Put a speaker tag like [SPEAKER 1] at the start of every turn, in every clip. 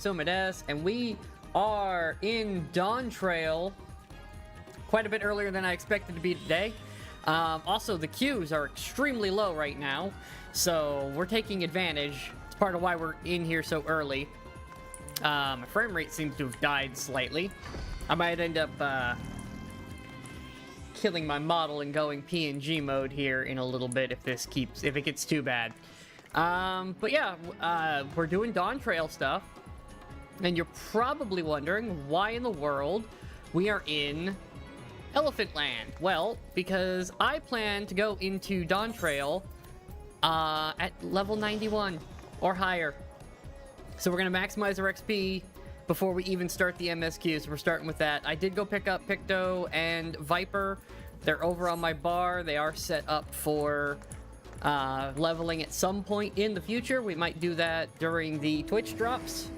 [SPEAKER 1] Tsume, and we are in Dawntrail quite a bit earlier than I expected to be today. Also, the queues are extremely low right now, so we're taking advantage. It's part of why we're in here so early. My frame rate seems to have died slightly. I might end up killing my model and going PNG mode here in a little bit if it gets too bad. But yeah, we're doing Dawntrail stuff, and you're probably wondering why in the world we are in Elephant Land. Well, because I plan to go into Dawntrail at level 91 or higher. So we're going to maximize our XP before we even start the MSQ, so we're starting with that. I did go pick up Picto and Viper. They're over on my bar. They are set up for leveling at some point in the future. We might do that during the Twitch drops.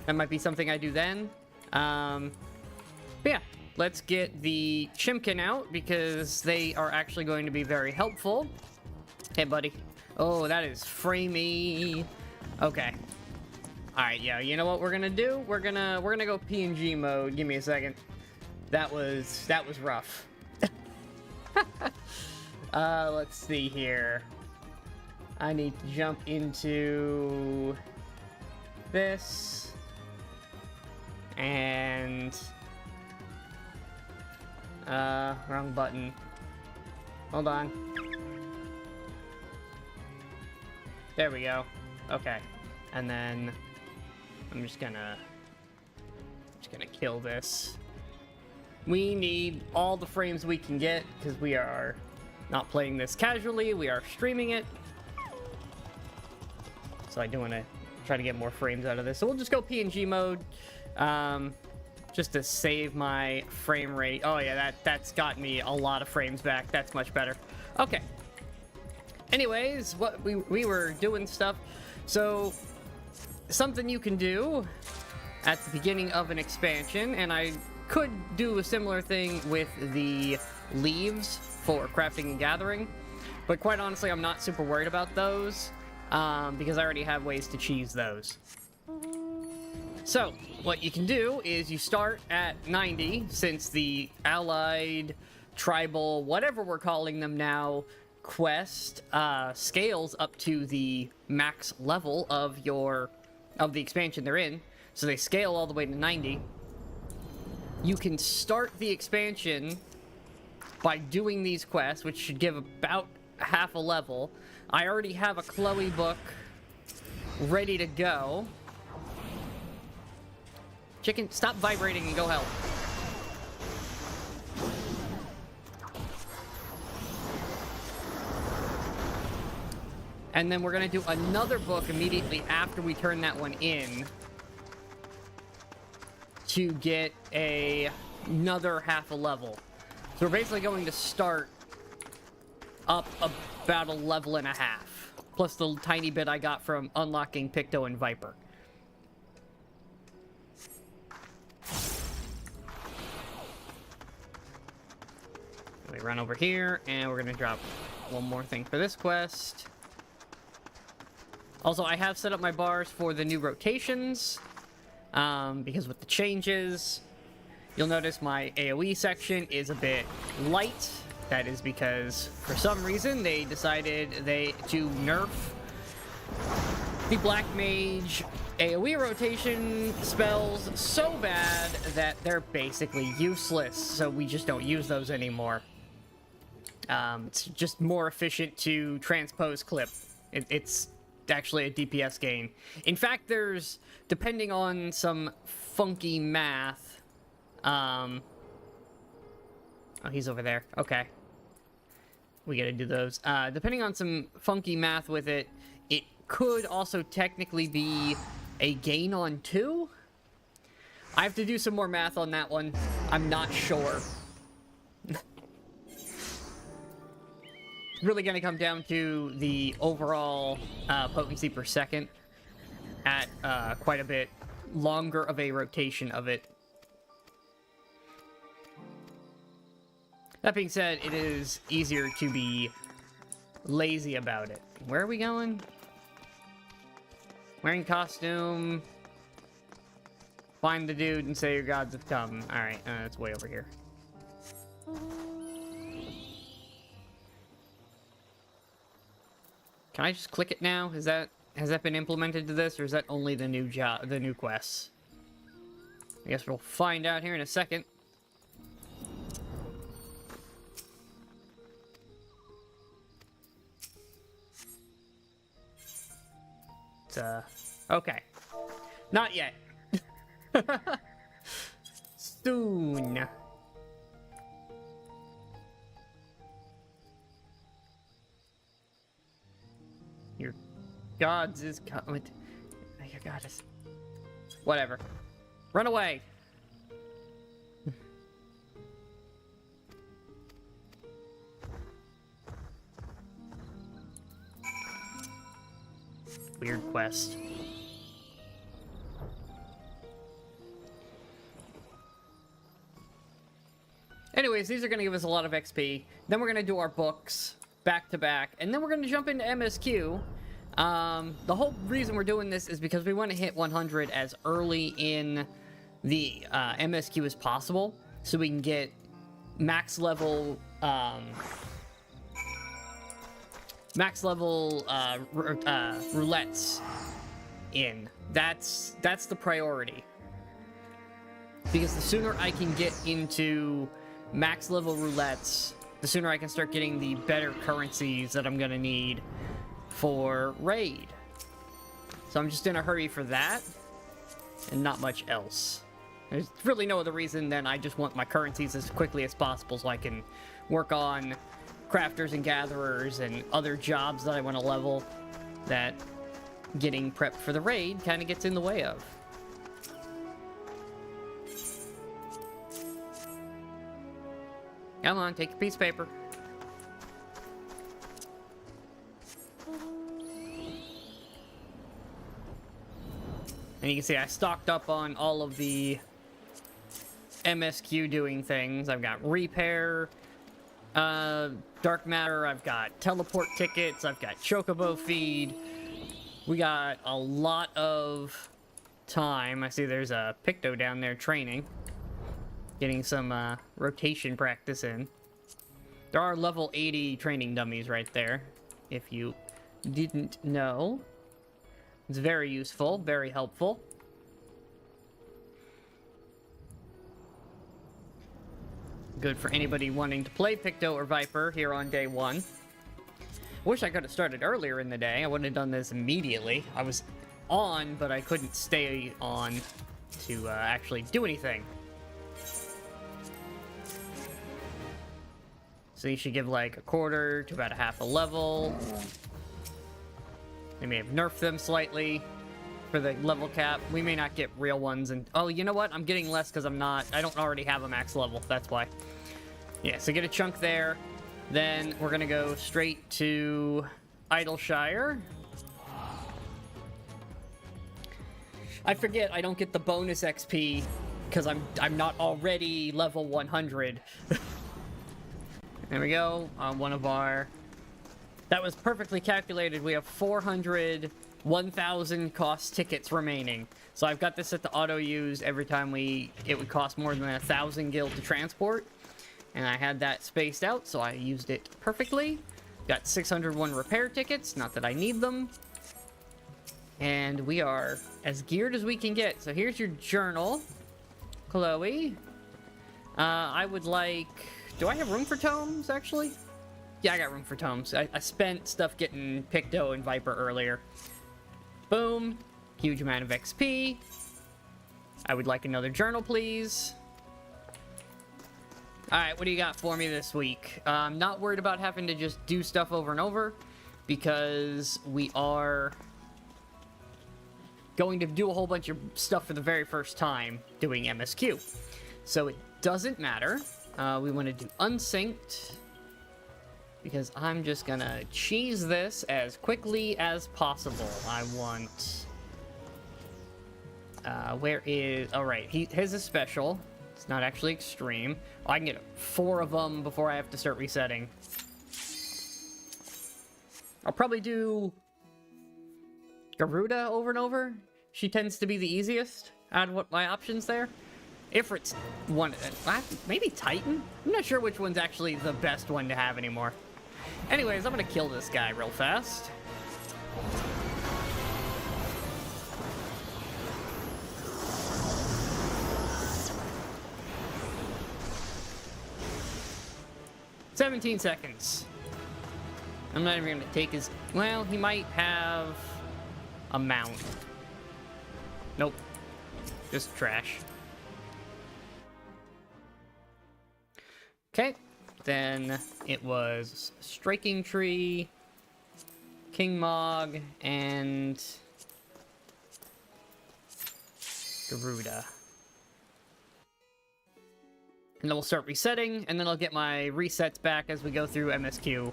[SPEAKER 1] That might be something I do then. But yeah, let's get the Chimkin out because they are actually going to be very helpful. Hey, buddy. Oh, that is framey. Okay. Alright, yeah, you know what we're gonna do? We're gonna go PNG mode. Give me a second. That was rough. Let's see here. I need to jump into this. And wrong button. Hold on. There we go. Okay. And then I'm just gonna kill this. We need all the frames we can get because we are not playing this casually. We are streaming it. So I do want to try to get more frames out of this. So we'll just go PNG mode, just to save my frame rate. Oh yeah, that's got me a lot of frames back. That's much better. Okay. Anyways, what we were doing stuff. So something you can do at the beginning of an expansion, and I could do a similar thing with the leaves for crafting and gathering, but quite honestly, I'm not super worried about those because I already have ways to cheese those. So what you can do is you start at 90, since the allied, tribal, whatever we're calling them now, quest scales up to the max level of the expansion they're in, so they scale all the way to 90. You can start the expansion by doing these quests, which should give about half a level. I already have a Chloe book ready to go. Chicken, stop vibrating and go help. And then we're going to do another book immediately after we turn that one in to get another half a level. So we're basically going to start up about a level and a half, plus the tiny bit I got from unlocking Picto and Viper. We run over here, and we're going to drop one more thing for this quest. Also, I have set up my bars for the new rotations, because with the changes, you'll notice my AoE section is a bit light. That is because, for some reason, they decided to nerf the Black Mage AoE rotation spells so bad that they're basically useless, so we just don't use those anymore. It's just more efficient to transpose clip. It's actually a DPS gain. In fact, there's, depending on some funky math, oh, he's over there. Okay. We gotta do those. Depending on some funky math with it, it could also technically be a gain on 2? I have to do some more math on that one. I'm not sure. Really going to come down to the overall potency per second at quite a bit longer of a rotation of it. That being said, it is easier to be lazy about it. Where are we going? Wearing costume. Find the dude and say your gods have come. Alright, it's way over here. Can I just click it now? Has that been implemented to this, or is that only the new quests? I guess we'll find out here in a second. Okay. Not yet. Soon. Your gods is coming. Your goddess. Whatever. Run away. Weird quest. Anyways, these are going to give us a lot of XP. Then we're going to do our books back to back. And then we're going to jump into MSQ. The whole reason we're doing this is because we want to hit 100 as early in the MSQ as possible. So we can get max level roulettes in. That's the priority. Because the sooner I can get into max level roulettes, the sooner I can start getting the better currencies that I'm gonna need for raid. So I'm just in a hurry for that, and not much else. There's really no other reason than I just want my currencies as quickly as possible so I can work on crafters and gatherers and other jobs that I want to level that getting prepped for the raid kind of gets in the way of. Come on, take a piece of paper. And you can see I stocked up on all of the MSQ doing things. I've got repair, dark matter, I've got teleport tickets, I've got chocobo feed. We got a lot of time. I see there's a Picto down there training. Getting some rotation practice in. There are level 80 training dummies right there, if you didn't know. It's very useful, very helpful. Good for anybody wanting to play Picto or Viper here on day one. Wish I could have started earlier in the day. I wouldn't have done this immediately. I was on, but I couldn't stay on to actually do anything. So you should give like a quarter to about a half a level. They may have nerfed them slightly for the level cap. We may not get real ones. And oh, you know what? I'm getting less because I don't already have a max level. That's why. Yeah, so get a chunk there. Then we're gonna go straight to Idleshire. I forget I don't get the bonus XP because I'm not already level 100. There we go. One of our... That was perfectly calculated. We have 400 1,000 cost tickets remaining. So I've got this set to auto-use every time it would cost more than 1,000 gil to transport. And I had that spaced out, so I used it perfectly. Got 601 repair tickets, not that I need them. And we are as geared as we can get. So here's your journal, Chloe. I would like... Do I have room for tomes, actually? Yeah, I got room for tomes. I spent stuff getting Picto and Viper earlier. Boom. Huge amount of XP. I would like another journal, please. Alright, what do you got for me this week? I'm not worried about having to just do stuff over and over, because we are going to do a whole bunch of stuff for the very first time doing MSQ. So it doesn't matter. We want to do unsynced, because I'm just gonna cheese this as quickly as possible. I want... where is... Alright, his is special. It's not actually extreme. Oh, I can get 4 of them before I have to start resetting. I'll probably do Garuda over and over. She tends to be the easiest. out of what my options there. Ifrit's one, maybe Titan? I'm not sure which one's actually the best one to have anymore. Anyways, I'm gonna kill this guy real fast. "17 seconds. I'm not even gonna take his... Well, he might have a mount. Nope. Just trash. Okay. Then it was Striking Tree, King Mog, and Garuda. And then we'll start resetting, and then I'll get my resets back as we go through MSQ.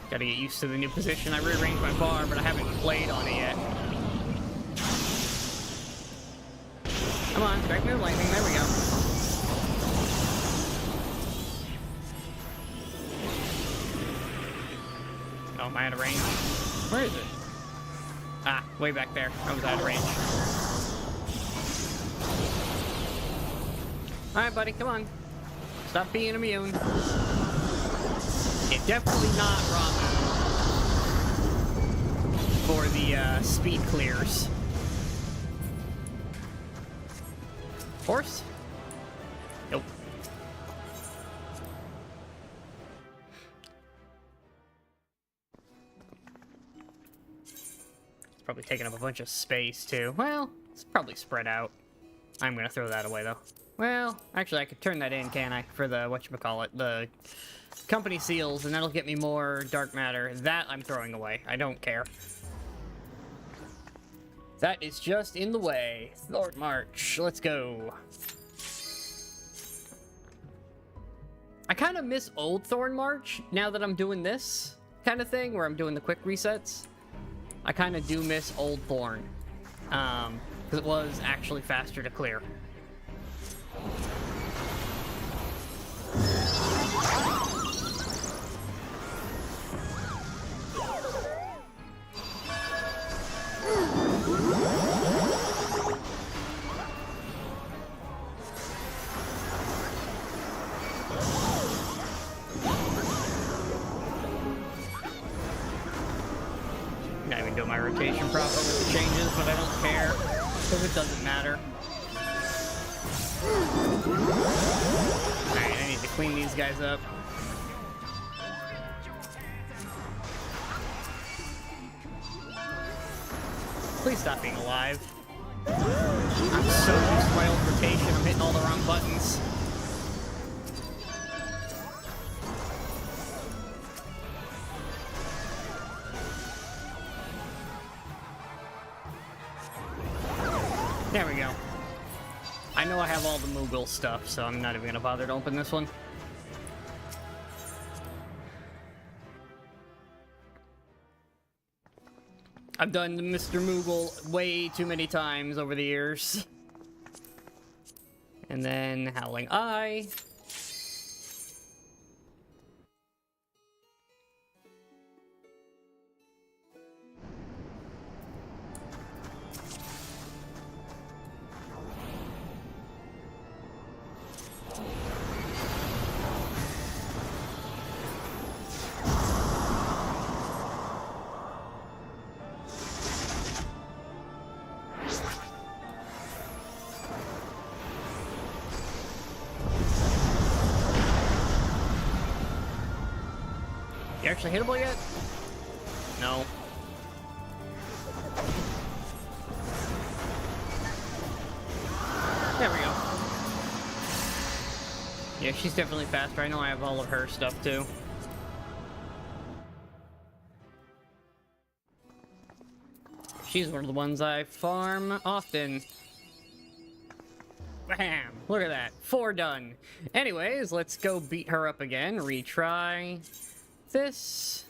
[SPEAKER 1] Gotta get used to the new position. I rearranged my bar, but I haven't played on it yet. Come on, strike me with lightning. There we go. Oh, am I out of range? Where is it? Ah, way back there. I was out of range. Alright, buddy, come on. Stop being immune. It's definitely not Ramu for the speed clears. Horse? Nope. It's probably taking up a bunch of space too. Well, it's probably spread out. I'm gonna throw that away though. Well, actually I could turn that in, can I? For the whatchamacallit, the company seals, and that'll get me more dark matter. That I'm throwing away. I don't care. That is just in the way. Thorn March. Let's go. I kind of miss old Thorn March now that I'm doing this kind of thing, where I'm doing the quick resets. I kind of do miss old Thorn. Because it was actually faster to clear. Not even doing my rotation proper with the changes, but I don't care, because it doesn't matter. Alright, I need to clean these guys up. Please stop being alive. I'm so used to my old rotation, I'm hitting all the wrong buttons. There we go. I know I have all the Moogle stuff, so I'm not even gonna bother to open this one. I've done the Mr. Moogle way too many times over the years. And then Howling Eye. You actually hittable yet? No. There we go. Yeah, she's definitely faster. I know I have all of her stuff too. She's one of the ones I farm often. Bam! Look at that. 4 done. Anyways, let's go beat her up again. Retry this.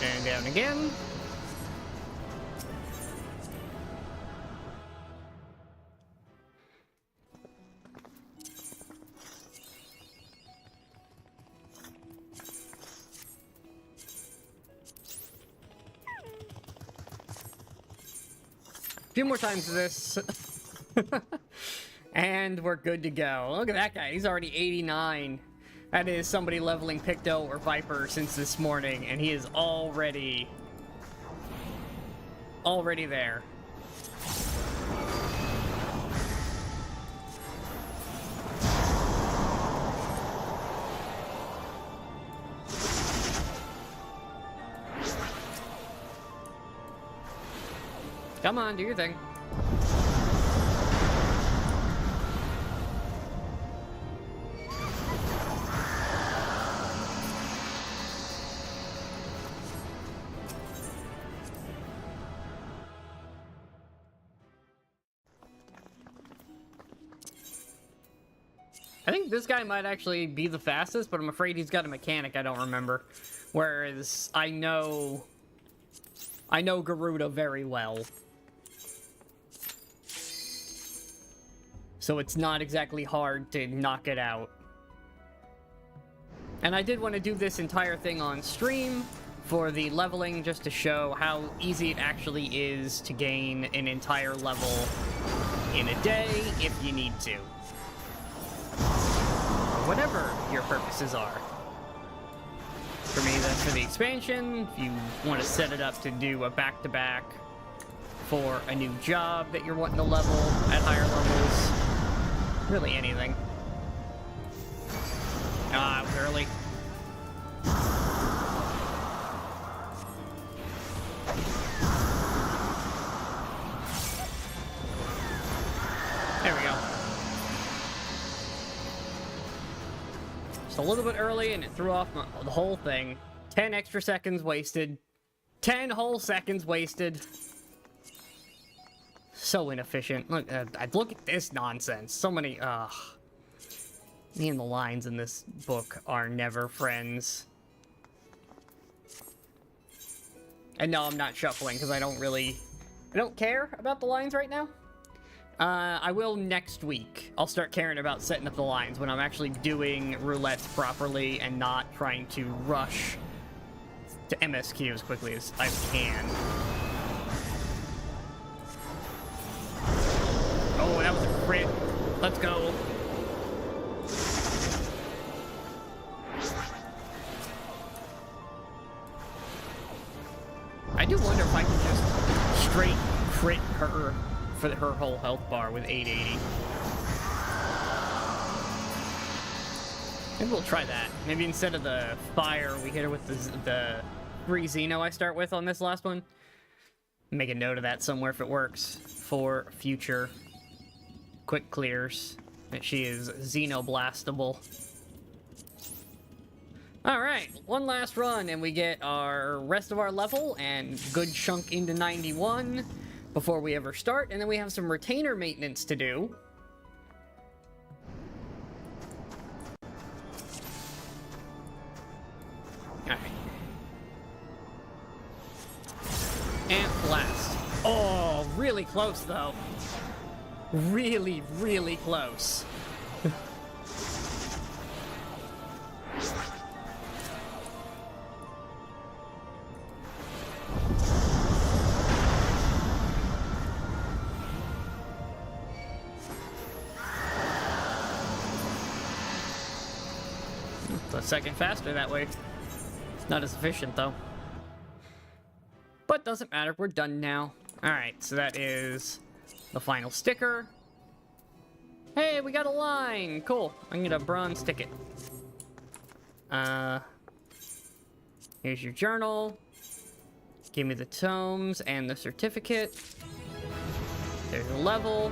[SPEAKER 1] And down again. A few more times of this. And we're good to go. Look at that guy. He's already 89. That is somebody leveling Picto or Viper since this morning, and he is already there. Come on, do your thing. I think this guy might actually be the fastest, but I'm afraid he's got a mechanic I don't remember. Whereas I know Garuda very well. So it's not exactly hard to knock it out. And I did want to do this entire thing on stream for the leveling, just to show how easy it actually is to gain an entire level in a day if you need to. Whatever your purposes are. For me, that's for the expansion. If you want to set it up to do a back-to-back for a new job that you're wanting to level at higher levels. Really anything. Ah, it was early. There we go. Just a little bit early, and it threw off the whole thing. 10 extra seconds wasted. 10 whole seconds wasted. So inefficient. Look, look at this nonsense. So many, me and the lines in this book are never friends. And no, I'm not shuffling, because I don't care about the lines right now. I will next week. I'll start caring about setting up the lines when I'm actually doing roulettes properly and not trying to rush to MSQ as quickly as I can. Oh, that was a crit. Let's go. I do wonder if I can just straight crit her for her whole health bar with 880. Maybe we'll try that. Maybe instead of the fire, we hit her with the 3 Xeno I start with on this last one. Make a note of that somewhere if it works for future quick clears. That she is Xenoblastable. Alright, one last run and we get our rest of our level and good chunk into 91 before we ever start, and then we have some retainer maintenance to do. Alright. And blast. Oh, really close though. Really, really close. A second faster that way. Not as efficient though. But doesn't matter, we're done now. Alright, so that is the final sticker. Hey, we got a line! Cool. I'm gonna bronze ticket. Here's your journal. Give me the tomes and the certificate. There's a level.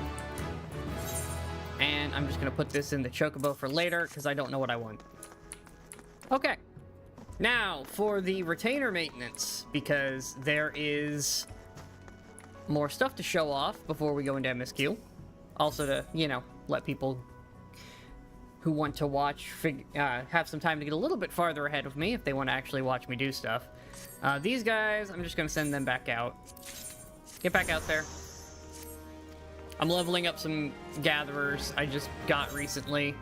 [SPEAKER 1] And I'm just gonna put this in the chocobo for later, because I don't know what I want. Okay. Now, for the retainer maintenance, because there is more stuff to show off before we go into MSQ. Also to, you know, let people who want to watch have some time to get a little bit farther ahead of me if they want to actually watch me do stuff. These guys, I'm just gonna send them back out. Get back out there. I'm leveling up some gatherers I just got recently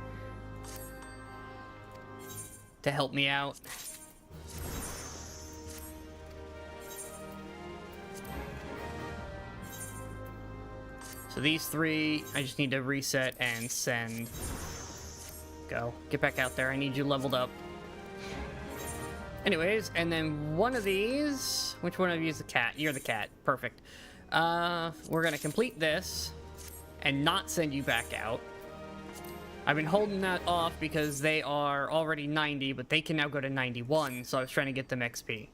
[SPEAKER 1] to help me out. So these three, I just need to reset and send. Go. Get back out there. I need you leveled up. Anyways, and then one of these... Which one of you is the cat? You're the cat. Perfect. We're gonna complete this and not send you back out. I've been holding that off because they are already 90, but they can now go to 91, so I was trying to get them XP.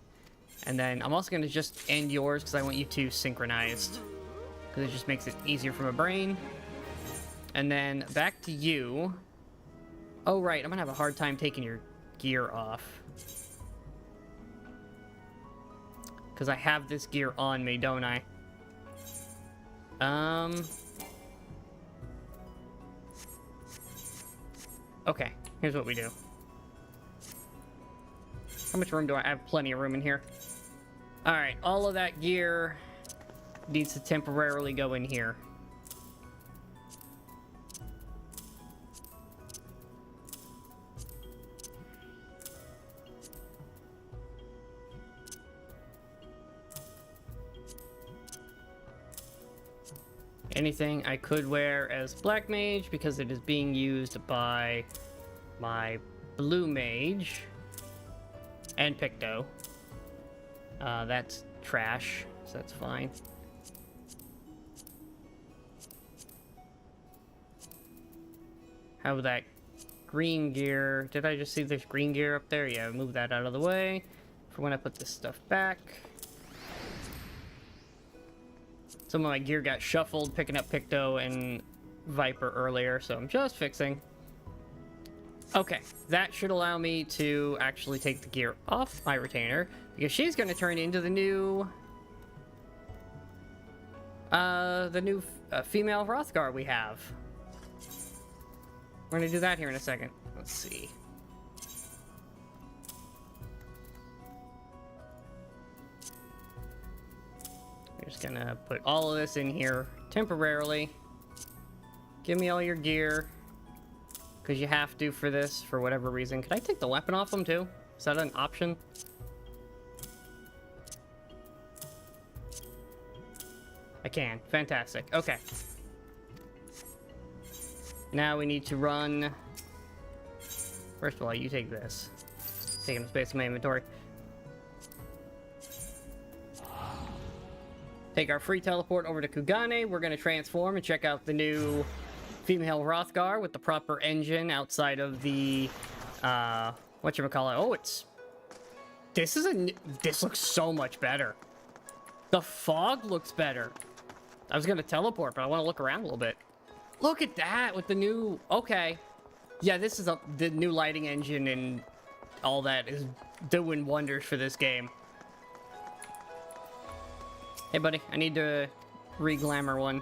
[SPEAKER 1] And then I'm also gonna just end yours because I want you two synchronized. Because it just makes it easier for my brain. And then back to you. Oh, right. I'm gonna have a hard time taking your gear off. Because I have this gear on me, don't I? Okay. Here's what we do. How much room do I have? Plenty of room in here. Alright. All of that gear needs to temporarily go in here. Anything I could wear as Black Mage because it is being used by my Blue Mage and Picto. That's trash, so that's fine. How about that green gear? Did I just see this green gear up there? Yeah, move that out of the way for when I put this stuff back. Some of my gear got shuffled, picking up Picto and Viper earlier, so I'm just fixing. Okay, that should allow me to actually take the gear off my retainer, because she's going to turn into the new... female Hrothgar we have. We're going to do that here in a second. Let's see. Just gonna put all of this in here temporarily. Give me all your gear, because you have to for this, for whatever reason. Could I take the weapon off them too? Is that an option? I can. Fantastic. Okay. Now we need to run... First of all, you take this. Taking up space in my inventory. Take our free teleport over to Kugane. We're going to transform and check out the new female Hrothgar with the proper engine outside of the, whatchamacallit. Oh, this looks so much better. The fog looks better. I was going to teleport, but I want to look around a little bit. Look at that with the new, okay. Yeah, this is the new lighting engine and all that is doing wonders for this game. Hey, buddy, I need to re-glamour one.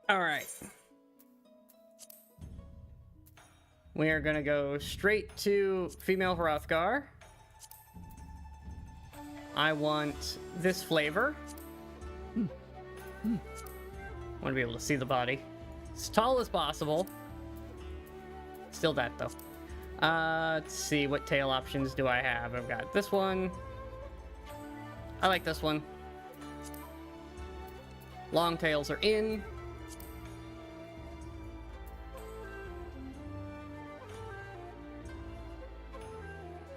[SPEAKER 1] All right. We are gonna go straight to female Hrothgar. I want this flavor. I want to be able to see the body. As tall as possible. Still that, though. Let's see, what tail options do I have? I've got this one. I like this one. Long tails are in.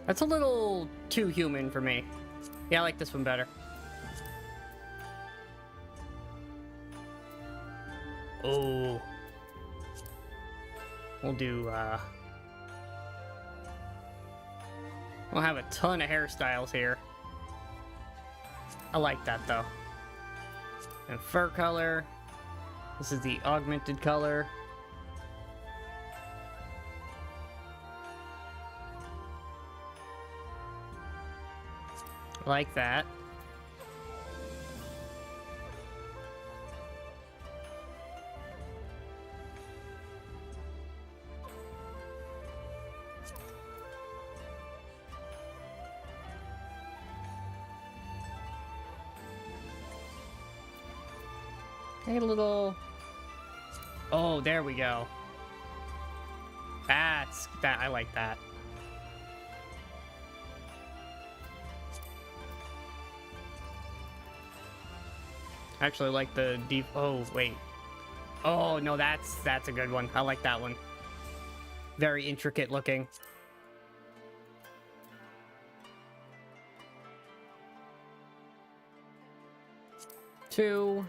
[SPEAKER 1] That's a little too human for me. Yeah, I like this one better. Oh. We'll do, we'll have a ton of hairstyles here. I like that, though. And fur color. This is the augmented color. Like that. A little... Oh, there we go. That's... that. I like that. I actually like the deep... Oh, wait. Oh, no, that's a good one. I like that one. Very intricate looking. Two.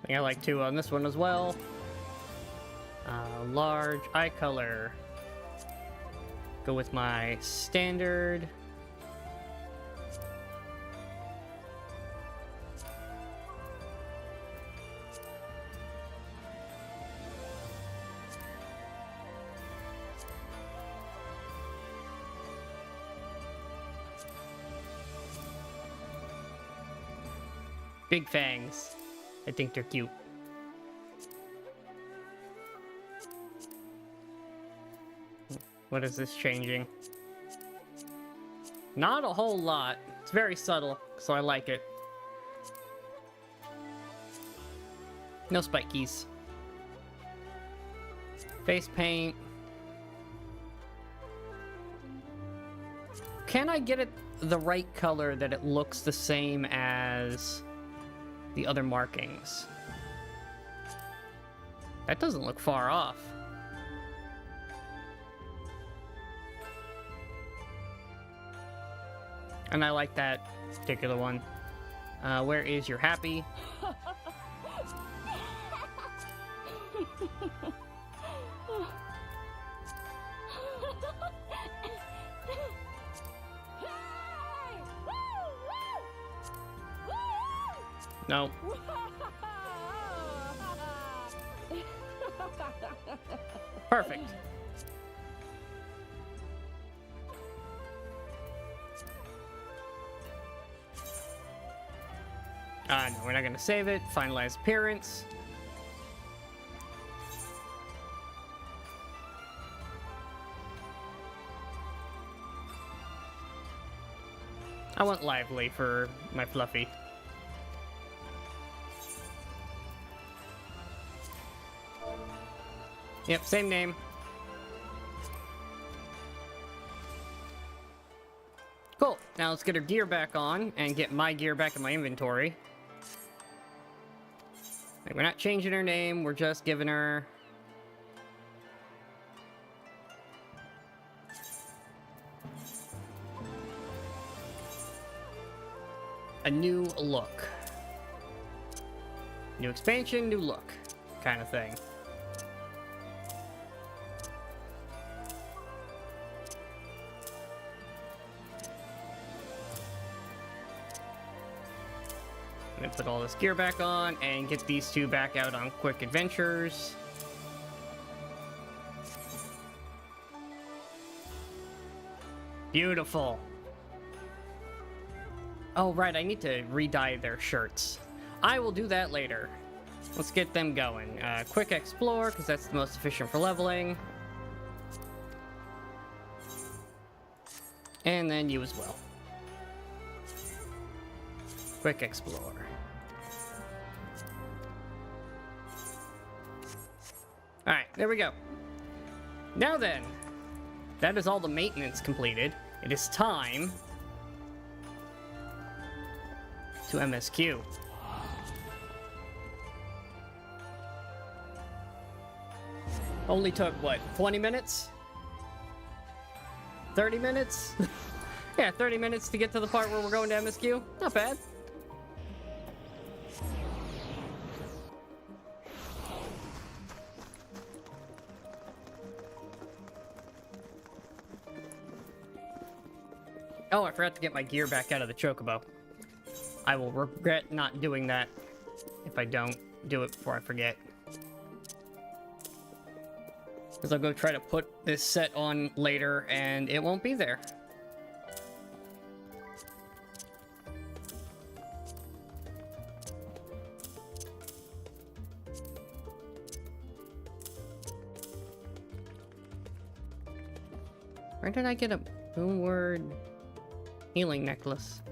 [SPEAKER 1] I think I like two on this one as well. Large eye color. Go with my standard. Big fangs. I think they're cute. What is this changing? Not a whole lot. It's very subtle, so I like it. No spikies. Face paint. Can I get it the right color that it looks the same as the other markings? That doesn't look far off. And I like that particular one. Where is your happy? No. Perfect. No, we're not gonna save it. Finalize appearance. I want lively for my Fluffy. Yep, same name. Cool. Now let's get her gear back on and get my gear back in my inventory. We're not changing her name, we're just giving her... a new look. New expansion, new look, kind of thing. I'm gonna put all this gear back on and get these two back out on quick adventures. Beautiful. Oh, right, I need to re-dye their shirts. I will do that later. Let's get them going. Quick explore, because that's the most efficient for leveling. And then you as well. Quick explore. Alright, there we go. Now then, that is all the maintenance completed. It is time to MSQ. Only took, what, 20 minutes? 30 minutes? Yeah, 30 minutes to get to the part where we're going to MSQ. Not bad. Oh, I forgot to get my gear back out of the chocobo. I will regret not doing that if I don't do it before I forget. Because I'll go try to put this set on later and it won't be there. Where did I get a Boomward healing necklace?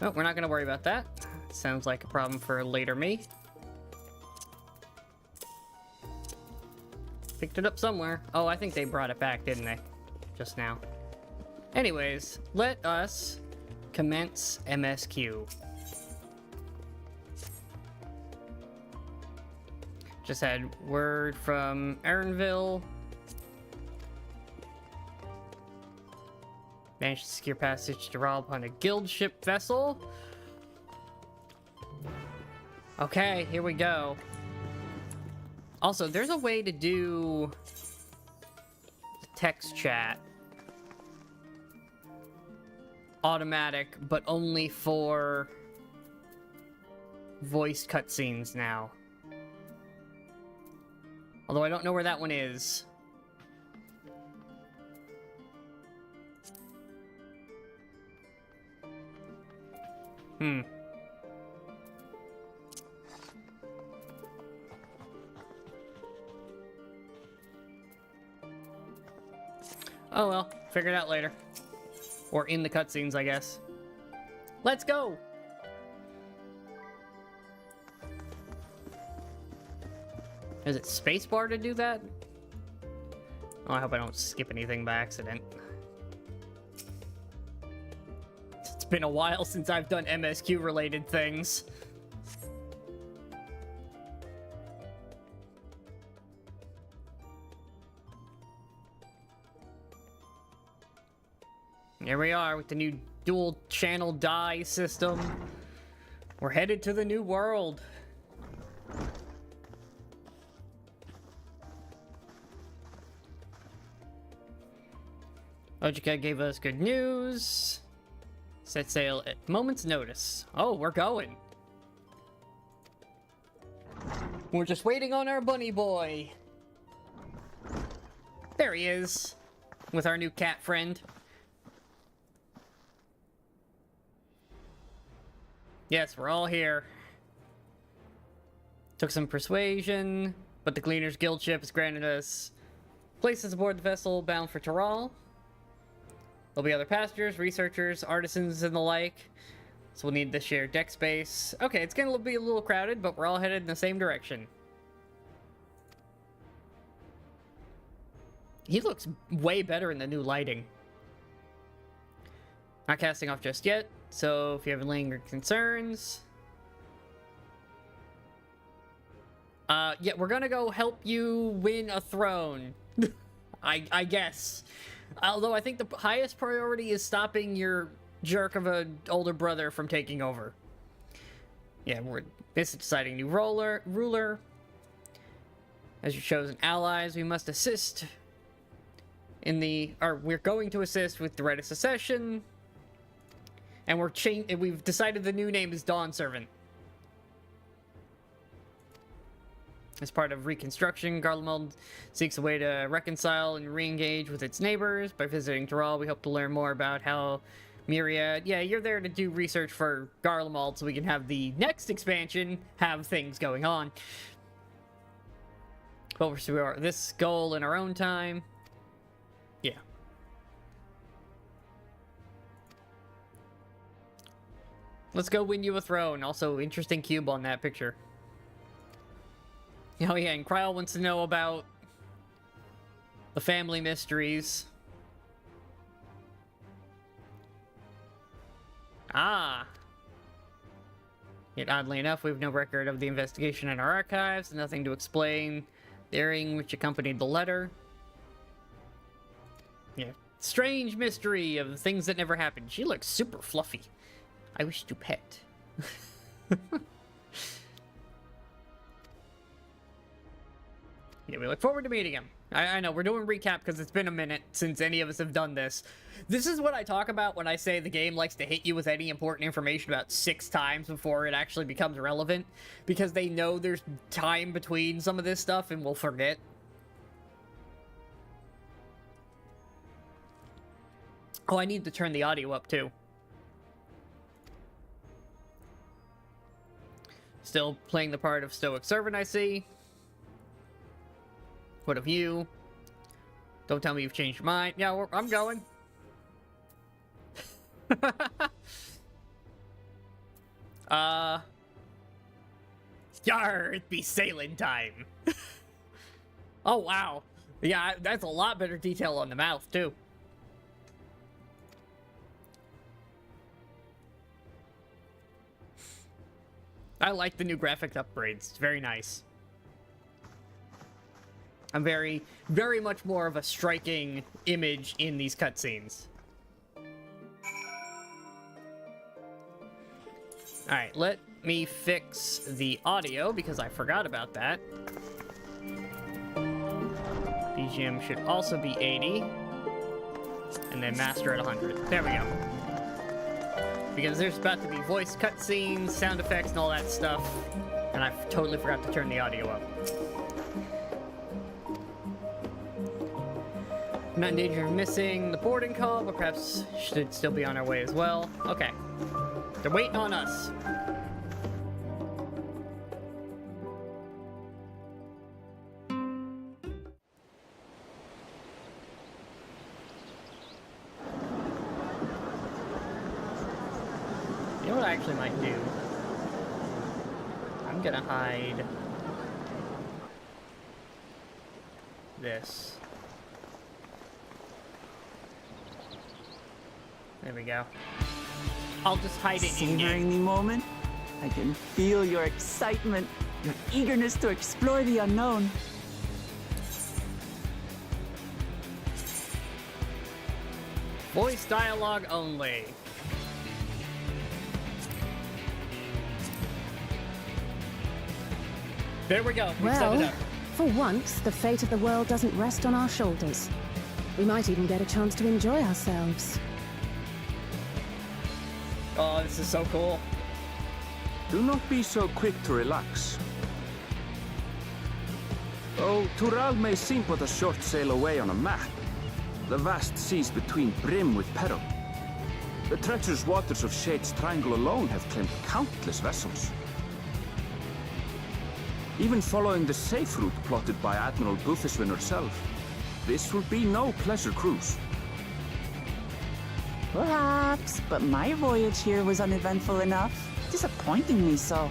[SPEAKER 1] Oh, we're not gonna worry about that. Sounds like a problem for later me. Picked it up somewhere. Oh, I think they brought it back, didn't they? Just now. Anyways, let us commence MSQ. Just had word from Aaronville. Managed to secure passage to Raw upon a guild ship vessel. Okay, here we go. Also, there's a way to do text chat. Automatic, but only for voice cutscenes now. Although I don't know where that one is. Oh well, figure it out later. Or in the cutscenes, I guess. Let's go! Is it spacebar to do that? Oh, I hope I don't skip anything by accident. It's been a while since I've done MSQ related things. Here we are with the new dual channel die system. We're headed to the new world. Ojika gave us good news. Set sail at moment's notice. Oh, we're going. We're just waiting on our bunny boy. There he is. With our new cat friend. Yes, we're all here. Took some persuasion, but the Gleaner's Guild ship has granted us places aboard the vessel bound for Taral. There'll be other passengers, researchers, artisans, and the like. So we'll need to share deck space. Okay, it's gonna be a little crowded, but we're all headed in the same direction. He looks way better in the new lighting. Not casting off just yet, so if you have lingering concerns... yeah, we're gonna go help you win a throne. I guess. Although I think the highest priority is stopping your jerk of an older brother from taking over. Yeah, this is deciding new ruler. As your chosen allies, we must assist in we're going to assist with the right of secession. And we've decided the new name is Dawn Servant. As part of Reconstruction, Garlemald seeks a way to reconcile and re-engage with its neighbors. By visiting Taral, we hope to learn more about how Myriad... Yeah, you're there to do research for Garlemald so we can have the next expansion have things going on. We'll pursue this goal in our own time. Yeah. Let's go win you a throne. Also, interesting cube on that picture. Oh yeah, and Kryl wants to know about the family mysteries. Ah. Yet oddly enough, we have no record of the investigation in our archives, nothing to explain the airing which accompanied the letter. Yeah. Strange mystery of things that never happened. She looks super fluffy. I wish to pet. Yeah, we look forward to meeting him. I know, we're doing recap because it's been a minute since any of us have done this. This is what I talk about when I say the game likes to hit you with any important information about 6 times before it actually becomes relevant. Because they know there's time between some of this stuff and we'll forget. Oh, I need to turn the audio up too. Still playing the part of Stoic Servant, I see. What of you? Don't tell me you've changed your mind. Yeah, I'm going. Yar, it be sailing time. Oh, wow. Yeah, that's a lot better detail on the mouth, too. I like the new graphics upgrades. It's very nice. I'm very much more of a striking image in these cutscenes. Alright, let me fix the audio because I forgot about that. BGM should also be 80. And then master at 100. There we go. Because there's about to be voice cutscenes, sound effects, and all that stuff. And I totally forgot to turn the audio up. Not in danger of missing the boarding call, but perhaps should still be on our way as well. Okay. They're waiting on us. You know what I actually might do? I'm gonna hide this. There we go. I'll just hide it in here.
[SPEAKER 2] Savoring the moment? I can feel your excitement, your eagerness to explore the unknown.
[SPEAKER 1] Voice dialogue only. There we go. We set it
[SPEAKER 3] Well,
[SPEAKER 1] up.
[SPEAKER 3] for once, the fate of the world doesn't rest on our shoulders. We might even get a chance to enjoy ourselves.
[SPEAKER 1] Oh, this is so cool.
[SPEAKER 4] Do not be so quick to relax. Though Tural may seem but a short sail away on a map, the vast seas between brim with peril. The treacherous waters of Shade's Triangle alone have claimed countless vessels. Even following the safe route plotted by Admiral Bufiswin herself, this will be no pleasure cruise.
[SPEAKER 2] Perhaps, but my voyage here was uneventful enough. Disappointingly so.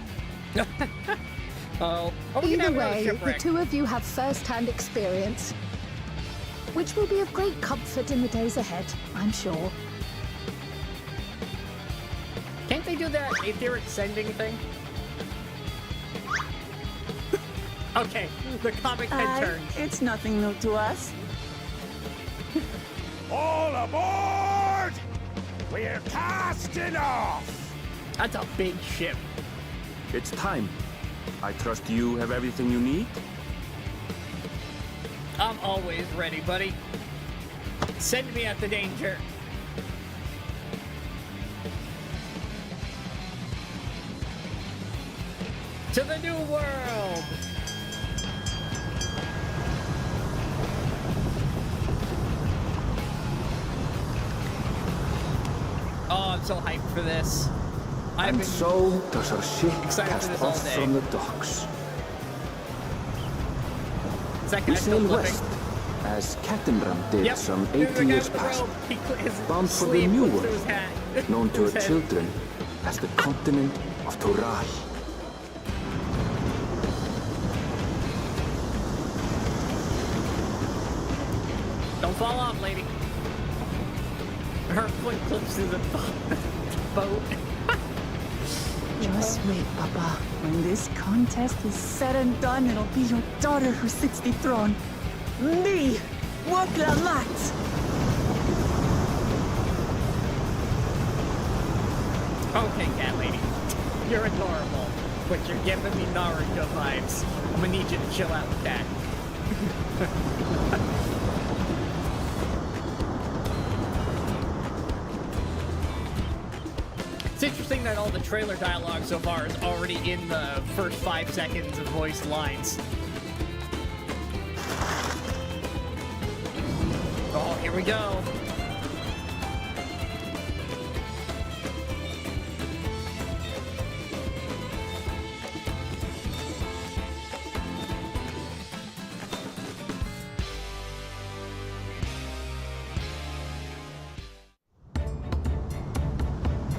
[SPEAKER 1] Oh, are we gonna
[SPEAKER 3] Either
[SPEAKER 1] have another
[SPEAKER 3] way, the
[SPEAKER 1] shipwreck?
[SPEAKER 3] two of you have first-hand experience, which will be of great comfort in the days ahead, I'm sure.
[SPEAKER 1] Can't they do that etheric sending thing? Okay, the comic head turns.
[SPEAKER 2] It's nothing new to us.
[SPEAKER 5] All aboard! We're casting off!
[SPEAKER 1] That's a big ship.
[SPEAKER 4] It's time. I trust you have everything you need?
[SPEAKER 1] I'm always ready, buddy. Send me at the danger. To the new world! Oh, I'm so hyped for this. I've
[SPEAKER 4] And
[SPEAKER 1] been
[SPEAKER 4] so does our ship
[SPEAKER 1] excited for
[SPEAKER 4] cast
[SPEAKER 1] this all
[SPEAKER 4] off
[SPEAKER 1] day.
[SPEAKER 4] from the docks.
[SPEAKER 1] Is that
[SPEAKER 4] We
[SPEAKER 1] guy still
[SPEAKER 4] sail
[SPEAKER 1] flipping?
[SPEAKER 4] west, as Kattenbrand did
[SPEAKER 1] Yep.
[SPEAKER 4] some
[SPEAKER 1] There's the
[SPEAKER 4] 80
[SPEAKER 1] guy
[SPEAKER 4] years
[SPEAKER 1] with the
[SPEAKER 4] past,
[SPEAKER 1] robe. His
[SPEAKER 4] bound for the
[SPEAKER 1] sleeve
[SPEAKER 4] new
[SPEAKER 1] goes
[SPEAKER 4] world,
[SPEAKER 1] through his hat.
[SPEAKER 4] known to
[SPEAKER 1] Through
[SPEAKER 4] our
[SPEAKER 1] his head.
[SPEAKER 4] children as the continent of Tural.
[SPEAKER 1] Don't fall off, lady. Her foot clips through the boat.
[SPEAKER 2] Just wait, Papa. When this contest is said and done, it'll be your daughter who sits the throne. Me, Waklamat!
[SPEAKER 1] Okay, cat lady. You're adorable, but you're giving me Naruto vibes. I'm gonna need you to chill out with that. It's interesting that all the trailer dialogue so far is already in the first 5 seconds of voiced lines. Oh, here we go.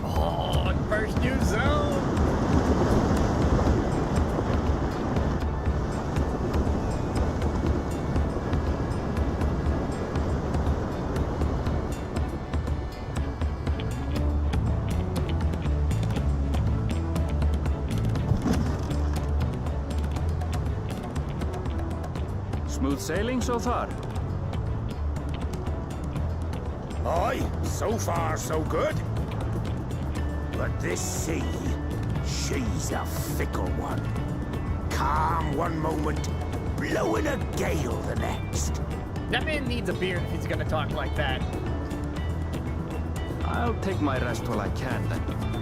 [SPEAKER 1] Oh, first new zone.
[SPEAKER 4] sailing so far?
[SPEAKER 5] Aye, so far so good. But this sea, she's a fickle one. Calm one moment, blowing a gale the next.
[SPEAKER 1] That man needs a beard if he's gonna talk like that.
[SPEAKER 4] I'll take my rest while I can then.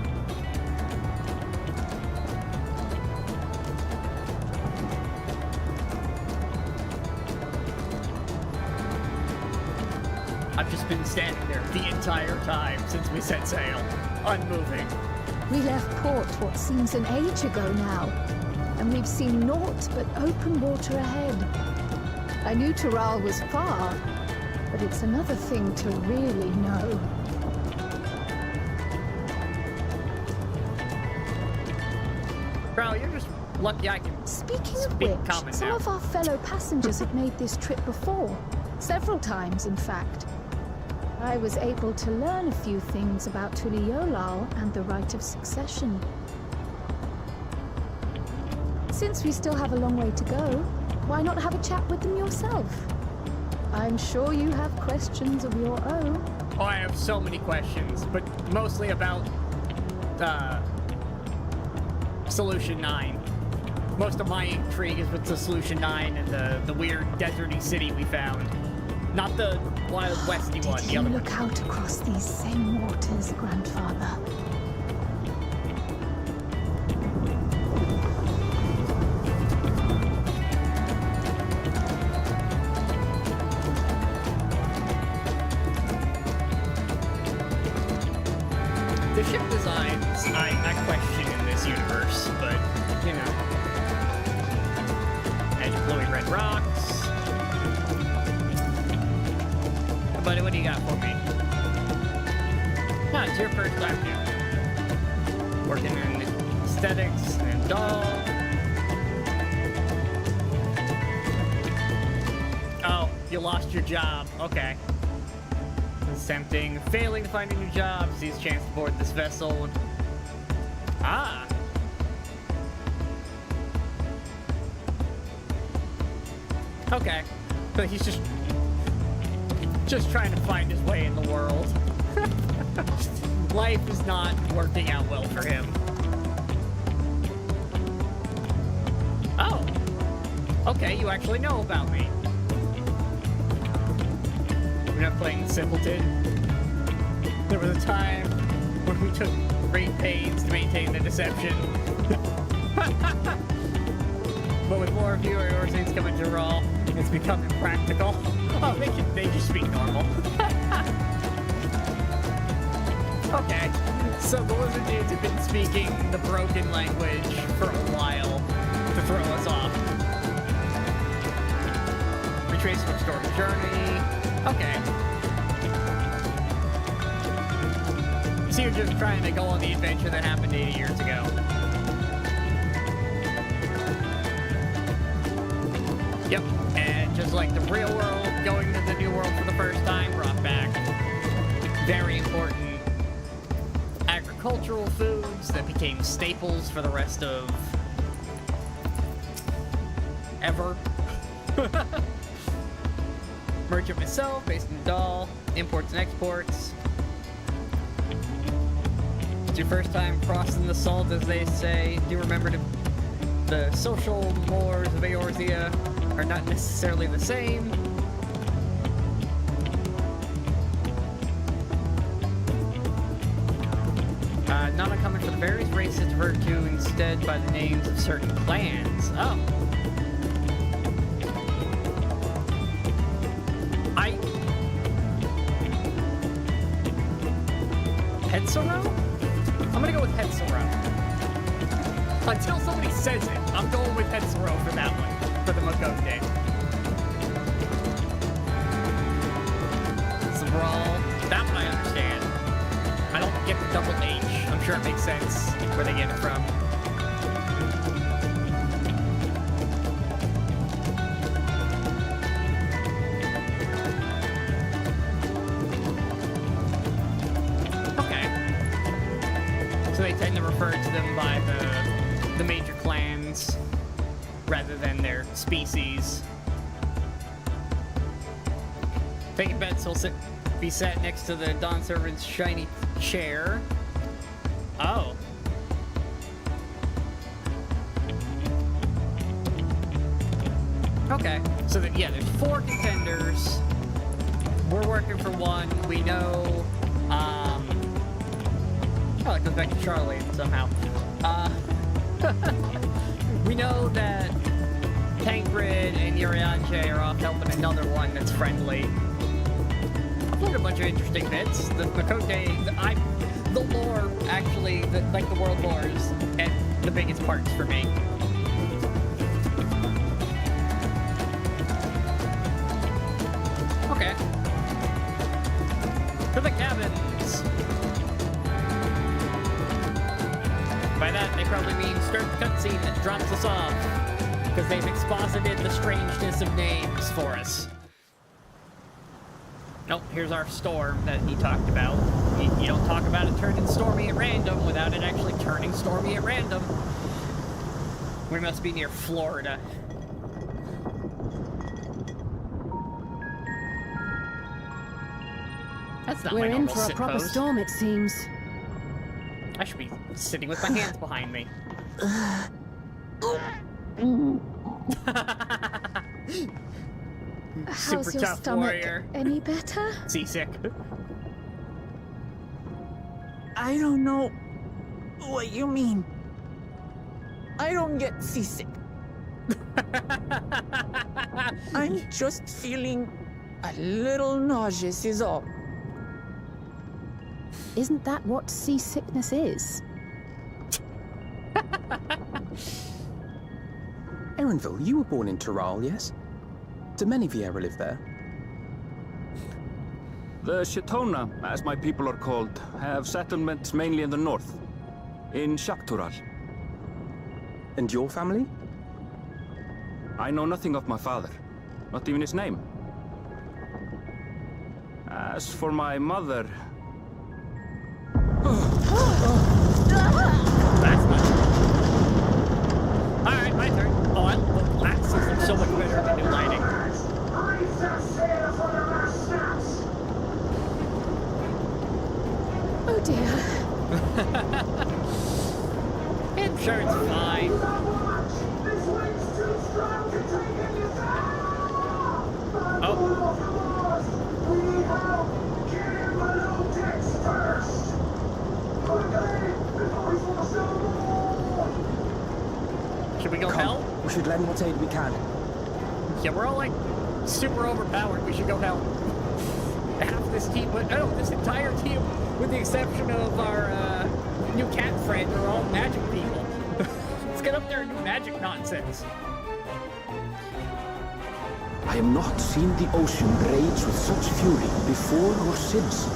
[SPEAKER 1] I've just been standing there the entire time since we set sail, unmoving.
[SPEAKER 3] We left port what seems an age ago now, and we've seen naught but open water ahead. I knew Tural was far, but it's another thing to really know.
[SPEAKER 1] Bro, you're just lucky I can
[SPEAKER 3] Speaking of
[SPEAKER 1] speak
[SPEAKER 3] which,
[SPEAKER 1] common
[SPEAKER 3] some
[SPEAKER 1] now.
[SPEAKER 3] of our fellow passengers have made this trip before. Several times, in fact. I was able to learn a few things about Tuliolal and the right of succession. Since we still have a long way to go, why not have a chat with them yourself? I'm sure you have questions of your own.
[SPEAKER 1] Oh, I have so many questions, but mostly about Solution 9. Most of my intrigue is with the Solution 9 and the weird deserty city we found. Not the Wild Westy one,
[SPEAKER 3] Did
[SPEAKER 1] the
[SPEAKER 3] you
[SPEAKER 1] other one.
[SPEAKER 3] look out across these same waters, Grandfather?
[SPEAKER 1] The ship designs I question in this universe, but, you know. Edge of glowing red rocks. Buddy, what do you got for me? It's your first time here. Working in aesthetics and doll. Oh, you lost your job. Okay. Attempting, failing to find a new job. Sees chance to board this vessel. Ah. Okay. So he's just trying to find his way in the world. Life is not working out well for him. Oh. Okay, you actually know about me. We're not playing Simpleton. There was a time when we took great pains to maintain the deception. But with more viewer things coming to Raw, it's become impractical. Oh, they just speak normal. Okay, so the lizard dudes have been speaking the broken language for a while to throw us off. Retrace and restore the journey. Okay. So you're just trying to go on the adventure that happened 80 years ago. Yep, and just like the real world, going to the new world for the first time brought back very important agricultural foods that became staples for the rest of ever. Merchant myself, based in Dahl, imports and exports. It's your first time crossing the salt, as they say. Do remember the social mores of Eorzea are not necessarily the same. Not uncommon for the various races to refer to instead by the names of certain clans. Oh. Hetsuro? I'm gonna go with Hetsuro. Until somebody says it, I'm going with Hetsuro for that one. For the Makote. Brawl. That one I understand. I don't get the double H. I'm sure it makes sense where they get it from. Okay. So they tend to refer to them by the major clans rather than their species. Taking bets he'll be sat next to the Dawn Servant's shiny chair. Oh. Okay, so yeah, there's 4 contenders. We're working for one. We know, oh, it goes back to Charlie somehow. We know that Tancred and Yurianche are off helping another one that's friendly. I've learned a bunch of interesting bits. The Makote, the lore, actually, like the world lore is at the biggest parts for me. Okay. To the cabins! By that, they probably mean start the cutscene that drops us off, because they've exposited the strangeness of names for us. Oh, here's our storm that he talked about. You don't talk about it turning stormy at random without it actually turning stormy at random. We must be near Florida. That's not
[SPEAKER 3] We're
[SPEAKER 1] my
[SPEAKER 3] in
[SPEAKER 1] normal
[SPEAKER 3] for a
[SPEAKER 1] sit
[SPEAKER 3] proper
[SPEAKER 1] pose.
[SPEAKER 3] storm, it seems.
[SPEAKER 1] I should be sitting with my hands behind me. Super
[SPEAKER 3] How's your
[SPEAKER 1] tough
[SPEAKER 3] stomach?
[SPEAKER 1] warrior.
[SPEAKER 3] Any better?
[SPEAKER 1] Seasick.
[SPEAKER 2] I don't know what you mean. I don't get seasick. I'm just feeling a little nauseous is all.
[SPEAKER 3] Isn't that what seasickness is?
[SPEAKER 6] Erenville, you were born in Tural, yes? Do many of you ever live there?
[SPEAKER 4] The Shitona, as my people are called, have settlements mainly in the north, in Shaktural.
[SPEAKER 6] And your family?
[SPEAKER 4] I know nothing of my father, not even his name. As for my mother...
[SPEAKER 1] That's not... Alright, my turn. Oh, the glasses look so much better in the new lighting.
[SPEAKER 3] Oh dear.
[SPEAKER 1] I'm sure it's fine. Oh. Should we go help?
[SPEAKER 6] We should lend what aid we can.
[SPEAKER 1] Yeah, we're all like super overpowered. We should go help. Half this team, but no, this entire team, with the exception of our new cat friend, are all magic people. Let's get up there and do magic nonsense.
[SPEAKER 6] I have not seen the ocean rage with such fury before or since.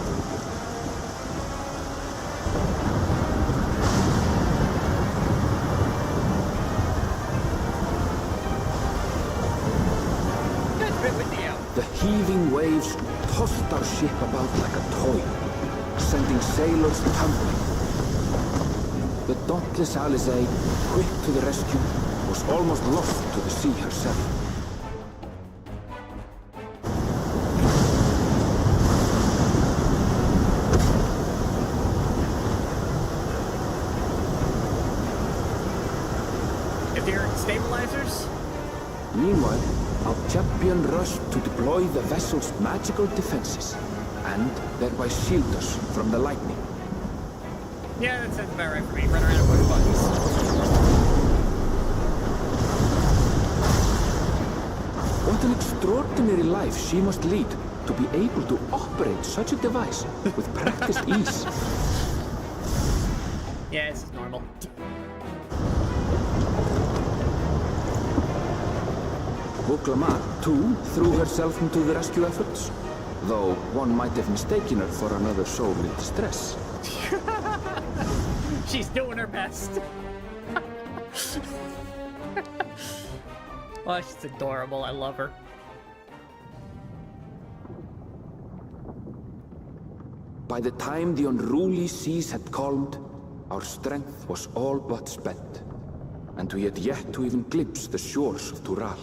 [SPEAKER 1] That's a bit windy out.
[SPEAKER 6] The heaving waves tossed our ship about like a toy, sending sailors tumbling. The dauntless Alizé, quick to the rescue, was almost lost to the sea herself.
[SPEAKER 1] If you're stabilizers,
[SPEAKER 6] Meanwhile, our champion rushed to deploy the vessel's magical defenses, and thereby shield us from the lightning.
[SPEAKER 1] yeah, that sounds about right for me. Run around and push buttons.
[SPEAKER 6] What an extraordinary life she must lead to be able to operate such a device with practiced ease.
[SPEAKER 1] Yeah, this is normal.
[SPEAKER 6] Boklama, too, threw herself into the rescue efforts, though one might have mistaken her for another soul in distress.
[SPEAKER 1] She's doing her best. Oh, she's adorable. I love her.
[SPEAKER 6] By the time the unruly seas had calmed, our strength was all but spent, and we had yet to even glimpse the shores of Tural.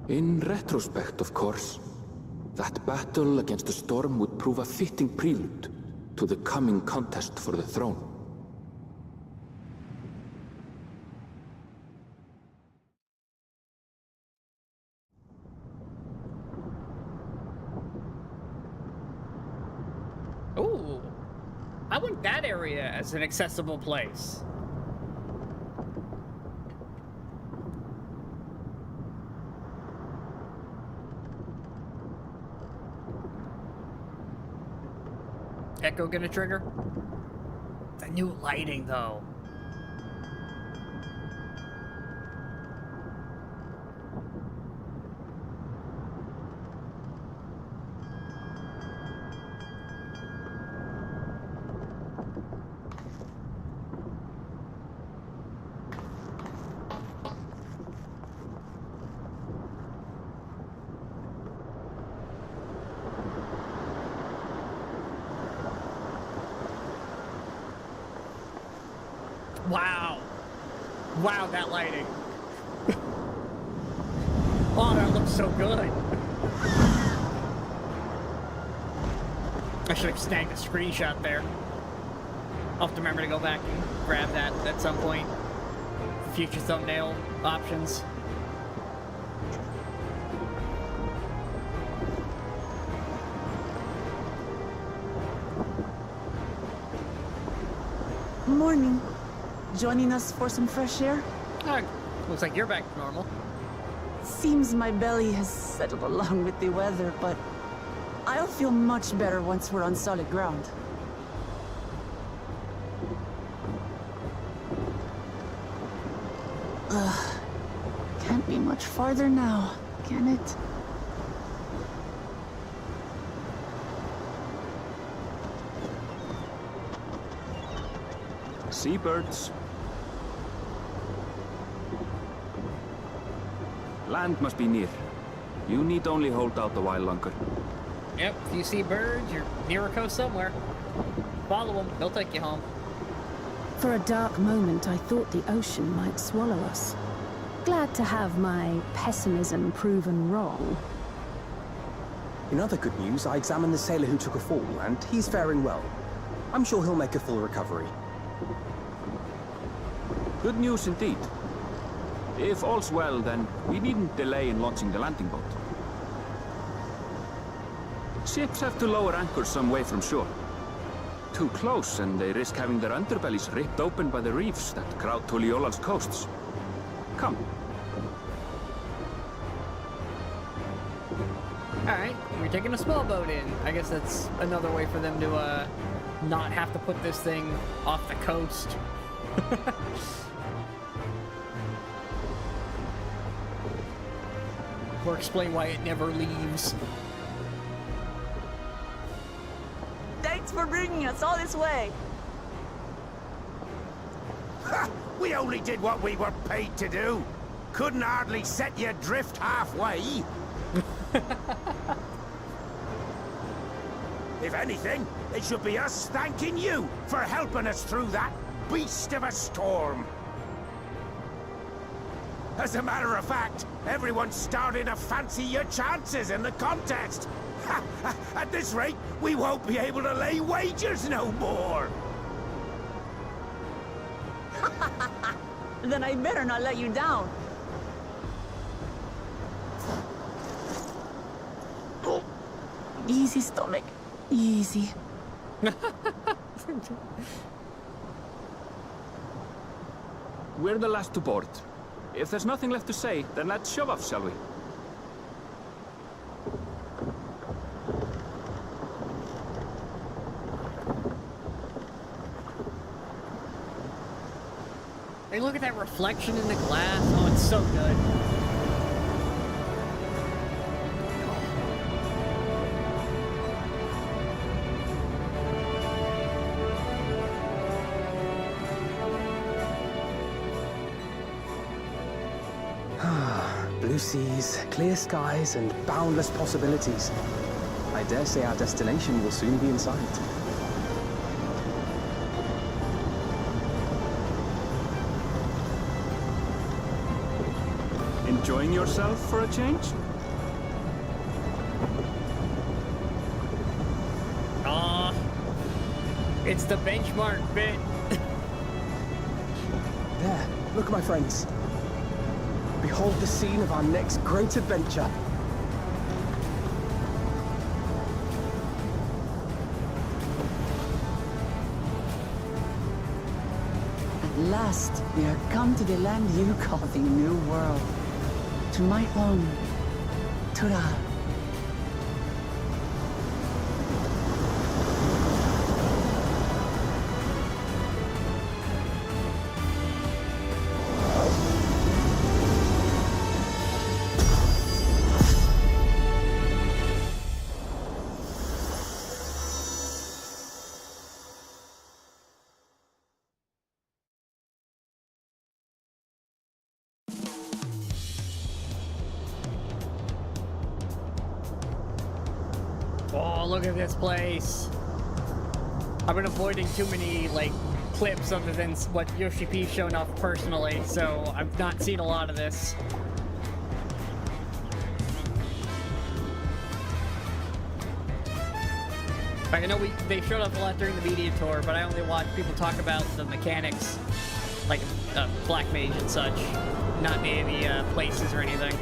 [SPEAKER 6] In retrospect, of course, that battle against the storm would prove a fitting prelude to the coming contest for the throne.
[SPEAKER 1] Ooh, I want that area as an accessible place. Echo gonna trigger? The new lighting, though. Wow. Wow, that lighting. Oh, that looks so good. I should have snagged a screenshot there. I'll have to remember to go back and grab that at some point. Future thumbnail options.
[SPEAKER 2] Morning. Joining us for some fresh air?
[SPEAKER 1] Looks like you're back to normal.
[SPEAKER 2] Seems my belly has settled along with the weather, but I'll feel much better once we're on solid ground. Ugh. Can't be much farther now, can it?
[SPEAKER 4] Seabirds. Land must be near. You need only hold out a while longer.
[SPEAKER 1] Yep, if you see birds, you're near a coast somewhere. Follow them, they'll take you home.
[SPEAKER 7] For a dark moment, I thought the ocean might swallow us. Glad to have my pessimism proven wrong.
[SPEAKER 8] In other good news, I examined the sailor who took a fall, and he's faring well. I'm sure he'll make a full recovery.
[SPEAKER 4] Good news indeed. If all's well, then we needn't delay in launching the landing boat. Ships have to lower anchors some way from shore. Too close, and they risk having their underbellies ripped open by the reefs that crowd Tuliola's coasts. Come.
[SPEAKER 1] Alright, we're taking a small boat in. I guess that's another way for them to, not have to put this thing off the coast. Or explain why it never leaves.
[SPEAKER 2] Thanks for bringing us all this way.
[SPEAKER 5] Ha! We only did what we were paid to do. Couldn't hardly set you adrift halfway. If anything, it should be us thanking you for helping us through that beast of a storm. As a matter of fact, everyone's starting to fancy your chances in the contest. At this rate, we won't be able to lay wagers no more.
[SPEAKER 2] Then I better not let you down. Easy, stomach. Easy.
[SPEAKER 4] We're the last to board. If there's nothing left to say, then let's shove off, shall we?
[SPEAKER 1] Hey, look at that reflection in the glass. Oh, it's so good.
[SPEAKER 8] Blue seas, clear skies, and boundless possibilities. I dare say our destination will soon be in sight.
[SPEAKER 4] Enjoying yourself for a change?
[SPEAKER 1] Aw. It's the benchmark bit.
[SPEAKER 8] There, look at my friends. Behold the scene of our next great adventure.
[SPEAKER 2] At last, we are come to the land you call the New World. To my own, Tural.
[SPEAKER 1] Oh, look at this place. I've been avoiding too many, like, clips other than what Yoshi P's shown off personally, so I've not seen a lot of this. Like, I know they showed up a lot during the media tour, but I only watched people talk about the mechanics, like Black Mage and such, not any of the places or anything.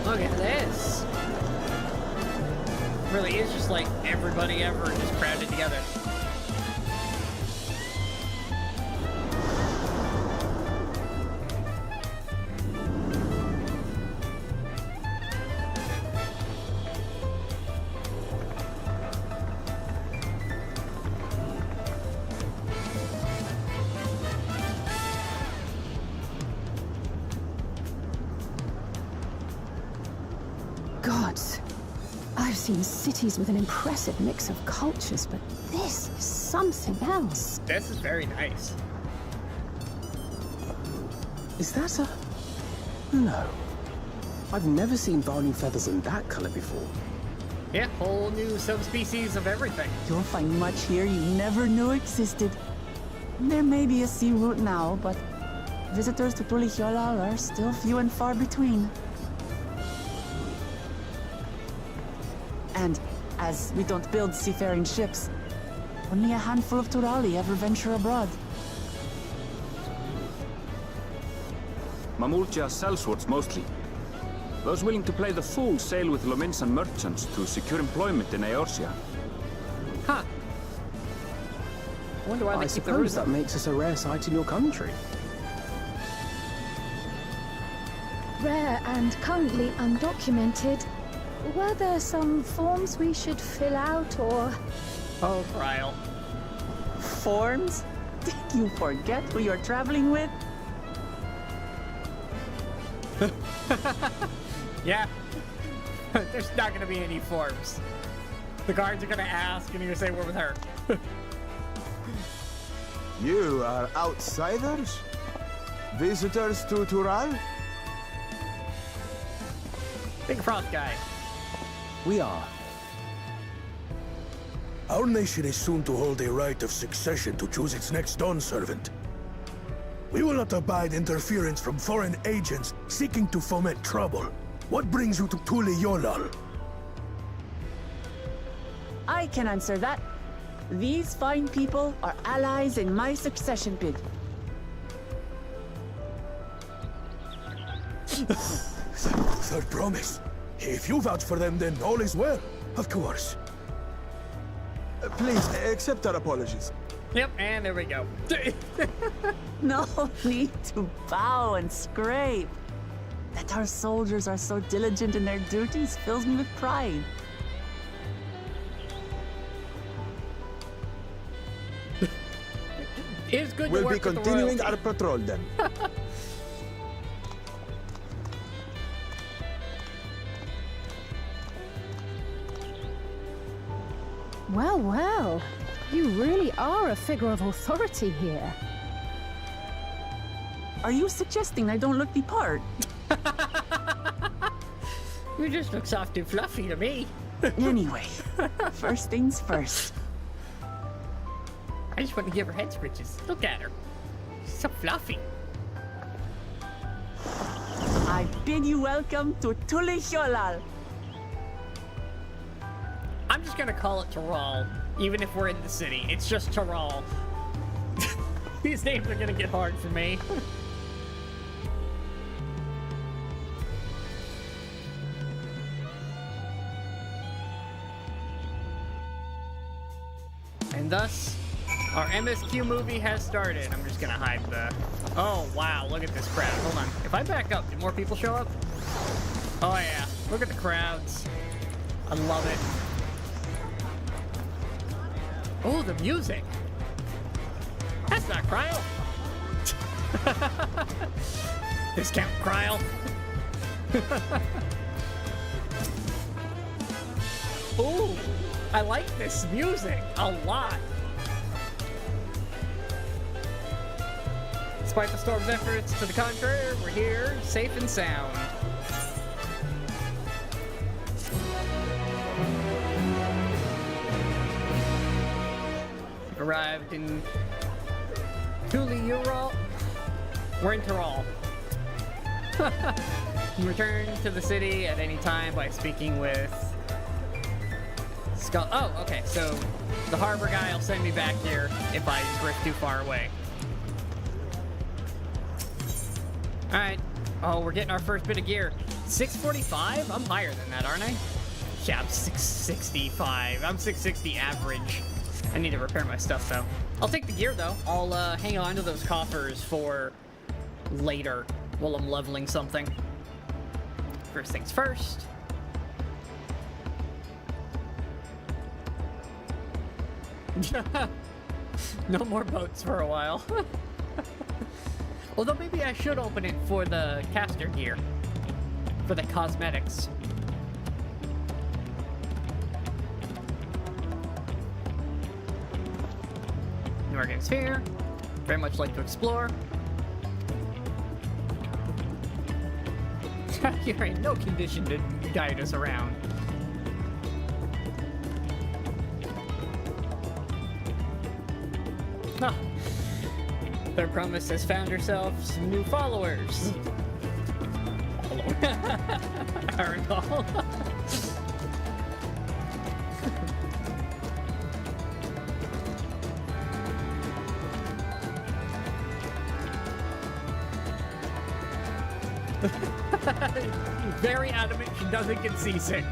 [SPEAKER 1] Look at this. Really is just like everybody ever just crowded together.
[SPEAKER 7] Gods, I've seen cities with an impressive mix of cultures, but this is something else.
[SPEAKER 1] This is very nice.
[SPEAKER 8] Is that a... No. I've never seen Varney feathers in that color before.
[SPEAKER 1] Yeah, whole new subspecies of everything.
[SPEAKER 2] You'll find much here you never knew existed. There may be a sea route now, but visitors to Tulihiola are still few and far between. And as we don't build seafaring ships, only a handful of Turali ever venture abroad.
[SPEAKER 4] Mamulja sellswords mostly. Those willing to play the fool sail with Lominsan merchants to secure employment in Eorzea.
[SPEAKER 1] Huh. I wonder why
[SPEAKER 8] I
[SPEAKER 1] they keep the
[SPEAKER 8] suppose
[SPEAKER 1] roots
[SPEAKER 8] that
[SPEAKER 1] up.
[SPEAKER 8] makes us a rare sight in your country.
[SPEAKER 3] Rare and currently undocumented. Were there some forms we should fill out or...
[SPEAKER 1] Oh, Ryle.
[SPEAKER 2] Forms? Did you forget who you're traveling with?
[SPEAKER 1] Yeah. There's not gonna be any forms. The guards are gonna ask and you're gonna say we're with her.
[SPEAKER 5] You are outsiders? Visitors to Tural?
[SPEAKER 1] Big frost guy.
[SPEAKER 8] We are.
[SPEAKER 9] Our nation is soon to hold a right of succession to choose its next Dawn servant. We will not abide interference from foreign agents seeking to foment trouble. What brings you to Tulihiola?
[SPEAKER 2] I can answer that. These fine people are allies in my succession bid.
[SPEAKER 9] Third promise. If you vouch for them, then all is well. Of course.
[SPEAKER 5] Please, accept our apologies.
[SPEAKER 1] Yep, and there we go.
[SPEAKER 2] No need to bow and scrape. That our soldiers are so diligent in their duties fills me with pride.
[SPEAKER 1] It's good to
[SPEAKER 5] We'll
[SPEAKER 1] work
[SPEAKER 5] be
[SPEAKER 1] with the
[SPEAKER 5] continuing
[SPEAKER 1] royalty.
[SPEAKER 5] our patrol then.
[SPEAKER 7] Well, well. You really are a figure of authority here.
[SPEAKER 2] Are you suggesting I don't look the part?
[SPEAKER 1] You just look soft and fluffy to me.
[SPEAKER 2] Anyway, first things first.
[SPEAKER 1] I just want to give her head scritches. Look at her. So fluffy.
[SPEAKER 2] I bid you welcome to Tulisholal.
[SPEAKER 1] I'm just gonna call it Taral, even if we're in the city. It's just Taral. These names are gonna get hard for me. And thus, our MSQ movie has started. I'm just gonna hide the... Oh, wow, look at this crowd. Hold on. If I back up, do more people show up? Oh, yeah. Look at the crowds. I love it. Oh, the music. That's not Cryo. Discount Cryo. Ooh, I like this music a lot. Despite the storm's efforts to the contrary, we're here, safe and sound. Arrived in Ural. We're in Taral. Return to the city at any time by speaking with Skull. Oh, okay. So the harbor guy will send me back here if I drift too far away. All right. Oh, we're getting our first bit of gear. 645? I'm higher than that, aren't I? Yeah, I'm 665. I'm 660 average. I need to repair my stuff, though. I'll take the gear, though. I'll hang on to those coffers for later while I'm leveling something. First things first. No more boats for a while. Although maybe I should open it for the caster gear. For the cosmetics. New Organic Sphere. Very much like to explore. You're in no condition to guide us around. Huh. Their promise has found herself some new followers. I recall. Very adamant she doesn't get seasick.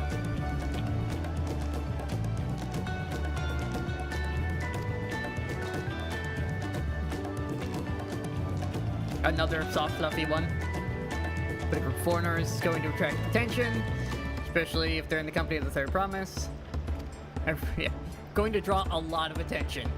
[SPEAKER 1] Another soft, fluffy one. But a group of foreigners is going to attract attention, especially if they're in the company of the Third Promise. And, yeah, going to draw a lot of attention.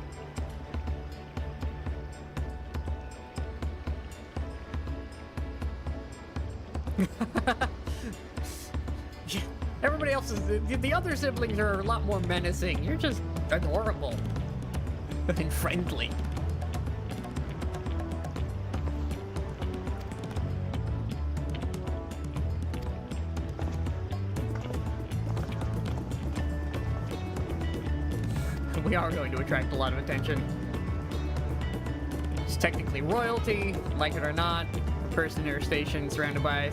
[SPEAKER 1] Everybody else is... The other siblings are a lot more menacing. You're just adorable. And friendly. We are going to attract a lot of attention. It's technically royalty, like it or not. A person in our station surrounded by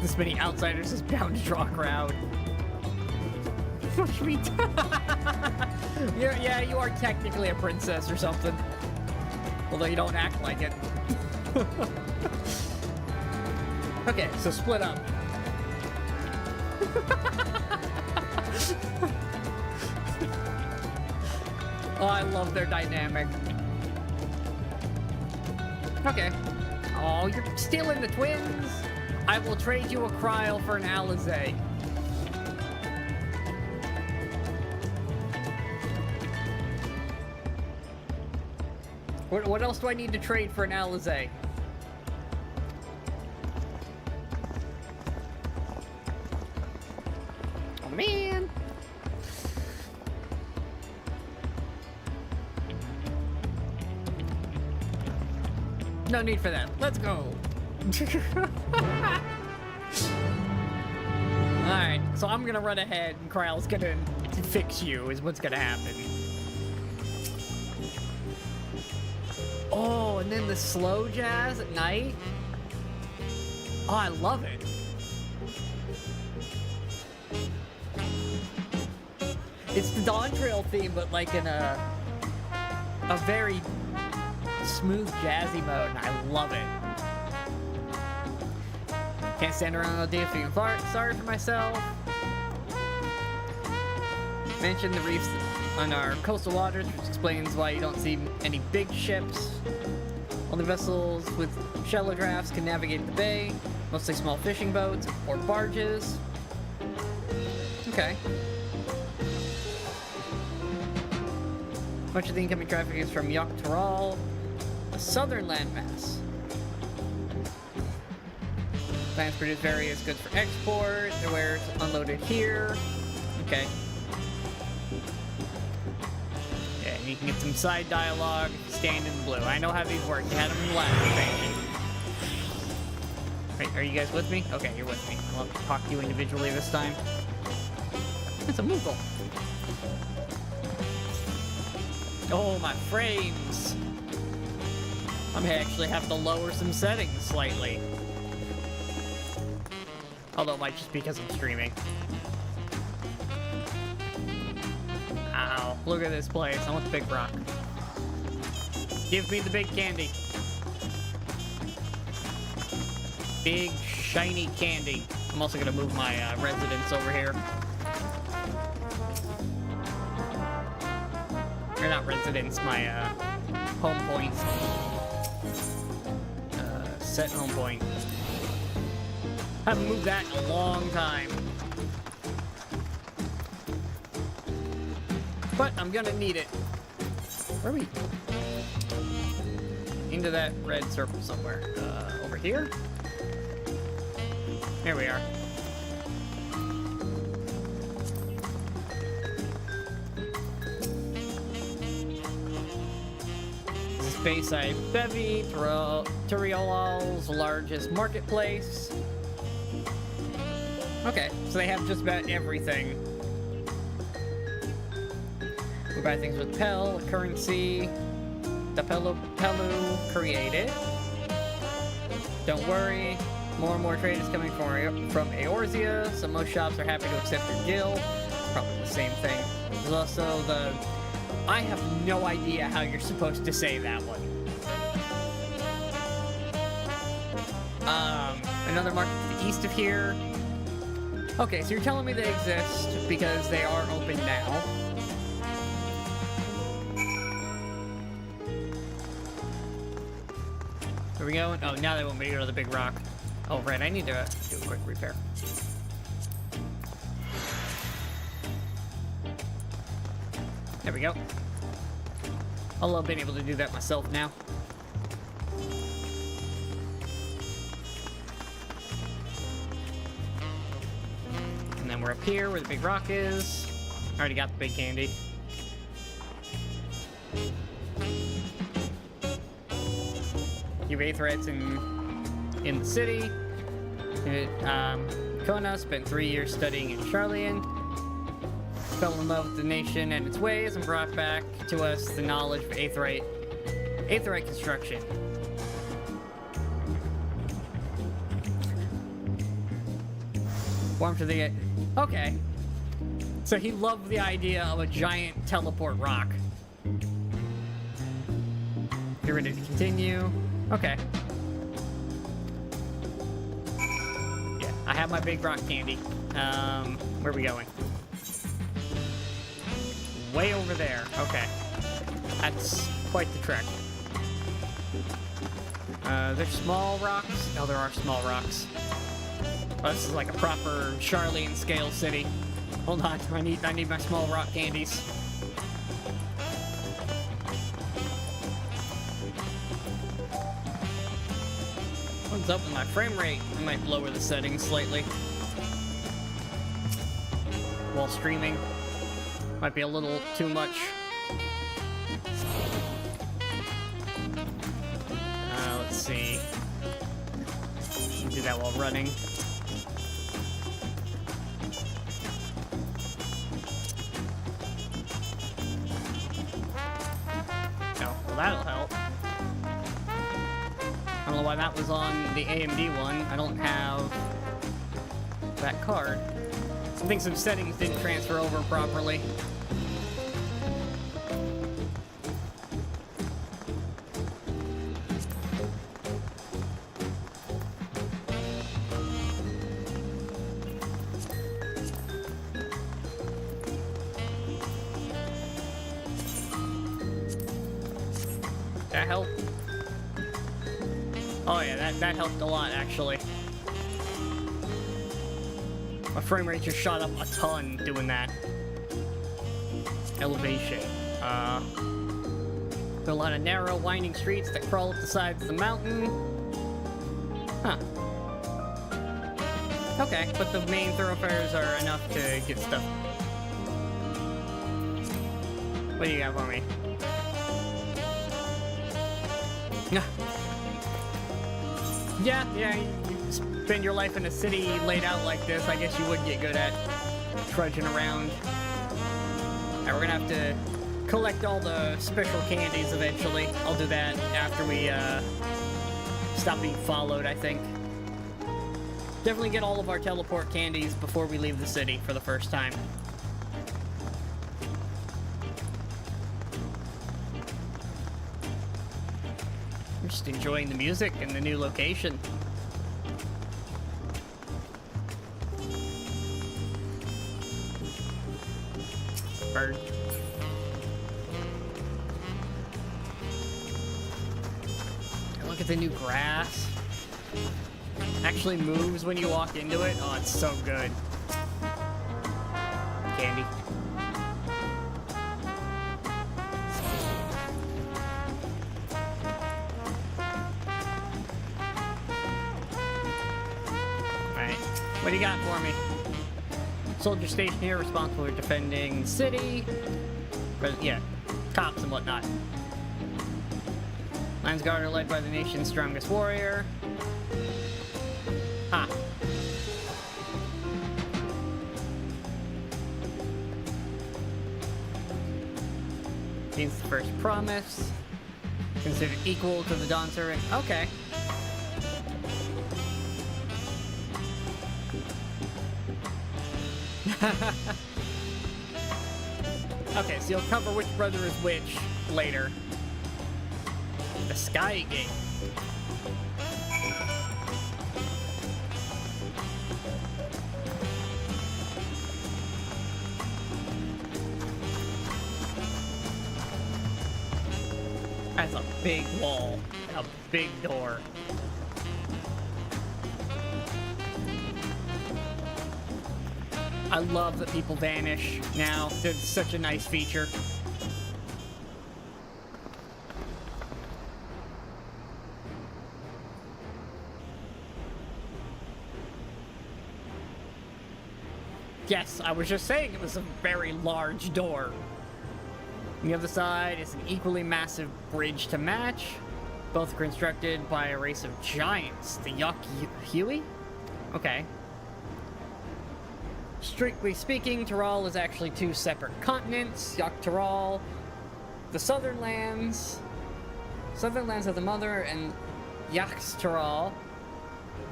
[SPEAKER 1] this many outsiders is bound to draw a crowd. Sweet. Yeah, you are technically a princess or something. Although you don't act like it. Okay, so split up. Oh, I love their dynamic. Okay. Oh, you're stealing the twins? I will trade you a Cryo for an Alizé. What else do I need to trade for an Alizé? Oh, man. No need for that. Let's go. Alright, so I'm gonna run ahead and Kryle's gonna fix you is what's gonna happen. Oh, and then the slow jazz at night. Oh, I love it. It's the Dawntrail theme, but like in a very smooth, jazzy mode, and I love it. Can't stand around all day feeling sorry for myself. Mention the reefs on our coastal waters, which explains why you don't see any big ships. Only vessels with shallow drafts can navigate the bay, mostly small fishing boats or barges. Okay. Much of the incoming traffic is from Yogg-Toral, a southern landmass. Plants produce various goods for export. Their wares unloaded here. Okay. Yeah, and you can get some side dialogue if you stand in blue. I know how these work. You had them in the last expansion. Wait, are you guys with me? Okay, you're with me. I'll talk to you individually this time. It's a Moogle. Oh, my frames. I may actually have to lower some settings slightly. Although it might just be because I'm streaming. Ow, look at this place. I want the big rock. Give me the big candy. Big, shiny candy. I'm also gonna move my residence over here. Or not residence, my home point. Set home point. Haven't moved that in a long time. But I'm gonna need it. Where are we? Into that red circle somewhere. Over here? There we are. Bayside Bevy, Turiol's largest marketplace. Okay, so they have just about everything. We buy things with Pel, currency, the Pelu created. Don't worry, more and more trade is coming from Eorzea, so most shops are happy to accept your guild. Probably the same thing. There's also the... I have no idea how you're supposed to say that one. Another market to the east of here. Okay, so you're telling me they exist because they are open now. Where we going? Oh, now they want me to go to the big rock. Oh, right, I need to do a quick repair. There we go. I love being able to do that myself now. And then we're up here where the big rock is. I already got the big candy. You have 8 threats in the city. Kona spent 3 years studying in Charlian. Fell in love with the nation and its ways and brought back to us the knowledge of Aetheryte construction. Warm to the... Okay. So he loved the idea of a giant teleport rock. You're ready to continue? Okay. Yeah, I have my big rock candy. Where are we going? Way over there. Okay. That's quite the trek. There's small rocks. No, there are small rocks. Oh, this is like a proper Charlian scale city. Hold on, I need my small rock candies. What's up with my frame rate? I might lower the settings slightly while streaming. Might be a little too much. Let's see. Do that while running. Oh, well, that'll help. I don't know why that was on the AMD one. I don't have that card. I think some settings didn't transfer over properly. That helped? Oh yeah, that helped a lot, actually. My frame rate just shot up a ton doing that. Elevation. A lot of narrow, winding streets that crawl up the sides of the mountain. Huh. Okay, but the main thoroughfares are enough to get stuff. What do you got for me? Yeah, you spend your life in a city laid out like this, I guess you would get good at trudging around. Alright, we're gonna have to collect all the special candies eventually. I'll do that after we stop being followed, I think. Definitely get all of our teleport candies before we leave the city for the first time. I'm just enjoying the music and the new location. Bird. Look at the new grass. Actually moves when you walk into it. Oh, it's so good. Candy. What do you got for me? Soldier station here, responsible for defending the city. But yeah, cops and whatnot. Lions Guard are led by the nation's strongest warrior. Ha. Means the first promise. Considered equal to the Dawn Servant. Okay. Okay, so you'll cover which brother is which later. The Sky Gate. That's a big wall. A big door. I love that people vanish now. It's such a nice feature. Yes, I was just saying it was a very large door. On the other side is an equally massive bridge to match. Both constructed by a race of giants, the Huey? Okay. Strictly speaking, Tural is actually two separate continents. Tural, the Southern Lands. Southern Lands of the Mother, and Tural.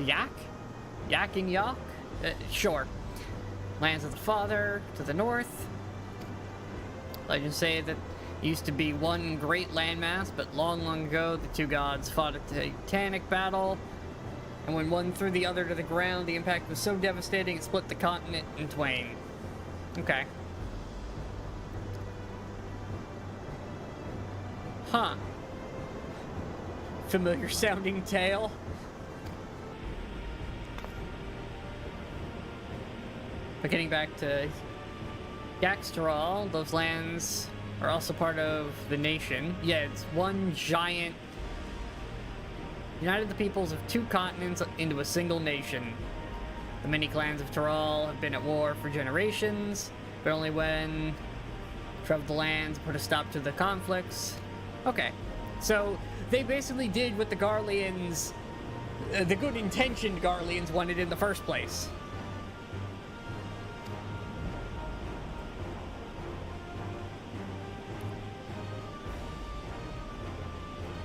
[SPEAKER 1] Yak? Yak and Yak? Sure. Lands of the Father to the north. Legends say that it used to be one great landmass, but long, long ago, the two gods fought a titanic battle. And when one threw the other to the ground, the impact was so devastating it split the continent in twain. Okay. Huh. Familiar sounding tale. But getting back to Yaxtaral, those lands are also part of the nation. Yeah, it's one giant... United the peoples of two continents into a single nation. The many clans of Tural have been at war for generations, but only when traveled the lands put a stop to the conflicts. Okay, so they basically did what the Garleans, the good-intentioned Garleans, wanted in the first place.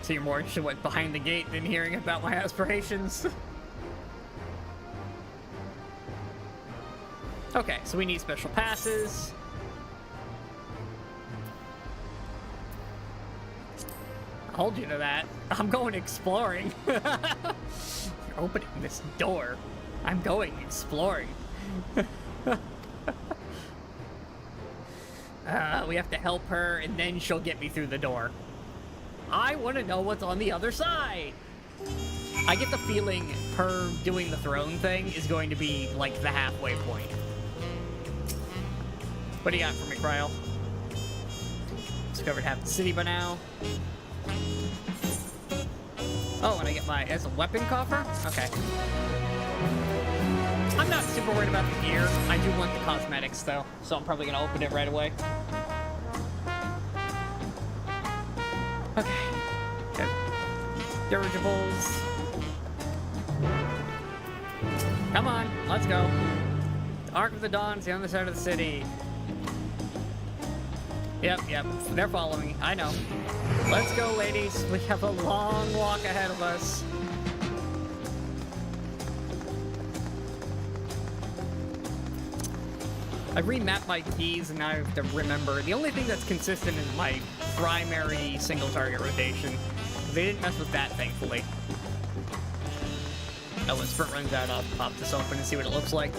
[SPEAKER 1] So you're more interested in what behind the gate than hearing about my aspirations. Okay, so we need special passes. I'll hold you to that. I'm going exploring. You're opening this door. I'm going exploring. We have to help her, and then she'll get me through the door. I want to know what's on the other side. I get the feeling her doing the throne thing is going to be, like, the halfway point. What do you got for me, Cryle? Discovered half the city by now. Oh, and I get my... as a weapon coffer? Okay. I'm not super worried about the gear. I do want the cosmetics, though, so I'm probably gonna open it right away. Okay. Good. Dirigibles. Come on, let's go. The Ark of the Dawn's the other side of the city. Yep, they're following me. I know. Let's go, ladies. We have a long walk ahead of us. I remapped my keys and now I have to remember. The only thing that's consistent is my primary single target rotation. They didn't mess with that, thankfully. Oh, when sprint runs out, I'll pop this open and see what it looks like.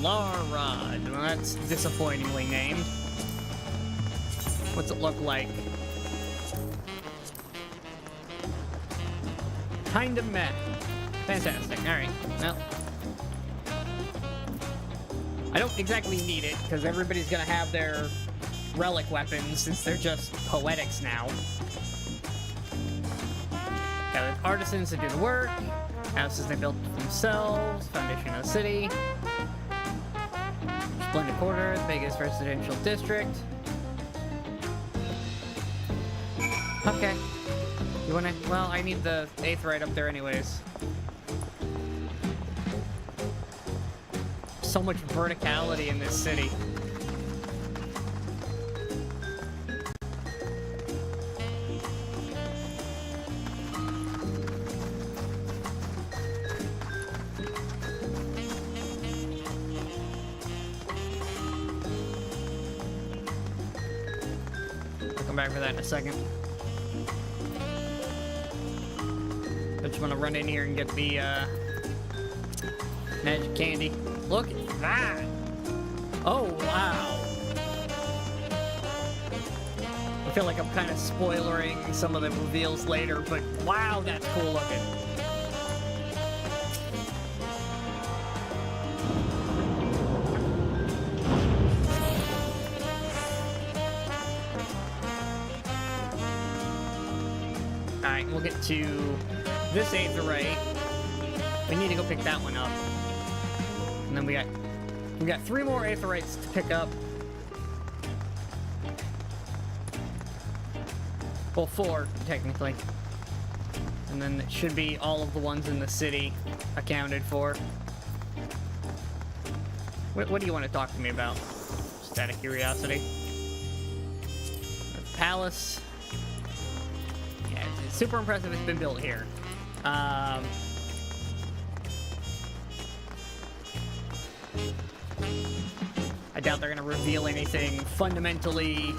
[SPEAKER 1] Larod. Well, that's disappointingly named. What's it look like? Kind of meh. Fantastic. Alright. Well. I don't exactly need it, because everybody's gonna have their relic weapons, since they're just poetics now. Got artisans to do the work. Houses they built themselves. Foundation of the city. Splendid Quarter, the biggest residential district. Okay. You wanna... well, I need the aetheryte up there anyways. So much verticality in this city. I'll come back for that in a second. I just want to run in here and get the magic candy. Look at that! Oh, wow! I feel like I'm kind of spoilering some of the reveals later, but wow, that's cool looking. Alright, we'll get to this aetheryte. We need to go pick that one up. And then we got 3 more aetherytes to pick up. Well, 4, technically. And then it should be all of the ones in the city accounted for. What do you want to talk to me about? Just out of curiosity. The palace. Yeah, it's super impressive it's been built here. I doubt they're going to reveal anything fundamentally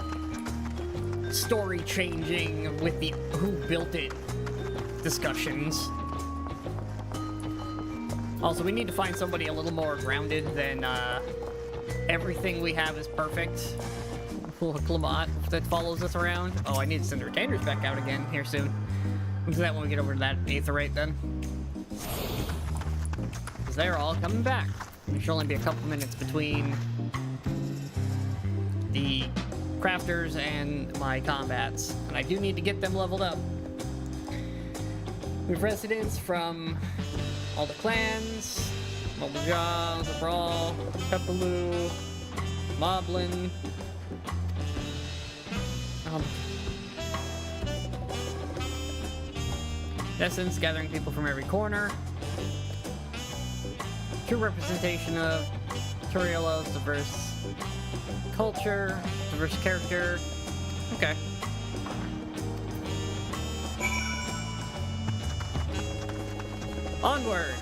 [SPEAKER 1] story-changing with the who built it discussions. Also, we need to find somebody a little more grounded than everything we have is perfect. Clamot that follows us around. Oh, I need to send the retainers back out again here soon. We'll do that when we get over to that aetheryte then. Because they're all coming back. There should only be a couple minutes between the crafters and my combats. And I do need to get them leveled up. We have residents from all the clans. Mobijaw, the Brawl, Pepaloo, Moblin. In essence, gathering people from every corner. True representation of Toriolo's diverse culture, diverse character. Okay. Onward!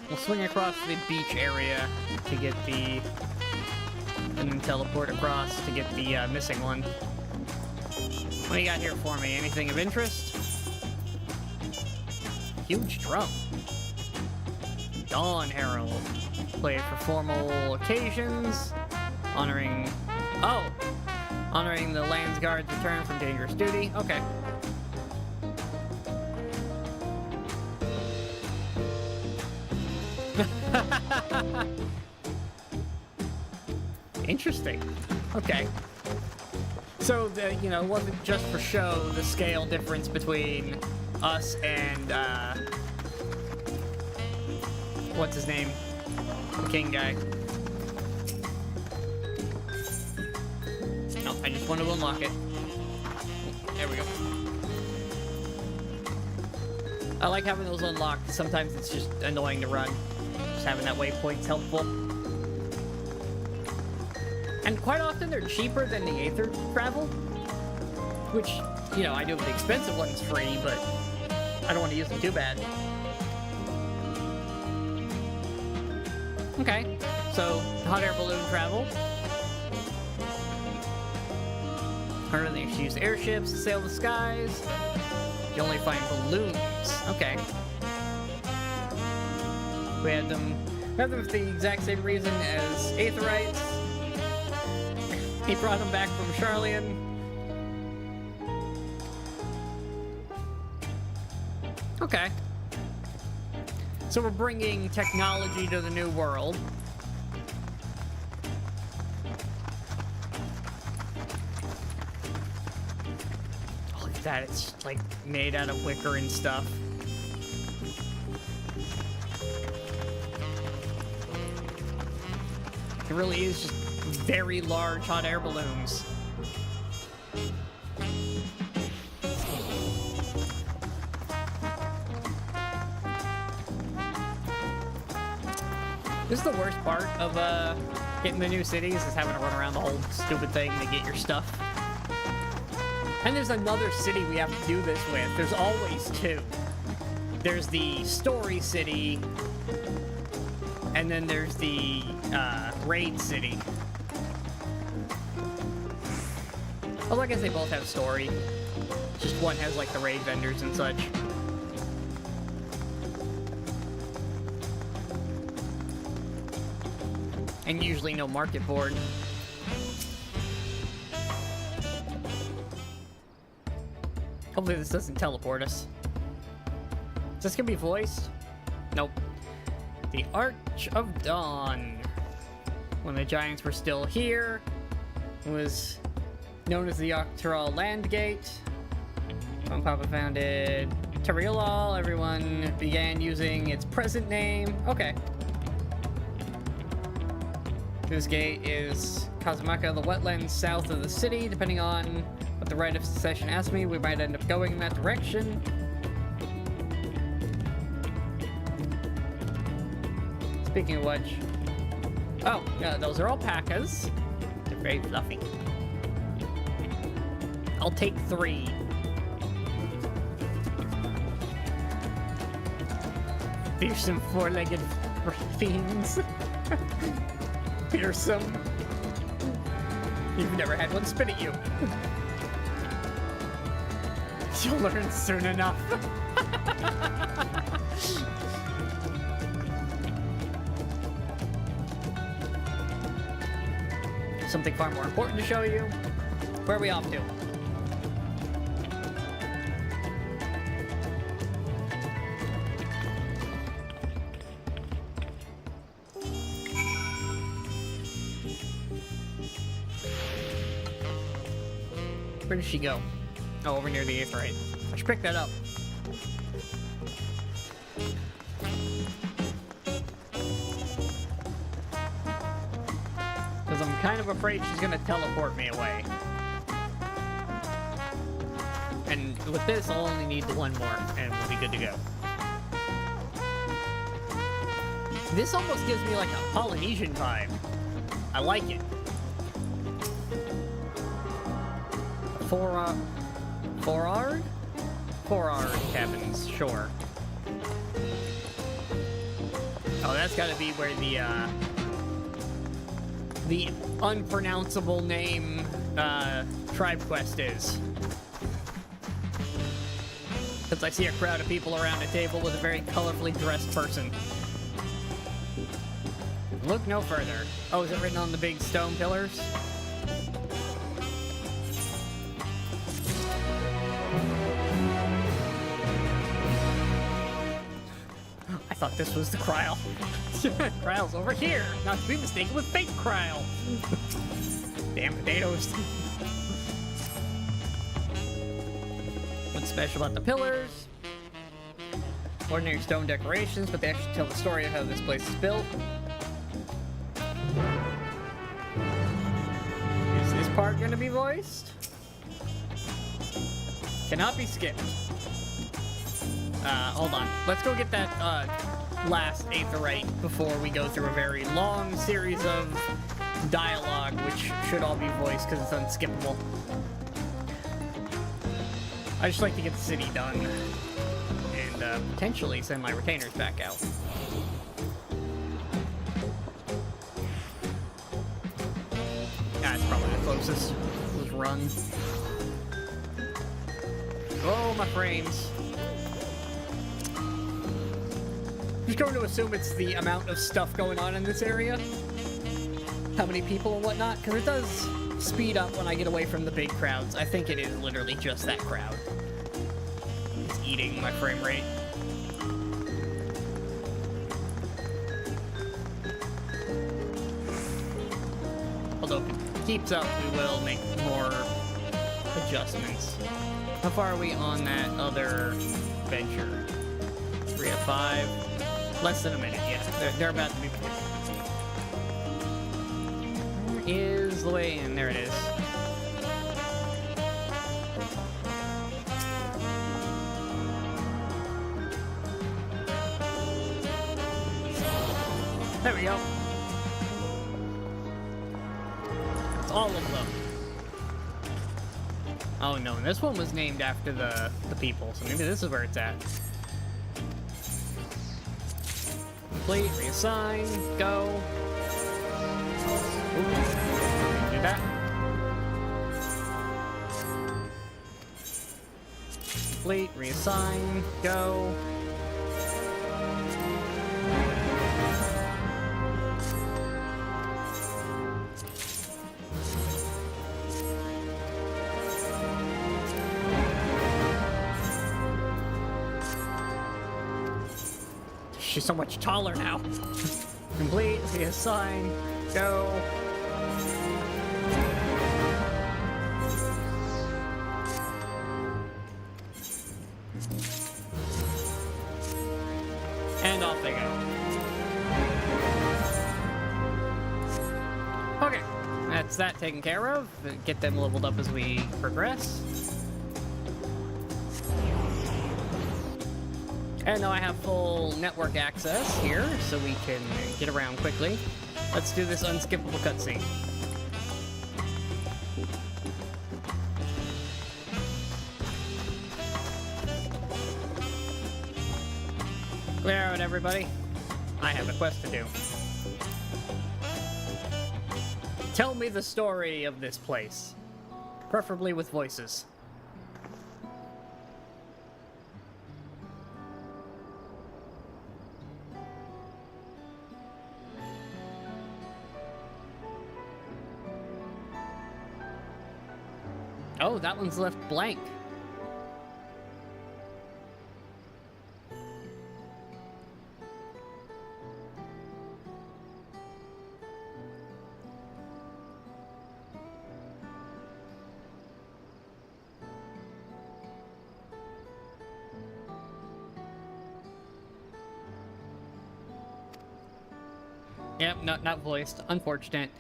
[SPEAKER 1] We'll swing across the beach area to get the... and then teleport across to get the missing one. What do you got here for me? Anything of interest? Huge drum. Dawn Herald. Played for formal occasions. Honoring... oh! Honoring the Landsguard's return from dangerous duty. Okay. Interesting. Okay. So, you know, it wasn't just for show, the scale difference between us and, what's his name? The king guy. No, I just want to unlock it. There we go. I like having those unlocked. Sometimes it's just annoying to run. Just having that waypoint's helpful. And quite often they're cheaper than the Aether travel. Which, you know, I do the expensive ones free, but I don't want to use them too bad. Okay, so hot air balloon travel. Apparently you use airships to sail the skies. You only find balloons. Okay. We had them for the exact same reason as Aetherites. He brought them back from Charlian. Okay. So we're bringing technology to the new world. Oh, look at that. It's like made out of wicker and stuff. It really is just very large hot air balloons. This is the worst part of getting the new cities, is having to run around the whole stupid thing to get your stuff. And there's another city we have to do this with. There's always two. There's the story city, and then there's the raid city. Well, I guess they both have story. Just one has like the raid vendors and such. And usually no market board. Hopefully this doesn't teleport us. Is this gonna be voiced? Nope. The Arch of Dawn. When the Giants were still here, it was known as the Octoral Landgate. When Papa founded Toriolal, everyone began using its present name. Okay. This gate is Kazumaka, the wetlands south of the city. Depending on what the Rite of Succession asks me, we might end up going in that direction. Speaking of which... oh, yeah, those are alpacas. They're very fluffy. I'll take 3. Fearsome four-legged fiends. Fearsome. You've never had one spit at you. You'll learn soon enough. Something far more important to show you. Where are we off to? Where did she go? Oh, over near the Aetherite. I should pick that up. Because I'm kind of afraid she's gonna teleport me away. And with this, I'll only need the one more, and we'll be good to go. This almost gives me like a Polynesian vibe. I like it. Four-arred cabins, sure. Oh, that's gotta be where the unpronounceable name tribe quest is. Because I see a crowd of people around a table with a very colorfully dressed person. Look no further. Oh, is it written on the big stone pillars? I thought this was the Kryl. Kryl's over here, not to be mistaken with fake Kryl. Damn potatoes. What's special about the pillars? Ordinary stone decorations, but they actually tell the story of how this place is built. Is this part gonna be voiced? Cannot be skipped. Hold on. Let's go get that, last aetheryte before we go through a very long series of dialogue, which should all be voiced because it's unskippable. I just like to get the city done and potentially send my retainers back out. That's probably the closest. Let's run. Oh, my frames. Just going to assume it's the amount of stuff going on in this area. How many people and whatnot, because it does speed up when I get away from the big crowds. I think it is literally just that crowd. It's eating my frame rate. Although if it keeps up, we will make more adjustments. How far are we on that other venture? 3 of 5. Less than a minute, yeah. They're about to be finished. Where is the way in? There it is. There we go. That's all of them. Oh no, and this one was named after the people, so maybe this is where it's at. Complete, reassign, go. Oops. Do that. Complete, reassign, go. She's so much taller now. Complete, reassign, go. And off they go. Okay, that's that taken care of. Get them leveled up as we progress. And now I have full network access here, so we can get around quickly. Let's do this unskippable cutscene. Clear out, everybody. I have a quest to do. Tell me the story of this place. Preferably with voices. Oh, that one's left blank. Yep, not voiced. Unfortunate.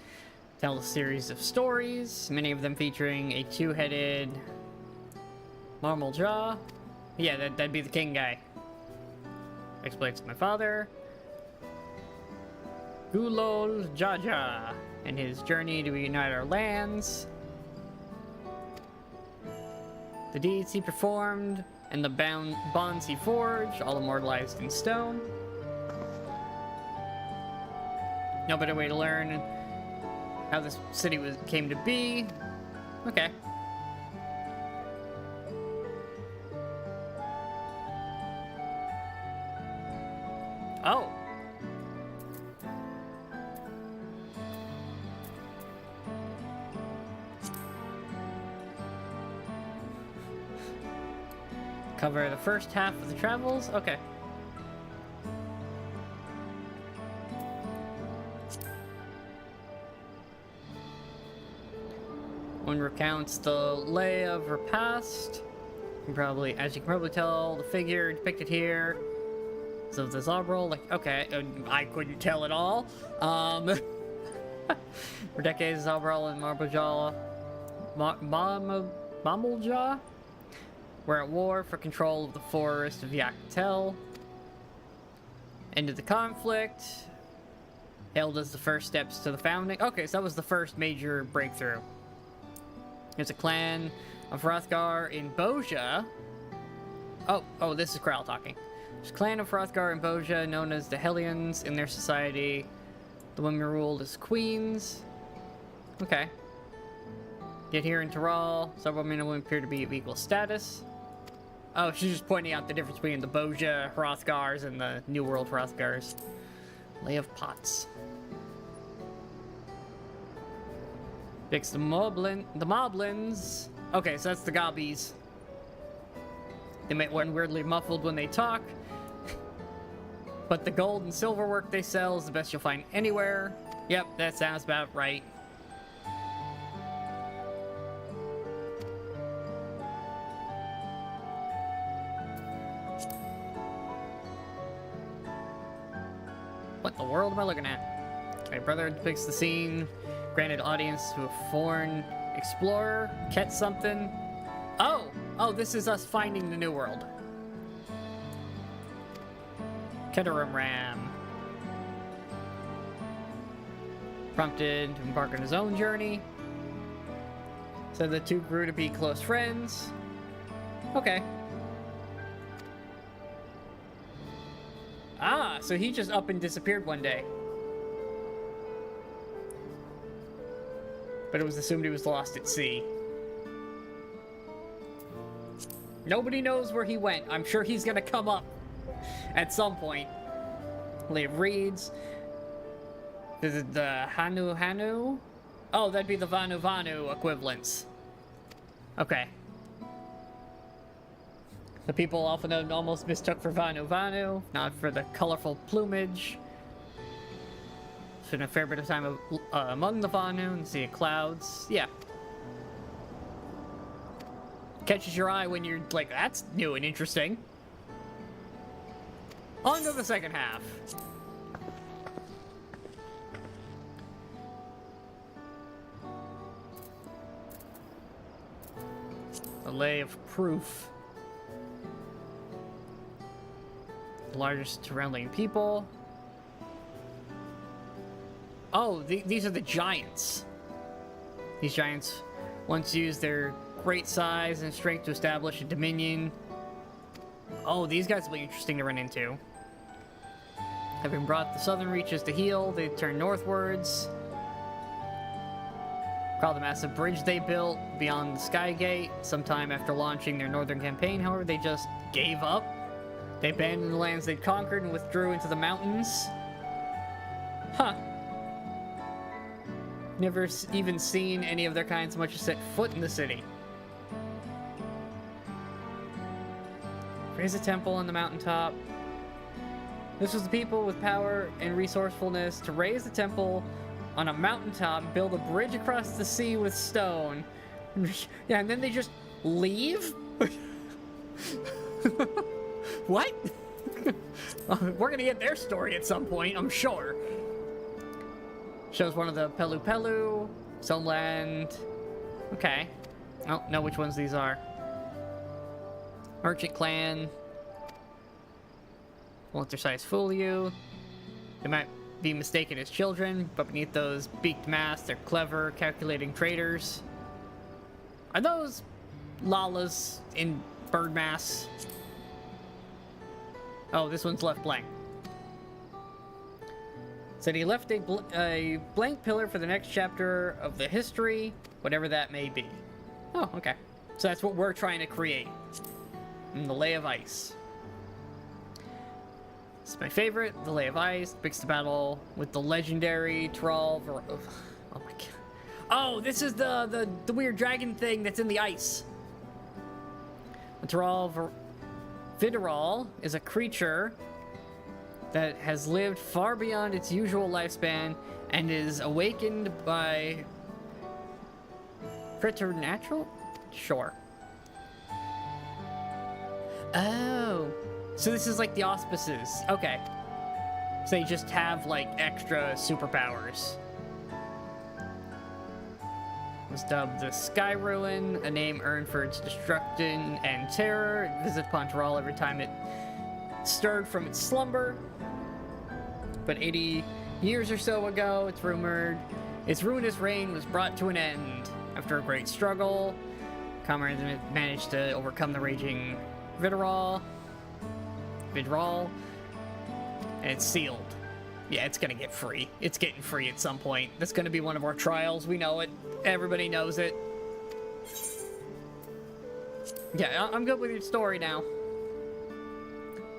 [SPEAKER 1] Tell a series of stories, many of them featuring a two-headed Marmal Jaw. Yeah, that'd be the king guy. Explains to my father. Gulol Jaja and his journey to unite our lands. The deeds he performed and the bonds he forged, all immortalized in stone. No better way to learn how this city came to be. Okay. Oh. Cover the first half of the travels? Okay. One recounts the lay of her past. As you can probably tell, the figure depicted here is of the Zabral. Like, okay, I couldn't tell at all. For decades, Zabral and Mamaljaw were at war for control of the forest of Yaktel. Ended the conflict. Hailed as the first steps to the founding. Okay, so that was the first major breakthrough. There's a clan of Hrothgar in Boja. Oh, this is Kral talking. There's a clan of Hrothgar in Boja known as the Hellions. In their society, the women ruled as queens. Okay. Yet here in Tyrol, several men and women appear to be of equal status. Oh, she's just pointing out the difference between the Boja Hrothgars and the New World Hrothgars. Lay of Pots. Fix the Moblins. Okay, so that's the Gobbies. They make one weirdly muffled when they talk. But the gold and silver work they sell is the best you'll find anywhere. Yep, that sounds about right. What the world am I looking at? My brother depicts the scene. Granted audience to a foreign explorer. Catch something. Oh, this is us finding the New World. Keterum Ram. Prompted to embark on his own journey. So the two grew to be close friends. Okay. Ah, so he just up and disappeared one day. But it was assumed he was lost at sea. Nobody knows where he went. I'm sure he's gonna come up at some point. It reads, is it the Hanu? Oh, that'd be the Vanu equivalents. Okay. The people often almost mistook for Vanu, not for the colorful plumage. Spent a fair bit of time among the Vanu and see clouds. Yeah. Catches your eye when you're like, that's new and interesting. On to the second half. The Lay of Proof. The largest surrounding people. Oh, these are the giants. These giants once used their great size and strength to establish a dominion. Oh, these guys will be interesting to run into. Having brought the southern reaches to heal, they turned northwards. Called the massive bridge they built beyond the Sky Gate. Sometime after launching their northern campaign, however, they just gave up. They abandoned the lands they'd conquered and withdrew into the mountains. Huh. Never even seen any of their kind so much as set foot in the city. Raise a temple on the mountaintop. This was the people with power and resourcefulness to raise the temple on a mountaintop, build a bridge across the sea with stone. Yeah, and then they just leave? What? We're gonna get their story at some point, I'm sure. Shows one of the Pelu, Stoneland. Okay. I don't know which ones these are. Merchant clan won't their size fool you. They might be mistaken as children, but beneath those beaked masks, they're clever, calculating traders. Are those Lalas in bird masks? Oh, this one's left blank. Said he left a blank pillar for the next chapter of the history, whatever that may be. Oh, okay. So that's what we're trying to create. In the Lay of Ice. It's my favorite, the Lay of Ice, picks the battle with the legendary Tral. Oh my god. Oh, this is the weird dragon thing that's in the ice. The Tral Vidaral is a creature that has lived far beyond its usual lifespan and is awakened by preternatural? Sure. Oh. So this is like the auspices. Okay. So they just have like extra superpowers. It was dubbed the Sky Ruin, a name earned for its destruction and terror. It visits Pontaral every time it stirred from its slumber. But 80 years or so ago, it's rumored, its ruinous reign was brought to an end. After a great struggle, comrades managed to overcome the raging Vidaral, and it's sealed. Yeah, it's gonna get free. It's getting free at some point. That's gonna be one of our trials. We know it. Everybody knows it. Yeah, I'm good with your story now.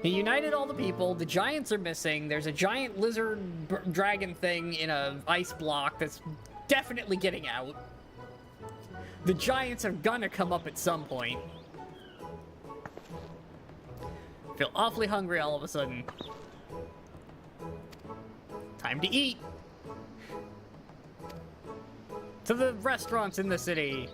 [SPEAKER 1] He united all the people. The giants are missing. There's a giant lizard dragon thing in a ice block that's definitely getting out. The giants are gonna come up at some point. Feel awfully hungry all of a sudden. Time to eat. To the restaurants in the city.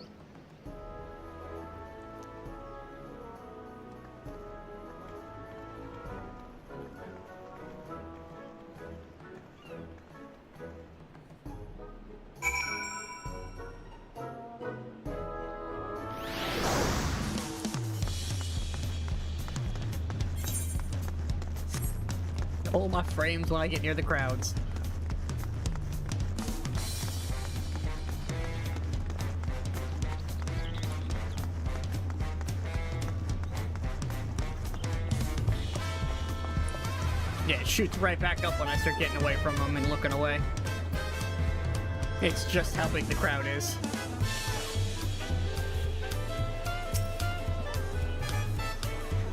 [SPEAKER 1] Pull my frames when I get near the crowds. Yeah, it shoots right back up when I start getting away from them and looking away. It's just how big the crowd is.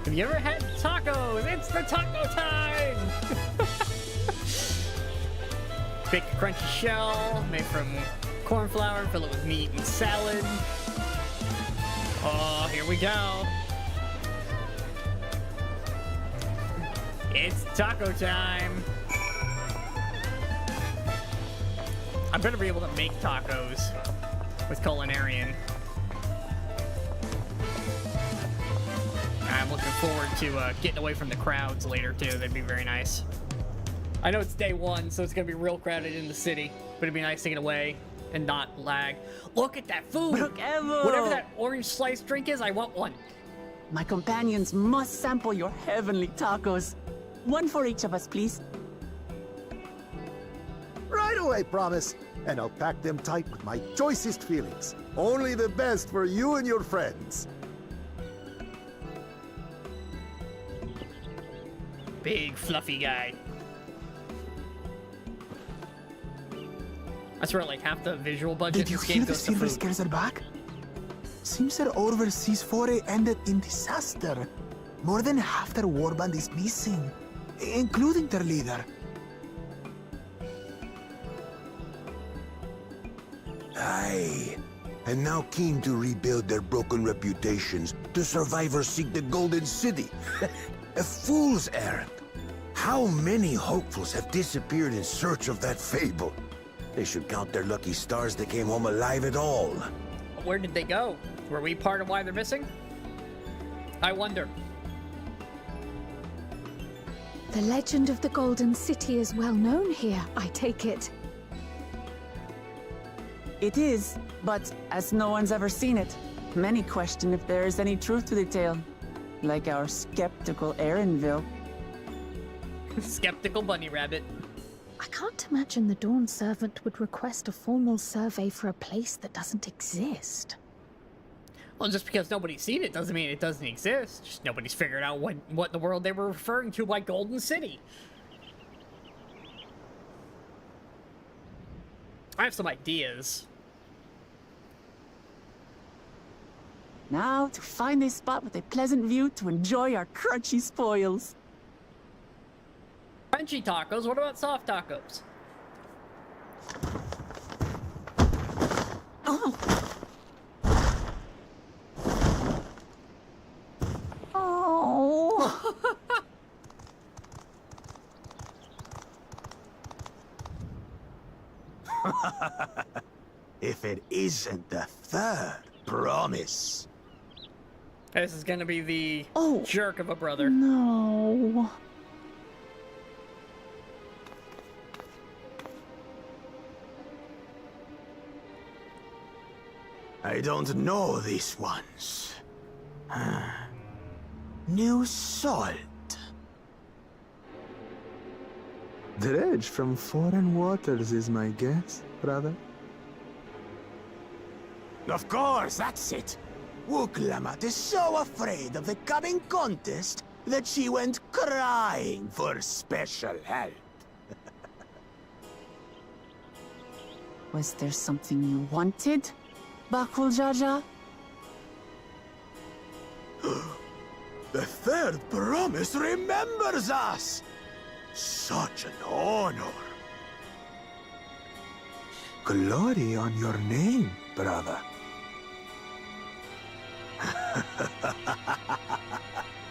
[SPEAKER 1] Have you ever had tacos? It's the taco time! Thick, crunchy shell made from corn flour, fill it with meat and salad. Oh, here we go. It's taco time. I better be able to make tacos with Culinarian. I'm looking forward to getting away from the crowds later, too. That'd be very nice. I know it's day one, so it's going to be real crowded in the city, but it'd be nice to get away and not lag. Look at that food! Whatever that orange sliced drink is, I want one.
[SPEAKER 2] My companions must sample your heavenly tacos. One for each of us, please.
[SPEAKER 10] Right away, promise. And I'll pack them tight with my choicest feelings. Only the best for you and your friends.
[SPEAKER 1] Big, fluffy guy. I swear, like, half the visual budget
[SPEAKER 9] Did you
[SPEAKER 1] in this
[SPEAKER 9] hear
[SPEAKER 1] game
[SPEAKER 9] the
[SPEAKER 1] goes to
[SPEAKER 9] Silver
[SPEAKER 1] food.
[SPEAKER 9] Scares are back? Seems their overseas foray ended in disaster. More than half their warband is missing, including their leader.
[SPEAKER 5] Aye. And now keen to rebuild their broken reputations, the survivors seek the Golden City. A fool's errand. How many hopefuls have disappeared in search of that fable? They should count their lucky stars they came home alive at all.
[SPEAKER 1] Where did they go? Were we part of why they're missing? I wonder.
[SPEAKER 3] The legend of the Golden City is well known here, I take it.
[SPEAKER 2] It is, but as no one's ever seen it, many question if there is any truth to the tale. Like our skeptical Erinville.
[SPEAKER 1] Skeptical bunny rabbit.
[SPEAKER 3] I can't imagine the Dawn Servant would request a formal survey for a place that doesn't exist.
[SPEAKER 1] Well, just because nobody's seen it doesn't mean it doesn't exist. Just nobody's figured out what in the world they were referring to by Golden City. I have some ideas.
[SPEAKER 2] Now to find a spot with a pleasant view to enjoy our crunchy spoils.
[SPEAKER 1] Crunchy tacos? What about soft tacos?
[SPEAKER 2] Oh. Oh.
[SPEAKER 5] If it isn't the third promise.
[SPEAKER 1] This is gonna be the jerk of a brother.
[SPEAKER 2] No.
[SPEAKER 5] I don't know these ones. New salt.
[SPEAKER 6] Dredge from foreign waters is my guess, brother.
[SPEAKER 5] Of course, that's it. Wooklamat is so afraid of the coming contest that she went crying for special help.
[SPEAKER 2] Was there something you wanted, Bakul Jaja?
[SPEAKER 5] The third promise remembers us! Such an honor.
[SPEAKER 6] Glory on your name, brother.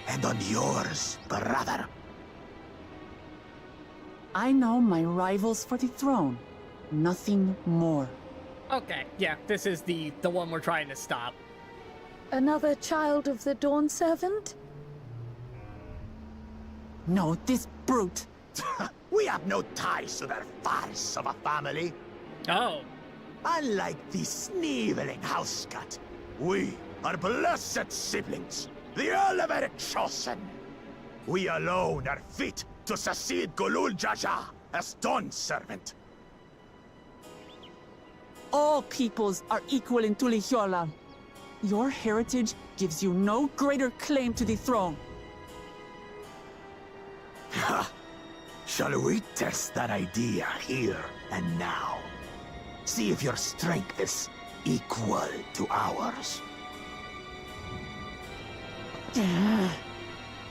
[SPEAKER 5] And on yours, brother.
[SPEAKER 2] I know my rivals for the throne. Nothing more.
[SPEAKER 1] Okay, yeah, this is the one we're trying to stop.
[SPEAKER 3] Another child of the Dawn Servant?
[SPEAKER 2] No, this brute.
[SPEAKER 5] We have no ties to their farce of a family.
[SPEAKER 1] Oh.
[SPEAKER 5] Unlike the sneevling housecut, we are blessed siblings, the elevated chosen. We alone are fit to succeed Golul Jaja as Dawn Servant.
[SPEAKER 2] All peoples are equal in Tulihiola. Your heritage gives you no greater claim to the throne.
[SPEAKER 5] Ha! Shall we test that idea here and now? See if your strength is equal to ours.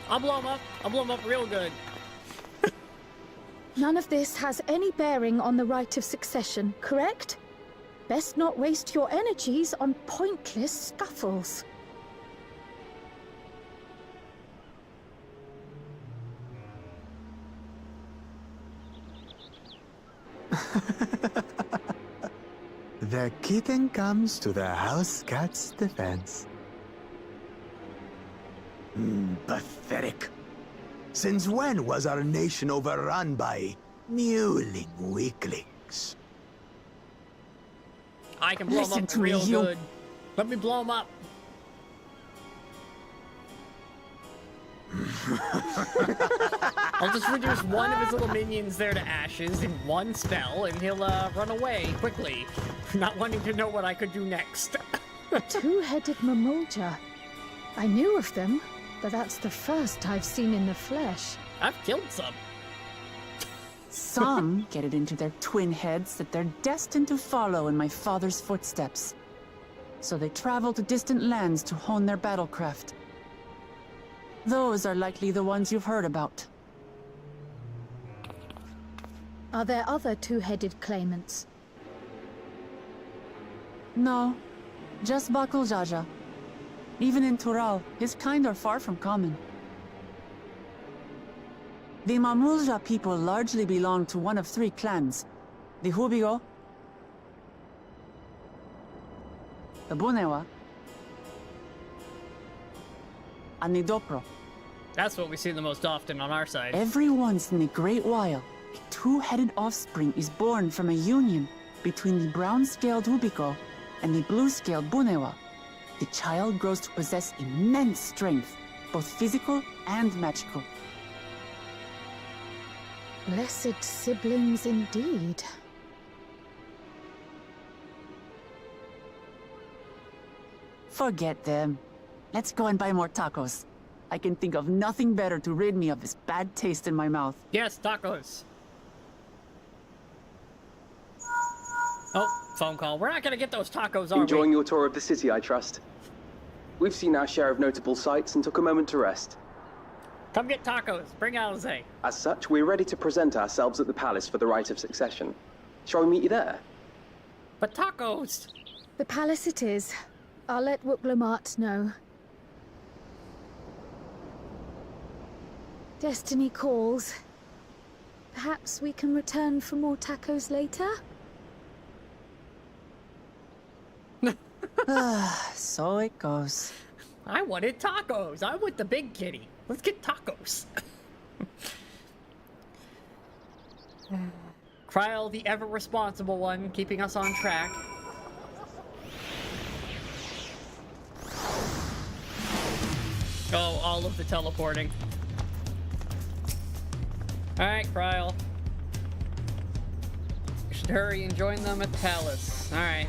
[SPEAKER 1] I'll blow him up. I'll blow him up real good.
[SPEAKER 3] None of this has any bearing on the right of succession, correct? Best not waste your energies on pointless scuffles.
[SPEAKER 6] The kitten comes to the house cat's defense.
[SPEAKER 5] Pathetic. Since when was our nation overrun by mewling weaklings?
[SPEAKER 1] I can blow him
[SPEAKER 2] Listen
[SPEAKER 1] up
[SPEAKER 2] to me,
[SPEAKER 1] real
[SPEAKER 2] you-
[SPEAKER 1] good. Let me blow him up. I'll just reduce one of his little minions there to ashes in one spell, and he'll run away quickly, not wanting to know what I could do next.
[SPEAKER 3] Two-headed Mamulja. I knew of them, but that's the first I've seen in the flesh.
[SPEAKER 1] I've killed some.
[SPEAKER 2] Some get it into their twin heads that they're destined to follow in my father's footsteps. So they travel to distant lands to hone their battlecraft. Those are likely the ones you've heard about.
[SPEAKER 3] Are there other two-headed claimants?
[SPEAKER 2] No, just Bakul Jaja. Even in Tural, his kind are far from common. The Mamulja people largely belong to one of three clans. The Hubigo, the Bunewa, and the Dopro.
[SPEAKER 1] That's what we see the most often on our side.
[SPEAKER 2] Every once in a great while, a two-headed offspring is born from a union between the brown-scaled Hubigo and the blue-scaled Bunewa. The child grows to possess immense strength both physical and magical.
[SPEAKER 3] Blessed siblings indeed.
[SPEAKER 2] Forget them. Let's go and buy more tacos. I can think of nothing better to rid me of this bad taste in my mouth.
[SPEAKER 1] Yes, tacos. Oh, phone call. We're not gonna get those tacos, are
[SPEAKER 8] Enjoying
[SPEAKER 1] we?
[SPEAKER 8] your tour of the city, I trust. We've seen our share of notable sights and took a moment to rest.
[SPEAKER 1] Come get tacos. Bring Alize.
[SPEAKER 8] As such, we're ready to present ourselves at the palace for the rite of succession. Shall we meet you there?
[SPEAKER 1] But tacos!
[SPEAKER 3] The palace it is. I'll let Wooklamart know. Destiny calls. Perhaps we can return for more tacos later?
[SPEAKER 2] So it goes.
[SPEAKER 1] I wanted tacos. I want the big kitty. Let's get tacos. Kryl, the ever-responsible one, keeping us on track. Oh, all of the teleporting. Alright, Kryl. We should hurry and join them at the palace. Alright.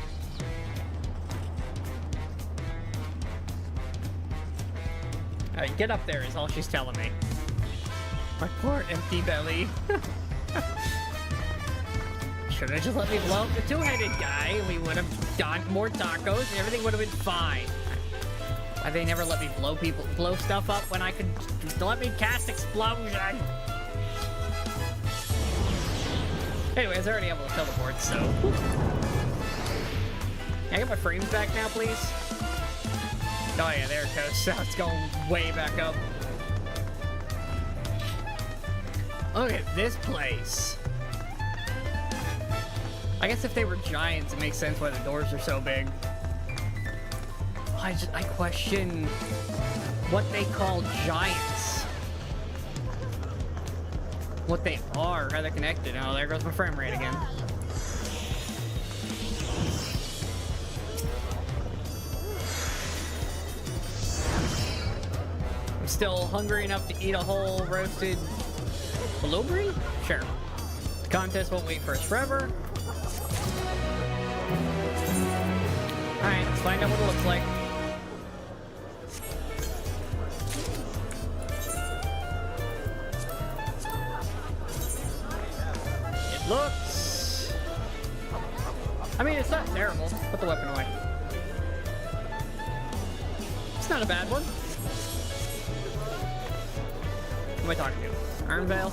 [SPEAKER 1] Alright, get up there is all she's telling me. My poor empty belly. Should have just let me blow up the two-headed guy. We would have gotten more tacos and everything would have been fine. Why they never let me blow stuff up when I could let me cast explosion? Anyways, I already able to teleport, so. Can I get my frames back now, please? Oh yeah, there it goes. Now it's going way back up. Look at this place. I guess if they were giants, it makes sense why the doors are so big. I question what they call giants. What they are, how they're connected. Oh, there goes my frame rate again. I'm still hungry enough to eat a whole roasted blueberry? Sure. The contest won't wait for us forever. Alright, let's find out what it looks like. It looks... I mean, it's not terrible. Put the weapon away. It's not a bad one. Who am I talking to? Ironvale?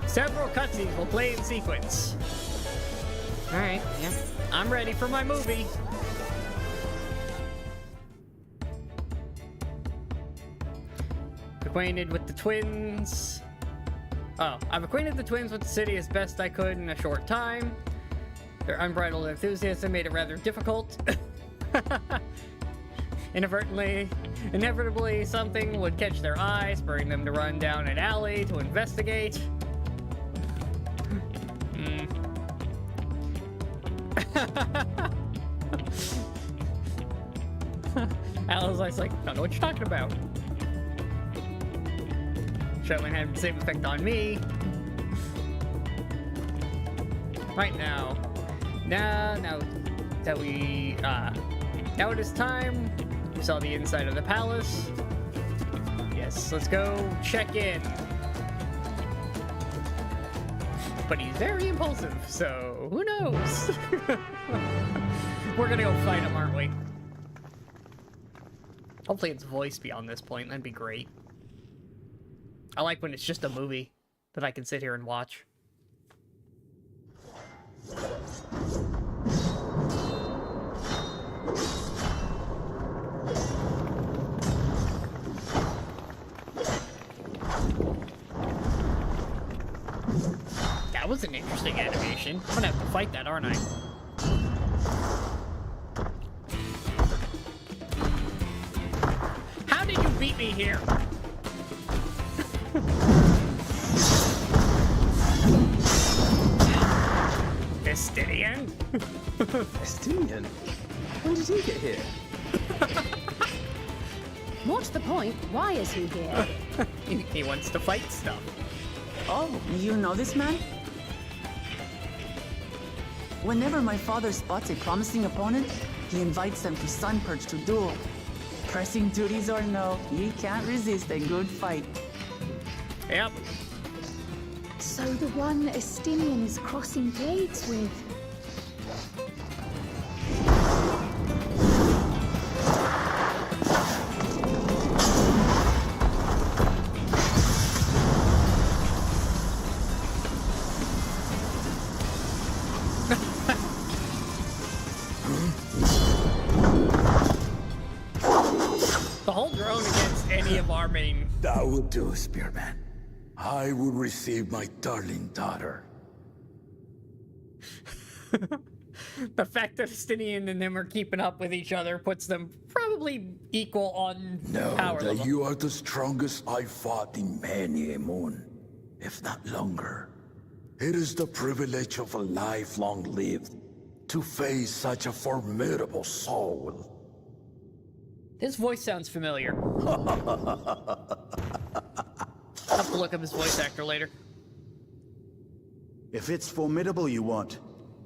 [SPEAKER 1] Several cutscenes will play in sequence. Alright, yeah. I'm ready for my movie. Acquainted with the twins. Oh, I've acquainted the twins with the city as best I could in a short time. Their unbridled enthusiasm made it rather difficult. Inevitably, something would catch their eye, spurring them to run down an alley to investigate. Alice's like, I don't know what you're talking about. Showing had the same effect on me. Right now it is time. We saw the inside of the palace. Yes, let's go check in. But he's very impulsive, so who knows? We're gonna go fight him, aren't we? Hopefully it's voiced beyond this point, that'd be great. I like when it's just a movie that I can sit here and watch. That was an interesting animation. I'm gonna have to fight that, aren't I? How did you beat me here? Estidian?
[SPEAKER 8] Estinian? When did he get here?
[SPEAKER 7] More to the point, why is he here?
[SPEAKER 1] He wants to fight stuff.
[SPEAKER 2] Oh, you know this man? Whenever my father spots a promising opponent, he invites them to Sunperch to duel. Pressing duties or no, he can't resist a good fight.
[SPEAKER 1] Yep.
[SPEAKER 3] So the one Estinian is crossing blades with.
[SPEAKER 1] The whole drone against any of our main...
[SPEAKER 9] That will do, Spearman. I will receive my darling daughter.
[SPEAKER 1] The fact that Estinian and him are keeping up with each other puts them probably equal on
[SPEAKER 9] Know
[SPEAKER 1] power
[SPEAKER 9] that
[SPEAKER 1] level.
[SPEAKER 9] you are the strongest I fought in many a moon, if not longer. It is the privilege of a life long lived to face such a formidable soul.
[SPEAKER 1] His voice sounds familiar. I'll have to look up his voice actor later.
[SPEAKER 10] If it's formidable you want,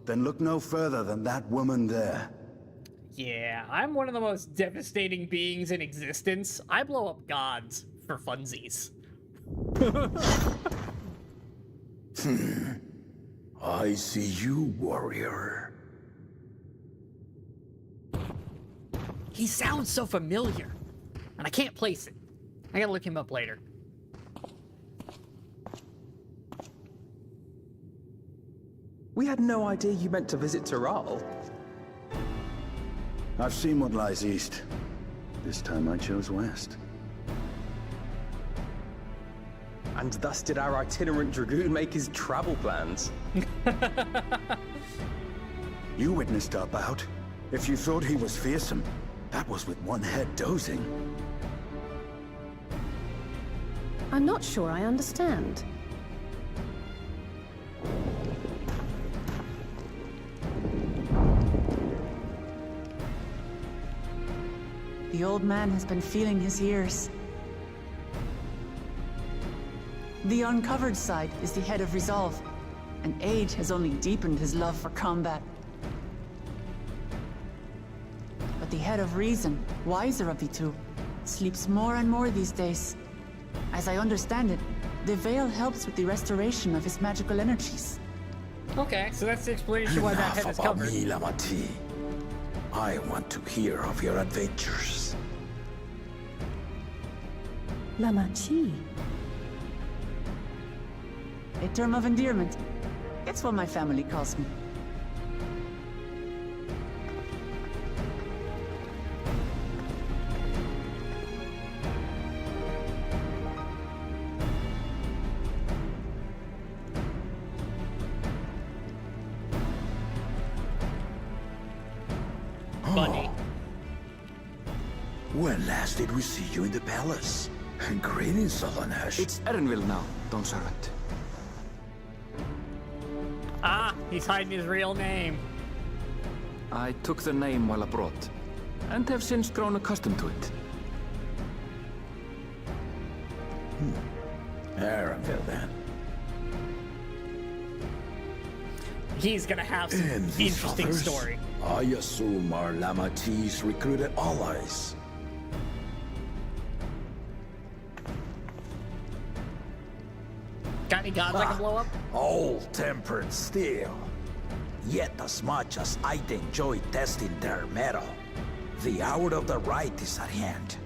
[SPEAKER 10] then look no further than that woman there.
[SPEAKER 1] Yeah, I'm one of the most devastating beings in existence. I blow up gods for funsies.
[SPEAKER 9] I see you, warrior.
[SPEAKER 1] He sounds so familiar, and I can't place it. I gotta look him up later.
[SPEAKER 8] We had no idea you meant to visit Taral.
[SPEAKER 10] I've seen what lies east. This time I chose west.
[SPEAKER 8] And thus did our itinerant dragoon make his travel plans.
[SPEAKER 10] You witnessed our bout. If you thought he was fearsome, that was with one head dozing.
[SPEAKER 7] I'm not sure I understand.
[SPEAKER 2] The old man has been feeling his years. The uncovered side is the head of resolve, and age has only deepened his love for combat. But the head of reason, wiser of the two, sleeps more and more these days. As I understand it, the veil helps with the restoration of his magical energies.
[SPEAKER 1] Okay, so that's the explanation why that head
[SPEAKER 9] Enough
[SPEAKER 1] is
[SPEAKER 9] about
[SPEAKER 1] covered.
[SPEAKER 9] me, Lamati. I want to hear of your adventures.
[SPEAKER 7] Lamachi.
[SPEAKER 2] A term of endearment. It's what my family calls me.
[SPEAKER 1] Buddy.
[SPEAKER 9] When last did we see you in the palace? Greetings, Solanesh.
[SPEAKER 6] It's Erenville now, Dawn Servant.
[SPEAKER 1] Ah, he's hiding his real name.
[SPEAKER 6] I took the name while abroad, and have since grown accustomed to it.
[SPEAKER 9] Erenville, then.
[SPEAKER 1] He's gonna have some
[SPEAKER 9] And these
[SPEAKER 1] interesting
[SPEAKER 9] others,
[SPEAKER 1] story.
[SPEAKER 9] I assume are Lamati's recruited allies.
[SPEAKER 1] Got any gods I can blow up?
[SPEAKER 5] Old-tempered still. Yet as much as I'd enjoy testing their metal, the hour of the right is at hand.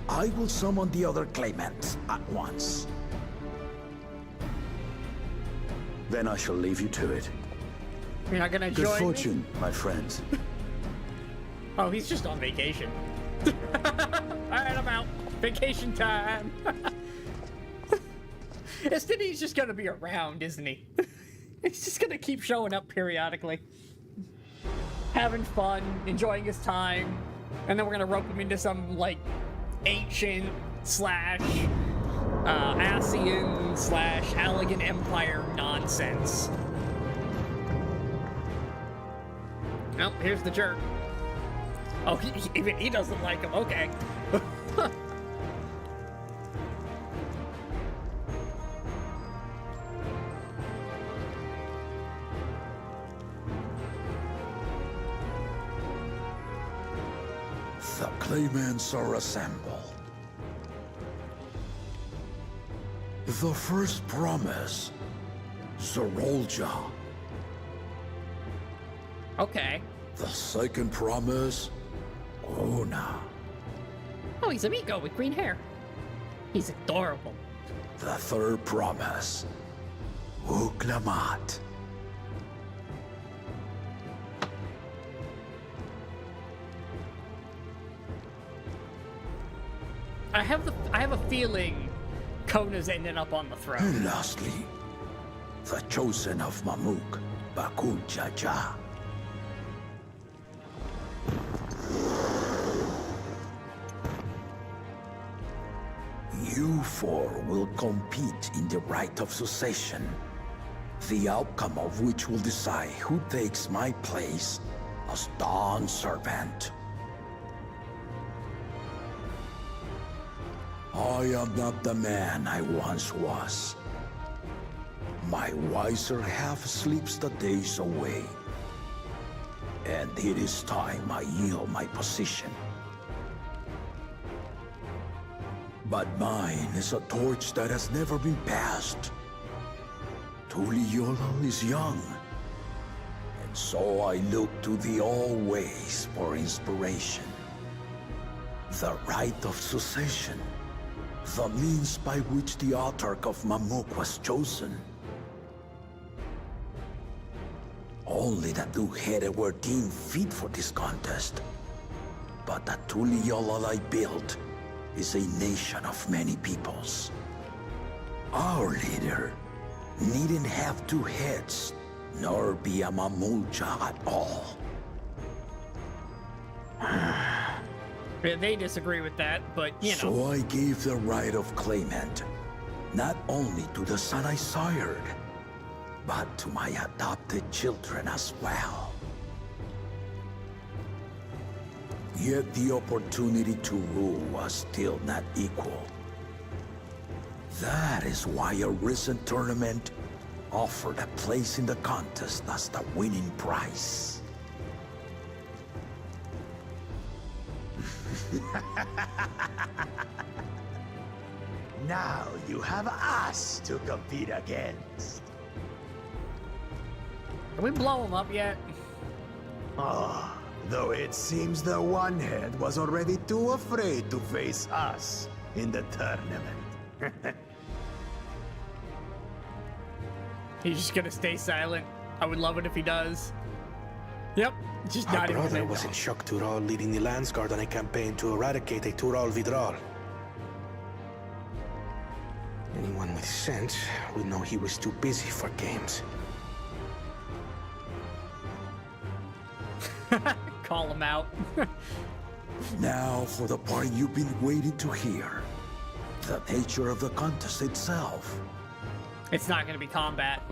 [SPEAKER 5] I will summon the other claimants at once.
[SPEAKER 10] Then I shall leave you to it.
[SPEAKER 1] You're not gonna
[SPEAKER 10] Good
[SPEAKER 1] join me?
[SPEAKER 10] fortune, my friends.
[SPEAKER 1] Oh, he's just on vacation. Alright, I'm out. Vacation time. Estinian's just gonna be around, isn't he? He's just gonna keep showing up periodically. Having fun, enjoying his time, and then we're gonna rope him into some, like, ancient slash Asian slash Allegan Empire nonsense. Oh, here's the jerk. Oh, even he doesn't like him. Okay.
[SPEAKER 9] The claimants are assembled. The first promise, Zorolja.
[SPEAKER 1] Okay.
[SPEAKER 9] The second promise, Ona.
[SPEAKER 1] Oh, he's a Miko with green hair. He's adorable.
[SPEAKER 9] The third promise, Uklamat.
[SPEAKER 1] I have a feeling Kona's ending up on the throne.
[SPEAKER 9] And lastly, the chosen of Mamuk, Bakul Jaja. You four will compete in the right of succession, the outcome of which will decide who takes my place as Dawn Servant. I am not the man I once was. My wiser half sleeps the days away. And it is time I yield my position. But mine is a torch that has never been passed. Tuliyola is young. And so I look to the always for inspiration. The right of succession. The means by which the autarch of Mamuk was chosen. Only the two-headed were deemed fit for this contest. But the Tuliyola I built is a nation of many peoples. Our leader needn't have two heads, nor be a Mamulja at all.
[SPEAKER 1] They disagree with that, but you know.
[SPEAKER 9] So I gave the right of claimant, not only to the son I sired, but to my adopted children as well. Yet the opportunity to rule was still not equal. That is why a recent tournament offered a place in the contest as the winning prize.
[SPEAKER 5] Now you have us to compete against.
[SPEAKER 1] Can we blow him up yet?
[SPEAKER 5] Ah, though it seems the one head was already too afraid to face us in the tournament.
[SPEAKER 1] He's just gonna stay silent. I would love it if he does. Yep, just
[SPEAKER 11] Our
[SPEAKER 1] not even
[SPEAKER 11] brother
[SPEAKER 1] gonna
[SPEAKER 11] was
[SPEAKER 1] know.
[SPEAKER 11] in Shock Tural leading the Lance Guard on a campaign to eradicate a Tural Vidral. Anyone with sense would know he was too busy for games.
[SPEAKER 1] Call him out.
[SPEAKER 9] Now for the part you've been waiting to hear. The nature of the contest itself.
[SPEAKER 1] It's not gonna be combat.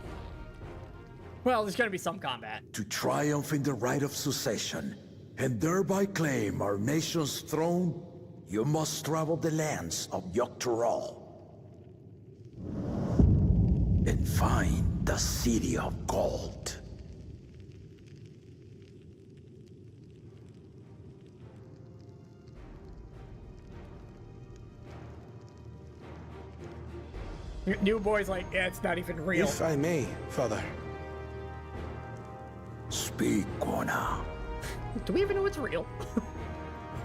[SPEAKER 1] Well, there's gonna be some combat.
[SPEAKER 9] To triumph in the right of succession, and thereby claim our nation's throne, you must travel the lands of Yogg-Tural. And find the City of Gold.
[SPEAKER 1] New boy's like, yeah, it's not even real.
[SPEAKER 11] If I may, Father.
[SPEAKER 9] Speak, Kona.
[SPEAKER 1] Do we even know it's real?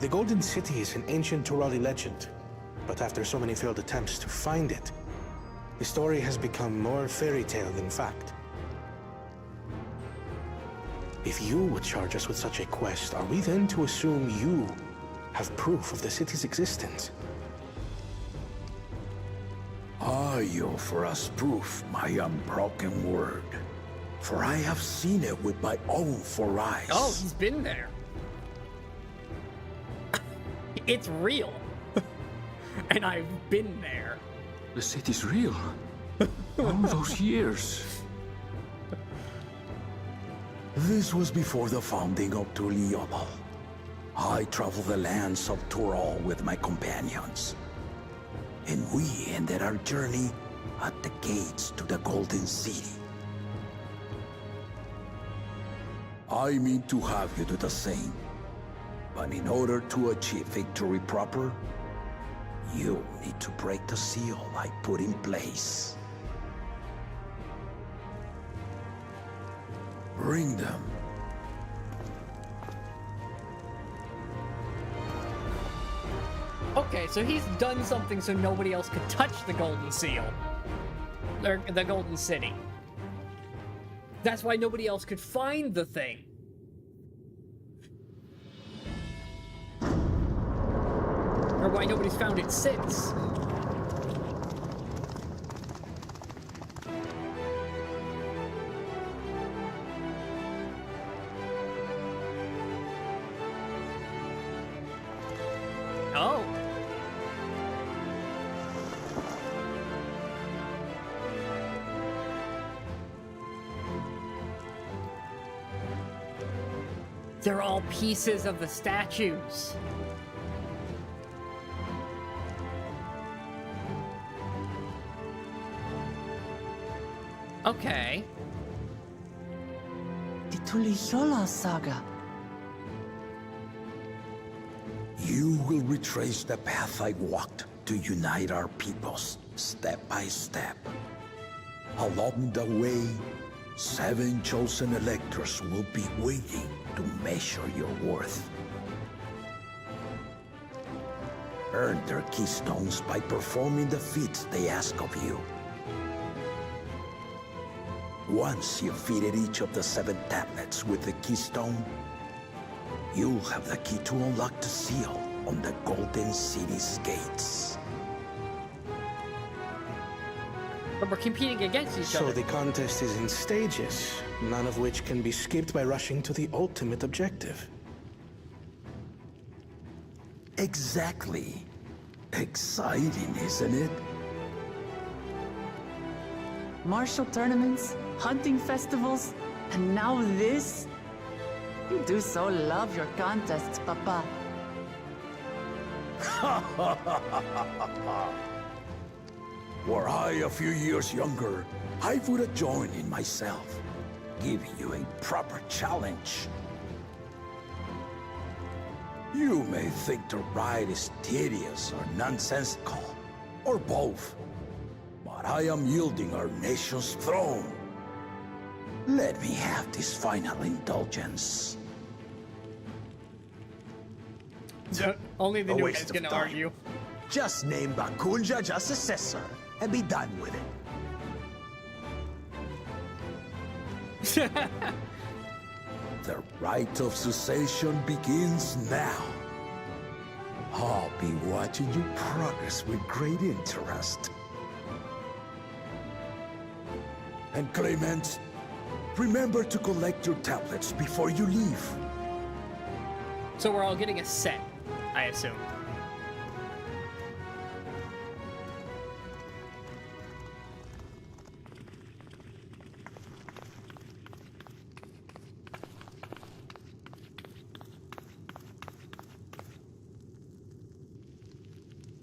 [SPEAKER 11] The Golden City is an ancient Turali legend, but after so many failed attempts to find it, the story has become more fairy tale than fact. If you would charge us with such a quest, are we then to assume you have proof of the city's existence?
[SPEAKER 9] I offer us proof my unbroken word, for I have seen it with my own 4 eyes.
[SPEAKER 1] Oh, he's been there. It's real. And I've been there.
[SPEAKER 6] The city's real. All those years.
[SPEAKER 9] This was before the founding of Tuliyola. I traveled the lands of Tural with my companions. And we ended our journey at the gates to the Golden City. I mean to have you do the same.
[SPEAKER 5] But in order to achieve victory proper, you need to break the seal I put in place. Bring them.
[SPEAKER 1] Okay, so he's done something so nobody else could touch the golden seal. Or the golden city. That's why nobody else could find the thing. Or why nobody's found it since. Oh. They're all pieces of the statues. Okay.
[SPEAKER 2] The Tuliyola saga.
[SPEAKER 5] You will retrace the path I walked to unite our peoples, step by step. Along the way, 7 chosen electors will be waiting to measure your worth. Earn their keystones by performing the feats they ask of you. Once you've fitted each of the 7 tablets with the keystone, you'll have the key to unlock the seal on the Golden City's gates.
[SPEAKER 1] But we're competing against each other.
[SPEAKER 11] So the contest is in stages, none of which can be skipped by rushing to the ultimate objective.
[SPEAKER 5] Exactly. Exciting, isn't it?
[SPEAKER 2] Martial tournaments, hunting festivals, and now this? You do so love your contests, Papa.
[SPEAKER 5] Were I a few years younger, I would have joined in myself, giving you a proper challenge. You may think the ride is tedious or nonsensical, or both, but I am yielding our nation's throne. Let me have this final indulgence.
[SPEAKER 1] Only the
[SPEAKER 10] A
[SPEAKER 1] new
[SPEAKER 10] waste
[SPEAKER 1] guy's
[SPEAKER 10] of
[SPEAKER 1] gonna
[SPEAKER 10] time.
[SPEAKER 1] argue.
[SPEAKER 10] Just name Bakunja just successor and be done with it.
[SPEAKER 5] The rite of cessation begins now. I'll be watching you progress with great interest. And Clemens, remember to collect your tablets before you leave.
[SPEAKER 1] So we're all getting a set, I assume.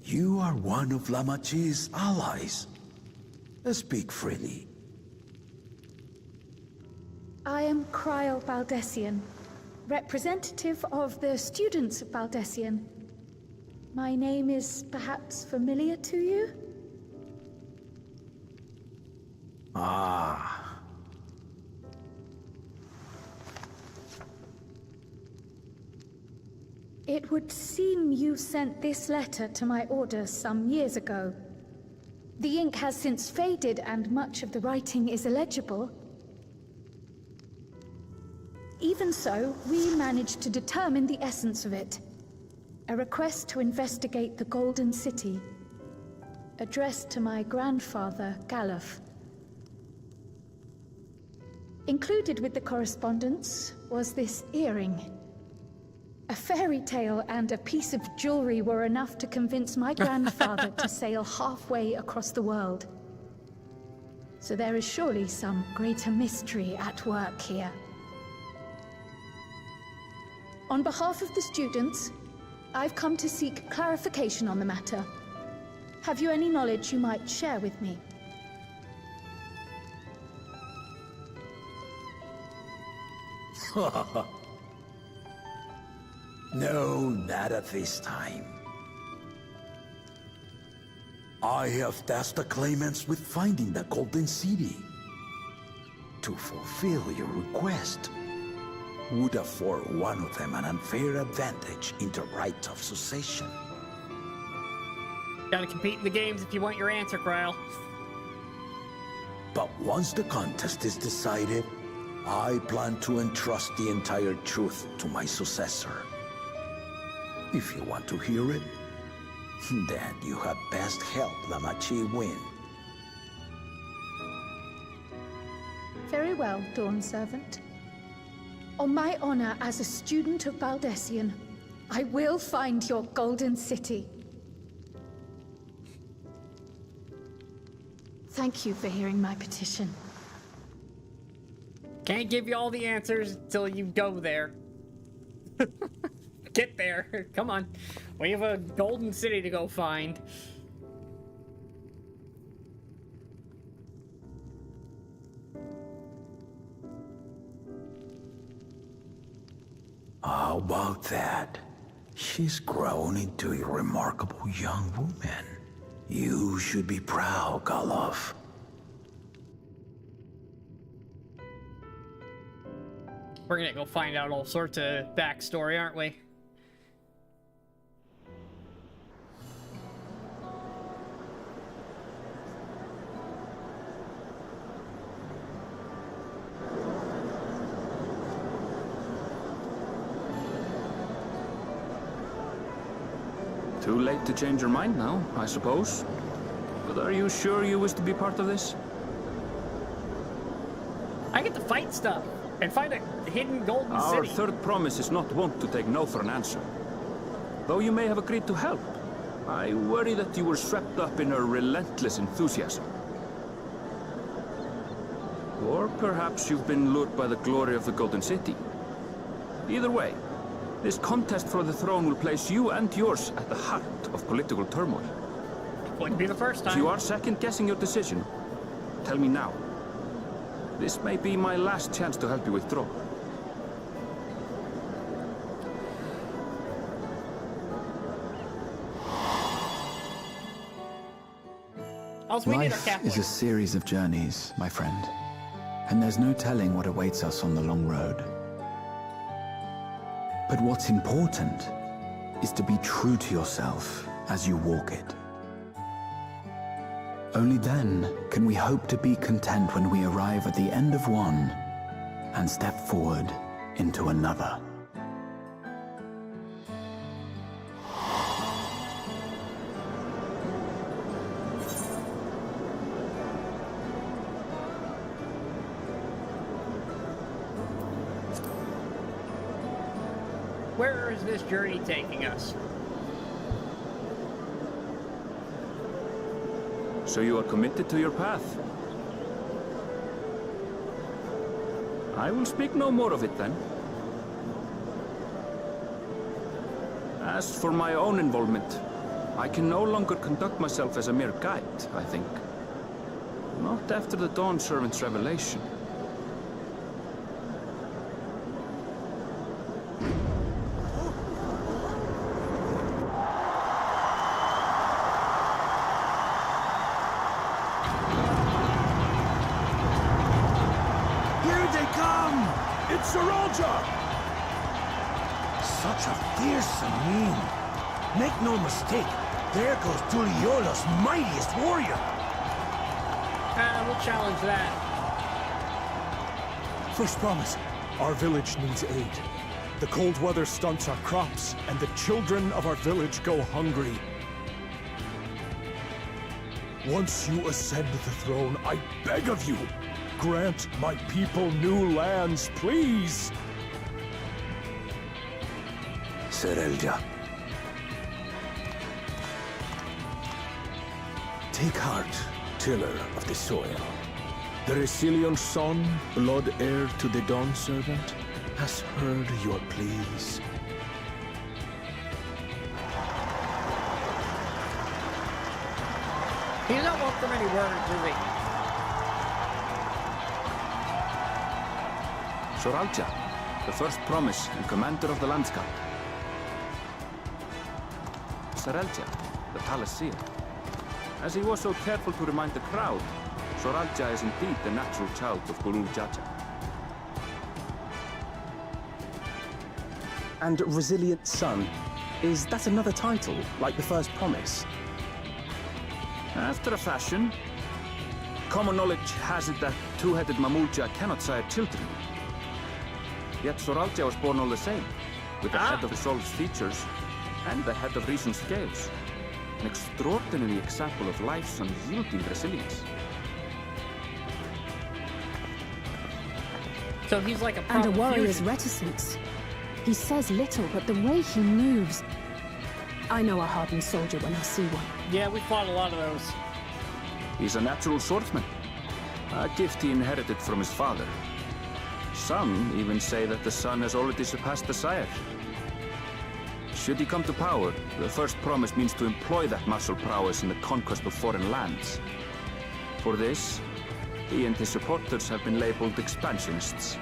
[SPEAKER 5] You are one of Lamachi's allies. Speak freely.
[SPEAKER 3] I am Cryle Baldessian, representative of the students of Baldessian. My name is perhaps familiar to you?
[SPEAKER 5] Ah.
[SPEAKER 3] It would seem you sent this letter to my order some years ago. The ink has since faded and much of the writing is illegible. Even so, we managed to determine the essence of it. A request to investigate the Golden City, addressed to my grandfather, Galuf. Included with the correspondence was this earring. A fairy tale and a piece of jewelry were enough to convince my grandfather to sail halfway across the world. So there is surely some greater mystery at work here. On behalf of the students, I've come to seek clarification on the matter. Have you any knowledge you might share with me?
[SPEAKER 5] No, not at this time. I have tasked the claimants with finding the Golden City. To fulfill your request would afford one of them an unfair advantage in the right of succession.
[SPEAKER 1] Gotta compete in the games if you want your answer, Krile.
[SPEAKER 5] But once the contest is decided, I plan to entrust the entire truth to my successor. If you want to hear it, then you had best help Lamachi win.
[SPEAKER 3] Very well, Dawn Servant. On my honor as a student of Baldessian, I will find your Golden City. Thank you for hearing my petition.
[SPEAKER 1] Can't give you all the answers until you go there. Get there. Come on. We have a Golden City to go find.
[SPEAKER 5] How about that? She's grown into a remarkable young woman. You should be proud, Galov.
[SPEAKER 1] We're gonna go find out all sorts of backstory, aren't we?
[SPEAKER 4] Too late to change your mind now, I suppose. But are you sure you wish to be part of this?
[SPEAKER 1] I get to fight stuff and find a hidden Golden
[SPEAKER 4] Our
[SPEAKER 1] City.
[SPEAKER 4] third promise is not wont to take no for an answer. Though you may have agreed to help, I worry that you were swept up in her relentless enthusiasm. Or perhaps you've been lured by the glory of the Golden City. Either way, this contest for the throne will place you and yours at the heart of political turmoil.
[SPEAKER 1] Wouldn't be the first time.
[SPEAKER 4] If you are second-guessing your decision, tell me now. This may be my last chance to help you withdraw.
[SPEAKER 6] Life is a series of journeys, my friend. And there's no telling what awaits us on the long road. But what's important is to be true to yourself as you walk it. Only then can we hope to be content when we arrive at the end of one and step forward into another.
[SPEAKER 1] Where is this journey taking us?
[SPEAKER 4] So you are committed to your path? I will speak no more of it then. As for my own involvement, I can no longer conduct myself as a mere guide, I think. Not after the Dawn Servant's revelation.
[SPEAKER 5] Such a fearsome mien. Make no mistake, there goes Tuliola's mightiest warrior.
[SPEAKER 1] We'll challenge that.
[SPEAKER 9] First promise, our village needs aid. The cold weather stunts our crops, and the children of our village go hungry. Once you ascend the throne, I beg of you, grant my people new lands, please!
[SPEAKER 5] Serelja. Take heart, tiller of the soil.
[SPEAKER 9] The resilient son, blood heir to the Dawn Servant, has heard your pleas.
[SPEAKER 1] He doesn't want for many words, does he?
[SPEAKER 4] Soralja, the first promise and commander of the landscape. Serelja, the palace seer. As he was so careful to remind the crowd, Soralja is indeed the natural child of Gulul Jaja.
[SPEAKER 8] And Resilient Son. Is that another title, like the first promise?
[SPEAKER 4] After a fashion, common knowledge has it that two-headed Mamulja cannot sire children. Yet Soralja was born all the same, with the head of Resolve's features and the head of Reason's scales. An extraordinary example of life's unyielding resilience.
[SPEAKER 1] So he's like a
[SPEAKER 7] And a
[SPEAKER 1] proper
[SPEAKER 7] warrior's
[SPEAKER 1] fusion.
[SPEAKER 7] reticence. He says little, but the way he moves... I know a hardened soldier when I see one.
[SPEAKER 1] Yeah, we fought a lot of those.
[SPEAKER 4] He's a natural swordsman, a gift he inherited from his father. Some even say that the son has already surpassed the sire. Should he come to power, the first promise means to employ that martial prowess in the conquest of foreign lands. For this, he and his supporters have been labeled expansionists.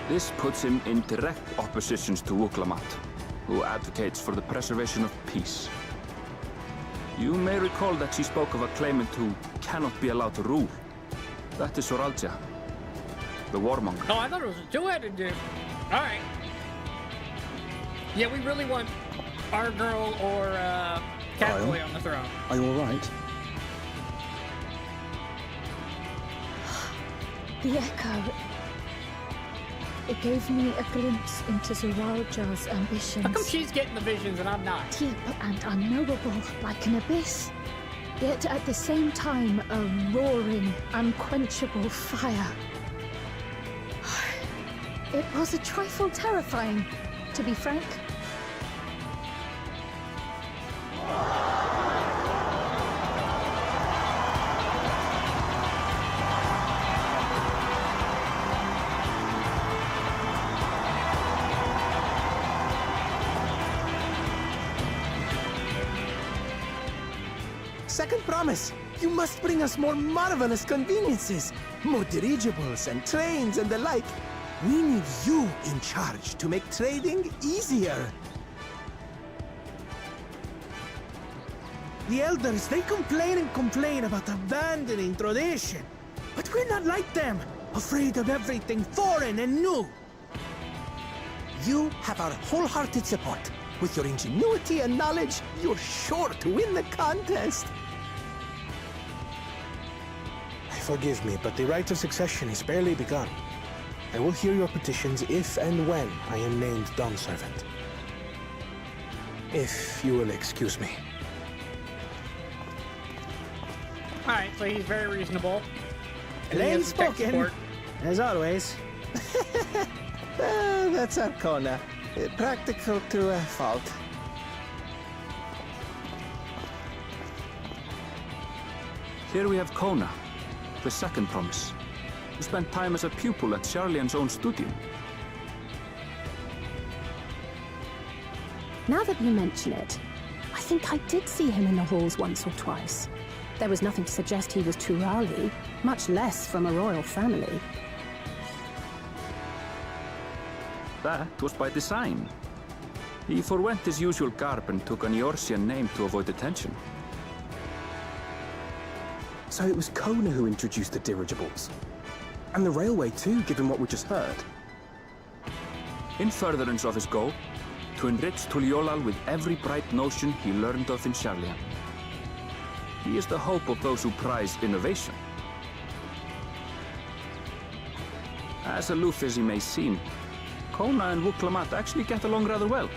[SPEAKER 4] This puts him in direct opposition to Wuklamat, who advocates for the preservation of peace. You may recall that she spoke of a claimant who cannot be allowed to rule. That is Soralja, the warmonger.
[SPEAKER 1] Oh, I thought it was a two-headed dude. All right. Yeah, we really want our girl or Catboy on the throne.
[SPEAKER 8] Are you alright?
[SPEAKER 3] The echo. It gave me a glimpse into Zoralja's ambitions.
[SPEAKER 1] How come she's getting the visions and I'm not?
[SPEAKER 3] Deep and unknowable, like an abyss. Yet at the same time, a roaring, unquenchable fire. It was a trifle terrifying, to be frank.
[SPEAKER 8] Second promise! You must bring us more marvelous conveniences! More dirigibles and trains and the like! We need you in charge to make trading easier!
[SPEAKER 12] The elders, they complain and complain about abandoning tradition. But we're not like them, afraid of everything foreign and new.
[SPEAKER 8] You have our wholehearted support. With your ingenuity and knowledge, you're sure to win the contest.
[SPEAKER 11] Forgive me, but the right of succession is barely begun. I will hear your petitions if and when I am named Dawn Servant. If you will excuse me.
[SPEAKER 1] Alright, so he's very reasonable. And he
[SPEAKER 12] Plain
[SPEAKER 1] has the tech
[SPEAKER 12] spoken,
[SPEAKER 1] support.
[SPEAKER 12] as always.
[SPEAKER 8] That's Arcona. Practical to a fault.
[SPEAKER 4] Here we have Kona, the second promise, who spent time as a pupil at Charlian's own studio.
[SPEAKER 7] Now that you mention it, I think I did see him in the halls once or twice. There was nothing to suggest he was Turali, much less from a royal family.
[SPEAKER 4] That was by design. He forwent his usual garb and took an Eorzean name to avoid attention.
[SPEAKER 8] So it was Kona who introduced the dirigibles. And the railway too, given what we just heard.
[SPEAKER 4] In furtherance of his goal, to enrich Tuliolal with every bright notion he learned of in Charlian. He is the hope of those who prize innovation. As aloof as he may seem, Kona and Wuklamat actually get along rather well.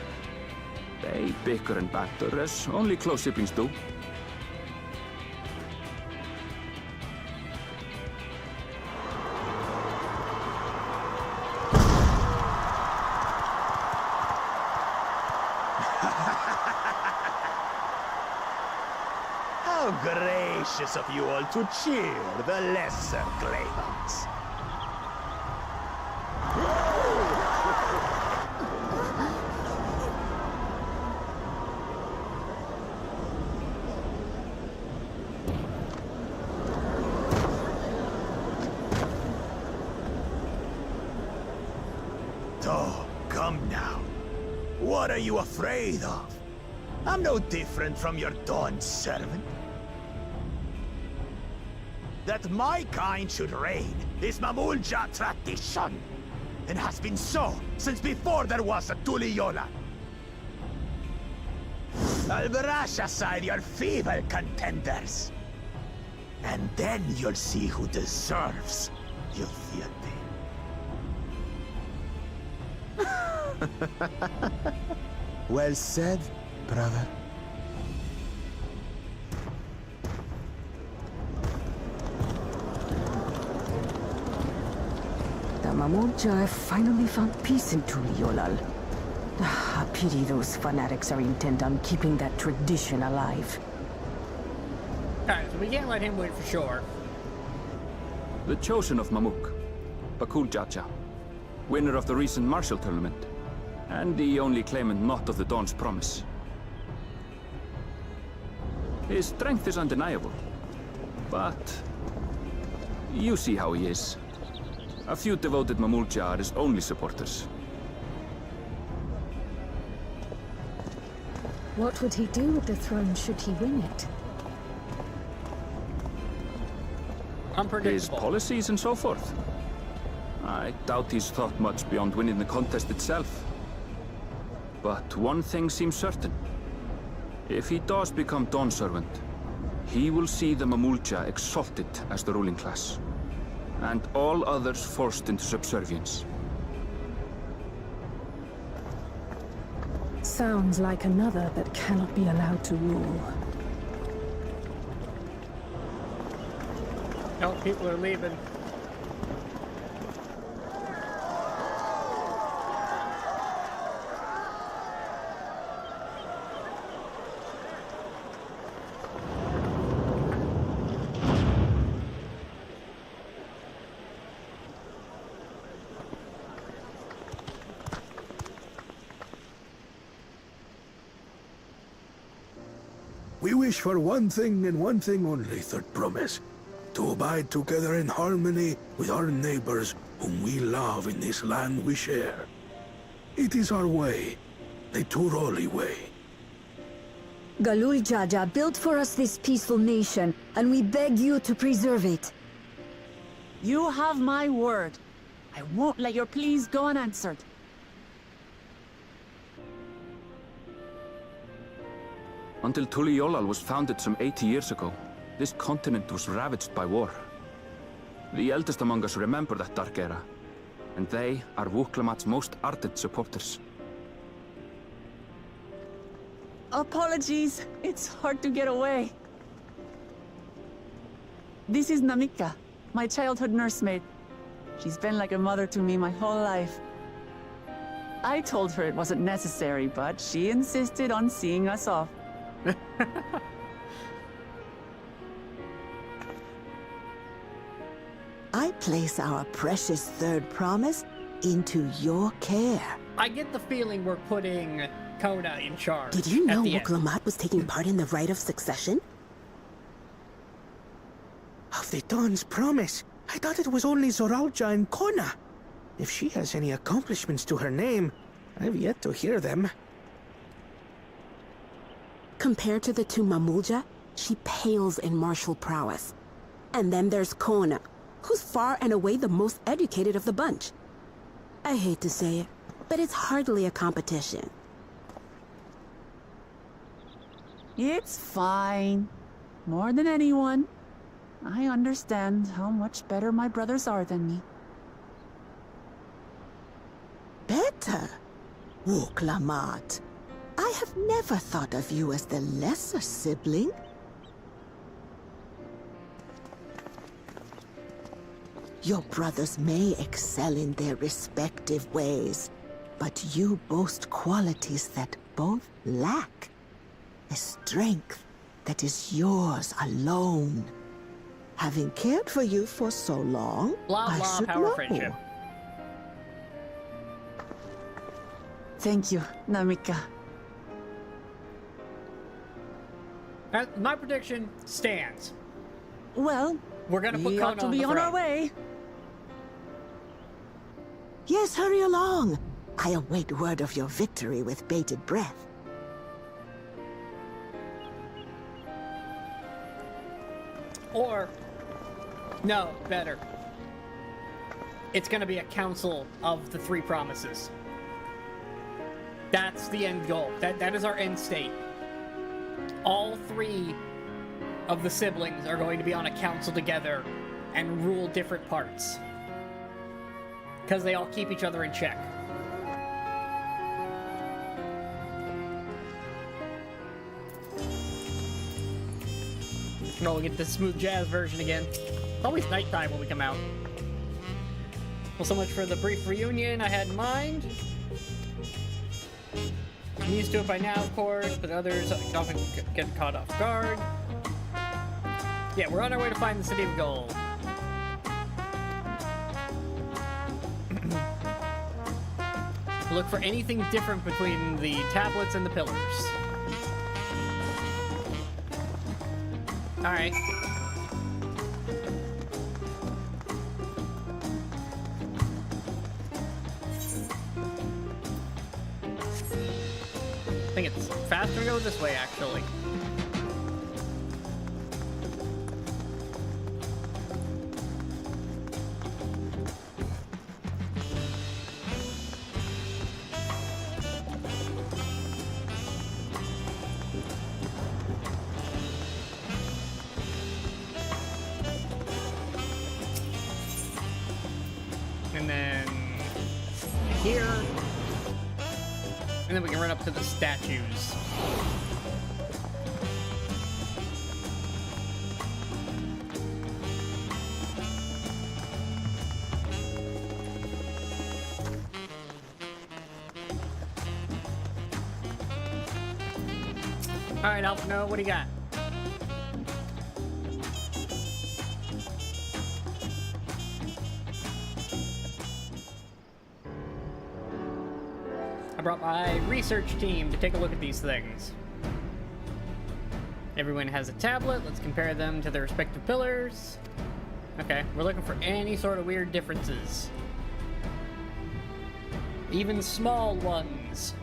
[SPEAKER 4] They bicker and banter as only close siblings do.
[SPEAKER 5] How gracious of you all to cheer the lesser claimants. Oh, come now. What are you afraid of? I'm no different from your Dawn servant. That my kind should reign is Mamulja tradition, and has been so since before there was a Tuliyola. I'll brush aside your feeble contenders, and then you'll see who deserves your fealty.
[SPEAKER 8] Well said, brother.
[SPEAKER 13] The Mamulja have finally found peace in Tuliolal. I pity those fanatics are intent on keeping that tradition alive.
[SPEAKER 1] Alright, so we can't let him win for sure.
[SPEAKER 4] The chosen of Mamuk, Bakul Jaja, winner of the recent martial tournament, and the only claimant not of the Dawn's promise. His strength is undeniable, but you see how he is. A few devoted Mamulja are his only supporters.
[SPEAKER 3] What would he do with the throne should he win it?
[SPEAKER 4] His policies and so forth. I doubt he's thought much beyond winning the contest itself. But one thing seems certain. If he does become Dawn Servant, he will see the Mamulja exalted as the ruling class, and all others forced into subservience.
[SPEAKER 7] Sounds like another that cannot be allowed to rule.
[SPEAKER 1] No, people are leaving.
[SPEAKER 9] We wish for one thing and one thing only, Third Promise. To abide together in harmony with our neighbors whom we love in this land we share. It is our way, the Turoli way.
[SPEAKER 14] Galul Jaja built for us this peaceful nation, and we beg you to preserve it.
[SPEAKER 2] You have my word. I won't let your pleas go unanswered.
[SPEAKER 4] Until Tuliolal was founded some 80 years ago, this continent was ravaged by war. The eldest among us remember that dark era, and they are Wuklamat's most ardent supporters.
[SPEAKER 2] Apologies, it's hard to get away. This is Namika, my childhood nursemaid. She's been like a mother to me my whole life. I told her it wasn't necessary, but she insisted on seeing us off.
[SPEAKER 13] I place our precious Third Promise into your care.
[SPEAKER 1] I get the feeling we're putting Kona in charge.
[SPEAKER 7] Did you know
[SPEAKER 1] at the end.
[SPEAKER 7] Wuklamat was taking part in the rite of succession?
[SPEAKER 12] Of the Dawn's promise, I thought it was only Zoralja and Kona. If she has any accomplishments to her name, I've yet to hear them.
[SPEAKER 7] Compared to the two Mamulja, she pales in martial prowess. And then there's Kona, who's far and away the most educated of the bunch. I hate to say it, but it's hardly a competition.
[SPEAKER 2] It's fine. More than anyone. I understand how much better my brothers are than me.
[SPEAKER 13] Better? Wuklamat. I have never thought of you as the lesser sibling. Your brothers may excel in their respective ways, but you boast qualities that both lack. A strength that is yours alone. Having cared for you for so long,
[SPEAKER 1] Blah,
[SPEAKER 13] I
[SPEAKER 1] blah,
[SPEAKER 13] should
[SPEAKER 1] power
[SPEAKER 13] know.
[SPEAKER 1] friendship.
[SPEAKER 2] Thank you, Namika.
[SPEAKER 1] My prediction stands.
[SPEAKER 2] Well,
[SPEAKER 1] We're gonna put
[SPEAKER 2] we
[SPEAKER 1] Kona
[SPEAKER 2] ought to
[SPEAKER 1] on
[SPEAKER 2] be
[SPEAKER 1] the
[SPEAKER 2] on our
[SPEAKER 1] throne.
[SPEAKER 2] way.
[SPEAKER 13] Yes, hurry along. I await word of your victory with bated breath.
[SPEAKER 1] Or, no, better. It's gonna be a council of the three promises. That's the end goal. That is our end state. All three of the siblings are going to be on a council together and rule different parts. Because they all keep each other in check. No, we'll get the smooth jazz version again. It's always nighttime when we come out. Well, so much for the brief reunion I had in mind. I'm used to it by now, of course, but others often get caught off guard. Yeah, we're on our way to find the City of Gold. Look for anything different between the tablets and the pillars. Alright. I think it's faster to go this way, actually. And then here. And then we can run up to the statues. Alright, Alphino, what do you got? I brought my research team to take a look at these things. Everyone has a tablet. Let's compare them to their respective pillars. Okay, we're looking for any sort of weird differences. Even small ones.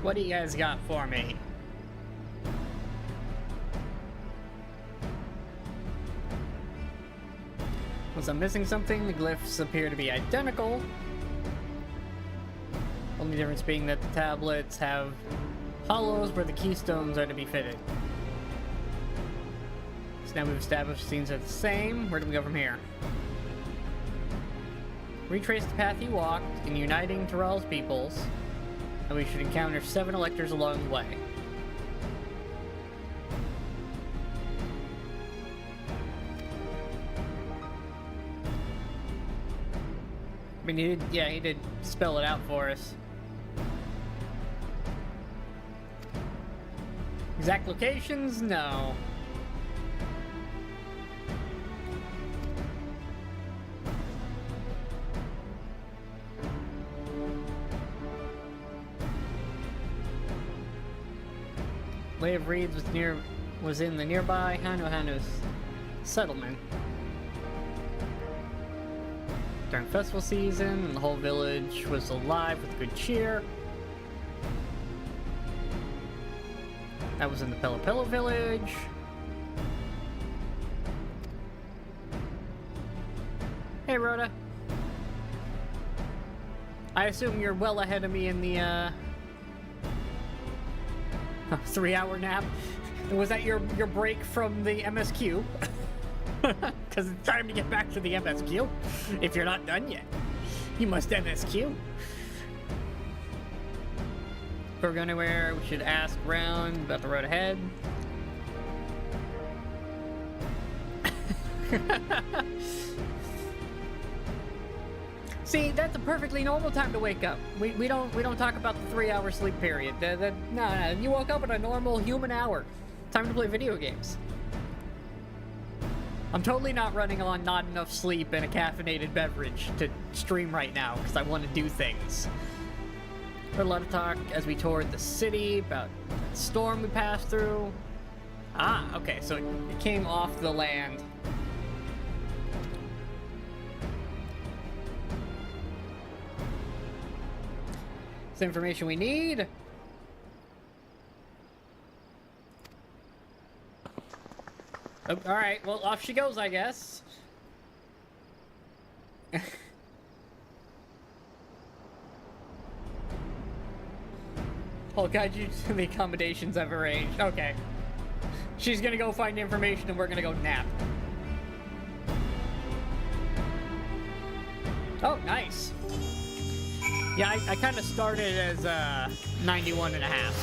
[SPEAKER 1] What do you guys got for me? Was I missing something? The glyphs appear to be identical. Only difference being that the tablets have hollows where the keystones are to be fitted. So now we've established scenes are the same. Where do we go from here? Retrace the path you walked in uniting Tyrell's peoples. And we should encounter 7 electors along the way. I mean, he did spell it out for us. Exact locations? No. Way of Reeds was in the nearby Hanu's settlement. During festival season, the whole village was alive with good cheer. That was in the Pillow village. Hey, Rhoda. I assume you're well ahead of me in the 3-hour nap. Was that your break from the MSQ? Because it's time to get back to the MSQ. If you're not done yet, you must MSQ. Before we go anywhere, we should ask around about the road ahead. See, that's a perfectly normal time to wake up. We don't talk about the 3-hour sleep period. No, you woke up at a normal human hour. Time to play video games. I'm totally not running on not enough sleep and a caffeinated beverage to stream right now because I want to do things. Heard a lot of talk as we toured the city about that storm we passed through. Ah, okay, so it came off the land. It's the information we need. Oh, alright, well, off she goes, I guess. I'll guide you to the accommodations I've arranged. Okay. She's gonna go find information and we're gonna go nap. Oh, nice. Yeah, I kind of started as 91 and a half.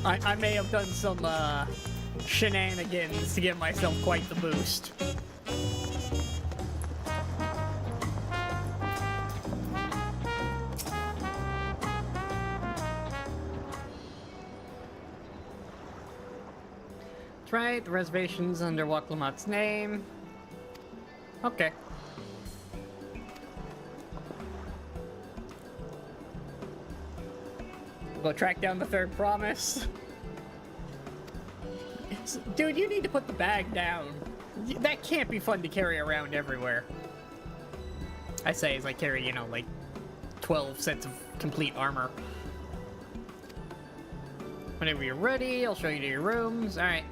[SPEAKER 1] I may have done some shenanigans to give myself quite the boost. That's right, the reservation's under Waklamat's name. Okay. Go track down the third promise. Dude, you need to put the bag down. That can't be fun to carry around everywhere. I say as I carry, you know, like 12 sets of complete armor. Whenever you're ready, I'll show you to your rooms. Alright.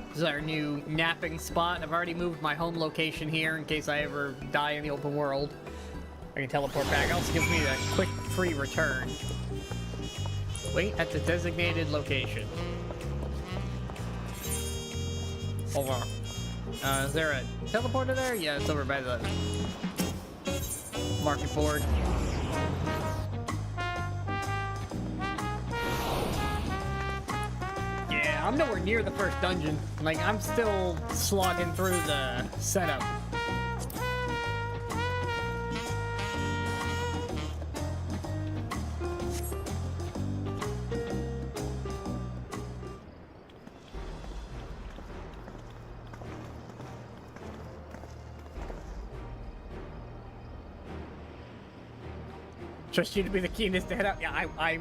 [SPEAKER 1] This is our new napping spot. I've already moved my home location here in case I ever die in the open world. I can teleport back. It also gives me a quick free return. Wait at the designated location. Hold on. Is there a teleporter there? Yeah, it's over by the market board. Yeah, I'm nowhere near the first dungeon. Like, I'm still slogging through the setup. Trust you to be the keenest to head out. Yeah, I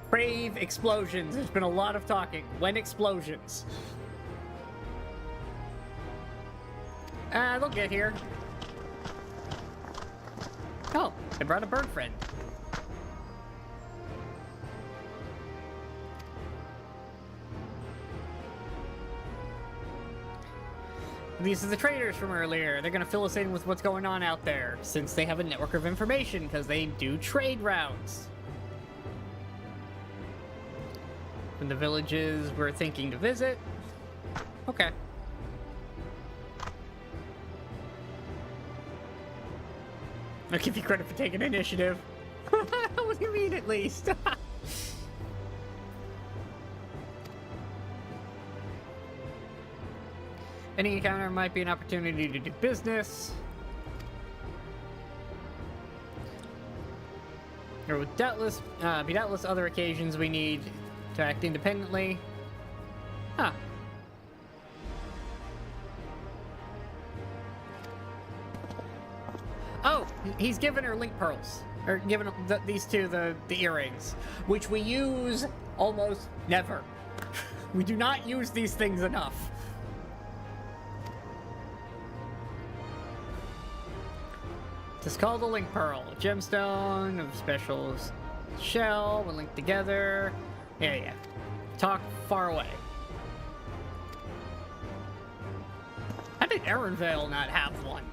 [SPEAKER 1] crave explosions. There's been a lot of talking. When explosions? They'll get here. Oh, they brought a bird friend. These are the traders from earlier. They're gonna fill us in with what's going on out there, since they have a network of information, because they do trade routes. From the villages we're thinking to visit. Okay. I'll give you credit for taking initiative. What do you mean, at least? Any encounter might be an opportunity to do business. There would doubtless be other occasions we need to act independently. Huh. Oh, he's given her link pearls. Or given these two the earrings, which we use almost never. We do not use these things enough. It's called a link pearl. A gemstone of special shell when linked together. Yeah. Talk far away. How did Erenvale not have one?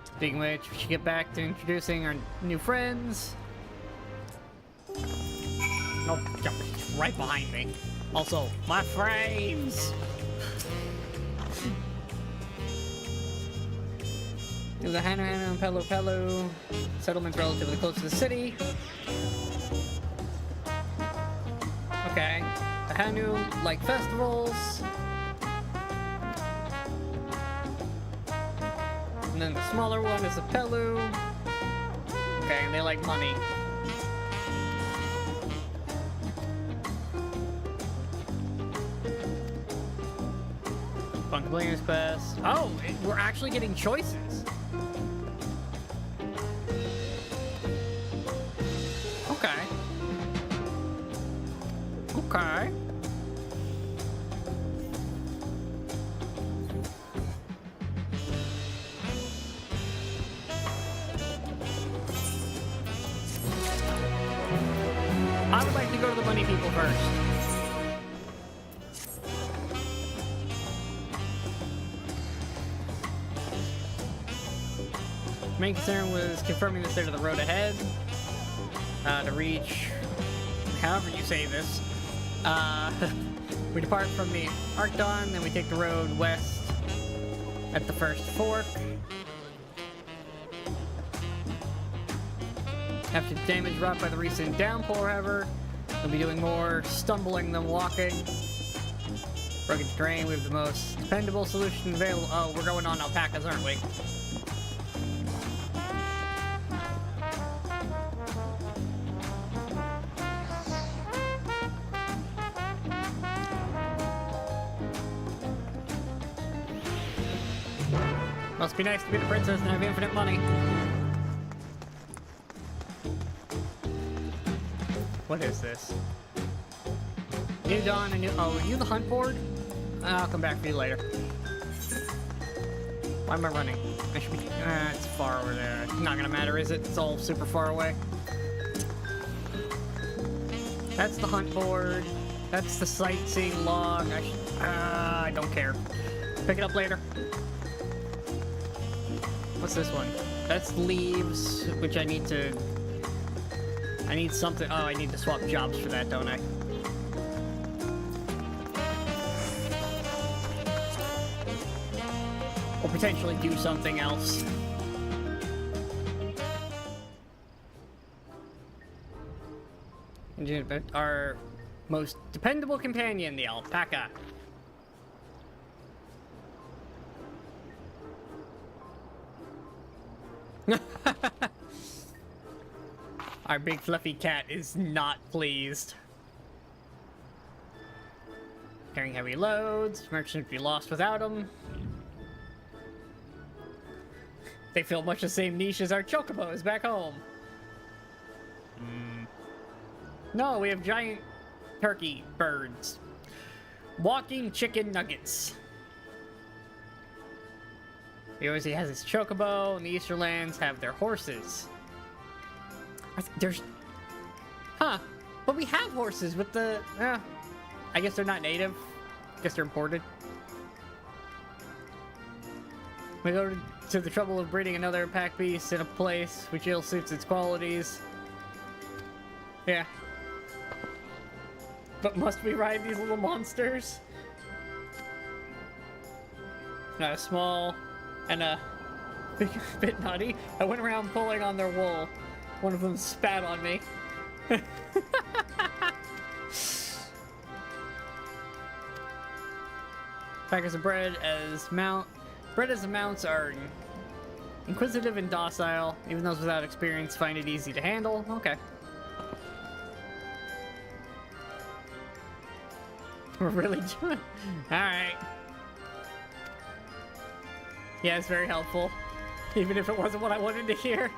[SPEAKER 1] Speaking of which, we should get back to introducing our new friends. Nope, right behind me. Also, my frames! Do the Hanu Hanu and Pelu Pelu. Settlement's relatively close to the city. Okay. The Hanu like festivals. And then the smaller one is the Pelu. Okay, and they like money. Bunkablinger's best. Oh, we're actually getting choices. Okay. Okay. I would like to go to the money people first. Main concern was confirming the state of the road ahead to reach, however you say this. We depart from the Arcdon, then we take the road west at the first fork. After damage wrought by the recent downpour, however, we'll be doing more stumbling than walking. Rugged terrain, we have the most dependable solution available. Oh, we're going on alpacas, aren't we? Must be nice to be the princess and have infinite money. What is this? New Dawn and new. Oh, are you the hunt board? I'll come back for you later. Why am I running? I should be. It's far over there. Not gonna matter, is it? It's all super far away. That's the hunt board. That's the sightseeing log. I don't care. Pick it up later. What's this one? That's leaves, which I need to... I need something... Oh, I need to swap jobs for that, don't I? Or potentially do something else. Our most dependable companion, the alpaca. Our big fluffy cat is not pleased. Carrying heavy loads, merchants would be lost without them. They fill much the same niche as our chocobos back home. No, we have giant turkey birds. Walking chicken nuggets. He always has his chocobo, and the Easterlands have their horses. There's... Huh. But we have horses with the... I guess they're not native. I guess they're imported. We go to the trouble of breeding another pack beast in a place which ill suits its qualities. Yeah. But must we ride these little monsters? A small and a bit nutty. I went around pulling on their wool. One of them spat on me. Packers of bread as mounts are inquisitive and docile. Even those without experience find it easy to handle. Okay. We're really doing... Alright. Yeah, it's very helpful. Even if it wasn't what I wanted to hear.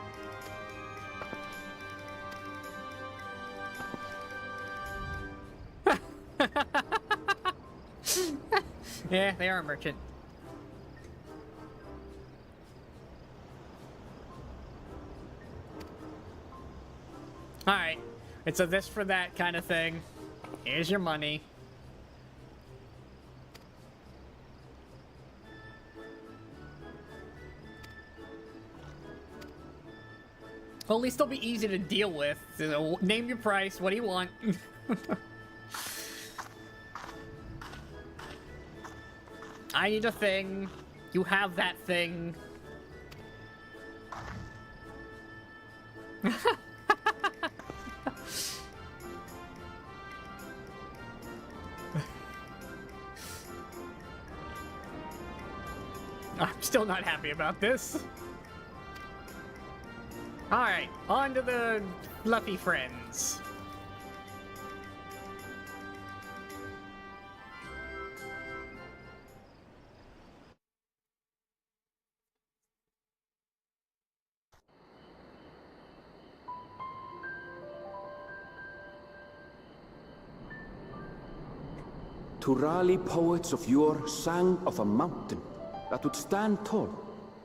[SPEAKER 1] Yeah, they are a merchant. Alright. It's a this for that kind of thing. Here's your money. Well, at least they'll be easy to deal with. So, name your price. What do you want? I need a thing. You have that thing. I'm still not happy about this. Alright, on to the fluffy friends.
[SPEAKER 6] Turali poets of yore sang of a mountain that would stand tall,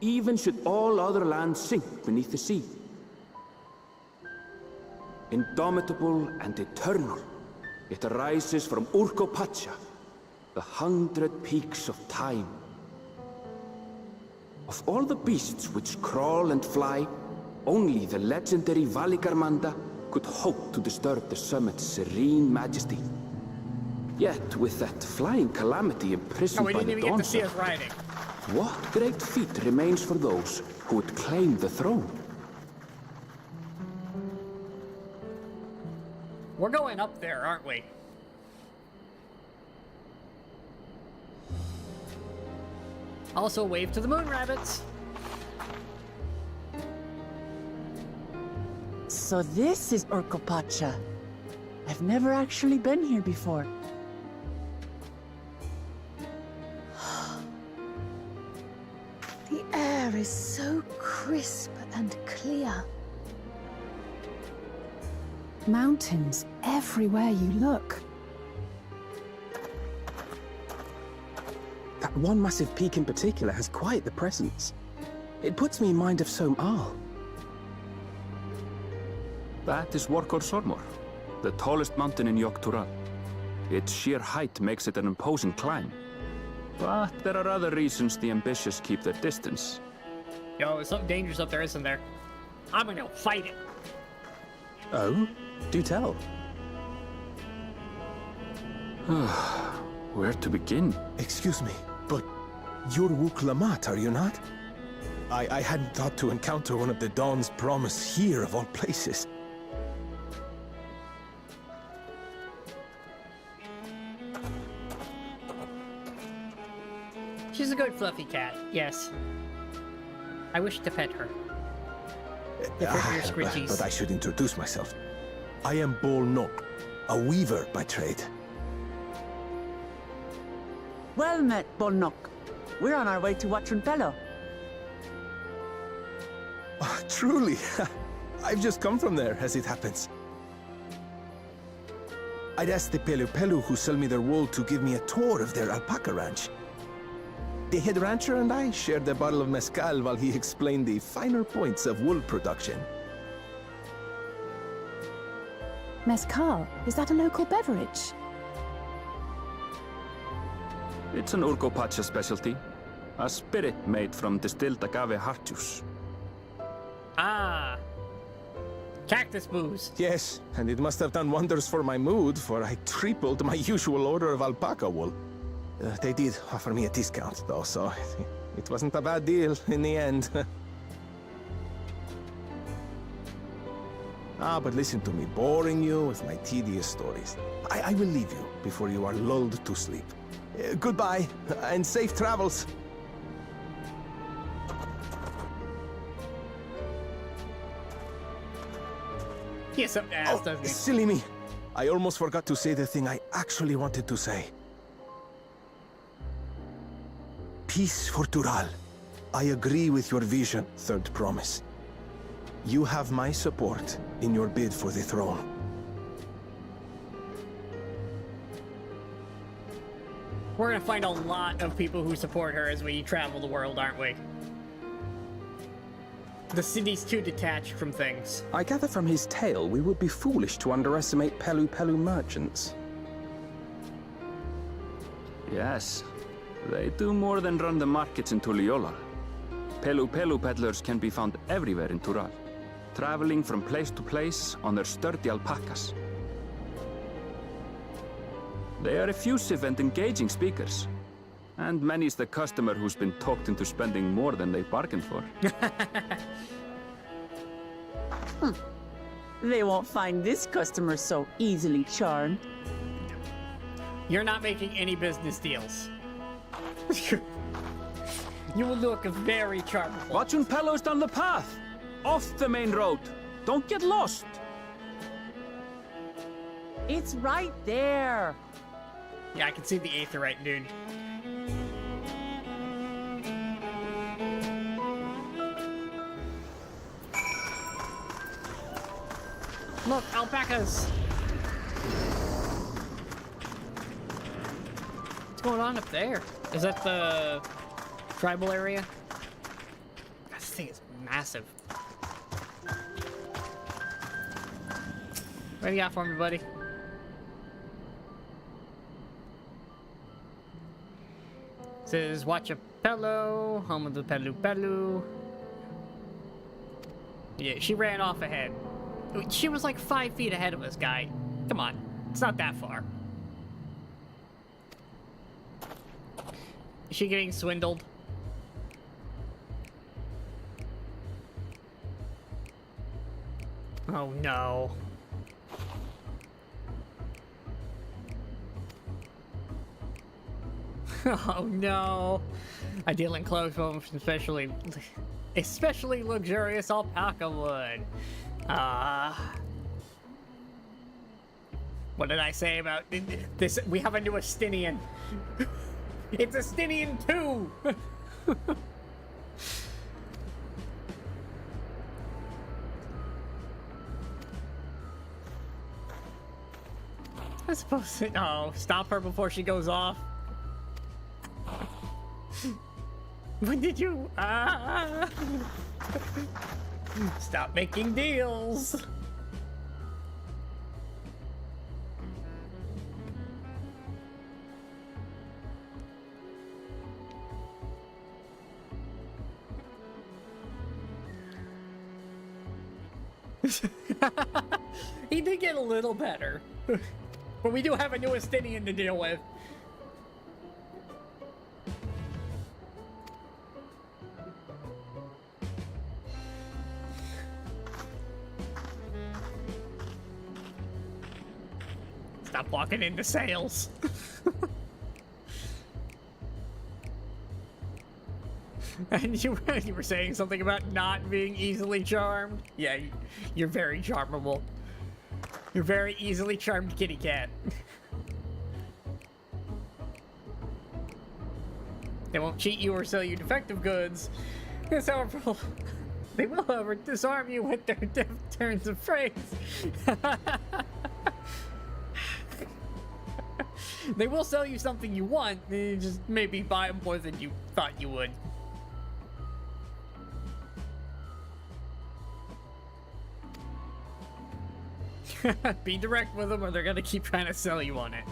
[SPEAKER 6] even should all other lands sink beneath the sea. Indomitable and eternal, it arises from Urkopacha, the 100 peaks of time. Of all the beasts which crawl and fly, only the legendary Valigarmanda could hope to disturb the summit's serene majesty. Yet, with that flying calamity imprisoned by the Dawn, what great feat remains for those who would claim the throne?
[SPEAKER 1] We're going up there, aren't we? Also, wave to the moon rabbits.
[SPEAKER 2] So this is Urkopacha. I've never actually been here before.
[SPEAKER 3] The air is so crisp and clear.
[SPEAKER 2] Mountains everywhere you look.
[SPEAKER 8] That one massive peak in particular has quite the presence. It puts me in mind of Tsume.
[SPEAKER 6] That is Workor Sormor, the tallest mountain in Yogg-Tural. Its sheer height makes it an imposing climb. But there are other reasons the ambitious keep their distance.
[SPEAKER 1] Yo, there's something dangerous up there, isn't there? I'm gonna fight it.
[SPEAKER 8] Oh? Do tell.
[SPEAKER 6] Where to begin?
[SPEAKER 8] Excuse me, but you're Wook Lamat, are you not? I hadn't thought to encounter one of the Dawn's promise here, of all places.
[SPEAKER 1] She's a good fluffy cat, yes. I wish to pet her. Your scritchies.
[SPEAKER 8] But I should introduce myself. I am Bol Nok, a weaver by trade.
[SPEAKER 2] Well met, Bolnok. We're on our way to Watrin Pello.
[SPEAKER 8] Oh, truly. I've just come from there, as it happens. I'd asked the Pelu Pelu who sell me their wool to give me a tour of their alpaca ranch. The head rancher and I shared a bottle of mezcal while he explained the finer points of wool production.
[SPEAKER 3] Mezcal? Is that a local beverage?
[SPEAKER 6] It's an Urkopacha specialty. A spirit made from distilled agave heart juice.
[SPEAKER 1] Ah! Cactus booze.
[SPEAKER 8] Yes, and it must have done wonders for my mood, for I tripled my usual order of alpaca wool. They did offer me a discount, though, so it wasn't a bad deal in the end. But listen to me, boring you with my tedious stories. I will leave you before you are lulled to sleep. Goodbye, and safe travels.
[SPEAKER 1] He has something to ask, doesn't he?
[SPEAKER 8] Silly me. I almost forgot to say the thing I actually wanted to say. Peace for Tural. I agree with your vision, Third Promise. You have my support in your bid for the throne.
[SPEAKER 1] We're gonna find a lot of people who support her as we travel the world, aren't we? The city's too detached from things.
[SPEAKER 8] I gather from his tale we would be foolish to underestimate Pelu Pelu merchants.
[SPEAKER 6] Yes. They do more than run the markets in Tuliyola. Pelu Pelu peddlers can be found everywhere in Tural, traveling from place to place on their sturdy alpacas. They are effusive and engaging speakers, and many's the customer who's been talked into spending more than they bargained for.
[SPEAKER 2] They won't find this customer so easily charmed.
[SPEAKER 1] You're not making any business deals. You will look very charmable.
[SPEAKER 4] Watching Pello's down the path. Off the main road. Don't get lost.
[SPEAKER 2] It's right there.
[SPEAKER 1] Yeah, I can see the aetheryte, dude. Look, alpacas. What's going on up there? Is that the tribal area? This thing is massive. What do you got for me, buddy? It says, watch a Pello, home of the Pelu. Yeah, she ran off ahead. She was like 5 feet ahead of us, guy. Come on, it's not that far. Is she getting swindled? Oh no. Oh no. I deal in clothes from especially luxurious alpaca wood. What did I say about this? We have a new Astinian. It's Astinian 2. I suppose to, oh, stop her before she goes off. When did you stop making deals? He did get a little better. But we do have a new Astinian to deal with. Stop walking into sales. And you were saying something about not being easily charmed? Yeah, you're very charmable. You're very easily charmed kitty cat. They won't cheat you or sell you defective goods. Yes, however, they will, however, disarm you with their turns of phrase. They will sell you something you want, you just maybe buy more than you thought you would. Be direct with them or they're gonna keep trying to sell you on it.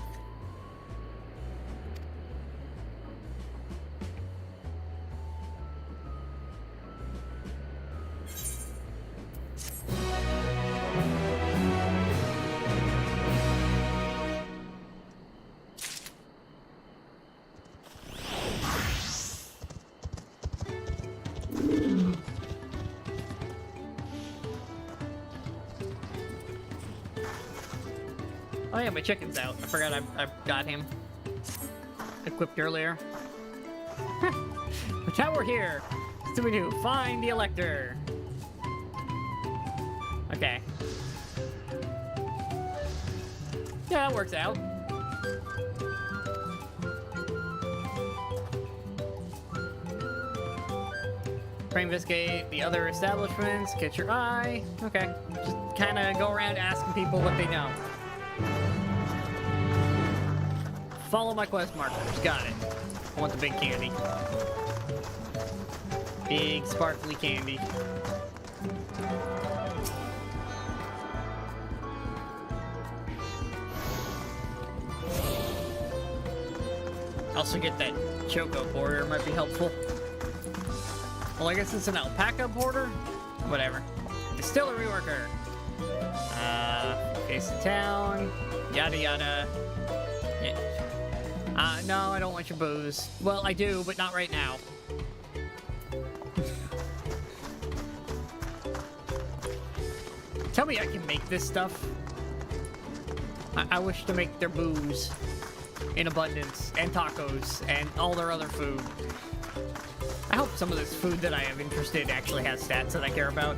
[SPEAKER 1] Oh yeah, my chicken's out. I forgot I got him equipped earlier. But now we're here. What do we do? Find the elector. Okay. Yeah, that works out. Investigate the other establishments, catch your eye. Okay. Just kind of go around asking people what they know. Follow my quest markers. Got it. I want the big candy. Big, sparkly candy. Also get that choco border, might be helpful. Well, I guess it's an alpaca border? Whatever. Distillery worker. Face of town. Yada yada. Yeah. No, I don't want your booze. Well, I do, but not right now. Tell me I can make this stuff. I wish to make their booze in abundance, and tacos, and all their other food. I hope some of this food that I have interest in actually has stats that I care about.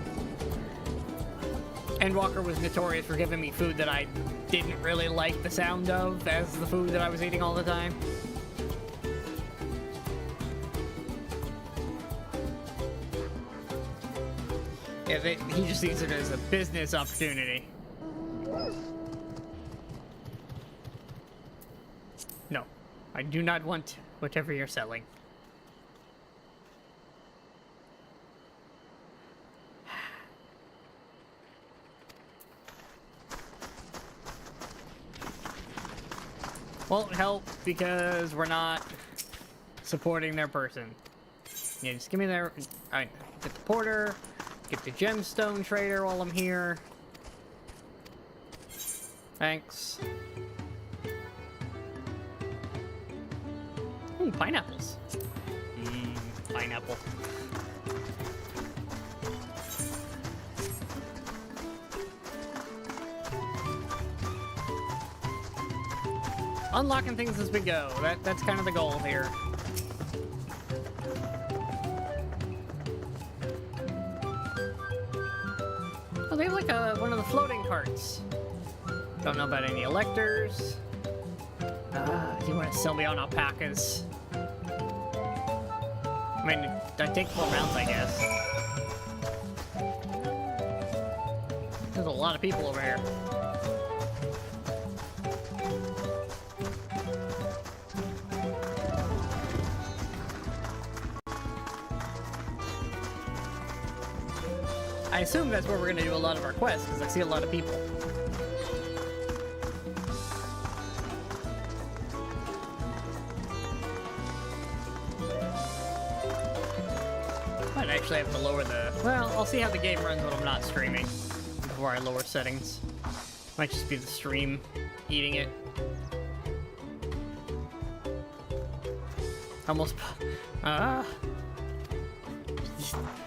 [SPEAKER 1] Endwalker was notorious for giving me food that I didn't really like the sound of as the food that I was eating all the time. Yeah, he just sees it as a business opportunity. No, I do not want whatever you're selling. Won't help because we're not supporting their person. Yeah, just give me their... Alright, get the porter, get the gemstone trader while I'm here. Thanks. Ooh, pineapples. Pineapple. Unlocking things as we go. That's kind of the goal here. Oh, they have like one of the floating carts. Don't know about any electors. You want to sell me on alpacas? I mean, I take 4 rounds, I guess. There's a lot of people over here. I assume that's where we're going to do a lot of our quests, because I see a lot of people. Might actually have to lower the... Well, I'll see how the game runs when I'm not streaming before I lower settings. Might just be the stream eating it. Almost...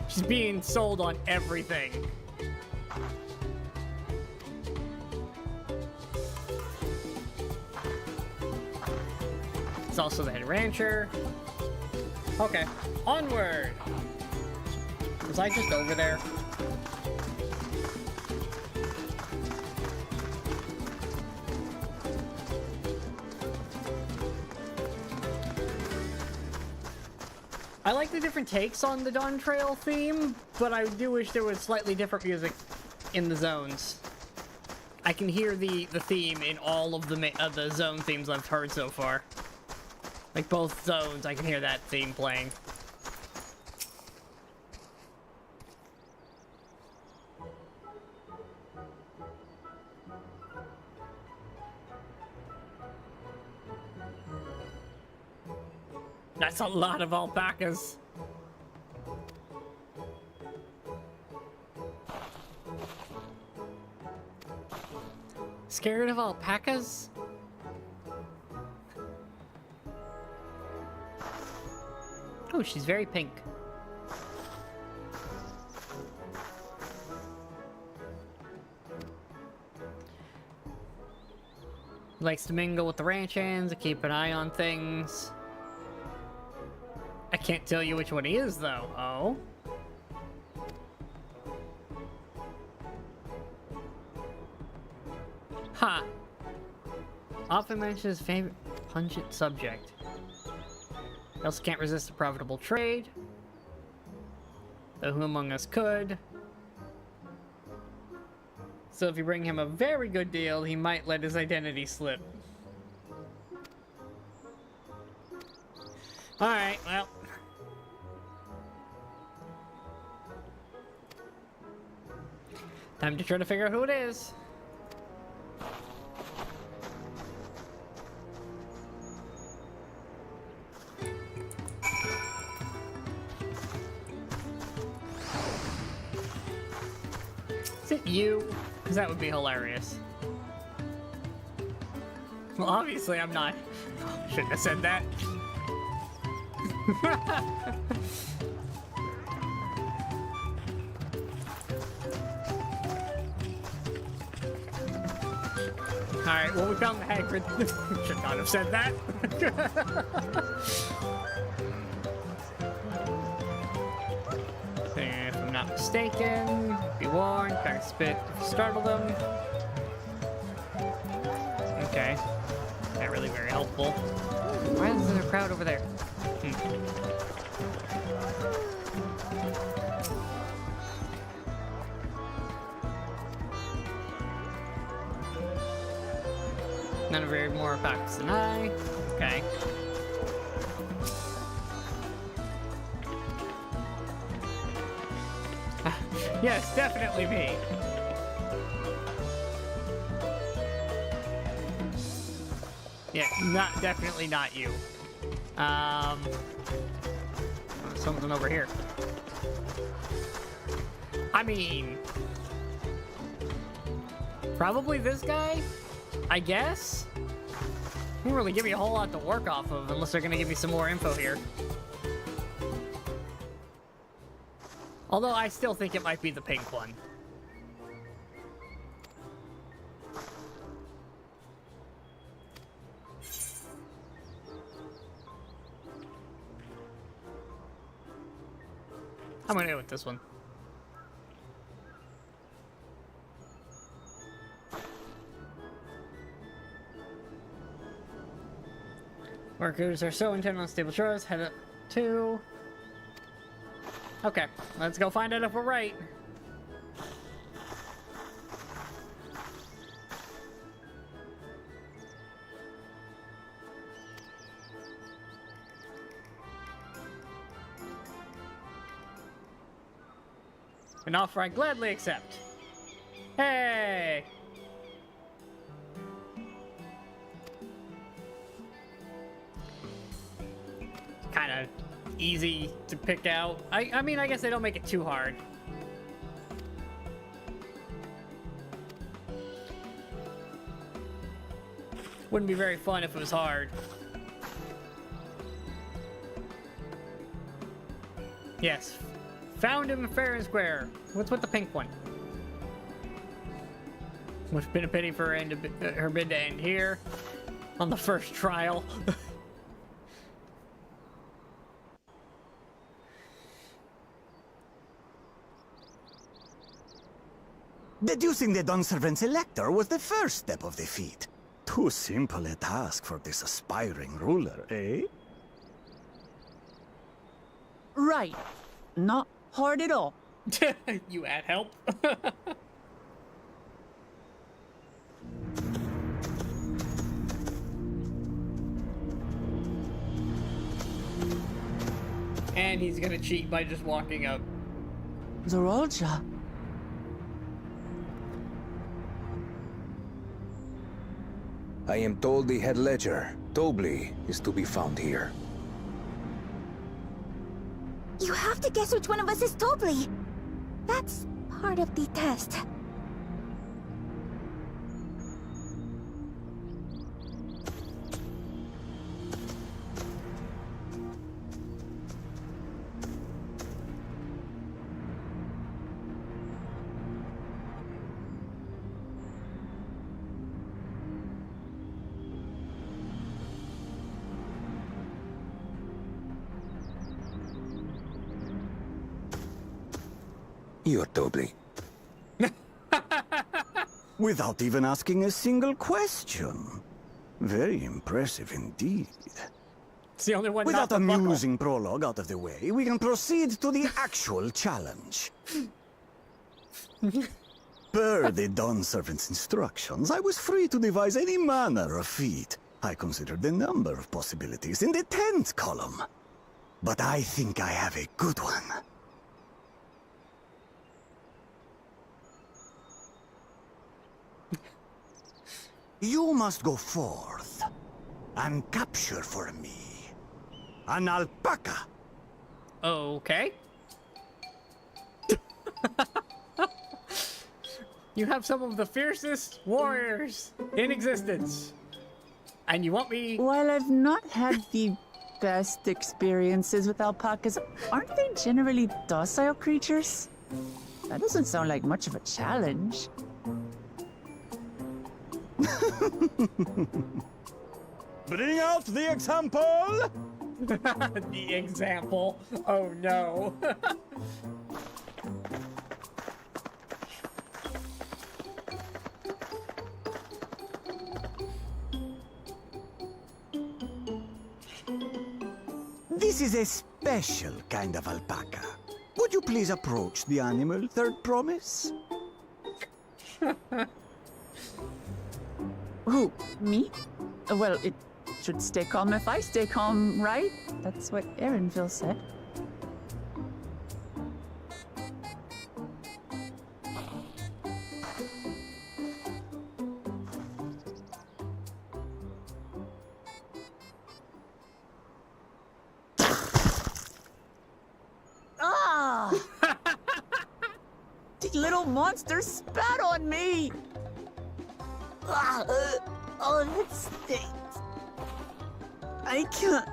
[SPEAKER 1] She's being sold on everything. It's also the head rancher. Okay, onward! Was I just over there? I like the different takes on the Dawntrail theme, but I do wish there was slightly different music in the zones. I can hear the theme in all of the zone themes I've heard so far. Like both zones, I can hear that theme playing. That's a lot of alpacas. Scared of alpacas? Oh, she's very pink. Likes to mingle with the ranch hands, keep an eye on things. I can't tell you which one he is, though. Oh. Ha! Often mentions his favorite pungent subject. He also can't resist a profitable trade. Though who among us could? So if you bring him a very good deal, he might let his identity slip. Alright, well. Time to try to figure out who it is. Is it you? Because that would be hilarious. Well, obviously I'm not. Shouldn't have said that. Alright, well, we found the Hagrid. Should not have said that. If I'm not mistaken, be warned, crack spit, startle them. Okay. Not really very helpful. Why is there a crowd over there? None of very more facts than I. Okay. Yes, definitely me. Yeah, definitely not you. Something over here. I mean, probably this guy, I guess. Didn't really give me a whole lot to work off of unless they're gonna give me some more info here. Although I still think it might be the pink one. I'm gonna go with this one. Workers are so intent on stable shores. Head up to... Okay, let's go find out if we're right. An offer I gladly accept. Hey! Kind of easy to pick out. I mean, I guess they don't make it too hard. Wouldn't be very fun if it was hard. Yes. Found him fair and square. What's with the pink one? Much been a pity for her bid to end here on the first trial.
[SPEAKER 5] Deducing the Dawnservant's elector was the first step of the feat. Too simple a task for this aspiring ruler, eh?
[SPEAKER 2] Right. Not hard at all.
[SPEAKER 1] You add help. And he's gonna cheat by just walking up.
[SPEAKER 2] Zorolja.
[SPEAKER 6] I am told the head ledger, Tobli, is to be found here.
[SPEAKER 15] You have to guess which one of us is Tobli. That's part of the test.
[SPEAKER 6] You're Tobli.
[SPEAKER 5] Without even asking a single question. Very impressive indeed.
[SPEAKER 1] It's the only one.
[SPEAKER 5] Without a musing prologue out of the way, we can proceed to the actual challenge. Per the Dawnservant's instructions, I was free to devise any manner of feat. I considered the number of possibilities in the 10th column. But I think I have a good one. You must go forth and capture for me an alpaca.
[SPEAKER 1] Okay. You have some of the fiercest warriors in existence. And you want me...
[SPEAKER 2] While I've not had the best experiences with alpacas, aren't they generally docile creatures? That doesn't sound like much of a challenge.
[SPEAKER 5] Bring out the example!
[SPEAKER 1] The example. Oh no.
[SPEAKER 5] This is a special kind of alpaca. Would you please approach the animal, Third Promise?
[SPEAKER 2] Who? Me? Well, it should stay calm if I stay calm, right? That's what Erinville said. Ah! The little monster spat on me! Ah, oh, that stinks. I can't.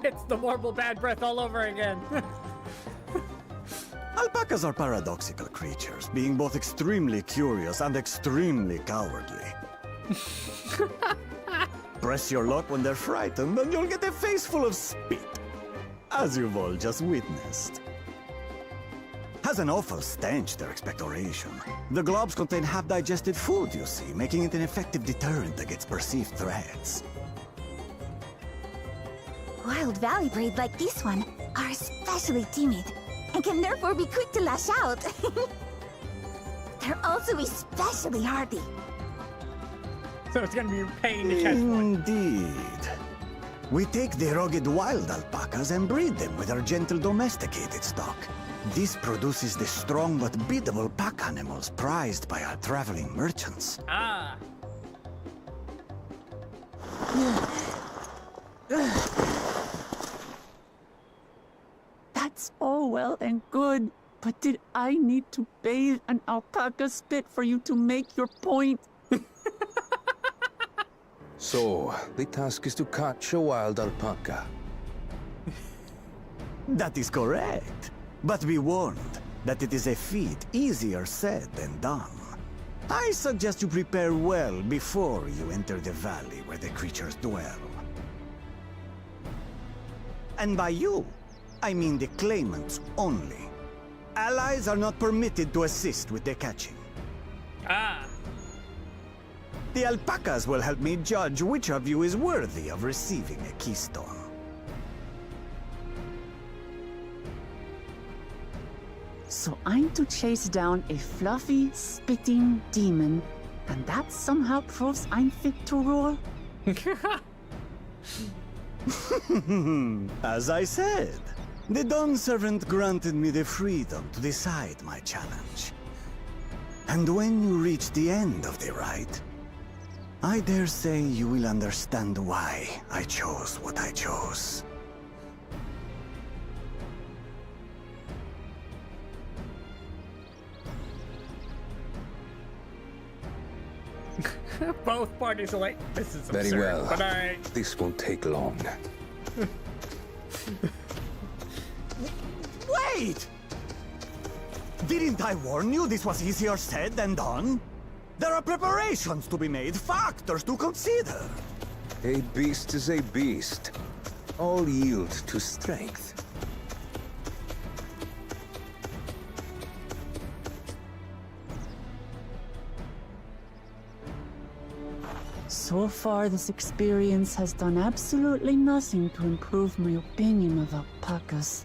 [SPEAKER 1] It's the warble bad breath all over again.
[SPEAKER 5] Alpacas are paradoxical creatures, being both extremely curious and extremely cowardly. Press your luck when they're frightened, and you'll get a face full of spit, as you've all just witnessed. Has an awful stench, their expectoration. The globs contain half-digested food, you see, making it an effective deterrent against perceived threats.
[SPEAKER 15] Wild valley breed like this one are especially timid and can therefore be quick to lash out. They're also especially hardy.
[SPEAKER 1] So it's gonna be a pain to catch one.
[SPEAKER 5] Indeed. We take the rugged wild alpacas and breed them with our gentle domesticated stock. This produces the strong but biddable pack animals prized by our traveling merchants.
[SPEAKER 1] Ah.
[SPEAKER 2] That's all well and good, but did I need to bathe an alpaca spit for you to make your point?
[SPEAKER 6] So, the task is to catch a wild alpaca.
[SPEAKER 5] That is correct. But be warned that it is a feat easier said than done. I suggest you prepare well before you enter the valley where the creatures dwell. And by you, I mean the claimants only. Allies are not permitted to assist with the catching.
[SPEAKER 1] Ah.
[SPEAKER 5] The alpacas will help me judge which of you is worthy of receiving a keystone.
[SPEAKER 2] So I'm to chase down a fluffy, spitting demon, and that somehow proves I'm fit to rule?
[SPEAKER 5] As I said, the Dawn Servant granted me the freedom to decide my challenge. And when you reach the end of the ride, I dare say you will understand why I chose what I chose.
[SPEAKER 1] Both parties are like, this is absurd.
[SPEAKER 6] Very well.
[SPEAKER 1] But alright.
[SPEAKER 6] This won't take long.
[SPEAKER 5] Wait! Didn't I warn you this was easier said than done? There are preparations to be made, factors to consider.
[SPEAKER 6] A beast is a beast. All yield to strength.
[SPEAKER 2] So far, this experience has done absolutely nothing to improve my opinion of alpacas.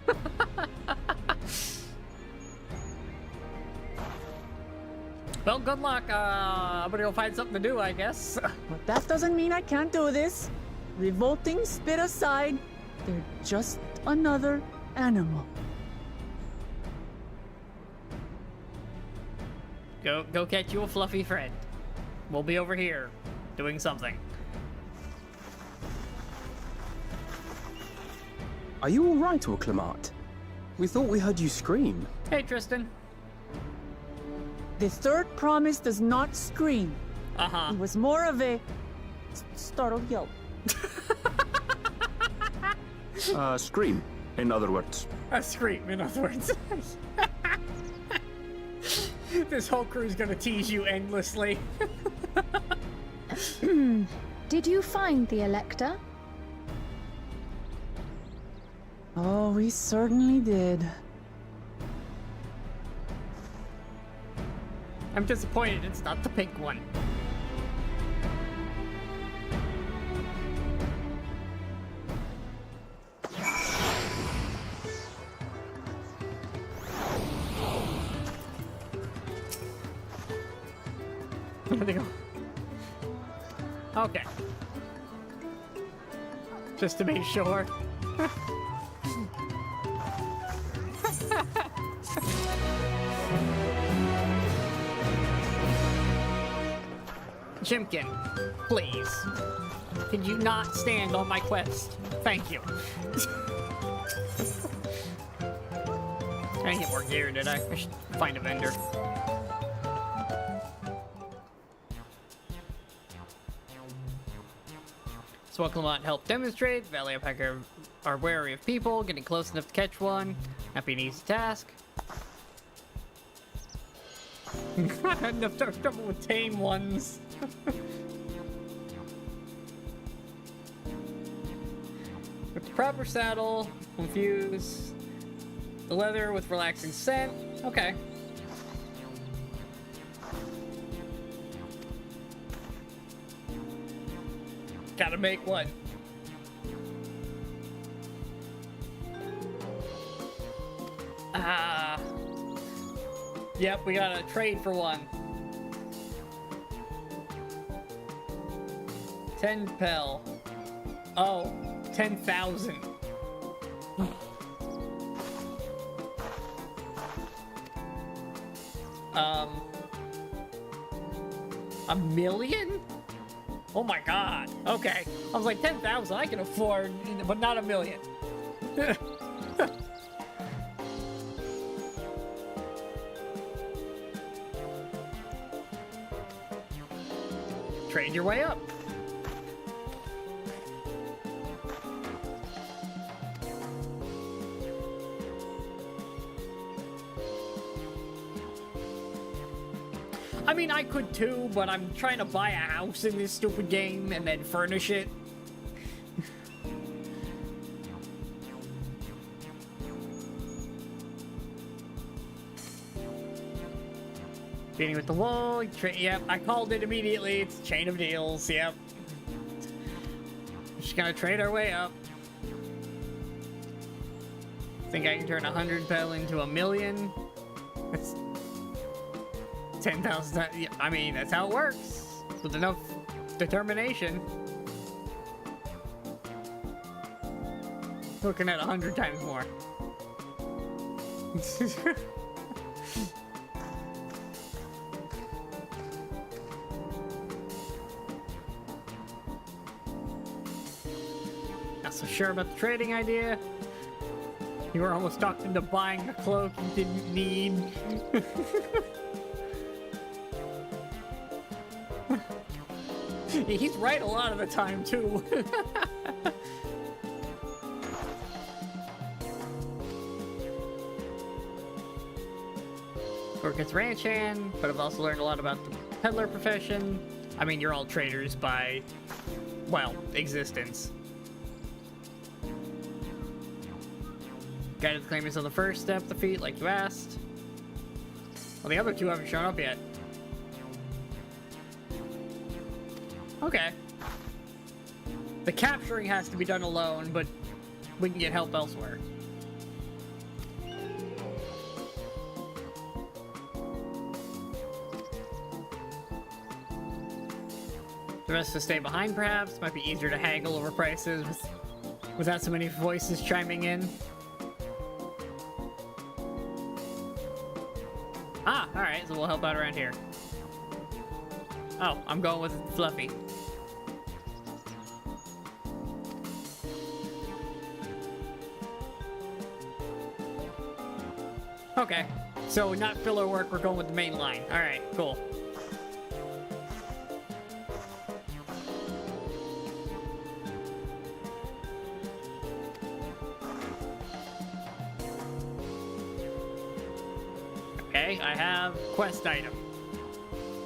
[SPEAKER 1] Well, good luck. I'm gonna go find something to do, I guess.
[SPEAKER 2] But that doesn't mean I can't do this. Revolting spit aside, they're just another animal.
[SPEAKER 1] Go catch you a fluffy friend. We'll be over here, doing something.
[SPEAKER 16] Are you alright, Orclamart? We thought we heard you scream.
[SPEAKER 1] Hey, Tristan.
[SPEAKER 2] The third promise does not scream.
[SPEAKER 1] Uh-huh.
[SPEAKER 2] It was more of a startled yelp.
[SPEAKER 4] A, scream, in other words.
[SPEAKER 1] A scream, in other words. This whole crew's gonna tease you endlessly.
[SPEAKER 3] Did you find the Elector?
[SPEAKER 2] Oh, we certainly did.
[SPEAKER 1] I'm disappointed it's not the pink one. Okay. Just to make sure. Jimkin, please. Could you not stand on my quest? Thank you. I didn't get more gear, did I? I should find a vendor. Swell Clement help demonstrate. Valley Alpaca are wary of people. Getting close enough to catch one. Not be an easy task. I had enough trouble with tame ones. With the proper saddle, infuse the leather with relaxing scent. Okay. Gotta make one. Yep, we gotta trade for one. 10 pel. Oh, 10,000. A million? Oh my god. Okay. I was like 10,000 I can afford, but not a million. Trade your way up. I mean, I could too, but I'm trying to buy a house in this stupid game and then furnish it. Trading with the wall. Yep, I called it immediately. It's chain of deals. Yep. Just gonna trade our way up. Think I can turn 100 pel into a million? That's 10,000. I mean, that's how it works. With enough determination. Looking at 100 times more. Not so sure about the trading idea. You were almost talked into buying the cloak you didn't need. He's right a lot of the time, too. Work as ranch hand, but I've also learned a lot about the peddler profession. I mean, you're all traders by, well, existence. Guided claimants on the first step, the feat, like you asked. Well, the other two haven't shown up yet. Okay. The capturing has to be done alone, but we can get help elsewhere. The rest to stay behind, perhaps. Might be easier to haggle over prices without so many voices chiming in. Ah, alright, so we'll help out around here. Oh, I'm going with Fluffy. Okay, so not filler work, we're going with the main line. Alright, cool. Okay, I have quest item.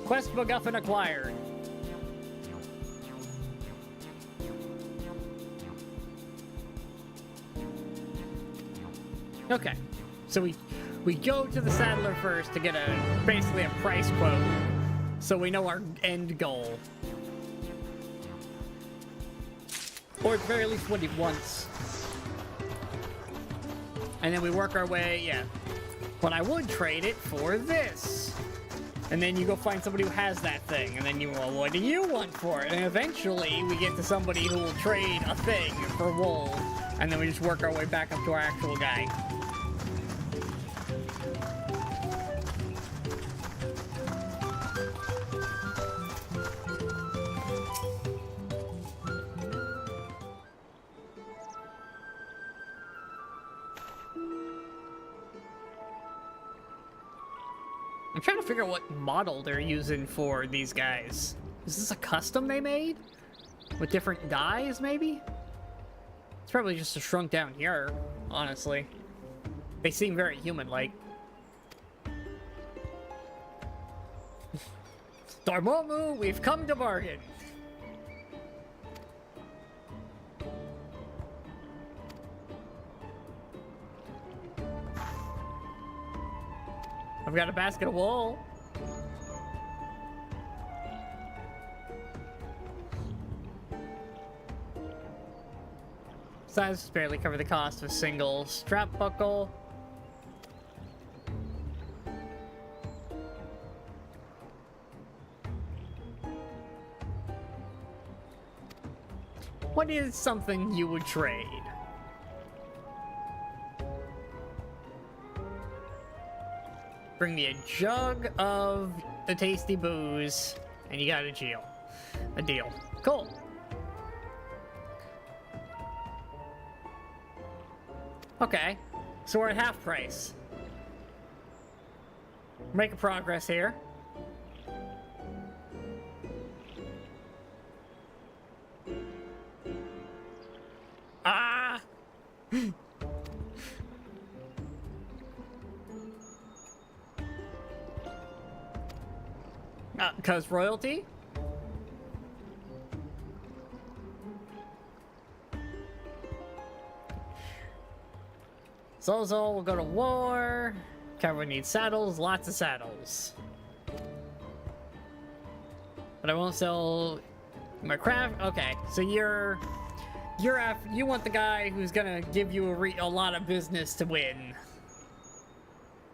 [SPEAKER 1] Quest MacGuffin acquired. Okay, so we go to the saddler first to get basically a price quote, so we know our end goal, or at the very least what he wants, and then we work our way. Yeah, but I would trade it for this, and then you go find somebody who has that thing, and then you, well, what do you want for it? And eventually we get to somebody who will trade a thing for wool, and then we just work our way back up to our actual guy. I'm trying to figure out what model they're using for these guys. Is this a custom they made? With different dyes, maybe? It's probably just a shrunk down here, honestly. They seem very human-like. Dormammu, we've come to bargain! I've got a basket of wool. Sizes barely cover the cost of a single strap buckle. What is something you would trade? Bring me a jug of the tasty booze, and you got a deal. A deal. Cool. Okay, so we're at half price. Making progress here. Ah! 'Cause royalty? Zozo will go to war. Everyone needs saddles, lots of saddles. But I won't sell my craft. Okay, so you want the guy who's gonna give you a lot of business to win.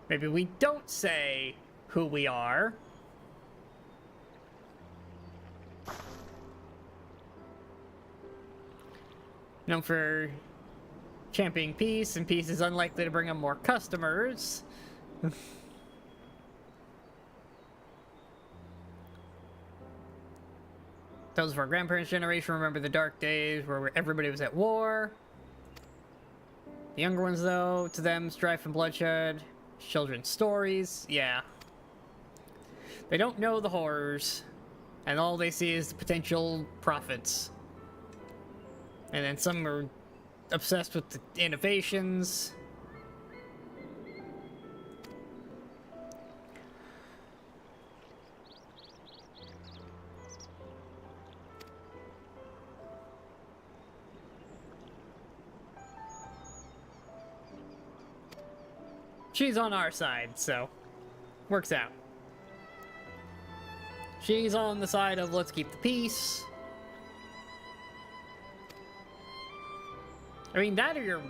[SPEAKER 1] Maybe we don't say who we are. Known for championing peace, and peace is unlikely to bring him more customers. Those of our grandparents' generation remember the dark days where everybody was at war. The younger ones, though, to them, strife and bloodshed, children's stories, yeah. They don't know the horrors, and all they see is the potential profits. And then some are obsessed with the innovations. She's on our side, so works out. She's on the side of let's keep the peace. I mean, that or your,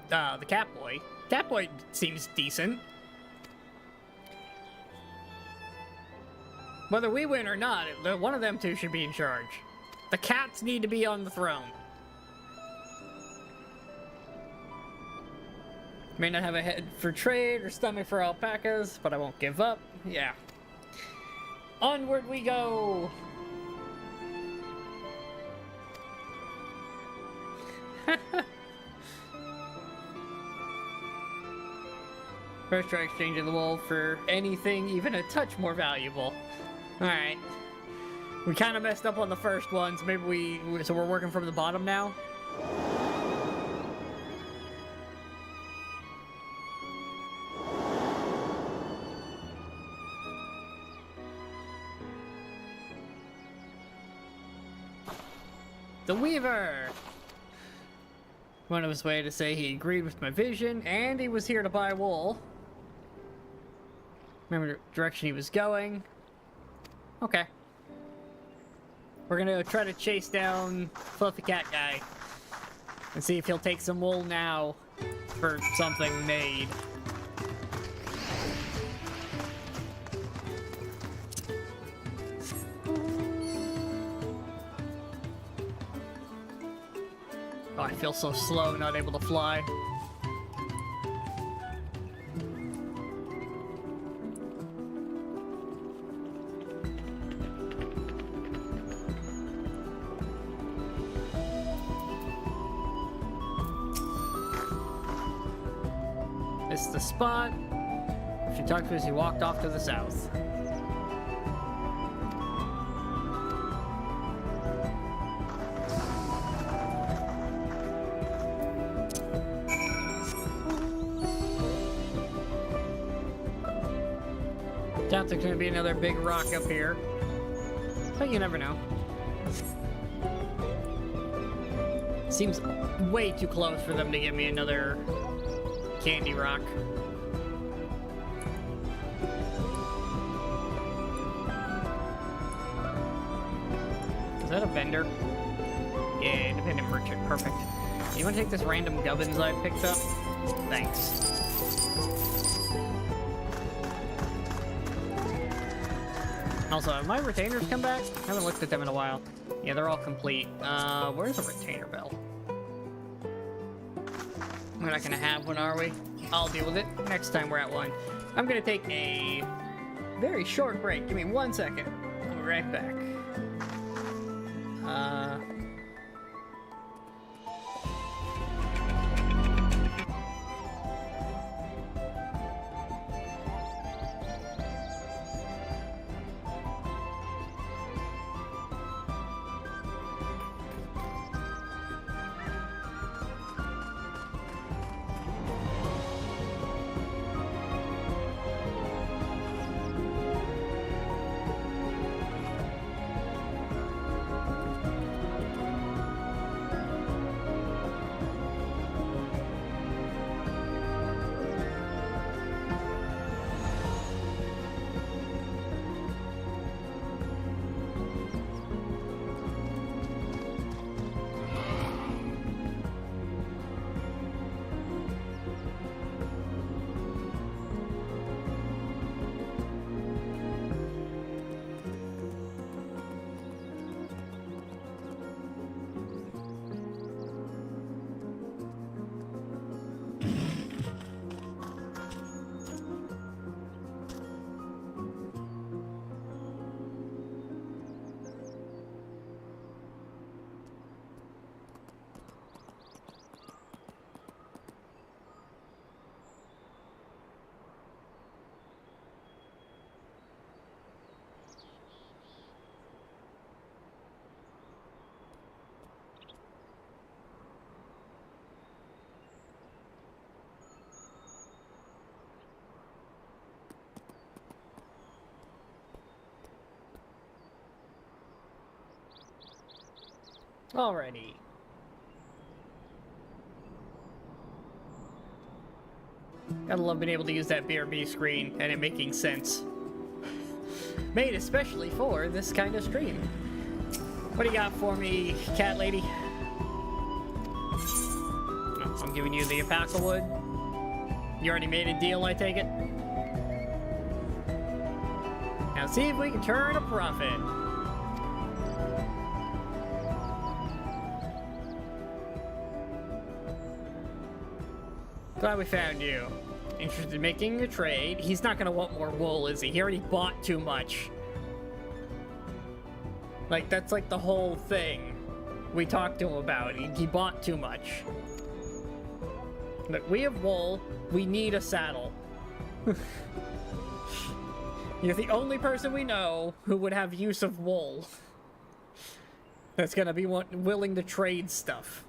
[SPEAKER 1] the Catboy. Catboy seems decent. Whether we win or not, one of them two should be in charge. The cats need to be on the throne. May not have a head for trade or stomach for alpacas, but I won't give up. Yeah. Onward we go! First try exchanging the wool for anything even a touch more valuable. Alright. We kind of messed up on the first one, so maybe so we're working from the bottom now? the Weaver! Went of his way to say he agreed with my vision, and he was here to buy wool. Remember the direction he was going. Okay. We're gonna try to chase down Fluffy Cat Guy. And see if he'll take some wool now for something made. Oh, I feel so slow, not able to fly. This is the spot. If you talk to us, he walked off to the south. Doubt there's gonna be another big rock up here, but you never know. Seems way too close for them to give me another candy rock. Is that a vendor? Yeah, independent merchant. Perfect. You want to take this random gubbins I picked up? Thanks. Also, have my retainers come back? I haven't looked at them in a while. Yeah, they're all complete. Where's a retainer bell? We're not gonna have one, are we? I'll deal with it next time we're at one. I'm gonna take a very short break. Give me 1 second. I'll be right back. Alrighty. Gotta love being able to use that BRB screen and it making sense. Made especially for this kind of stream. What do you got for me, cat lady? Oh, I'm giving you the Apaca wood. You already made a deal, I take it? Now see if we can turn a profit. Glad we found you. Interested in making a trade? He's not gonna want more wool, is he? He already bought too much. Like, that's like the whole thing we talked to him about. He bought too much. But we have wool. We need a saddle. You're the only person we know who would have use of wool. That's gonna be willing to trade stuff.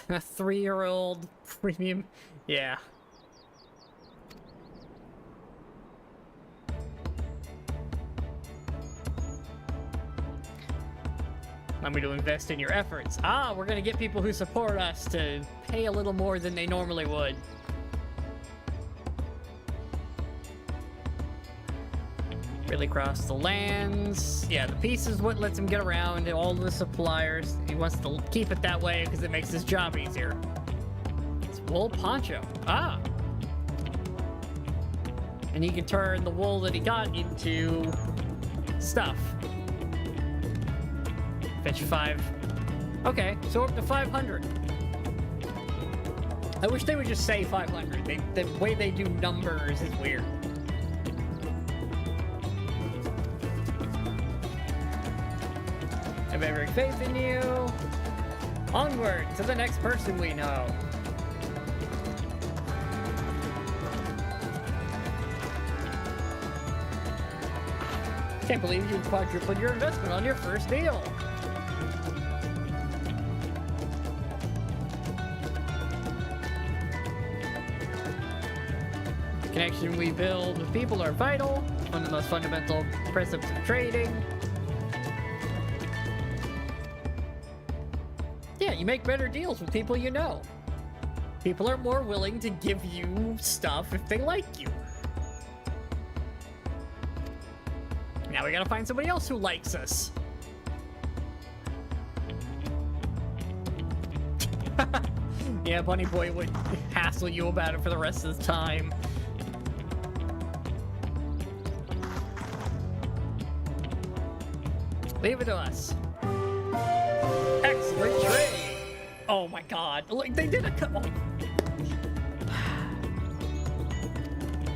[SPEAKER 1] A 3-year-old premium. Yeah. Allow me to invest in your efforts. Ah, we're gonna get people who support us to pay a little more than they normally would. Really cross the lands. Yeah, the peace is what lets him get around all the suppliers. He wants to keep it that way because it makes his job easier. It's wool poncho. Ah. And he can turn the wool that he got into stuff. Fetch 5. Okay, so up to 500. I wish they would just say 500. The way they do numbers is weird. I have every faith in you. Onward to the next person we know. Can't believe you quadrupled your investment on your first deal. The connection we build with people are vital. One of the most fundamental principles of trading. Yeah, you make better deals with people you know. People are more willing to give you stuff if they like you. Now we gotta find somebody else who likes us. Yeah, Bunny Boy would hassle you about it for the rest of the time. Leave it to us. Excellent trade! Oh my god. Like, they did a couple.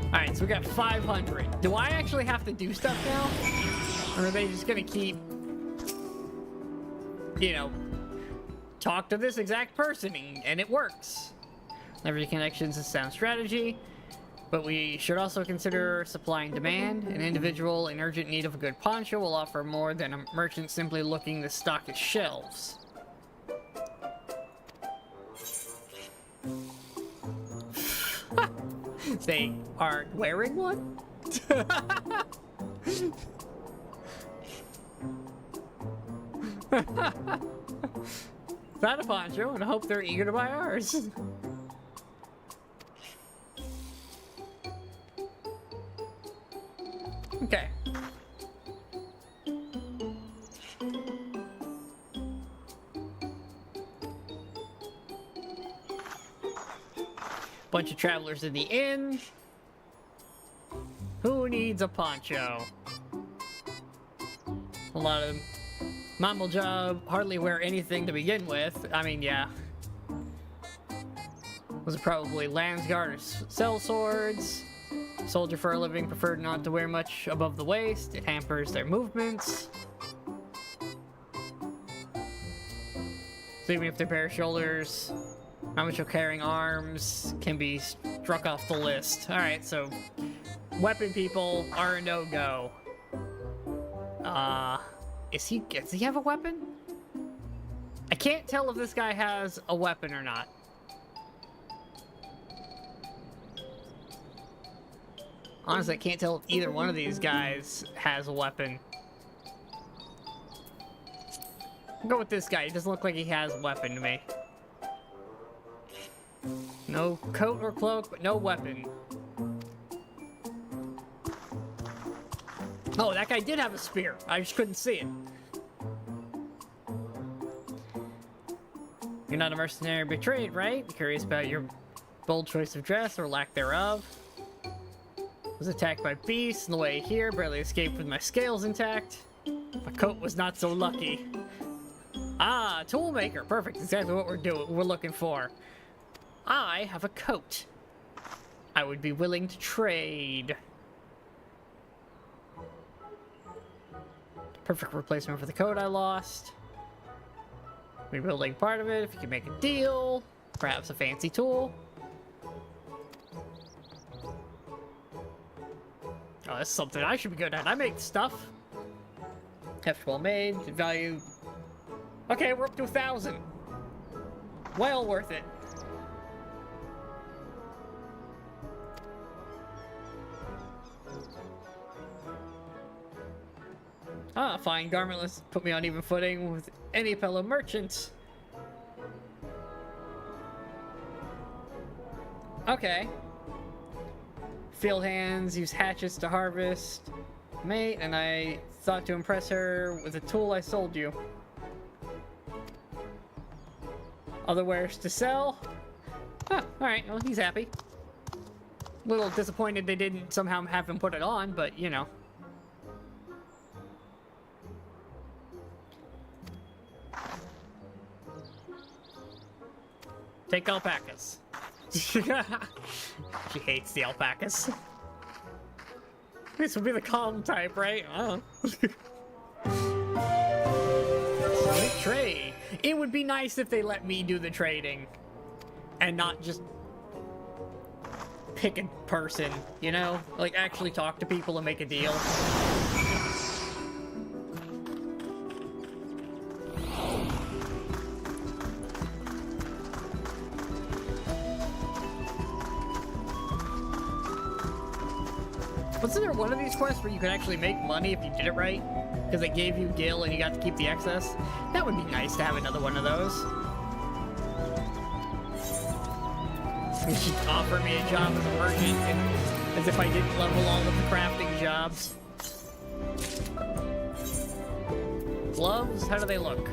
[SPEAKER 1] Alright, so we got 500. Do I actually have to do stuff now? Or are they just gonna keep, you know, talk to this exact person and it works? Leverage connections is sound strategy, but we should also consider supply and demand. An individual in urgent need of a good poncho will offer more than a merchant simply looking to stock his shelves. They aren't wearing one? Not a poncho, and I hope they're eager to buy ours. Okay. Bunch of travelers in the inn. Who needs a poncho? A lot of mammal job, hardly wear anything to begin with. I mean, yeah. Was it probably Landsguard or sell swords? Soldier for a living preferred not to wear much above the waist. It hampers their movements. So even if they're bare shoulders, how much of carrying arms can be struck off the list. Alright, so weapon people are a no-go. Does he have a weapon? I can't tell if this guy has a weapon or not. Honestly, I can't tell if either one of these guys has a weapon. I'll go with this guy. He doesn't look like he has a weapon to me. No coat or cloak, but no weapon. Oh, that guy did have a spear. I just couldn't see it. You're not a mercenary betrayed, right? Curious about your bold choice of dress or lack thereof. Was attacked by beasts on the way here, barely escaped with my scales intact. My coat was not so lucky. Ah, toolmaker. Perfect. Exactly what we're looking for. I have a coat. I would be willing to trade. Perfect replacement for the coat I lost. Rebuilding part of it, if you can make a deal. Perhaps a fancy tool. Oh, that's something I should be good at. I make stuff. Heft well made. Value. Okay, we're up to 1,000. Well worth it. Ah, fine garmentless. Put me on even footing with any fellow merchant. Okay. Field hands, use hatchets to harvest. Mate, and I thought to impress her with a tool I sold you. Other wares to sell. Huh, alright, well, he's happy. A little disappointed they didn't somehow have him put it on, but, you know. Take alpacas. She hates the alpacas. This would be the calm type, right? Oh. Trade. It would be nice if they let me do the trading and not just pick a person, you know? Like, actually talk to people and make a deal. Wasn't there one of these quests where you could actually make money if you did it right? Because it gave you gil and you got to keep the excess? That would be nice to have another one of those. You should offer me a job as a merchant, and as if I didn't level all of the crafting jobs. Gloves? How do they look?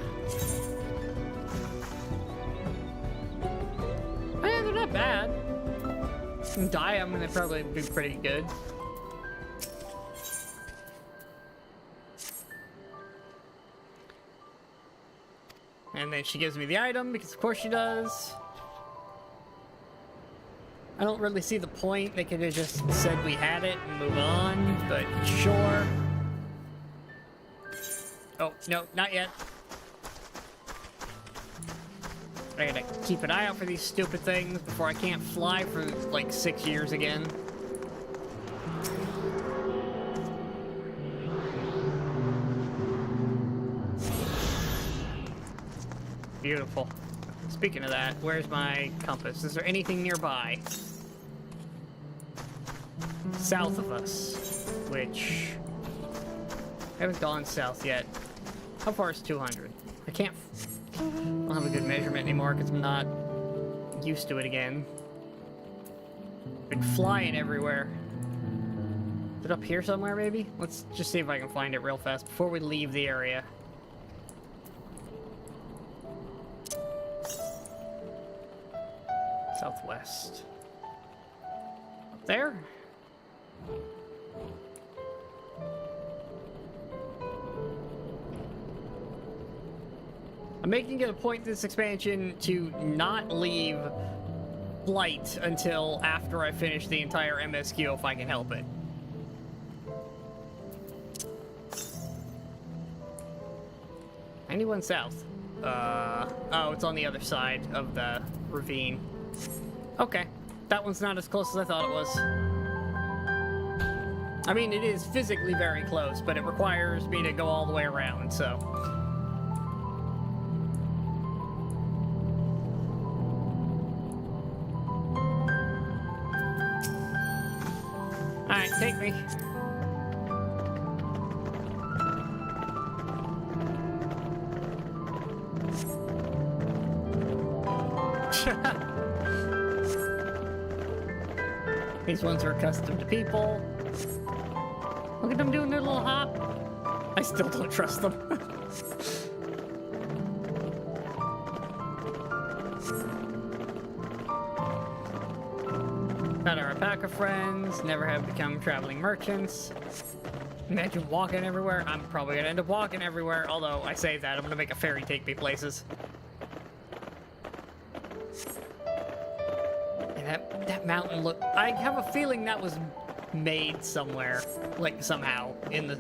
[SPEAKER 1] Eh, they're not bad. You can dye them and they'd probably be pretty good. And then she gives me the item, because of course she does. I don't really see the point. They could have just said we had it and move on, but sure. Oh, no, not yet. I gotta keep an eye out for these stupid things before I can't fly for like 6 years again. Beautiful. Speaking of that, where's my compass? Is there anything nearby? South of us, which I haven't gone south yet. How far is 200? I don't have a good measurement anymore because I'm not used to it again. Been flying everywhere. Is it up here somewhere, maybe? Let's just see if I can find it real fast before we leave the area. Southwest. Up there? I'm making it a point this expansion to not leave Blight until after I finish the entire MSQ if I can help it. Anyone south? Oh, it's on the other side of the ravine. Okay, that one's not as close as I thought it was. I mean, it is physically very close, but it requires me to go all the way around, so. Alright, take me. These ones are accustomed to people. Look at them doing their little hop. I still don't trust them. Not our alpaca friends, never have become traveling merchants. Imagine walking everywhere. I'm probably gonna end up walking everywhere, although I say that, I'm gonna make a ferry take me places. That mountain look, I have a feeling that was made somewhere, like somehow in the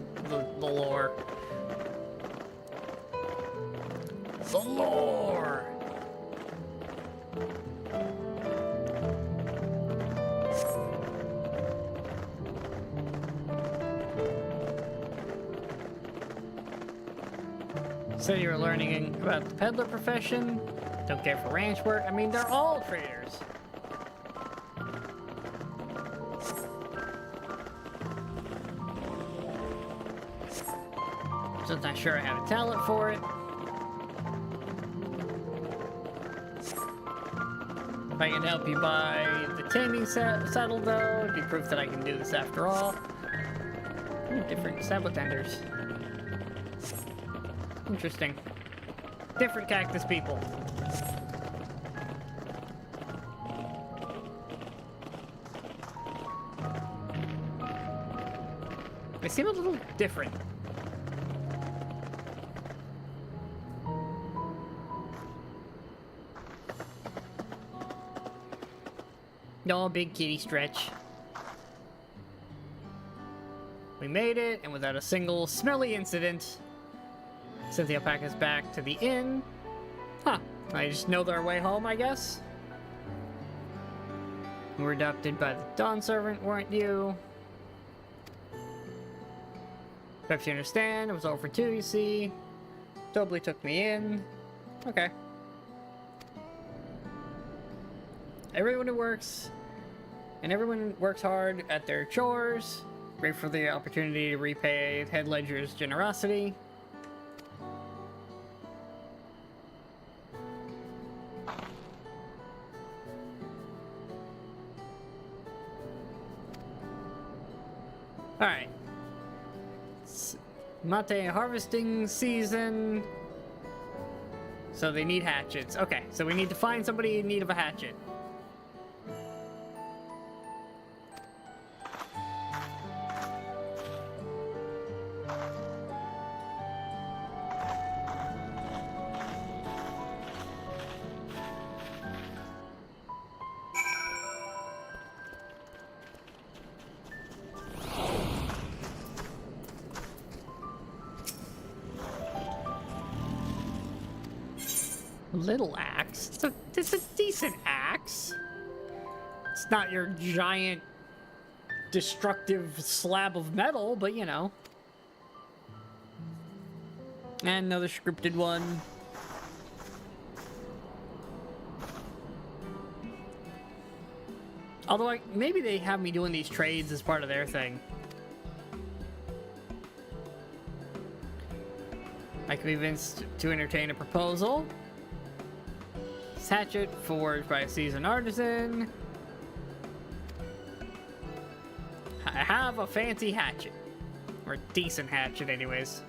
[SPEAKER 1] lore. The lore. So you were learning about the peddler profession, don't care for ranch work. I mean, they're all traders. Just not sure I have a talent for it. If I can help you buy the taming saddle, though, it'd be proof that I can do this after all. Ooh, different saddle tenders. Interesting. Different cactus people. They seem a little different. No big kitty stretch. We made it, and without a single smelly incident, sent the alpacas back to the inn. Huh. I just know their way home, I guess. You were adopted by the Dawn servant, weren't you? Perhaps you understand, it was over for two, you see. Totally took me in. Okay. Everyone who works, and everyone works hard at their chores. Great for the opportunity to repay Head Ledger's generosity. Alright. Mate harvesting season. So they need hatchets. Okay, so we need to find somebody in need of a hatchet. Little axe. It's a decent axe. It's not your giant destructive slab of metal, but you know. And another scripted one. Although maybe they have me doing these trades as part of their thing. I can be convinced to entertain a proposal. Hatchet forged by a seasoned artisan. I have a fancy hatchet. Or a decent hatchet, anyways.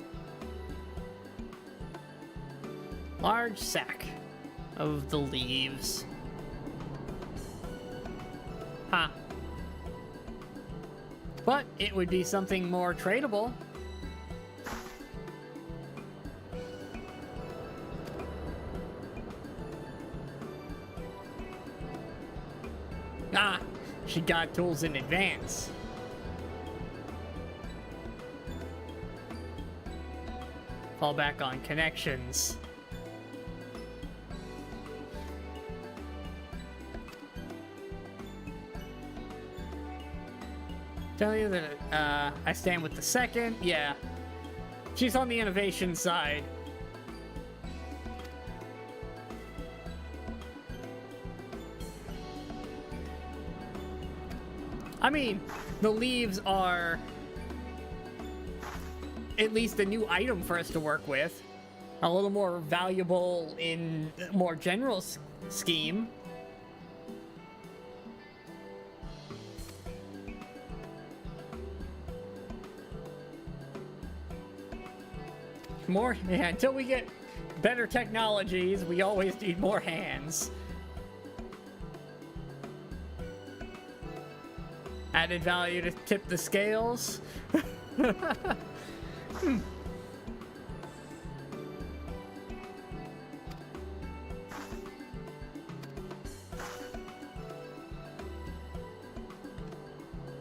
[SPEAKER 1] Large sack of the leaves. Huh. But it would be something more tradable. Ah, she got tools in advance. Fall back on connections. Tell you that I stand with the second. Yeah, she's on the innovation side. I mean, the leaves are at least a new item for us to work with. A little more valuable in a more general scheme. More, yeah, until we get better technologies, we always need more hands. Added value to tip the scales.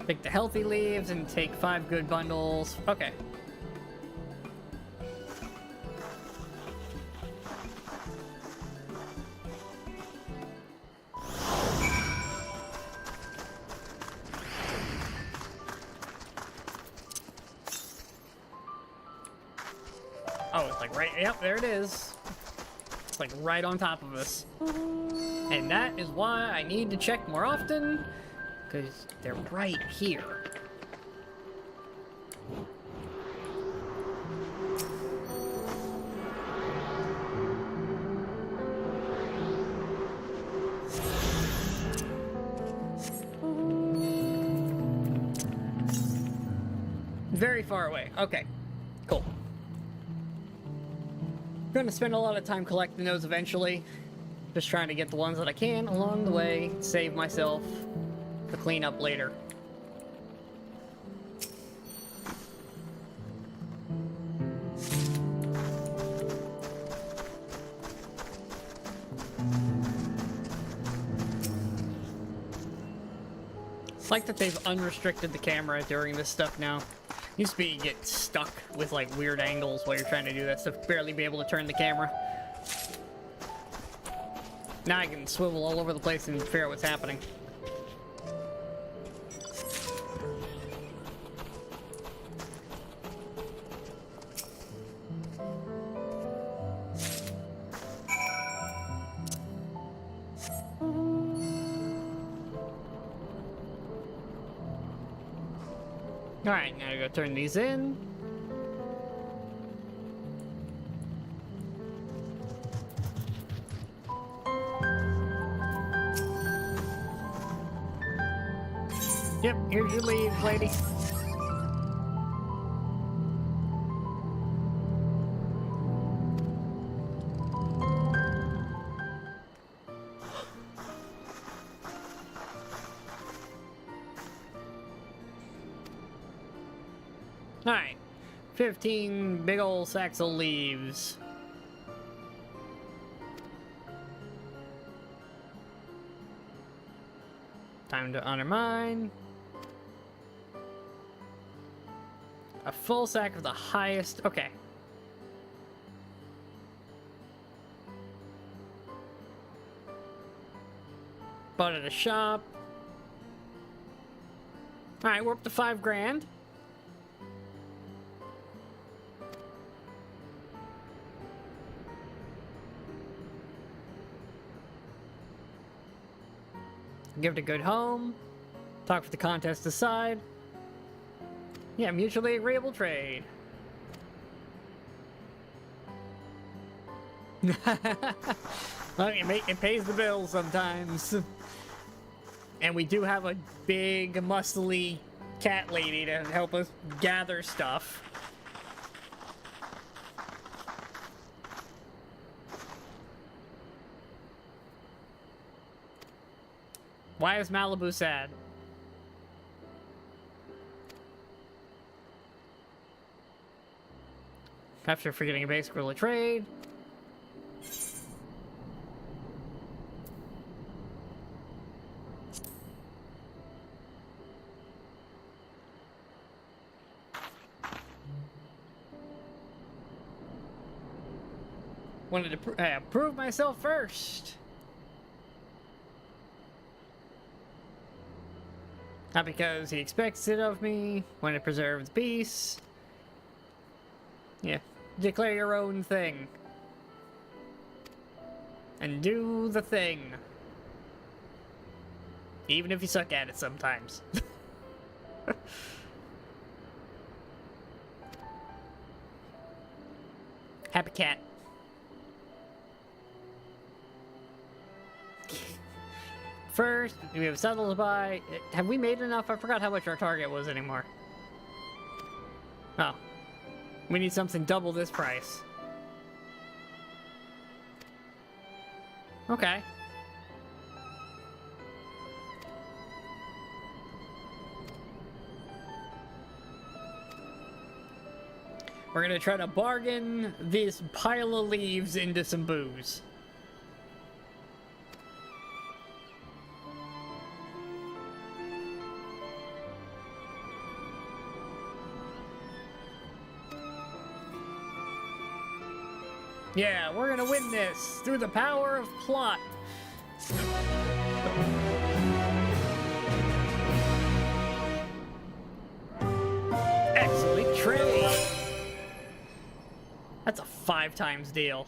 [SPEAKER 1] Pick the healthy leaves and take 5 good bundles. Okay. Oh, it's like right, yep, there it is. It's like right on top of us. And that is why I need to check more often, because they're right here. Very far away. Okay. Cool. I'm gonna spend a lot of time collecting those eventually. Just trying to get the ones that I can along the way, save myself the cleanup later. It's like that they've unrestricted the camera during this stuff now. Used to be you get stuck with like weird angles while you're trying to do that stuff, barely be able to turn the camera. Now I can swivel all over the place and figure out what's happening. Alright, now I gotta turn these in. Yep, here's your leaves, lady. Alright, 15 big ol' sacks of leaves. Time to honor mine. A full sack of the highest. Okay. Bought at a shop. Alright, we're up to 5 grand. Give it a good home. Talk for the contest aside. Yeah, mutually agreeable trade. Well, it pays the bills sometimes. And we do have a big, muscly cat lady to help us gather stuff. Why is Malibu sad? After forgetting a basic rule of trade. Wanted to prove myself first. Not because he expects it of me. Want to preserve the peace. Yeah. Declare your own thing. And do the thing. Even if you suck at it sometimes. Happy cat. First, we have saddles to buy. Have we made enough? I forgot how much our target was anymore. Oh. We need something double this price. Okay. We're gonna try to bargain this pile of leaves into some booze. Yeah, we're gonna win this through the power of plot. Excellent trade. That's a 5 times deal.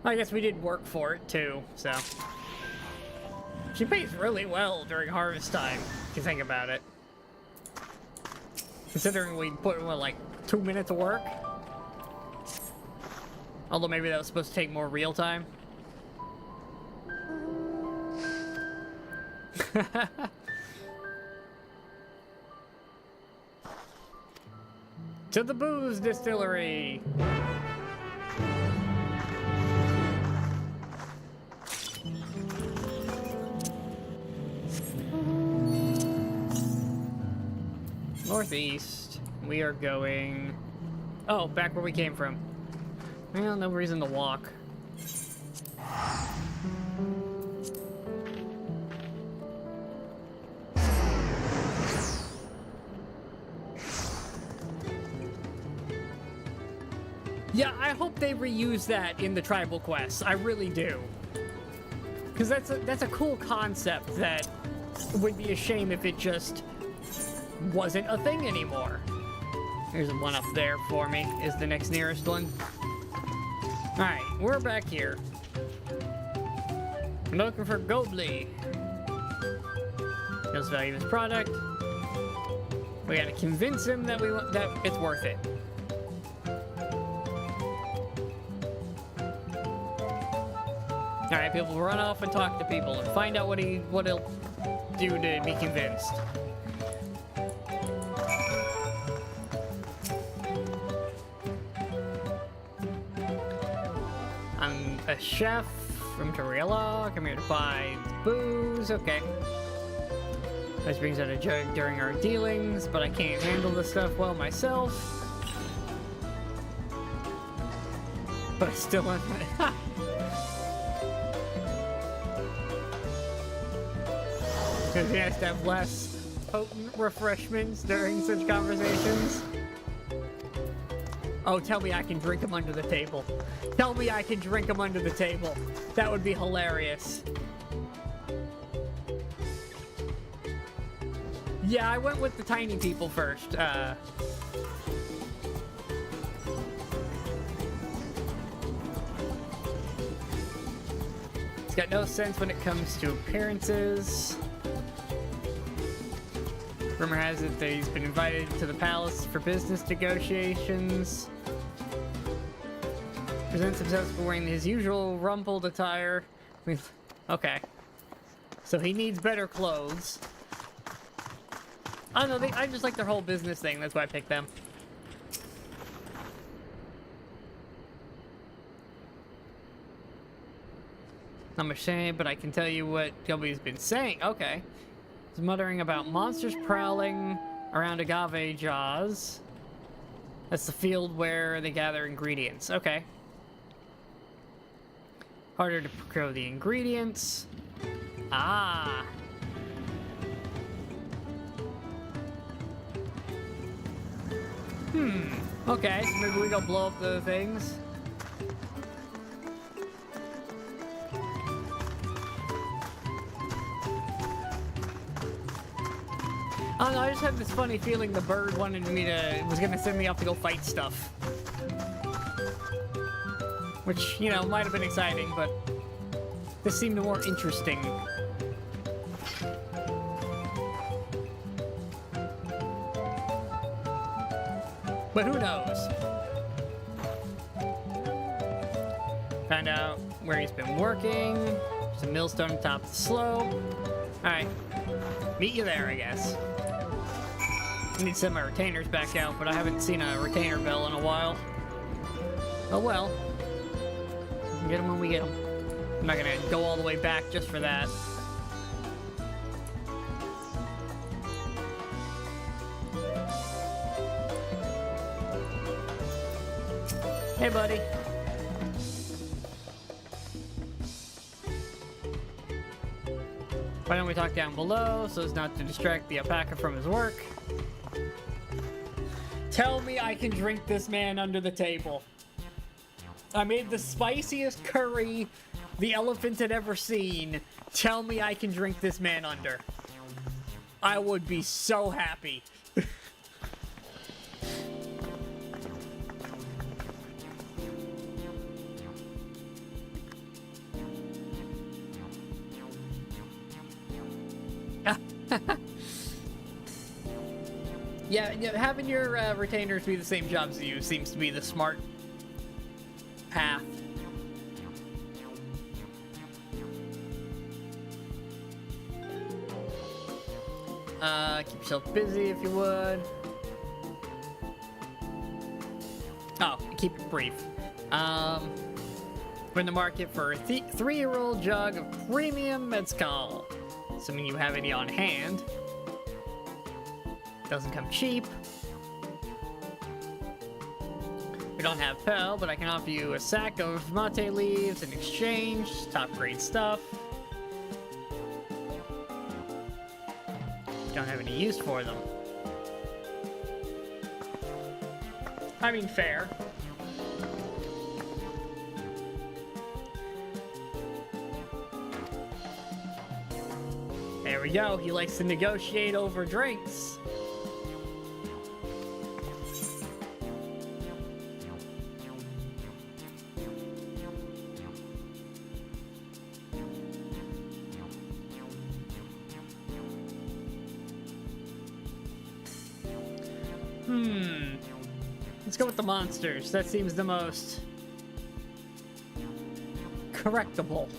[SPEAKER 1] I guess we did work for it too, so. She pays really well during harvest time, if you think about it. Considering we put in, what, like 2 minutes of work? Although maybe that was supposed to take more real time. To the booze distillery. Northeast. We are going... Oh, back where we came from. Well, no reason to walk. Yeah, I hope they reuse that in the tribal quests. I really do. Because that's a cool concept that would be a shame if it just wasn't a thing anymore. There's one up there for me, is the next nearest one. Alright, we're back here. I'm looking for Gobley. Knows the value of his product. We gotta convince him that that it's worth it. Alright, people, run off and talk to people and find out what he'll do to be convinced. I'm a chef from Torilla. Come here to buy booze. Okay. This brings out a jug during our dealings, but I can't handle this stuff well myself. But I still want it. Because he has to have less potent refreshments during such conversations. Oh, tell me I can drink them under the table. Tell me I can drink them under the table. That would be hilarious. Yeah, I went with the tiny people first. He's got no sense when it comes to appearances. Rumor has it that he's been invited to the palace for business negotiations. Presents himself wearing his usual rumpled attire. Okay. So he needs better clothes. I don't know, I just like their whole business thing. That's why I picked them. I'm ashamed, but I can tell you what Gubby's been saying. Okay. He's muttering about monsters prowling around agave jaws. That's the field where they gather ingredients. Okay. Harder to procure the ingredients. Ah. Okay, so maybe we go blow up the things. I don't know, I just have this funny feeling the bird was gonna send me off to go fight stuff. Which, you know, might have been exciting, but this seemed more interesting. But who knows? Find out where he's been working. There's a millstone on top of the slope. Alright. Meet you there, I guess. I need to send my retainers back out, but I haven't seen a retainer bell in a while. Oh well. We'll get them when we get them. I'm not gonna go all the way back just for that. Hey, buddy. Why don't we talk down below so as not to distract the alpaca from his work? Tell me I can drink this man under the table. I made the spiciest curry the elephant had ever seen. Tell me I can drink this man under. I would be so happy. Yeah, having your retainers be the same jobs as you seems to be the smart path. Keep yourself busy if you would. Oh, keep it brief. We're in the market for a 3-year-old jug of premium mezcal. Assuming you have any on hand. Doesn't come cheap. We don't have Pel, but I can offer you a sack of mate leaves in exchange. Top grade stuff. Don't have any use for them. I mean, fair. There we go. He likes to negotiate over drinks. Let's go with the monsters. That seems the most correctable.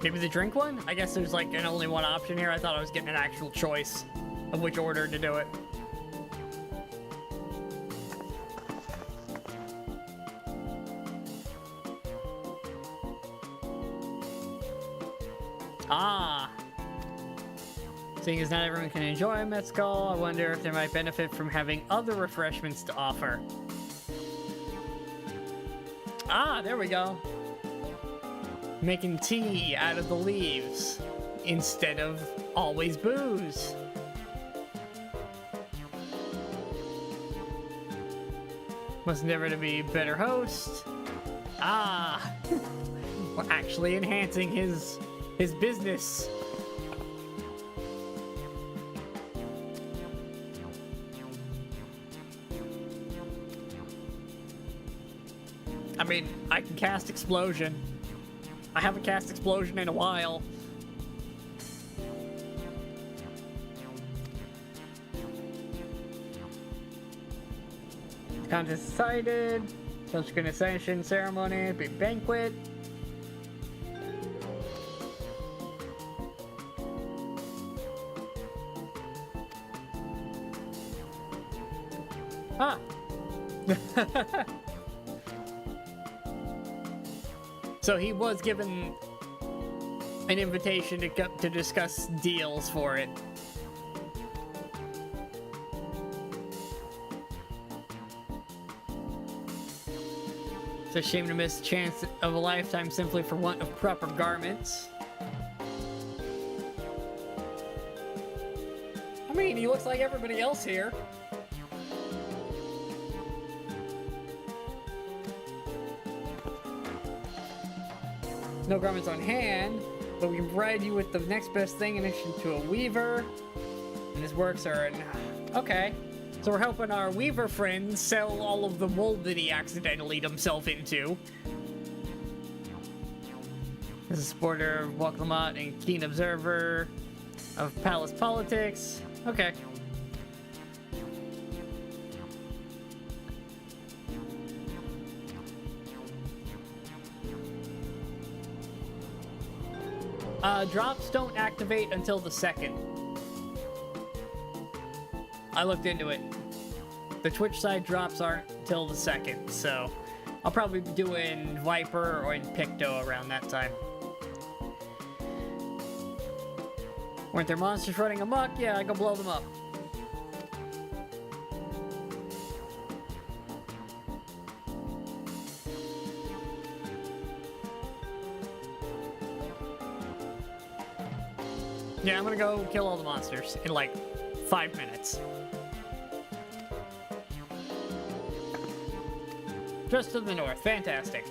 [SPEAKER 1] Maybe the drink one? I guess there's like only one option here. I thought I was getting an actual choice of which order to do it. Ah. Seeing as not everyone can enjoy mezcal, I wonder if they might benefit from having other refreshments to offer. Ah, there we go. Making tea out of the leaves instead of always booze. Must never to be a better host. Ah, we're actually enhancing his business. I mean, I can cast Explosion. I haven't cast Explosion in a while. Contest decided. Subsequent ascension ceremony, big banquet. Ah. So he was given an invitation to discuss deals for it. It's a shame to miss the chance of a lifetime simply for want of proper garments. I mean, he looks like everybody else here. No garments on hand, but we can provide you with the next best thing in addition to a weaver. And his works are in... Okay. So we're helping our weaver friend sell all of the wool that he accidentally himself into. As a supporter of Waklamot and keen observer of palace politics. Okay. Drops don't activate until the 2nd. I looked into it. The Twitch side drops aren't until the 2nd, so I'll probably be doing Viper or in Picto around that time. Weren't there monsters running amok? Yeah, I go blow them up. Yeah, I'm gonna go kill all the monsters in like 5 minutes. Just to the north. Fantastic.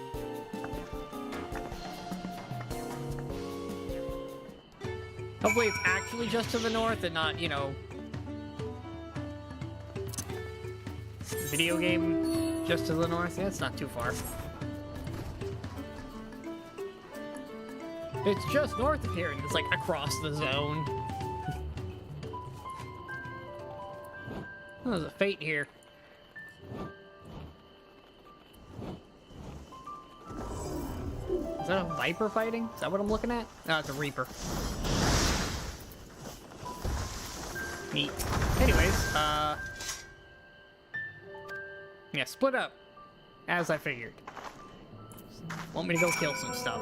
[SPEAKER 1] Hopefully it's actually just to the north and not, you know, video game just to the north. Yeah, it's not too far. It's just north of here, and it's like across the zone. Oh, there's a fate here. Is that a Viper fighting? Is that what I'm looking at? No, it's a Reaper. Neat. Anyways, yeah, split up. As I figured. Want me to go kill some stuff.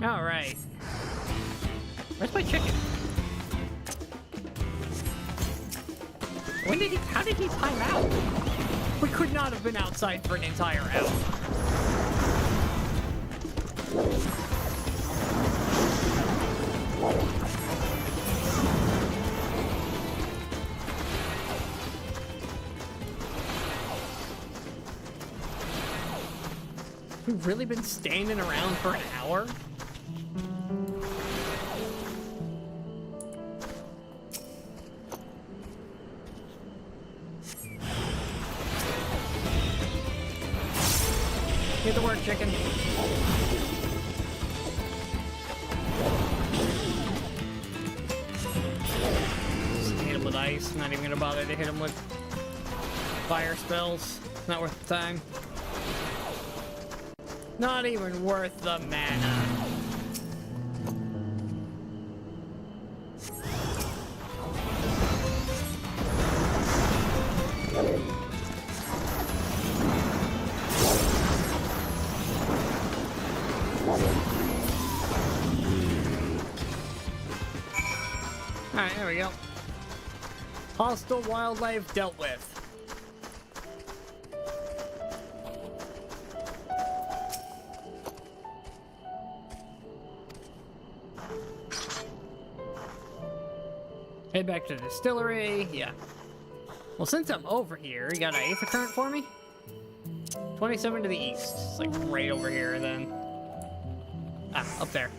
[SPEAKER 1] Alright. Where's my chicken? How did he time out? We could not have been outside for an entire hour. We've really been standing around for an hour? Get to work, chicken. Just hit him with ice. Not even gonna bother to hit him with fire spells. Not worth the time. Not even worth the mana. Alright, there we go. Hostile wildlife dealt with. Head back to the distillery. Yeah. Well, since I'm over here, you got an Aether Current for me? 27 to the east. It's like right over here, then. Ah, up there.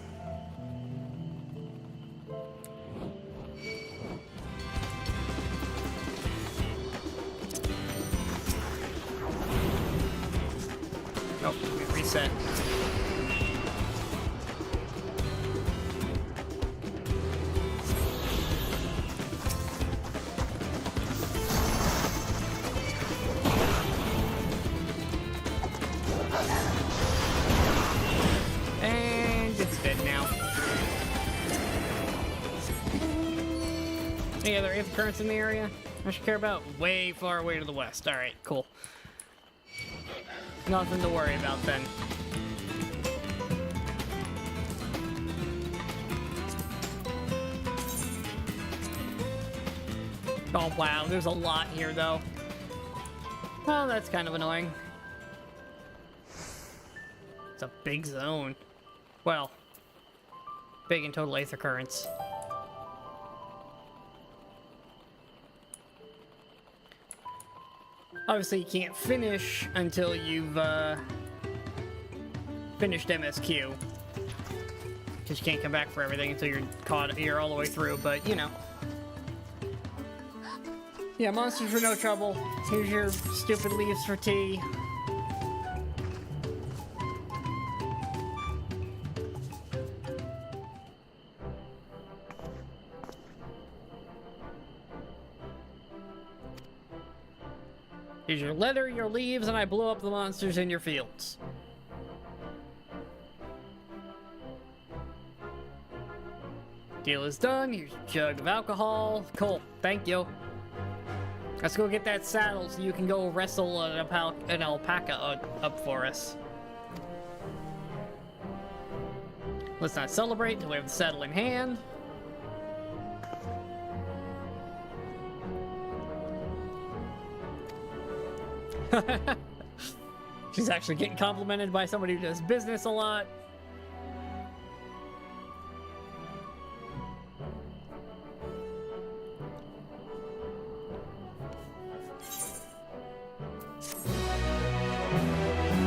[SPEAKER 1] Oh, let me reset. And it's dead now. Any other Aether Currents in the area I should care about? Way far away to the west. Alright, cool. Nothing to worry about then. Oh wow, there's a lot here though. Well, that's kind of annoying. It's a big zone. Well, big in total Aether Currents. Obviously, you can't finish until you've finished MSQ, because you can't come back for everything until you're all the way through. But you know, yeah, monsters were no trouble. Here's your stupid leaves for tea. Here's your leather, your leaves, and I blow up the monsters in your fields. Deal is done. Here's a jug of alcohol. Cool. Thank you. Let's go get that saddle so you can go wrestle an alpaca up for us. Let's not celebrate until we have the saddle in hand. She's actually getting complimented by somebody who does business a lot.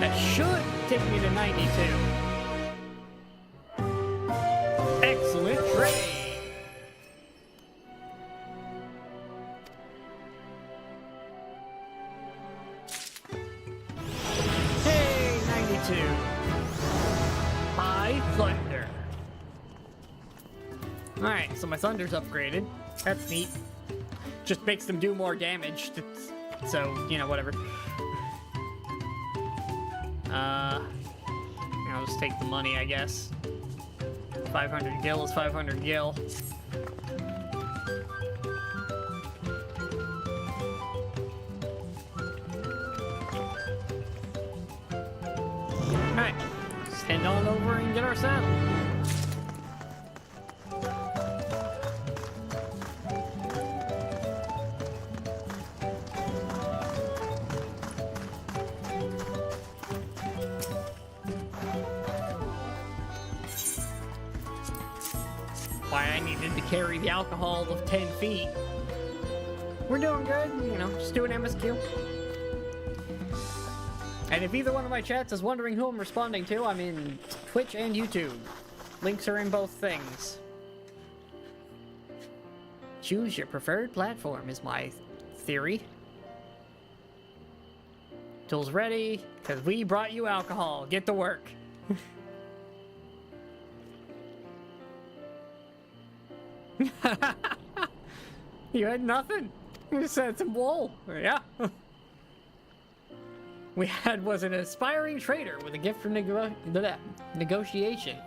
[SPEAKER 1] That should take me to 92. Excellent trade. High Thunder. Alright, so my Thunder's upgraded. That's neat. Just makes them do more damage. So, you know, whatever. I'll just take the money, I guess. 500 gil is 500 gil. Alright, let's head on over and get our saddle. Why I needed to carry the alcohol of 10 feet. We're doing good, you know, just doing MSQ. And if either one of my chats is wondering who I'm responding to, I'm in Twitch and YouTube. Links are in both things. Choose your preferred platform is my theory. Tools ready, because we brought you alcohol. Get to work. You had nothing. You just had some wool. Yeah. We was an aspiring trader with a gift for negotiation.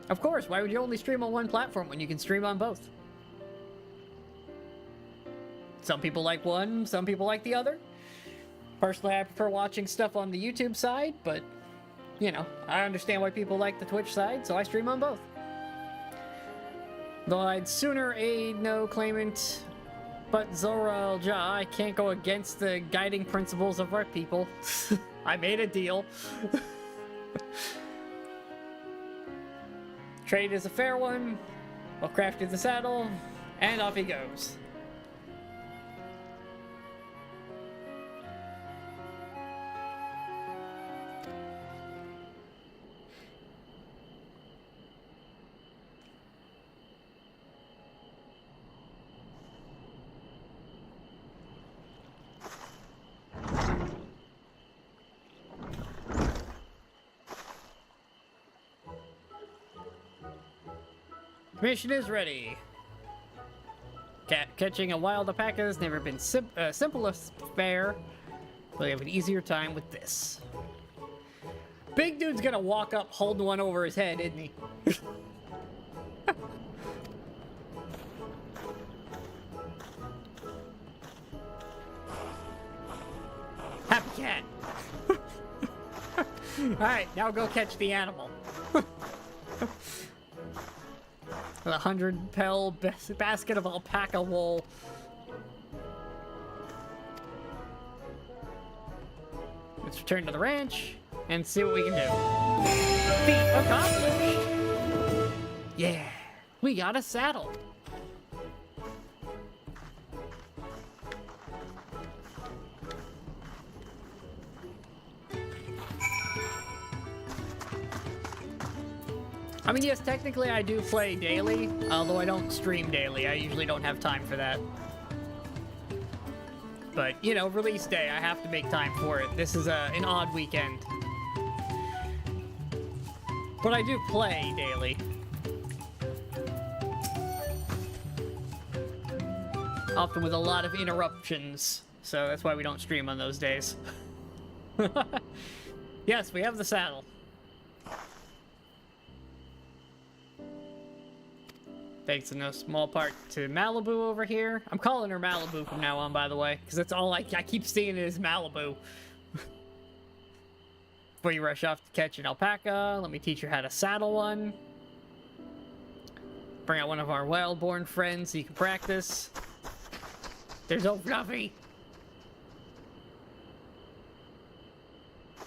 [SPEAKER 1] Of course, why would you only stream on one platform when you can stream on both? Some people like one, some people like the other. Personally, I prefer watching stuff on the YouTube side, but, you know, I understand why people like the Twitch side, so I stream on both. Though I'd sooner aid no claimant, but Zora Ja, I can't go against the guiding principles of our people. I made a deal. Trade is a fair one. Well crafted the saddle, and off he goes. Mission is ready. Catching a wild alpaca has never been simplest affair. We'll have an easier time with this. Big dude's gonna walk up holding one over his head, isn't he? Happy cat. Alright, now go catch the animal. A 100-pel basket of alpaca wool. Let's return to the ranch and see what we can do. Feat accomplished! Yeah, we got a saddle. I mean, yes, technically I do play daily, although I don't stream daily. I usually don't have time for that. But, you know, release day, I have to make time for it. This is an odd weekend. But I do play daily. Often with a lot of interruptions, so that's why we don't stream on those days. Yes, we have the saddle. Thanks in no small part to Malibu over here. I'm calling her Malibu from now on, by the way, because that's all I keep seeing is Malibu. Before you rush off to catch an alpaca, let me teach you how to saddle one. Bring out one of our wild-born friends so you can practice. There's old Fluffy.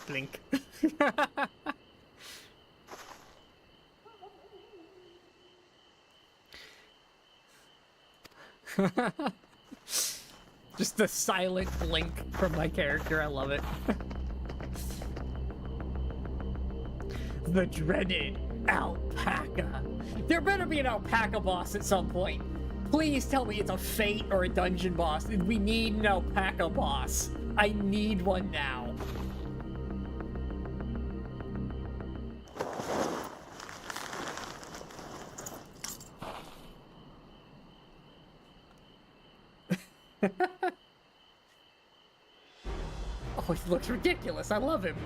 [SPEAKER 1] Blink. Just the silent blink from my character. I love it. The dreaded alpaca. There better be an alpaca boss at some point. Please tell me it's a fate or a dungeon boss. We need an alpaca boss. I need one now. Oh, he looks ridiculous. I love him.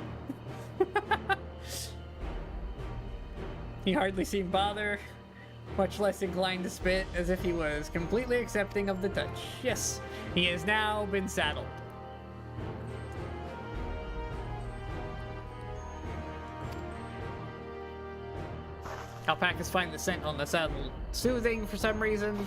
[SPEAKER 1] He hardly seemed bothered, much less inclined to spit, as if he was completely accepting of the touch. Yes, he has now been saddled. Alpacas find the scent on the saddle soothing for some reason.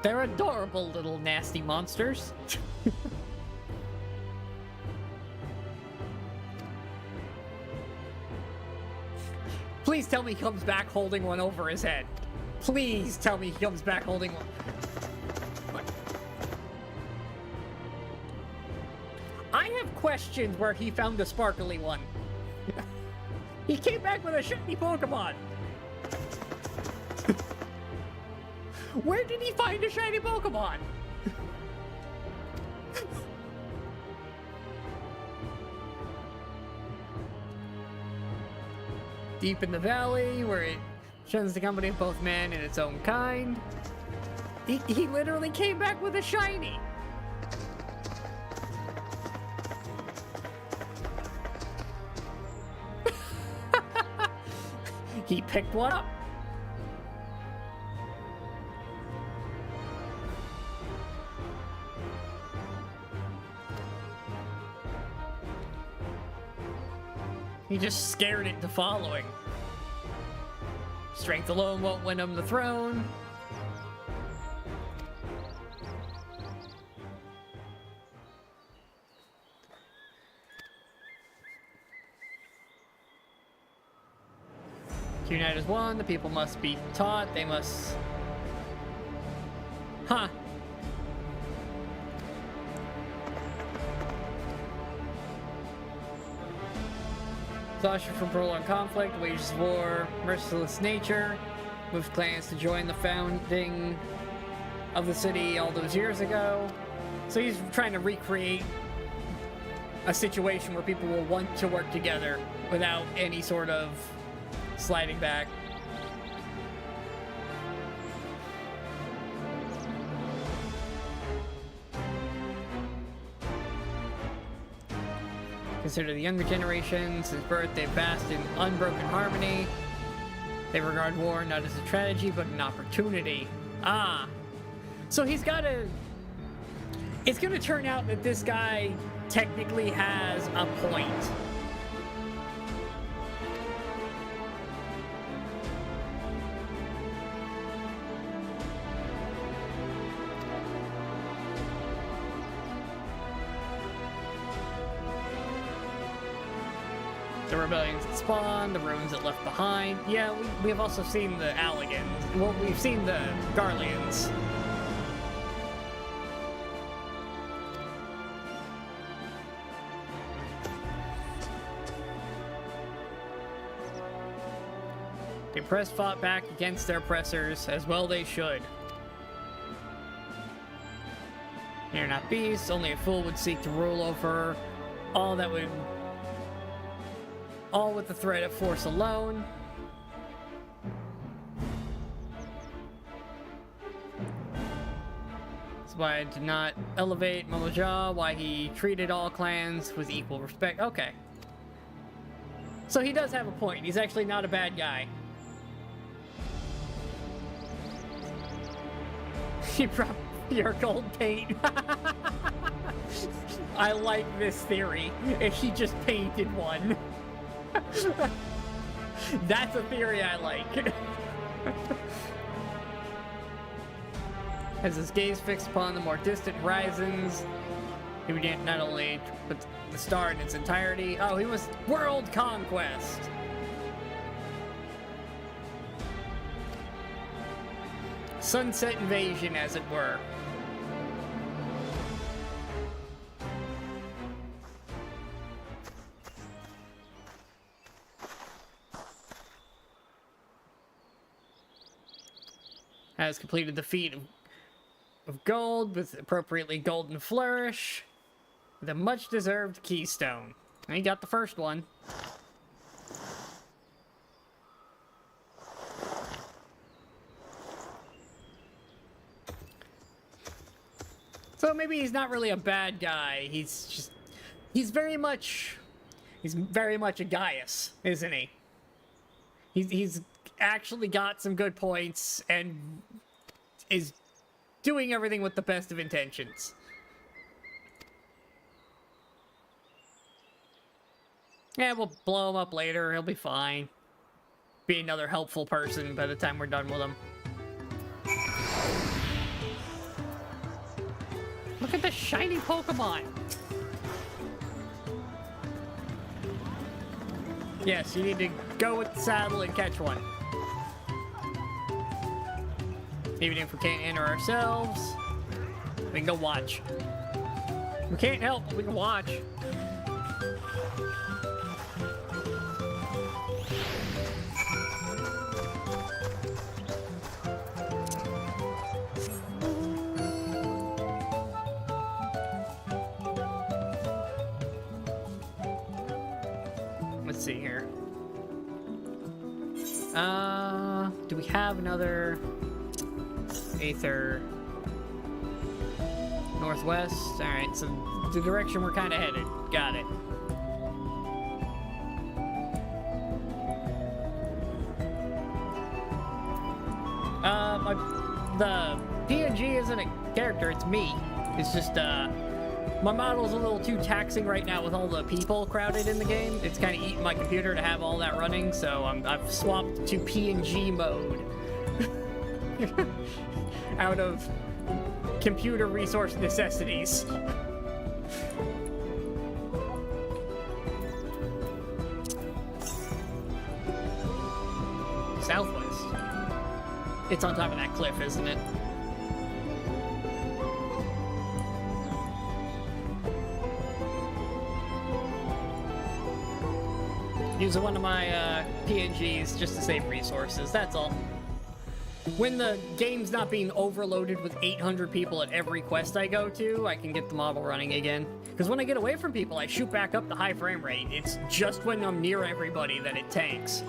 [SPEAKER 1] They're adorable little nasty monsters. Please tell me he comes back holding one over his head. Please tell me he comes back holding one. I have questions where he found a sparkly one. He came back with a shiny Pokemon. Where did he find a shiny Pokemon? Deep in the valley, where it shuns the company of both men and its own kind. He literally came back with a shiny. He picked one up. He just scared it to following. Strength alone won't win him the throne. To unite as one, the people must be taught. They must... Huh. Exhaustion from prolonged conflict, wages war, merciless nature, moved clans to join the founding of the city all those years ago. So he's trying to recreate a situation where people will want to work together without any sort of sliding back. Consider the younger generation. Since birth, they've vast in unbroken harmony. They regard war not as a tragedy, but an opportunity. Ah. So he's got to... It's going to turn out that this guy technically has a point. The rebellions that spawned, the ruins that left behind. Yeah, we have also seen the Alligans. Well, we've seen the Garleans. The oppressed fought back against their oppressors, as well they should. They are not beasts, only a fool would seek to rule over all that would... all with the threat of force alone. That's why I did not elevate Momoja, why he treated all clans with equal respect. Okay. So he does have a point. He's actually not a bad guy. He brought your gold paint. I like this theory. If he just painted one. That's a theory I like. As his gaze fixed upon the more distant horizons, he began not only put the star in its entirety. Oh, he was world conquest. Sunset invasion, as it were. Has completed the feat of gold with appropriately golden flourish. The much-deserved keystone. And he got the first one. though maybe he's not really a bad guy. He's very much a Gaius, isn't he? He's actually got some good points and is doing everything with the best of intentions. Yeah, we'll blow him up later. He'll be fine. Be another helpful person by the time we're done with him. Look at the shiny Pokemon! Yes, you need to go with the saddle and catch one. Even if we can't enter ourselves, we can go watch. We can't help, we can watch. Let's see here. Do we have another Aether northwest? Alright, so the direction we're kind of headed. Got it. The PNG isn't a character, it's me. It's just, my model's a little too taxing right now with all the people crowded in the game. It's kind of eating my computer to have all that running, so I've swapped to PNG mode. Out of computer resource necessities. Southwest. It's on top of that cliff, isn't it? Using one of my PNGs just to save resources, that's all. When the game's not being overloaded with 800 people at every quest I go to, I can get the model running again. Because when I get away from people, I shoot back up the high frame rate. It's just when I'm near everybody that it tanks.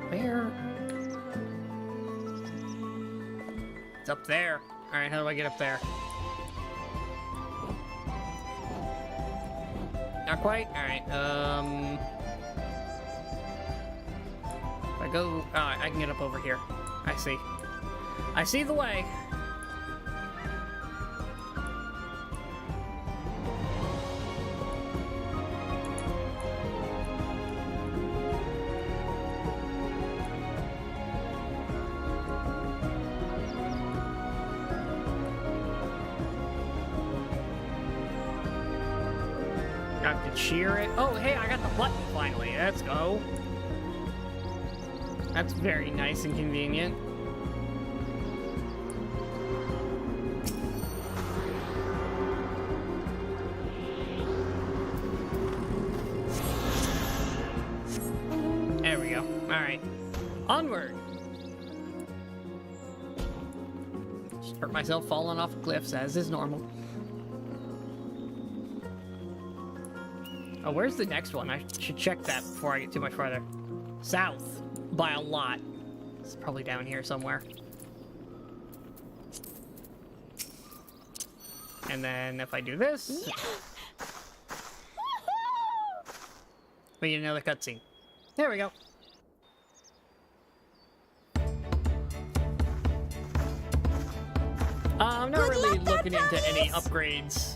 [SPEAKER 1] Where? It's up there. Alright, how do I get up there? Not quite? Alright, if I go... Oh, I can get up over here. I see. I see the way. I have to cheer it. Oh, hey, I got the button finally. Let's go. That's very nice and convenient. There we go. Alright. Onward! Just hurt myself falling off cliffs, as is normal. Oh, where's the next one? I should check that before I get too much farther. South. By a lot. It's probably down here somewhere. And then if I do this... we get another cutscene. There we go. I'm not really looking into any upgrades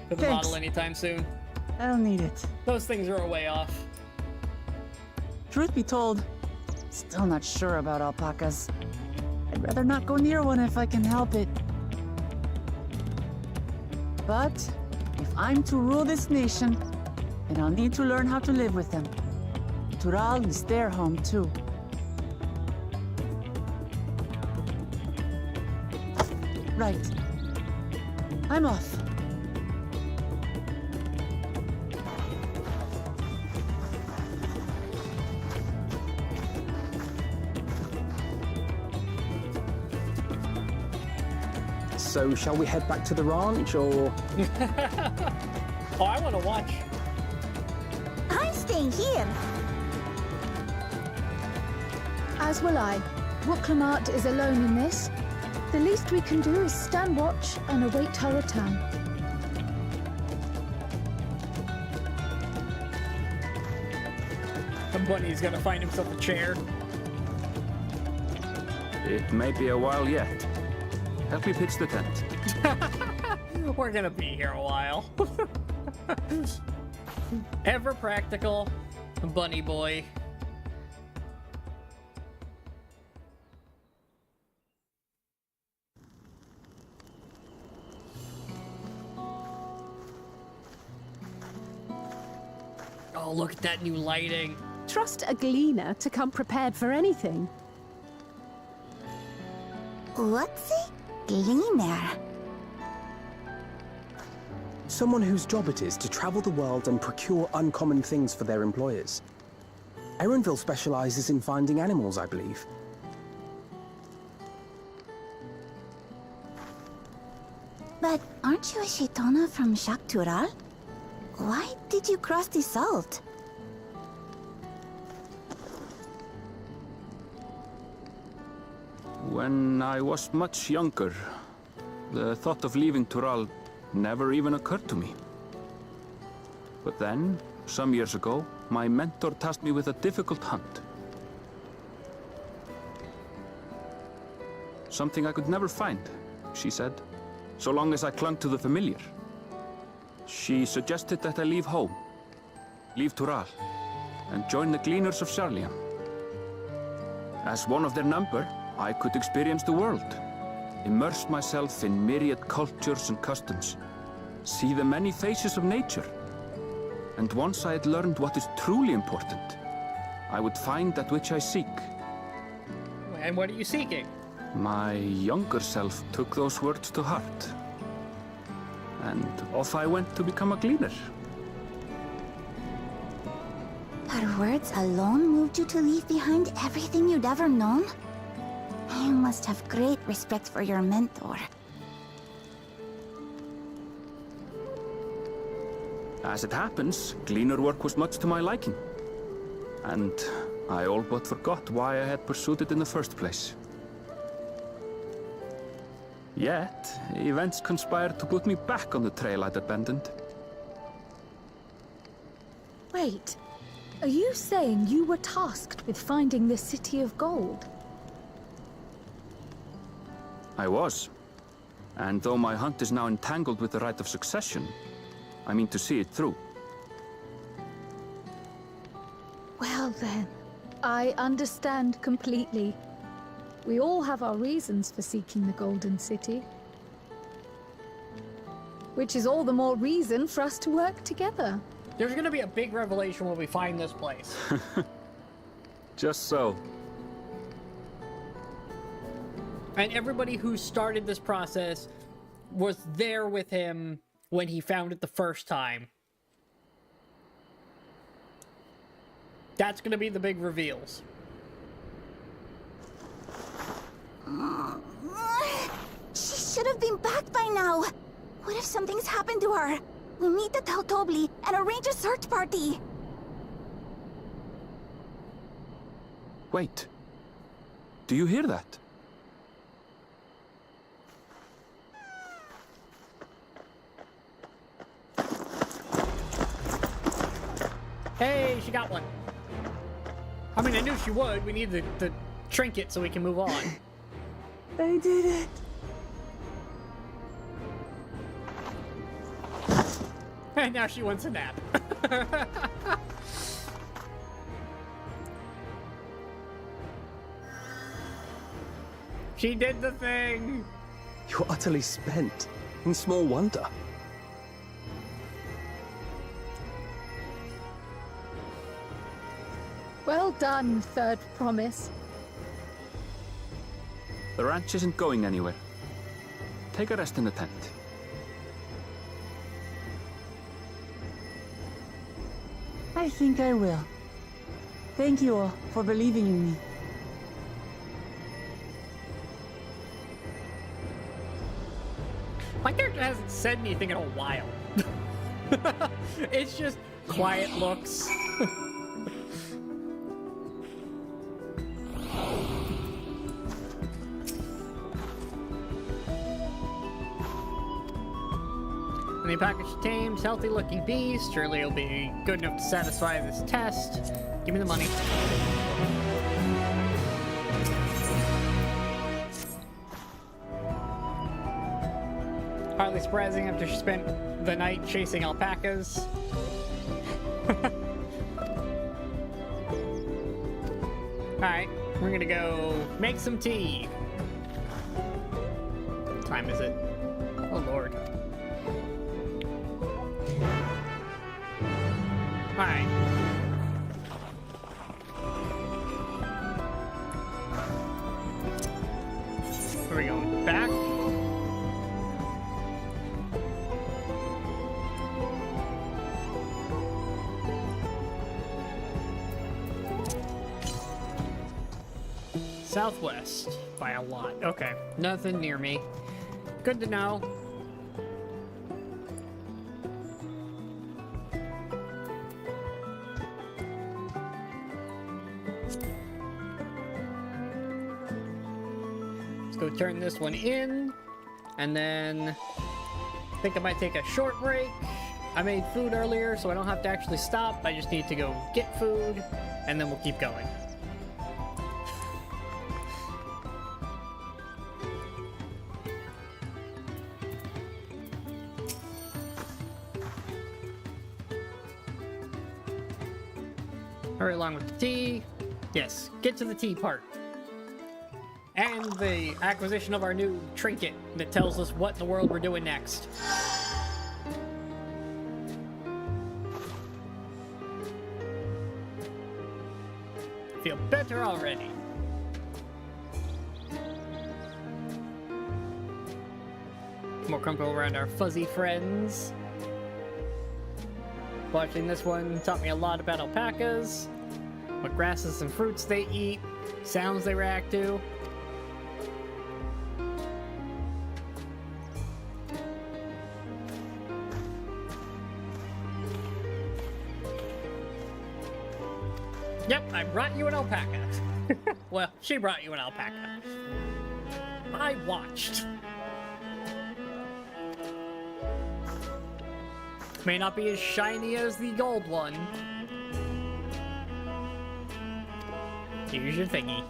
[SPEAKER 1] for the model anytime soon.
[SPEAKER 2] I don't need it.
[SPEAKER 1] Those things are a way off.
[SPEAKER 2] Truth be told, still not sure about alpacas. I'd rather not go near one if I can help it. But if I'm to rule this nation, then I'll need to learn how to live with them. Tural is their home too. Right. I'm off.
[SPEAKER 16] So, shall we head back to the ranch, or...?
[SPEAKER 1] Oh, I want to watch.
[SPEAKER 15] I'm staying here.
[SPEAKER 3] As will I. Wooklamart is alone in this. The least we can do is stand watch and await her return.
[SPEAKER 1] The bunny's gonna find himself a chair.
[SPEAKER 4] It may be a while yet. Help me pitch the tent.
[SPEAKER 1] We're gonna be here a while. Ever practical, bunny boy. Oh, look at that new lighting.
[SPEAKER 17] Trust a gleaner to come prepared for anything.
[SPEAKER 15] What's a gleaner?
[SPEAKER 16] Someone whose job it is to travel the world and procure uncommon things for their employers. Erenville specializes in finding animals, I believe.
[SPEAKER 15] But aren't you a Shaitana from Shaktural? Why did you cross the salt?
[SPEAKER 4] When I was much younger, the thought of leaving Tural never even occurred to me. But then, some years ago, my mentor tasked me with a difficult hunt. Something I could never find, she said, so long as I clung to the familiar. She suggested that I leave home, leave Tural, and join the Gleaners of Sharlian. As one of their number, I could experience the world, immerse myself in myriad cultures and customs, see the many faces of nature. And once I had learned what is truly important, I would find that which I seek.
[SPEAKER 1] And what are you seeking?
[SPEAKER 4] My younger self took those words to heart. And off I went to become a gleaner.
[SPEAKER 15] Her words alone moved you to leave behind everything you'd ever known? You must have great respect for your mentor.
[SPEAKER 4] As it happens, gleaner work was much to my liking. And I all but forgot why I had pursued it in the first place. Yet, events conspired to put me back on the trail I'd abandoned.
[SPEAKER 3] Wait, are you saying you were tasked with finding the City of Gold?
[SPEAKER 4] I was. And though my hunt is now entangled with the right of succession, I mean to see it through.
[SPEAKER 3] Well then, I understand completely. We all have our reasons for seeking the Golden City. Which is all the more reason for us to work together.
[SPEAKER 1] There's gonna be a big revelation when we find this place.
[SPEAKER 4] Just so.
[SPEAKER 1] And everybody who started this process was there with him when he found it the first time. That's gonna be the big reveals.
[SPEAKER 15] She should have been back by now. What if something's happened to her? We need to tell Tobli and arrange a search party.
[SPEAKER 4] Wait. Do you hear that?
[SPEAKER 1] Hey, she got one. I mean, I knew she would. We need the trinket so we can move on.
[SPEAKER 2] I did it.
[SPEAKER 1] And now she wants a nap. She did the thing.
[SPEAKER 16] You're utterly spent. And small wonder.
[SPEAKER 3] Well done, Third Promise.
[SPEAKER 4] The ranch isn't going anywhere. Take a rest in the tent.
[SPEAKER 2] I think I will. Thank you all for believing in me.
[SPEAKER 1] My character hasn't said anything in a while. It's just quiet looks. When the package tamed, healthy-looking beast, surely it'll be good enough to satisfy this test. Give me the money. Hardly surprising after she spent the night chasing alpacas. Alright, we're gonna go make some tea. What time is it? Oh lord. Alright. Where are we going? Back? Southwest by a lot. Okay, nothing near me. Good to know. Let's go turn this one in, and then I think I might take a short break. I made food earlier, so I don't have to actually stop. I just need to go get food, and then we'll keep going. Hurry along with the tea. Yes, get to the tea part. And the acquisition of our new trinket that tells us what in the world we're doing next. Feel better already. More comfortable around our fuzzy friends. Watching this one taught me a lot about alpacas, what grasses and fruits they eat, sounds they react to. Yep, I brought you an alpaca. Well, she brought you an alpaca. I watched. May not be as shiny as the gold one. Here's your thingy.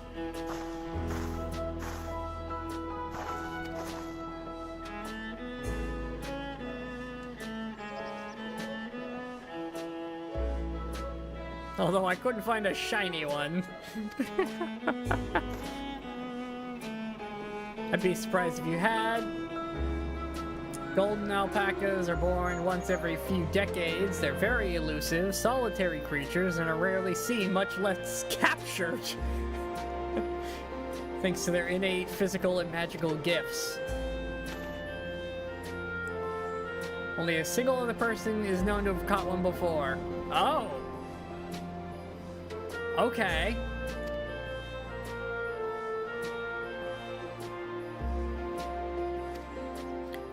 [SPEAKER 1] Although I couldn't find a shiny one. I'd be surprised if you had. Golden alpacas are born once every few decades. They're very elusive, solitary creatures, and are rarely seen, much less captured. Thanks to their innate physical and magical gifts. Only a single other person is known to have caught one before. Oh! Okay.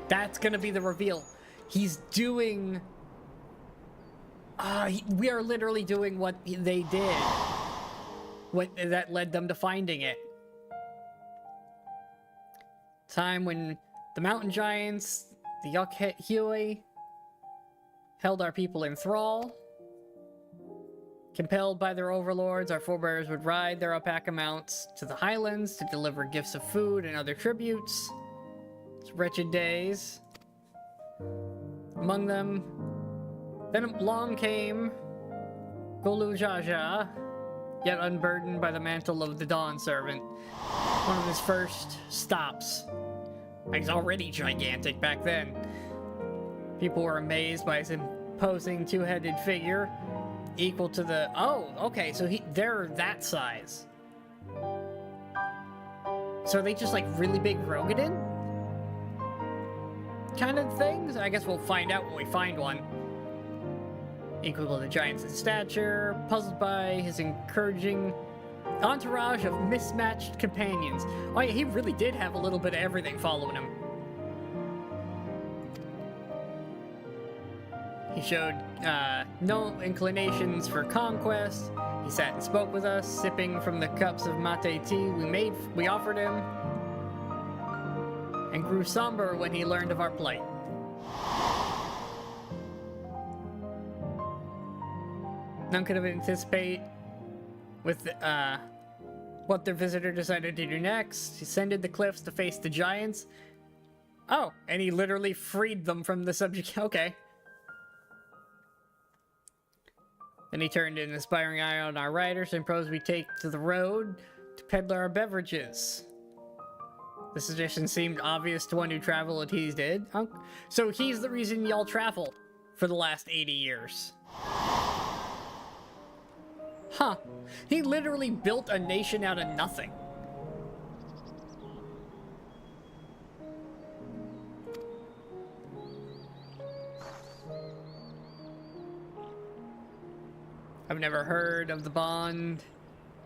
[SPEAKER 1] That's gonna be the reveal. He's doing... we are literally doing what they did. What that led them to finding it. Time when the mountain giants, the Yokhui, held our people in thrall. Compelled by their overlords, our forebears would ride their alpaca mounts to the highlands to deliver gifts of food and other tributes. Wretched days. Among them, then along came Golu Jaja, yet unburdened by the mantle of the Dawn Servant. One of his first stops. He's already gigantic back then. People were amazed by his imposing two-headed figure, equal to the... Oh, okay, so they're that size. So are they just like really big Rogadin? Kind of things? I guess we'll find out when we find one. Equal to the giants in stature, puzzled by his encouraging entourage of mismatched companions. Oh yeah, he really did have a little bit of everything following him. He showed no inclinations for conquest. He sat and spoke with us, sipping from the cups of mate tea we offered him, and grew somber when he learned of our plight. None could have anticipated with what their visitor decided to do next. He ascended the cliffs to face the giants. Oh, and he literally freed them from the subject. Okay. Then he turned an inspiring eye on our riders and proposed we take to the road to peddle our beverages. The suggestion seemed obvious to one who traveled as he did. So he's the reason y'all traveled for the last 80 years. Huh. He literally built a nation out of nothing. I've never heard of the bond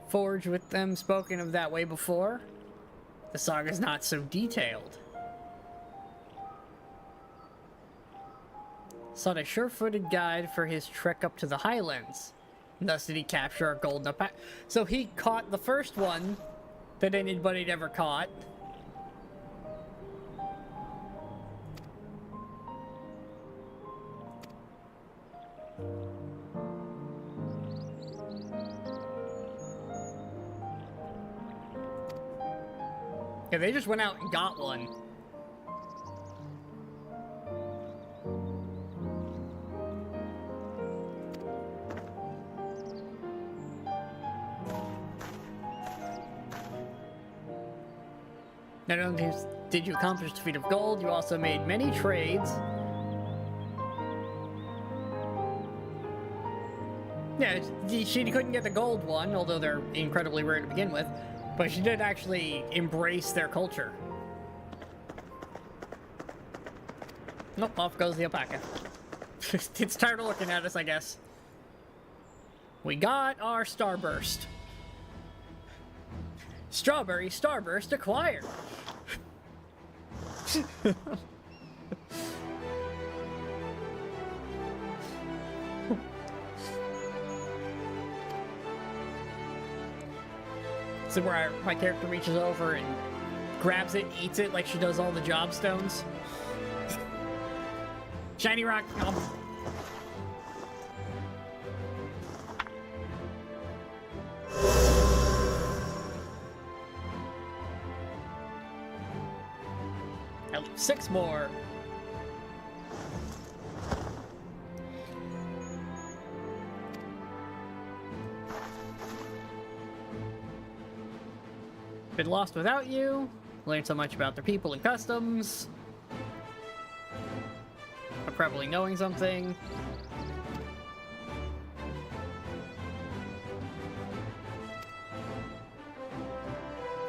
[SPEAKER 1] forged with them spoken of that way before. The saga's not so detailed. Sought a sure-footed guide for his trek up to the highlands. Thus did he capture our golden alpaca. So he caught the first one that anybody'd ever caught. Yeah, they just went out and got one. Not only did you accomplish the feat of gold, you also made many trades. Yeah, she couldn't get the gold one, although they're incredibly rare to begin with. But she did actually embrace their culture. Nope, off goes the alpaca. It's tired of looking at us, I guess. We got our starburst. Strawberry starburst acquired. So where my character reaches over and grabs it, eats it like she does all the job stones. Shiny rock. I'll leave 6 more. Been lost without you. Learned so much about their people and customs. I'm probably knowing something.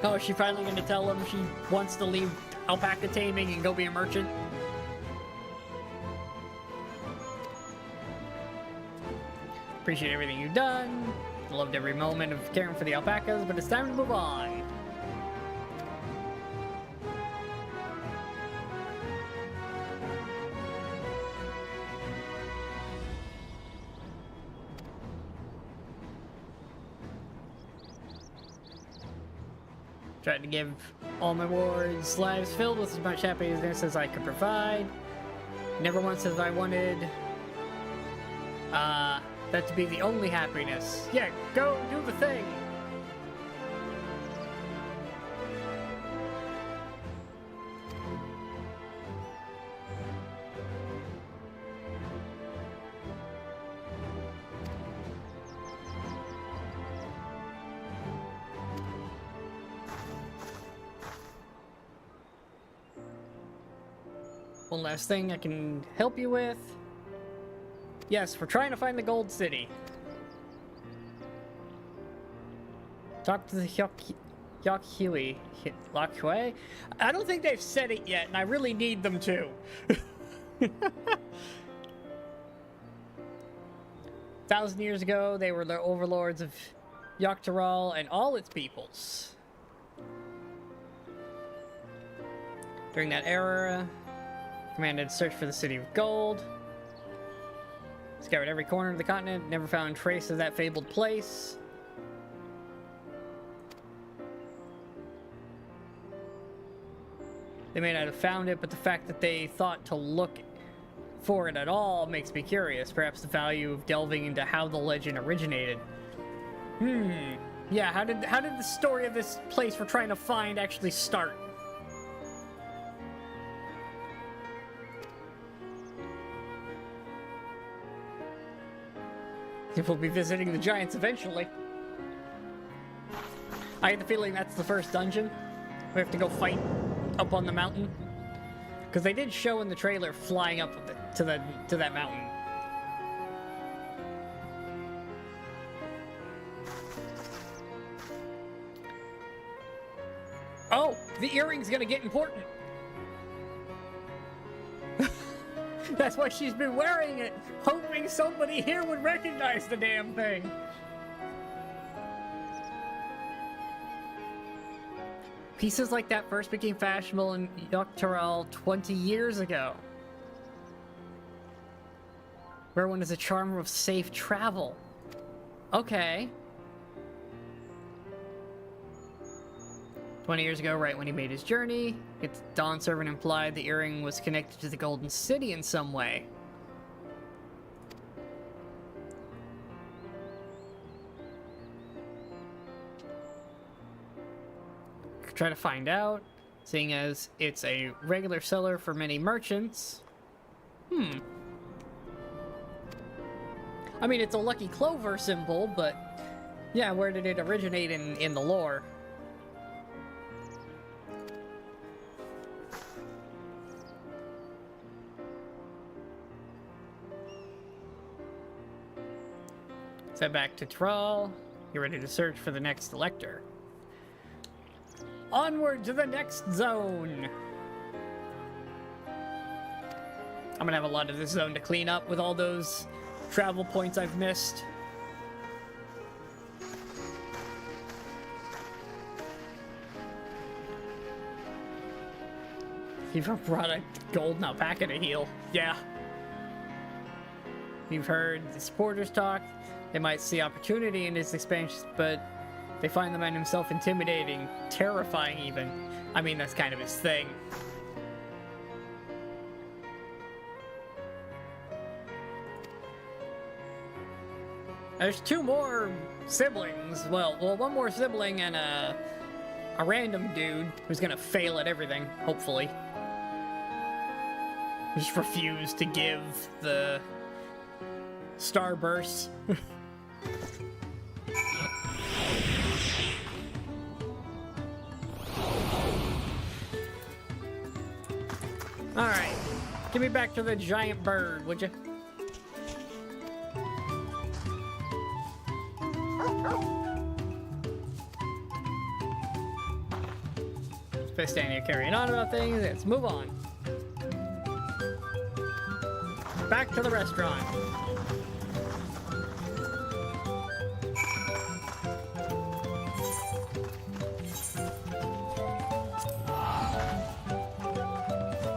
[SPEAKER 1] Oh, is she finally going to tell him she wants to leave alpaca taming and go be a merchant? Appreciate everything you've done. Loved every moment of caring for the alpacas, but it's time to move on. Tried to give all my wards lives filled with as much happiness as I could provide. Never once have I wanted that to be the only happiness. Yeah, go do the thing. One last thing I can help you with. Yes, we're trying to find the Gold City. Talk to the Lockhui. I don't think they've said it yet, and I really need them to. 1,000 years ago, they were the overlords of Yogg-Saron and all its peoples. During that era, commanded search for the City of Gold. Scoured every corner of the continent, never found trace of that fabled place. They may not have found it, but the fact that they thought for it at all makes me curious. Perhaps the value of delving into how the legend originated. Yeah, how did the story of this place we're trying to find actually start? If we'll be visiting the giants eventually. I get the feeling that's the first dungeon. We have to go fight up on the mountain. Because they did show in the trailer flying up to that mountain. Oh, the earring's gonna get important. That's why she's been wearing it, hoping somebody here would recognize the damn thing. Pieces like that first became fashionable in Dawntrail 20 years ago. Where one is a charmer of safe travel. Okay. 20 years ago, right when he made his journey, its Dawn Servant implied the earring was connected to the Golden City in some way. Try to find out, seeing as it's a regular seller for many merchants. I mean, it's a lucky clover symbol, but yeah, where did it originate in the lore? Head back to Thrall. Get ready to search for the next elector. Onward to the next zone! I'm gonna have a lot of this zone to clean up with all those travel points I've missed. You've brought a golden alpaca to heal. Yeah. You've heard the supporters talk. They might see opportunity in his expansions, but they find the man himself intimidating, terrifying even. I mean, that's kind of his thing. There's two more siblings. Well, one more sibling and a random dude who's gonna fail at everything, hopefully. Just refuse to give the starburst. Alright. Give me back to the giant bird, would you? Just standing here carrying on about things. Let's move on. Back to the restaurant.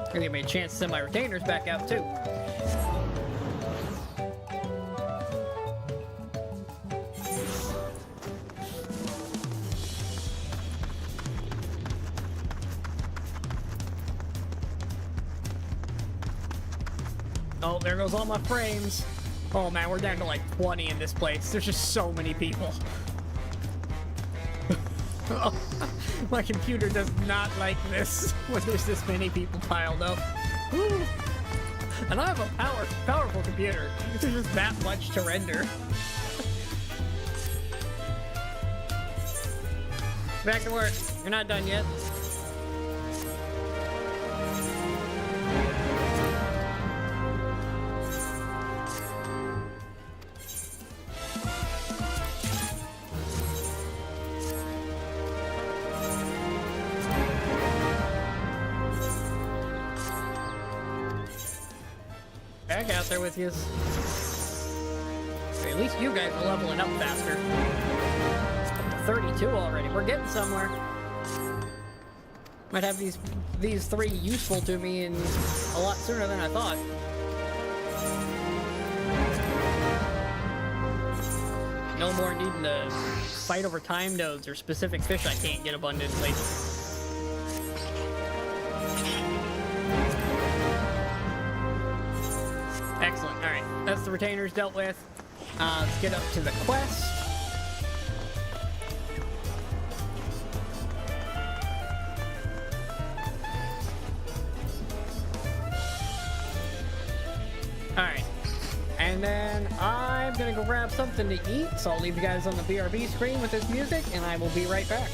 [SPEAKER 1] Gonna give me a chance to send my retainers back out too. Oh, there goes all my frames. Oh man, we're down to like 20 in this place. There's just so many people. Oh, my computer does not like this when there's this many people piled up. Woo. And I have a powerful computer. There's just that much to render. Back to work. You're not done yet. Back out there with you. Okay, at least you guys are leveling up faster. Up to 32 already. We're getting somewhere. Might have these three useful to me in a lot sooner than I thought. No more needing to fight over time nodes or specific fish I can't get abundantly. the retainer's dealt with. Let's get up to the quest. Alright. And then I'm gonna go grab something to eat, so I'll leave you guys on the BRB screen with this music, and I will be right back.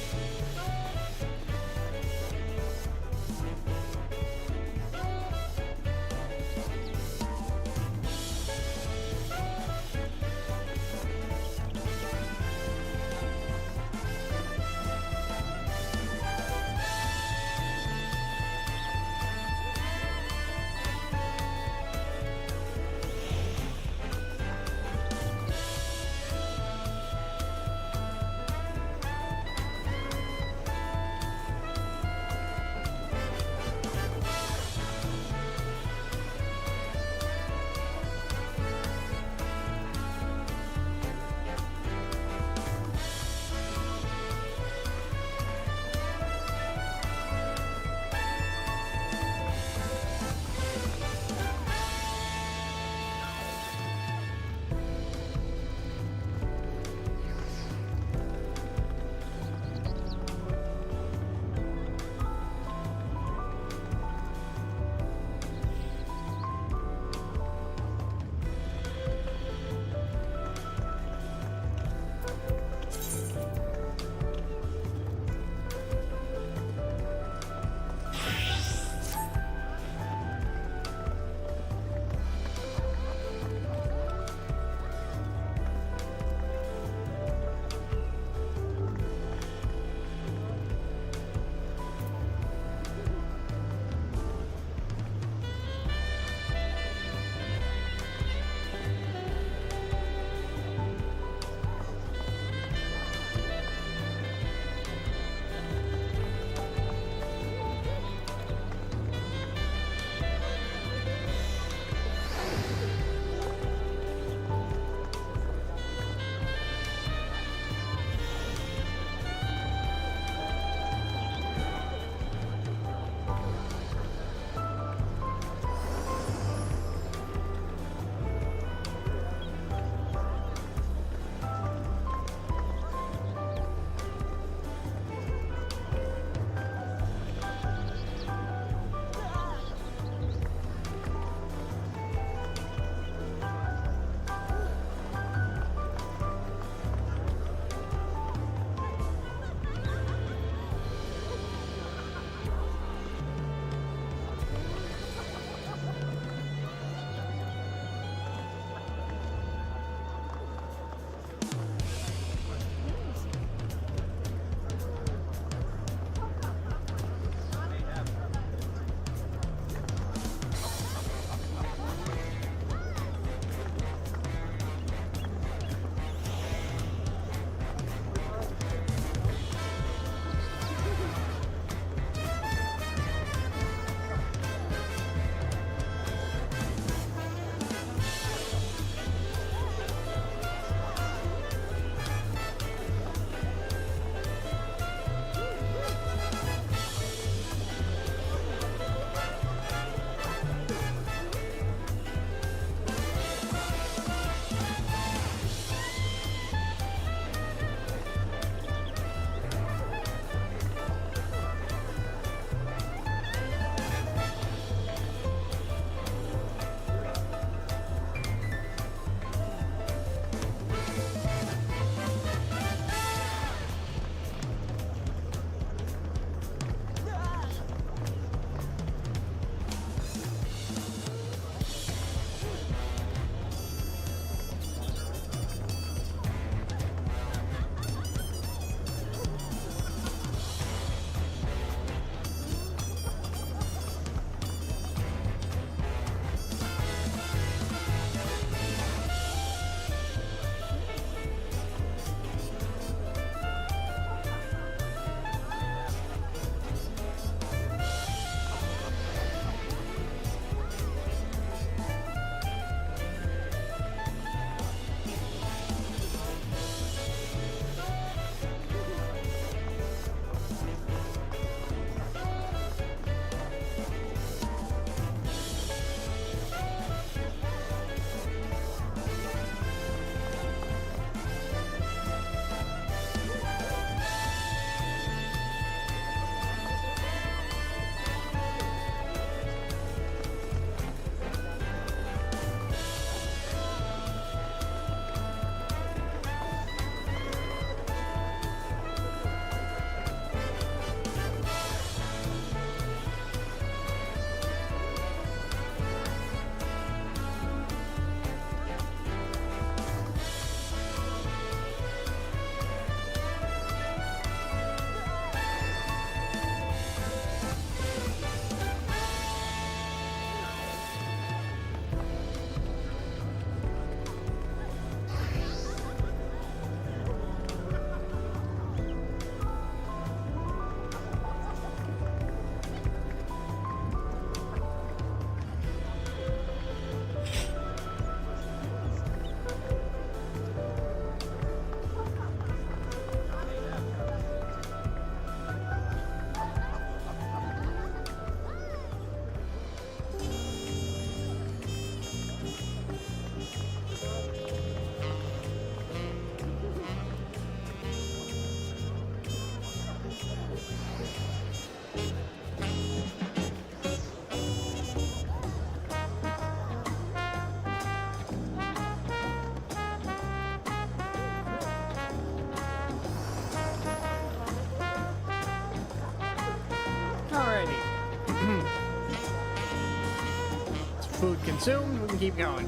[SPEAKER 1] consumed, we can keep going.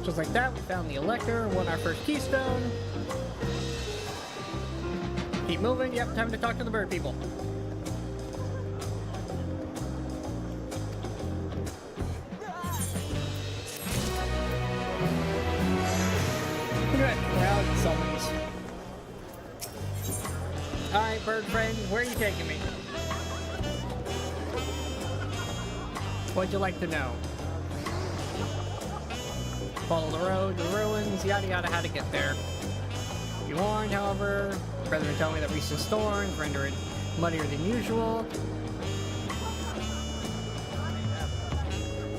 [SPEAKER 1] Just like that, we found the Elector, won our first keystone. Keep moving. Yep, time to talk to the bird people. Look at that crowd summons. Alright, bird friend, where are you taking me? What'd you like to know? Follow the road, the ruins, yada yada, how to get there. Be warned, however, brethren tell me that recent storms render it muddier than usual.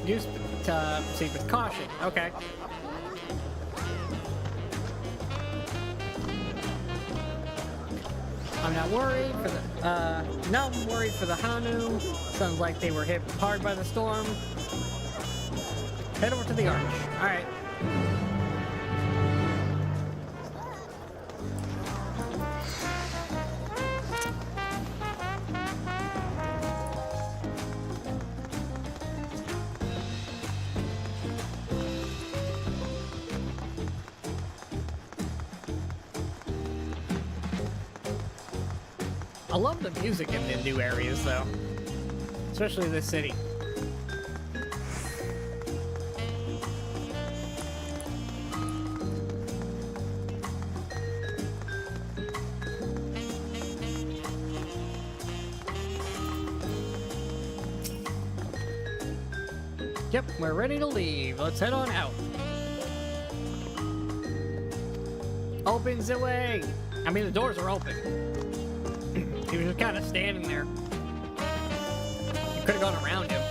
[SPEAKER 1] Use to proceed with caution. Okay. I'm not worried for the, no, I'm worried for the Hanu. Sounds like they were hit hard by the storm. Head over to the arch. Alright. I love the music in the new areas, though. Especially this city. Yep, we're ready to leave. Let's head on out. Open the way! I mean, the doors are open. He was just kind of standing there. You could have gone around him.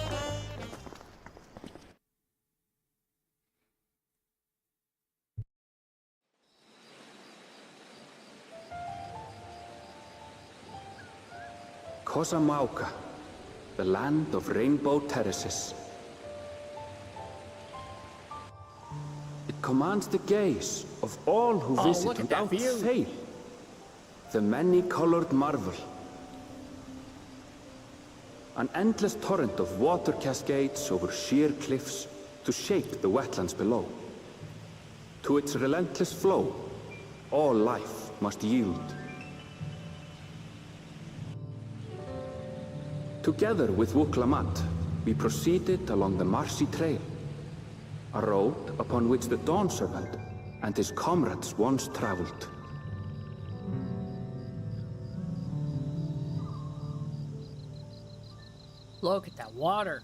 [SPEAKER 6] Kosamauka, the land of rainbow terraces. It commands the gaze of all who visit without fail. The many-colored marvel. An endless torrent of water cascades over sheer cliffs to shape the wetlands below. To its relentless flow, all life must yield. Together with Wuklamat, we proceeded along the Marcy Trail, a road upon which the Dawn Servant and his comrades once traveled.
[SPEAKER 1] Look at that water.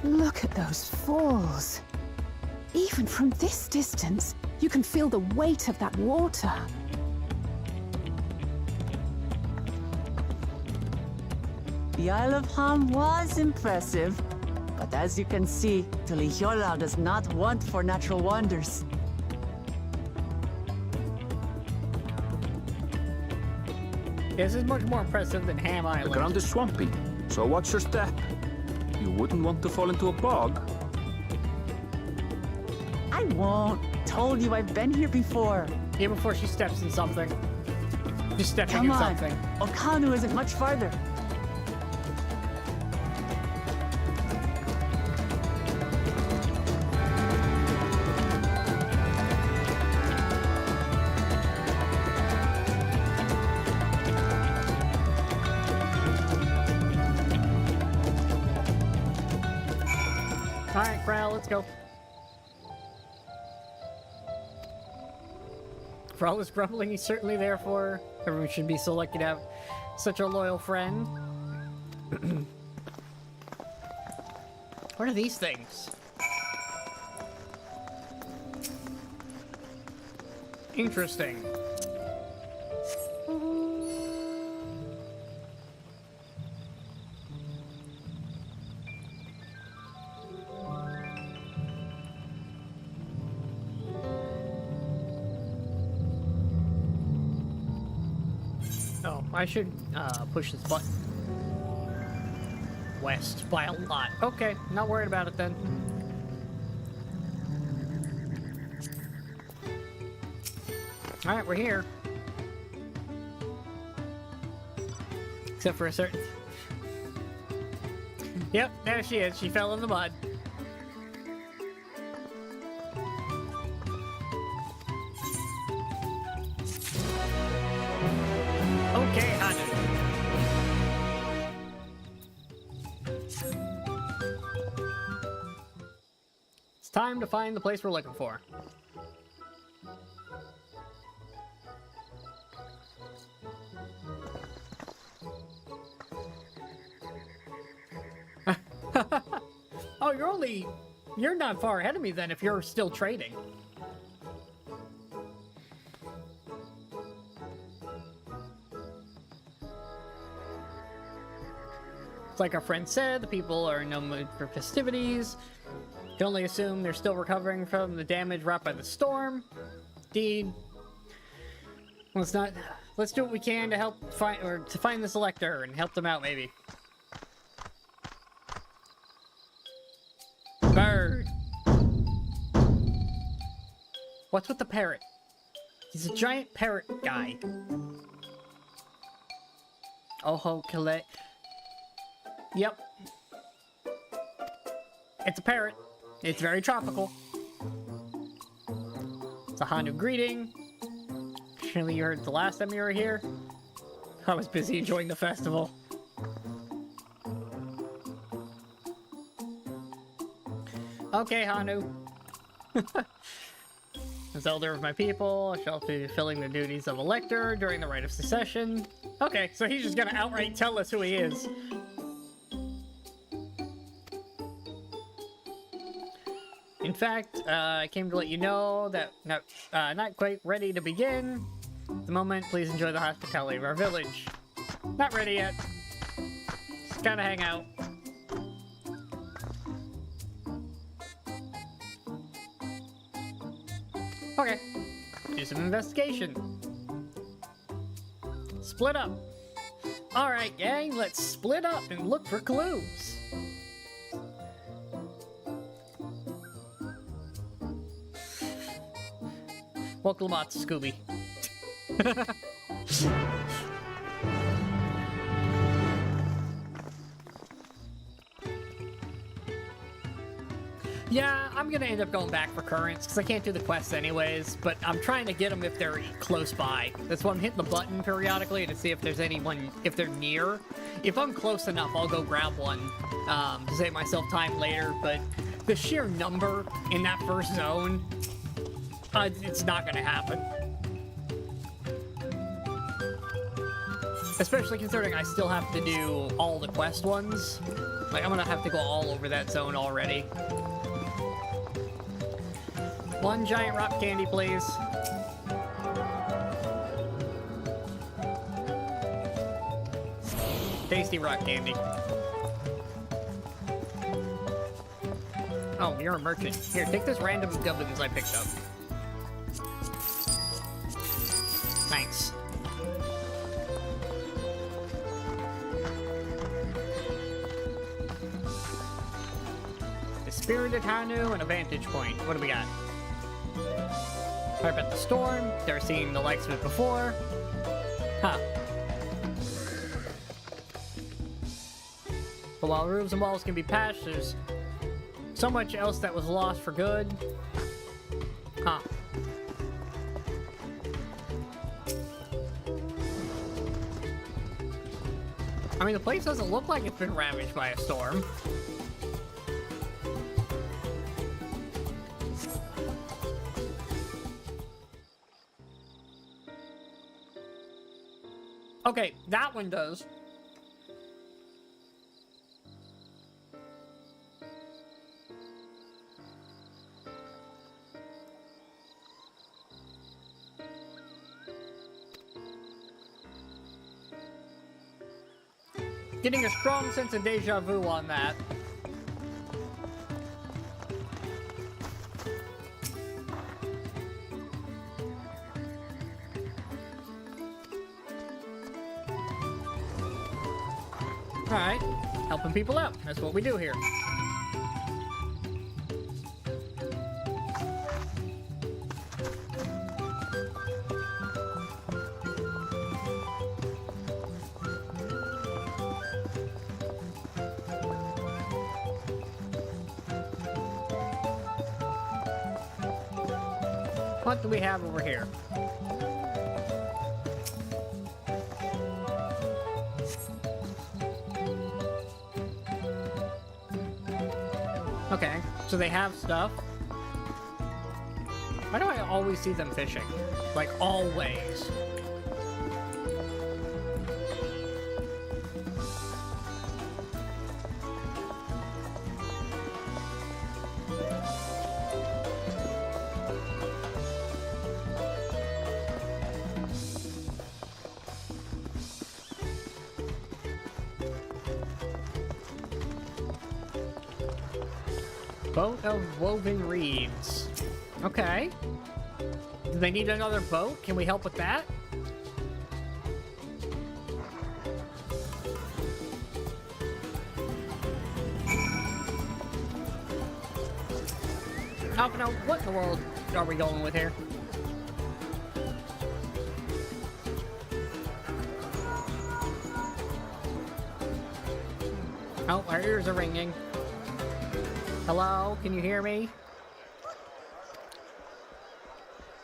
[SPEAKER 17] Look at those falls. Even from this distance, you can feel the weight of that water.
[SPEAKER 2] The Isle of Ham was impressive, but as you can see, Tulihiola does not want for natural wonders.
[SPEAKER 1] This is much more impressive than Ham Island.
[SPEAKER 6] The ground is swampy, so watch your step. You wouldn't want to fall into a bog.
[SPEAKER 2] I won't. Told you I've been here before.
[SPEAKER 1] Even before she steps in something. Just stepping
[SPEAKER 2] Come
[SPEAKER 1] in
[SPEAKER 2] on.
[SPEAKER 1] something.
[SPEAKER 2] Okanu isn't much farther.
[SPEAKER 1] Alright, Kral, let's go. For all his grumbling, he's certainly there for her. Everyone should be so lucky to have such a loyal friend. What are these things? Interesting. I should push this button. West by a lot. Okay, not worried about it then. Alright, we're here. Except for a certain... Yep, there she is. She fell in the mud. Okay, Hanu. It's time to find the place we're looking for. Oh, you're not far ahead of me then if you're still trading. It's like our friend said, the people are in no mood for festivities. Can only assume they're still recovering from the damage wrought by the storm. Indeed. Let's do what we can to help find this elector and help them out maybe. Bird. What's with the parrot? He's a giant parrot guy. Oho, Kale. Yep. It's a parrot. It's very tropical. It's a Hanu greeting. Surely you heard the last time you were here. I was busy enjoying the festival. Okay, Hanu. As elder of my people, I shall be fulfilling the duties of elector during the rite of succession. Okay, so he's just gonna outright tell us who he is. In fact, I came to let you know that not quite ready to begin. At the moment, please enjoy the hospitality of our village. Not ready yet. Just gotta hang out. Okay, do some investigation. Split up. Alright, gang, let's split up and look for clues. Welcome to Scooby. Yeah, I'm gonna end up going back for currents, because I can't do the quests anyways, but I'm trying to get them if they're close by. That's why I'm hitting the button periodically to see if there's anyone, if they're near. If I'm close enough, I'll go grab one to save myself time later, but the sheer number in that first zone, it's not gonna happen. Especially considering I still have to do all the quest ones. Like, I'm gonna have to go all over that zone already. One giant rock candy, please. Tasty rock candy. Oh, you're a merchant. Here, take this random gubbins I picked up. Thanks. The Spirited Hanu and a vantage point. What do we got? Heard about the storm. Never seen the likes of it before. Huh. But while roofs and walls can be patched, there's so much else that was lost for good. Huh. I mean, the place doesn't look like it's been ravaged by a storm. Okay, that one does. Getting a strong sense of deja vu on that. Alright, helping people out. That's what we do here. What do we have over here? Okay, so they have stuff. Why do I always see them fishing? Like, always. Boat of woven reeds. Okay. Do they need another boat? Can we help with that? Oh, no, what in the world are we going with here? Oh, our ears are ringing. Hello, can you hear me?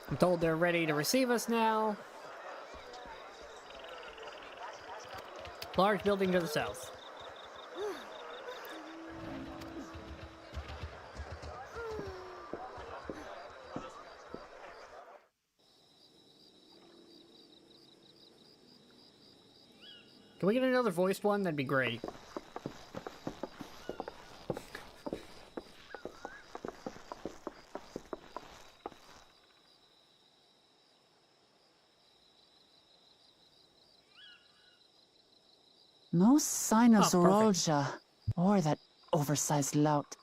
[SPEAKER 1] I'm told they're ready to receive us now. Large building to the south. Can we get another voiced one? That'd be great.
[SPEAKER 2] No sign of
[SPEAKER 1] Oh,
[SPEAKER 2] Zoralja or that oversized lout.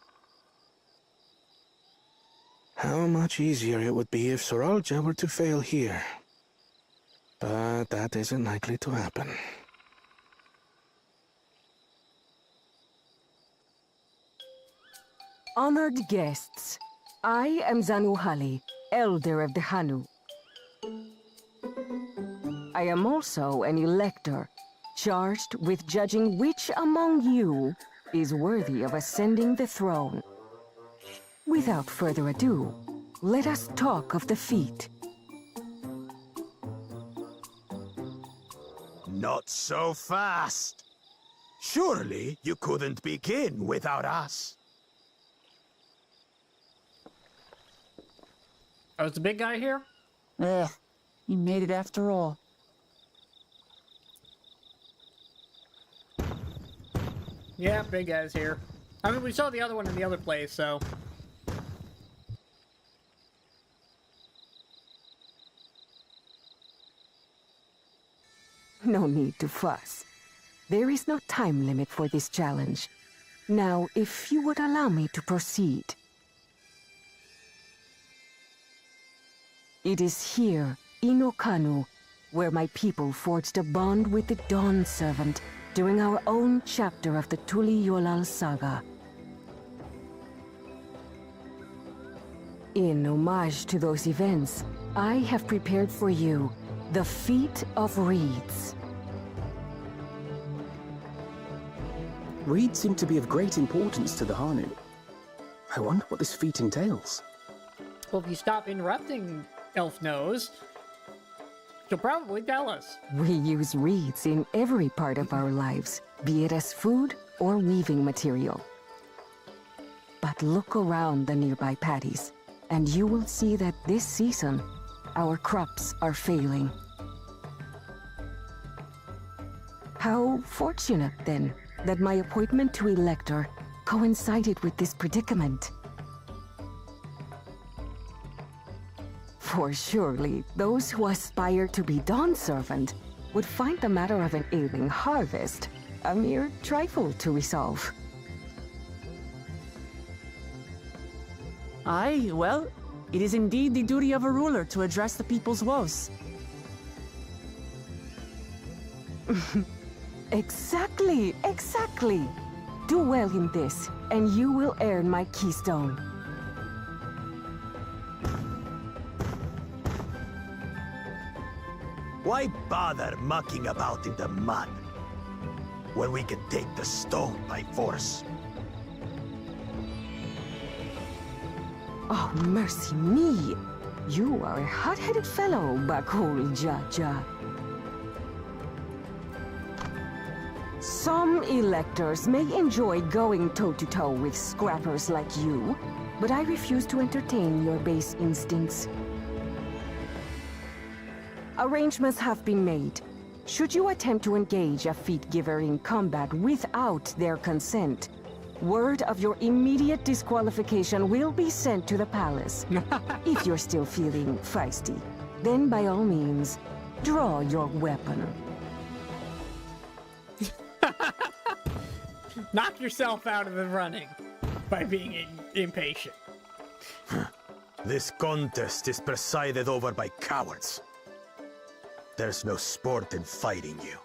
[SPEAKER 11] How much easier it would be if Soralja were to fail here. But that isn't likely to happen.
[SPEAKER 18] Honored guests, I am Zanuhali, Elder of the Hanu. I am also an elector, charged with judging which among you is worthy of ascending the throne. Without further ado, let us talk of the feat.
[SPEAKER 5] Not so fast. Surely you couldn't begin without us.
[SPEAKER 1] Oh, is the big guy here?
[SPEAKER 2] He made it after all.
[SPEAKER 1] Yeah, big guy's here. I mean, we saw the other one in the other place, so...
[SPEAKER 18] No need to fuss. There is no time limit for this challenge. Now, if you would allow me to proceed. It is here, in Okanu, where my people forged a bond with the Dawn Servant during our own chapter of the Tuli Yolal saga. In homage to those events, I have prepared for you the Feat of Reeds.
[SPEAKER 16] Reeds seem to be of great importance to the Hanu. I wonder what this feat entails.
[SPEAKER 1] Well, if you stop interrupting, Elf Nose, she'll probably tell us.
[SPEAKER 18] We use reeds in every part of our lives, be it as food or weaving material. But look around the nearby paddies, and you will see that this season, our crops are failing. How fortunate, then, that my appointment to Elector coincided with this predicament. For surely, those who aspire to be Dawn Servant would find the matter of an ailing harvest a mere trifle to resolve.
[SPEAKER 2] Aye, well, it is indeed the duty of a ruler to address the people's woes.
[SPEAKER 18] Exactly, exactly. Do well in this, and you will earn my keystone.
[SPEAKER 5] Why bother mucking about in the mud when we can take the stone by force?
[SPEAKER 18] Oh, mercy me. You are a hot-headed fellow, Bakul Jaja. Some electors may enjoy going toe-to-toe with scrappers like you, but I refuse to entertain your base instincts. Arrangements have been made. Should you attempt to engage a feat giver in combat without their consent, word of your immediate disqualification will be sent to the palace. If you're still feeling feisty, then by all means, draw your weapon.
[SPEAKER 1] Knock yourself out of the running by being impatient.
[SPEAKER 5] This contest is presided over by cowards. There's no sport in fighting you.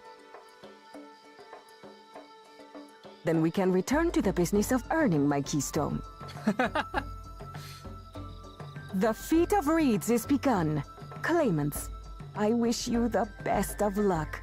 [SPEAKER 18] Then we can return to the business of earning my keystone. The feat of reeds is begun. Claimants, I wish you the best of luck.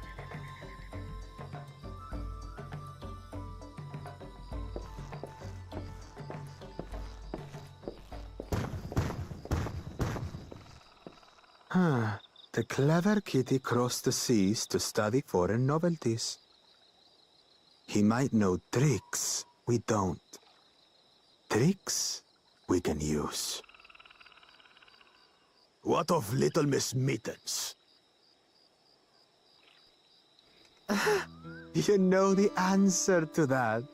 [SPEAKER 10] The clever kitty crossed the seas to study foreign novelties. He might know tricks we don't. Tricks we can use.
[SPEAKER 5] What of Little Miss Mittens?
[SPEAKER 10] You know the answer to that.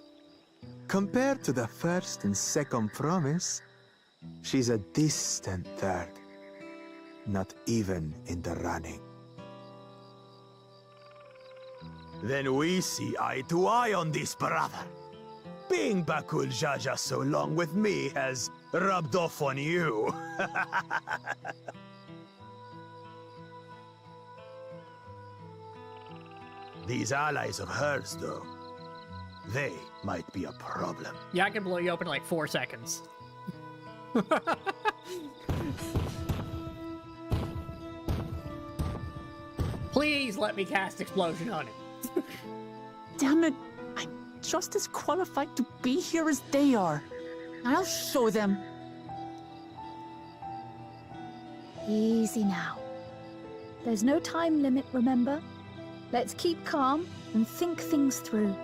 [SPEAKER 10] Compared to the first and second promise, she's a distant third. Not even in the running.
[SPEAKER 5] Then we see eye to eye on this, brother. Being Bakul Jaja so long with me has rubbed off on you. These allies of hers, though, they might be a problem.
[SPEAKER 1] Yeah, I can blow you up in like 4 seconds. Please let me cast Explosion on it.
[SPEAKER 2] Damn it, I'm just as qualified to be here as they are. I'll show them.
[SPEAKER 3] Easy now. There's no time limit, remember? Let's keep calm and think things through.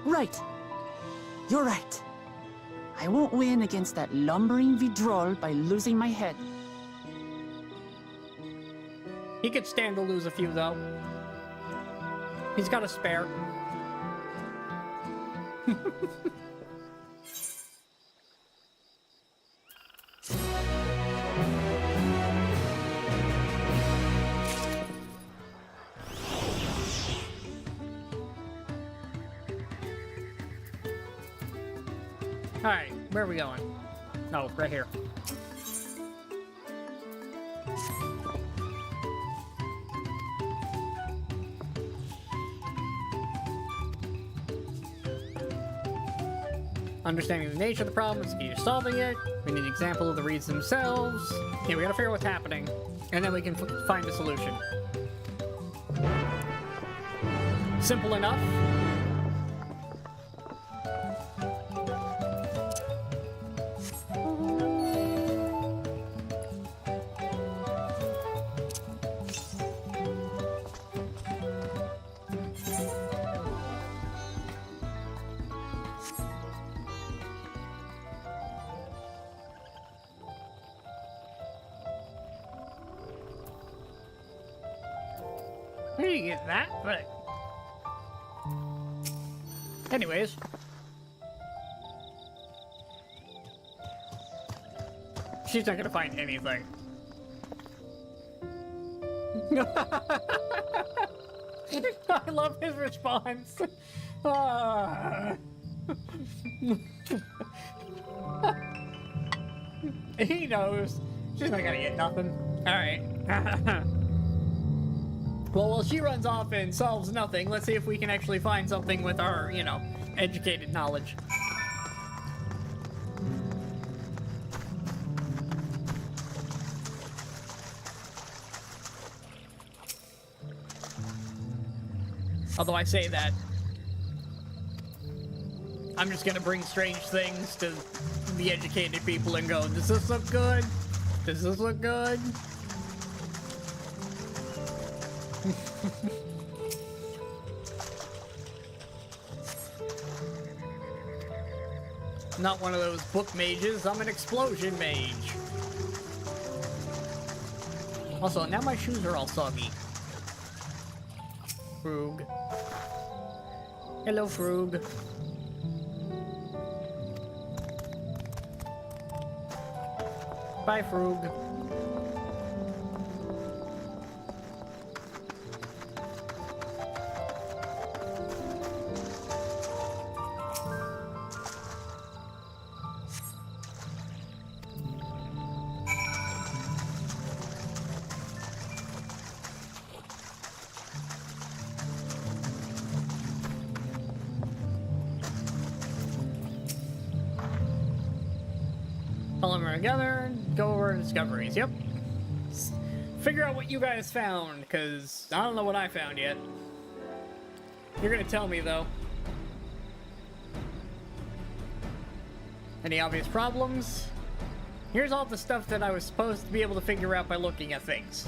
[SPEAKER 2] Right. You're right. I won't win against that lumbering Vidrol by losing my head.
[SPEAKER 1] He could stand to lose a few, though. He's got a spare. Alright, where are we going? Oh, right here. Understanding the nature of the problem is the key to solving it. We need an example of the reeds themselves. Yeah, we gotta figure out what's happening, and then we can find a solution. Simple enough. Where do you get that? But anyways, she's not gonna find anything. I love his response. He knows she's not gonna get nothing. All right. Well, while she runs off and solves nothing, let's see if we can actually find something with our, you know, educated knowledge. Although I say that, I'm just gonna bring strange things to the educated people and go, does this look good? Does this look good? Not one of those book mages, I'm an explosion mage. Also, now my shoes are all soggy. Frug. Hello, Frug. Bye, Frug. Pull them together and go over discoveries. Yep. Figure out what you guys found, because I don't know what I found yet. You're gonna tell me, though. Any obvious problems? Here's all the stuff that I was supposed to be able to figure out by looking at things.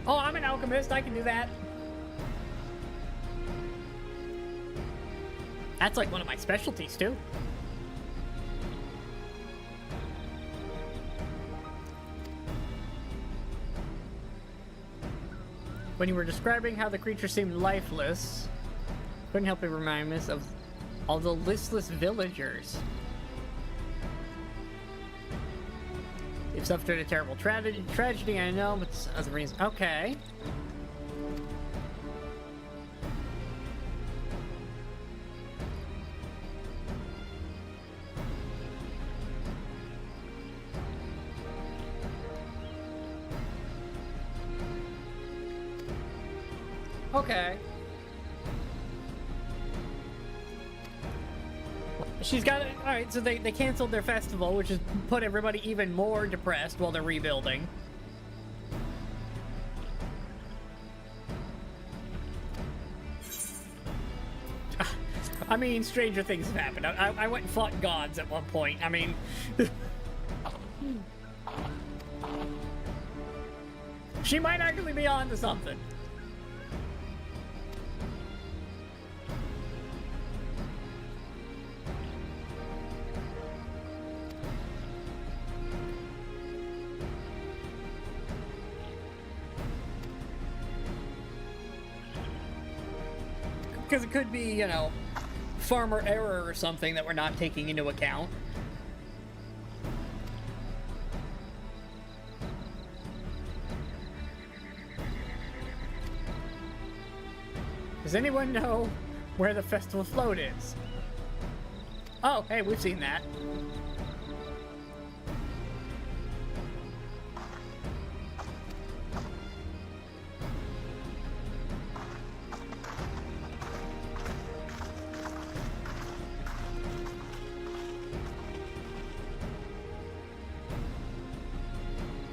[SPEAKER 1] Oh, I'm an alchemist. I can do that. That's like one of my specialties, too. When you were describing how the creature seemed lifeless, couldn't help but remind us of all the listless villagers. You've suffered a terrible tragedy, I know, but it's other reasons. Okay. Okay. She's got it. Alright, so they canceled their festival, which has put everybody even more depressed while they're rebuilding. I mean, stranger things have happened. I went and fought gods at one point. I mean... she might actually be on to something. Because it could be, you know, farmer error or something that we're not taking into account. Does anyone know where the festival float is? Oh, hey, we've seen that.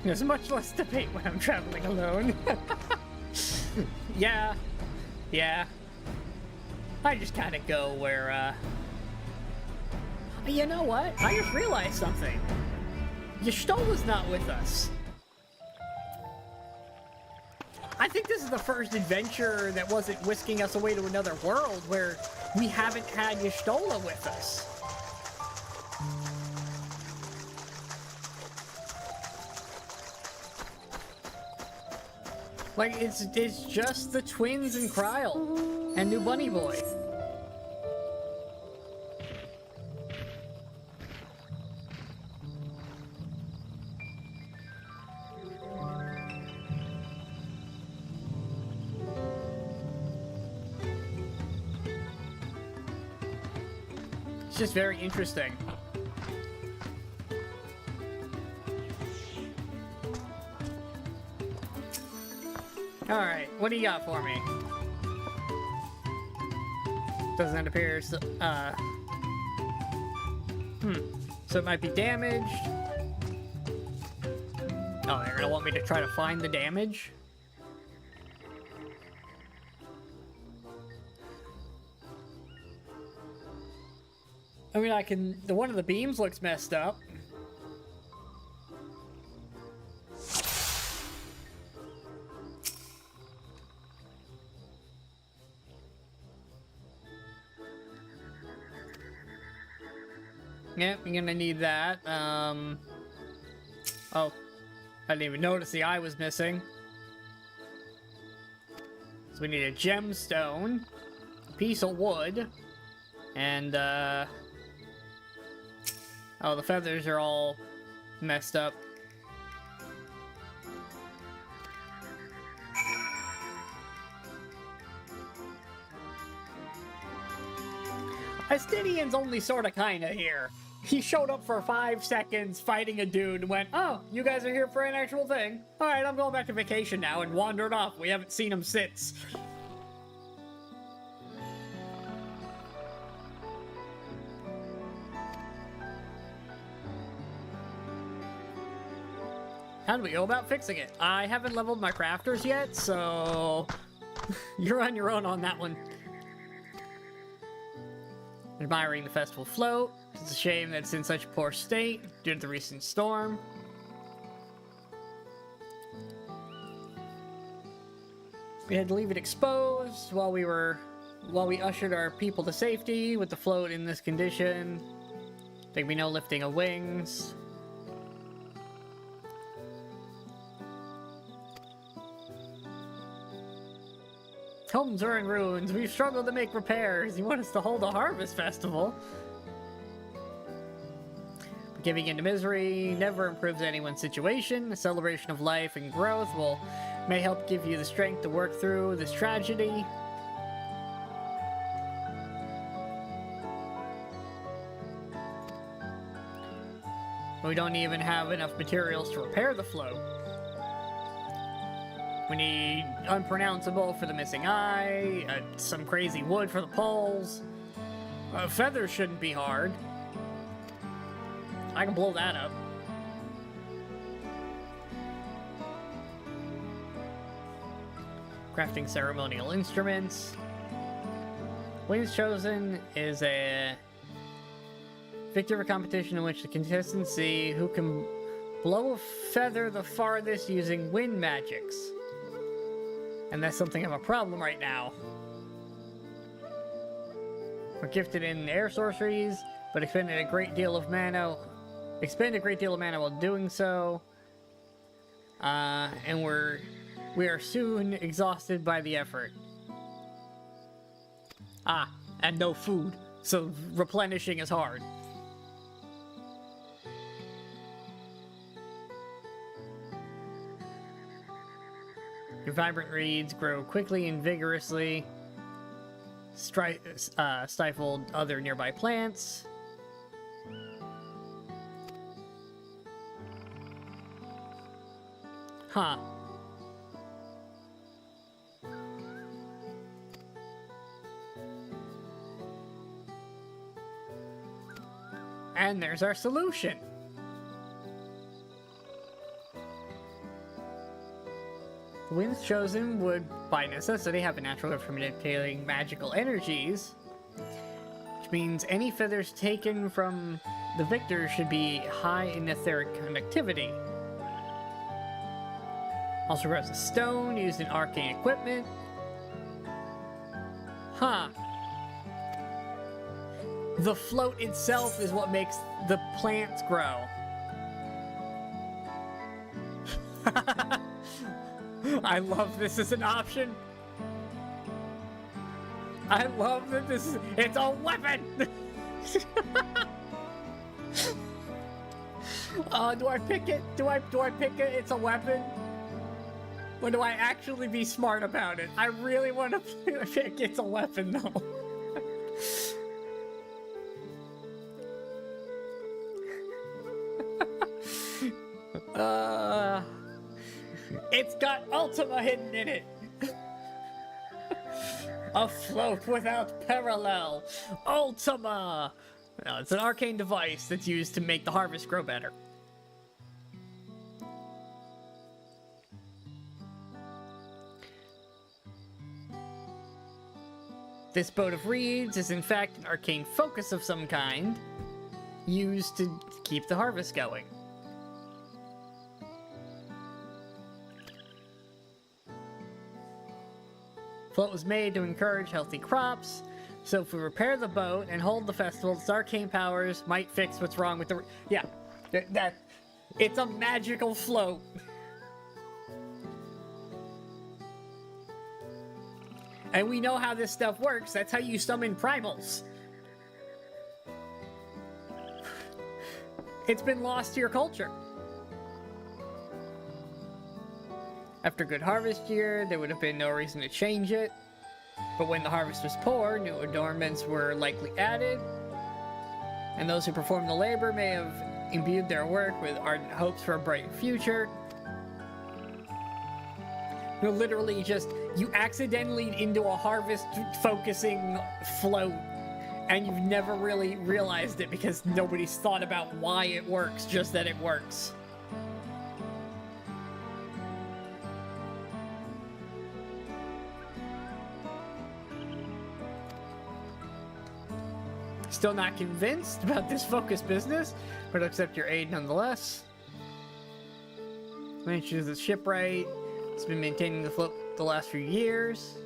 [SPEAKER 1] There's much less debate when I'm traveling alone. Yeah. I just kind of go where, You know what? I just realized something. Y'shtola's not with us. I think this is the first adventure that wasn't whisking us away to another world where we haven't had Y'shtola with us. Like, it's just the twins and Kryl and New Bunny Boy. just very interesting. Alright, what do you got for me? Doesn't appear so, so it might be damaged. Oh, they're gonna want me to try to find the damage? I mean, I can... one of the beams looks messed up. Yep, you're gonna need that. Oh. I didn't even notice the eye was missing. So we need a gemstone, a piece of wood, and, oh, the feathers are all messed up. Astidian's only sorta kinda here. He showed up for 5 seconds fighting a dude and went, oh, you guys are here for an actual thing? Alright, I'm going back to vacation now, and wandered off. We haven't seen him since. How do we go about fixing it? I haven't leveled my crafters yet, so you're on your own on that one. Admiring the festival float. It's a shame that it's in such a poor state due to the recent storm. We had to leave it exposed while we ushered our people to safety with the float in this condition. There'd be no lifting of wings. Homes are in ruins. We've struggled to make repairs. You want us to hold a harvest festival? Giving into misery never improves anyone's situation. A celebration of life and growth may help give you the strength to work through this tragedy. We don't even have enough materials to repair the float. We need unpronounceable for the missing eye, some crazy wood for the poles. Feathers shouldn't be hard. I can blow that up. Crafting ceremonial instruments. Wings Chosen is a VTuber competition in which the contestants see who can blow a feather the farthest using wind magics. And that's something of a problem right now. We're gifted in air sorceries, but expend a great deal of mana while doing so. And we are soon exhausted by the effort. Ah, and no food, so replenishing is hard. Your vibrant reeds grow quickly and vigorously, stifled other nearby plants. Huh. And there's our solution. The Winds Chosen would, by necessity, have a natural gift for manipulating magical energies, which means any feathers taken from the victor should be high in etheric conductivity. Also grows a stone used in arcane equipment. Huh. The float itself is what makes the plants grow. I love this as an option. I love that it's a weapon! Do I pick it? Do I pick it? It's a weapon? Or do I actually be smart about it? I really want to pick it's a weapon though. It's got Ultima hidden in it! A float without parallel! Ultima! No, it's an arcane device that's used to make the harvest grow better. This boat of reeds is in fact an arcane focus of some kind, used to keep the harvest going. Float was made to encourage healthy crops, so if we repair the boat and hold the festival, its arcane powers might fix what's wrong with the... Yeah, it's a magical float. And we know how this stuff works. That's how you summon primals. It's been lost to your culture. After a good harvest year, there would have been no reason to change it. But when the harvest was poor, new adornments were likely added. And those who performed the labor may have imbued their work with ardent hopes for a bright future. No, literally just, you accidentally into a harvest-focusing float, and you've never really realized it because nobody's thought about why it works, just that it works. Still not convinced about this focus business, but accept your aid nonetheless. Managed to do the ship right. It's been maintaining the float the last few years.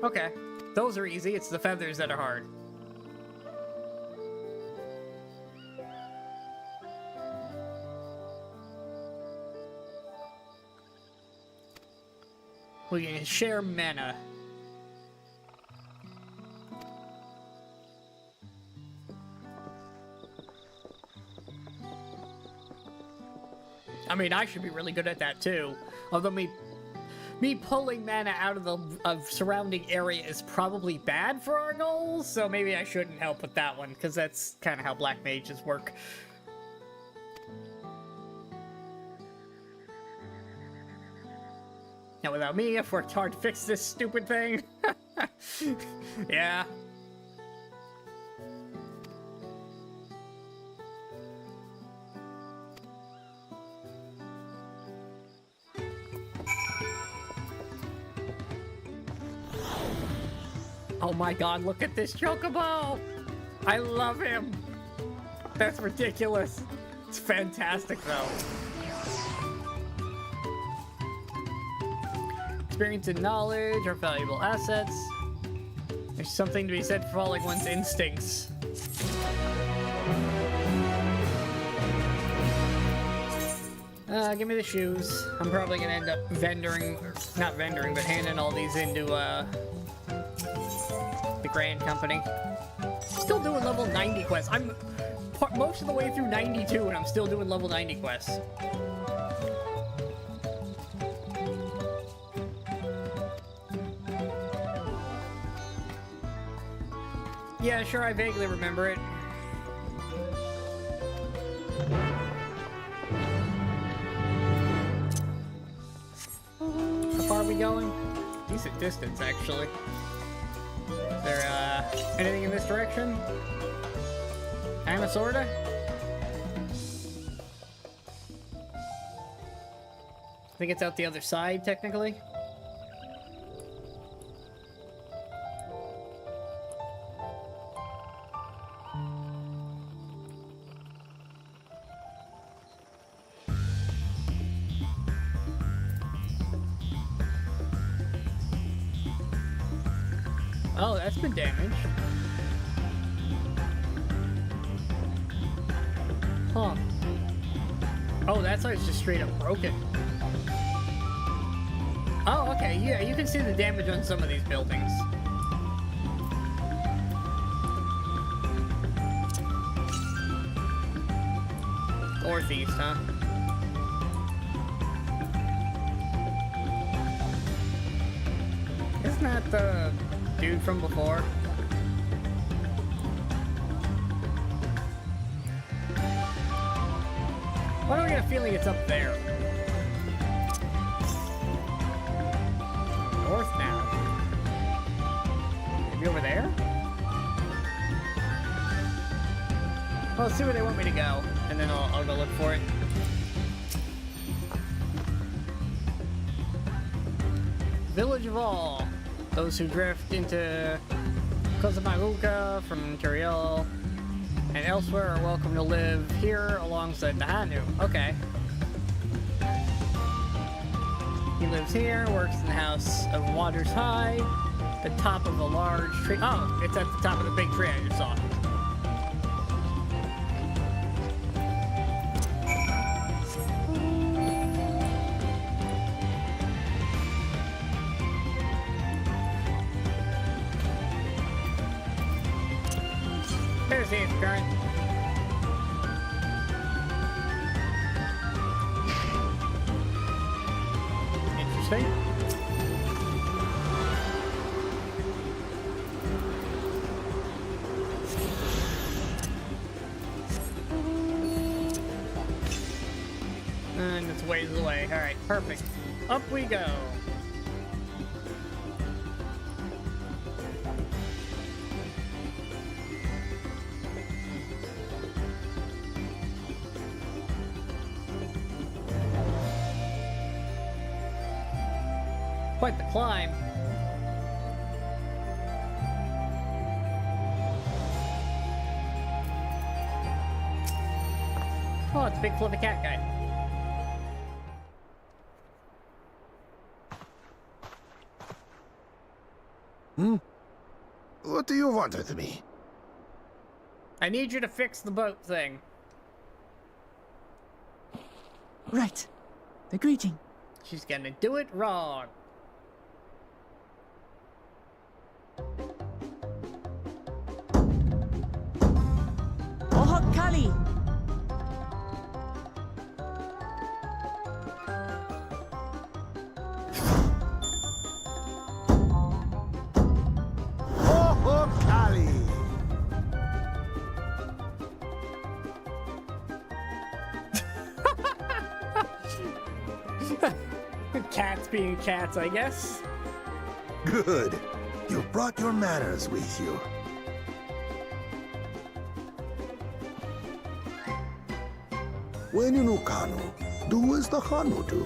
[SPEAKER 1] Okay, those are easy. It's the feathers that are hard. We can share mana. I mean, I should be really good at that too. Although me pulling mana out of the surrounding area is probably bad for our goals, so maybe I shouldn't help with that one, because that's kind of how black mages work. Now, without me, I've worked hard to fix this stupid thing. Yeah. Oh my god, look at this chocobo! I love him! That's ridiculous. It's fantastic, though. Experience and knowledge are valuable assets. There's something to be said for following one's instincts. Give me the shoes. I'm probably gonna end up not vendoring, but handing all these into, the Grand Company. Still doing level 90 quests. I'm most of the way through 92 and I'm still doing level 90 quests. Yeah, sure, I vaguely remember it. How far are we going? Decent distance, actually. Is there, anything in this direction? Kinda, sorta? I think it's out the other side, technically. Oh, that's been damaged. Huh. Oh, that's why it's just straight up broken. Oh, okay, yeah, you can see the damage on some of these buildings. Northeast, huh? Isn't that the dude from before? Why do I get a feeling it's up there? North now. Maybe over there? Well, let's see where they want me to go, and then I'll go look for it. Village of All. Those who drift into Kozamaguka from Turiel and elsewhere are welcome to live here alongside the Hanu. Okay. He lives here, works in the House of Waters High, the top of a large tree. Oh, it's at the top of the big tree I just saw. There's the current. Interesting. And it's ways away. Alright, perfect. Up we go. Quite the climb. Oh, it's a big fluffy cat guy.
[SPEAKER 5] What do you want with me?
[SPEAKER 1] I need you to fix the boat thing.
[SPEAKER 2] Right. The greeting.
[SPEAKER 1] She's gonna do it wrong.
[SPEAKER 2] Ohok Kali!
[SPEAKER 5] Ohok Kali!
[SPEAKER 1] Cats being cats, I guess.
[SPEAKER 5] Good. You brought your manners with you. When you know Kanu, do as the Hanu do.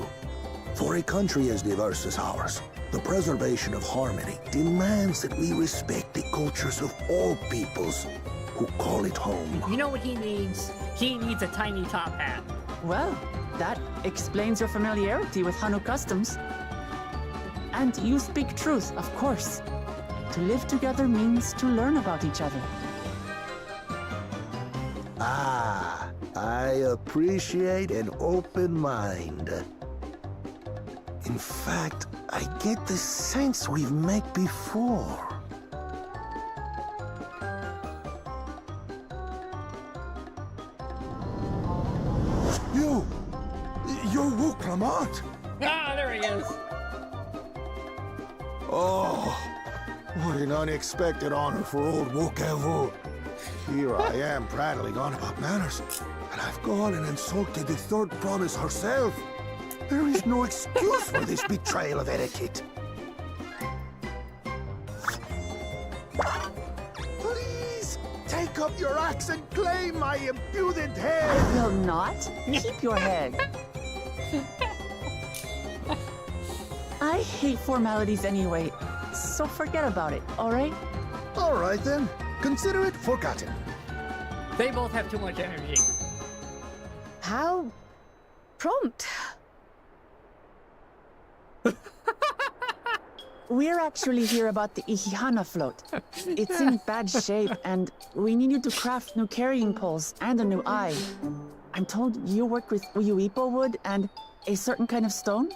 [SPEAKER 5] For a country as diverse as ours, the preservation of harmony demands that we respect the cultures of all peoples who call it home.
[SPEAKER 1] You know what he needs? He needs a tiny top hat.
[SPEAKER 2] Well, that explains your familiarity with Hanu customs. And you speak truth, of course. To live together means to learn about each other.
[SPEAKER 5] Ah, I appreciate an open mind. In fact, I get the sense we've met before. You're Wukramat!
[SPEAKER 1] Ah, there he is!
[SPEAKER 5] Oh, what an unexpected honor for old Wukevu. Here I am prattling on about manners, and I've gone and insulted the third promise herself. There is no excuse for this betrayal of etiquette. Please, take up your axe and claim my impudent head!
[SPEAKER 2] I will not. Keep your head. I hate formalities anyway, so forget about it, alright?
[SPEAKER 5] Alright then. Consider it forgotten.
[SPEAKER 1] They both have too much energy.
[SPEAKER 3] How prompt.
[SPEAKER 2] We're actually here about the Ihihana float. It's in bad shape, and we need you to craft new carrying poles and a new eye. I'm told you work with Uyuipo wood and a certain kind of stone?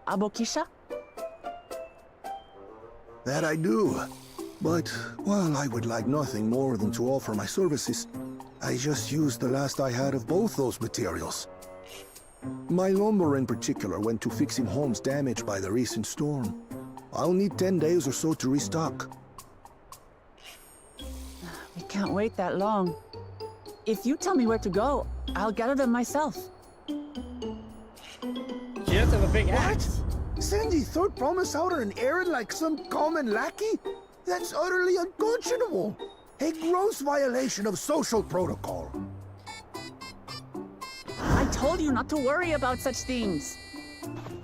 [SPEAKER 2] Abokisha?
[SPEAKER 5] That I do. But while I would like nothing more than to offer my services, I just used the last I had of both those materials. My lumber in particular went to fixing homes damaged by the recent storm. I'll need 10 days or so to restock.
[SPEAKER 2] We can't wait that long. If you tell me where to go, I'll gather them myself.
[SPEAKER 1] She does have a big axe.
[SPEAKER 9] Send the third promise out on an errand like some common lackey? That's utterly unconscionable. A gross violation of social protocol.
[SPEAKER 2] I told you not to worry about such things.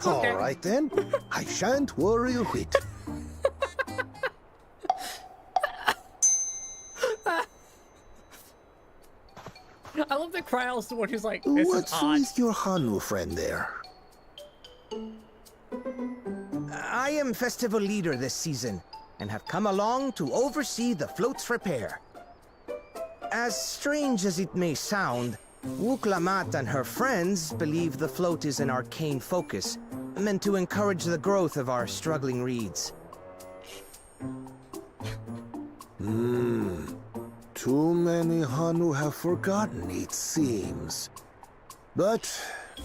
[SPEAKER 9] All right then. I shan't worry a whit.
[SPEAKER 1] I love that Kryle's the one who's like, this
[SPEAKER 9] What's
[SPEAKER 1] is odd.
[SPEAKER 9] with your Hanu friend there?
[SPEAKER 19] I am festival leader this season, and have come along to oversee the float's repair. As strange as it may sound, Wuklamat and her friends believe the float is an arcane focus, meant to encourage the growth of our struggling reeds.
[SPEAKER 9] Too many Hanu have forgotten, it seems. But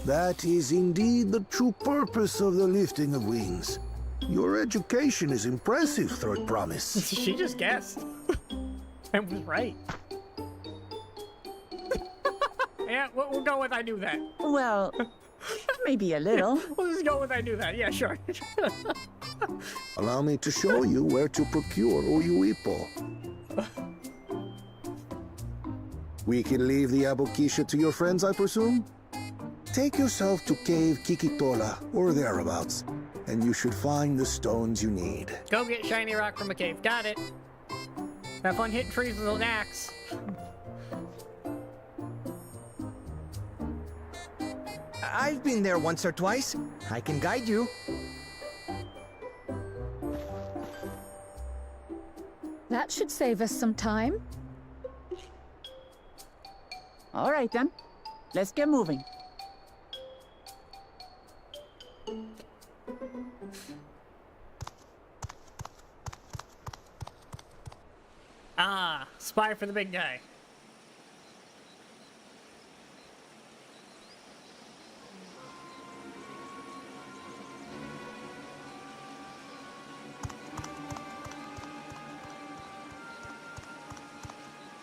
[SPEAKER 9] that is indeed the true purpose of the lifting of wings. Your education is impressive, Third Promise.
[SPEAKER 1] She just guessed. And was right. Yeah, we'll go with I knew that.
[SPEAKER 2] Well, maybe a little.
[SPEAKER 1] We'll just go with I knew that. Yeah, sure.
[SPEAKER 9] Allow me to show you where to procure Uyuipo. We can leave the Abokisha to your friends, I presume? Take yourself to Cave Kikitola, or thereabouts, and you should find the stones you need.
[SPEAKER 1] Go get shiny rock from a cave. Got it. Have fun hitting trees with an axe.
[SPEAKER 19] I've been there once or twice. I can guide you.
[SPEAKER 3] That should save us some time.
[SPEAKER 2] All right then. Let's get moving.
[SPEAKER 1] Ah, spy for the big guy.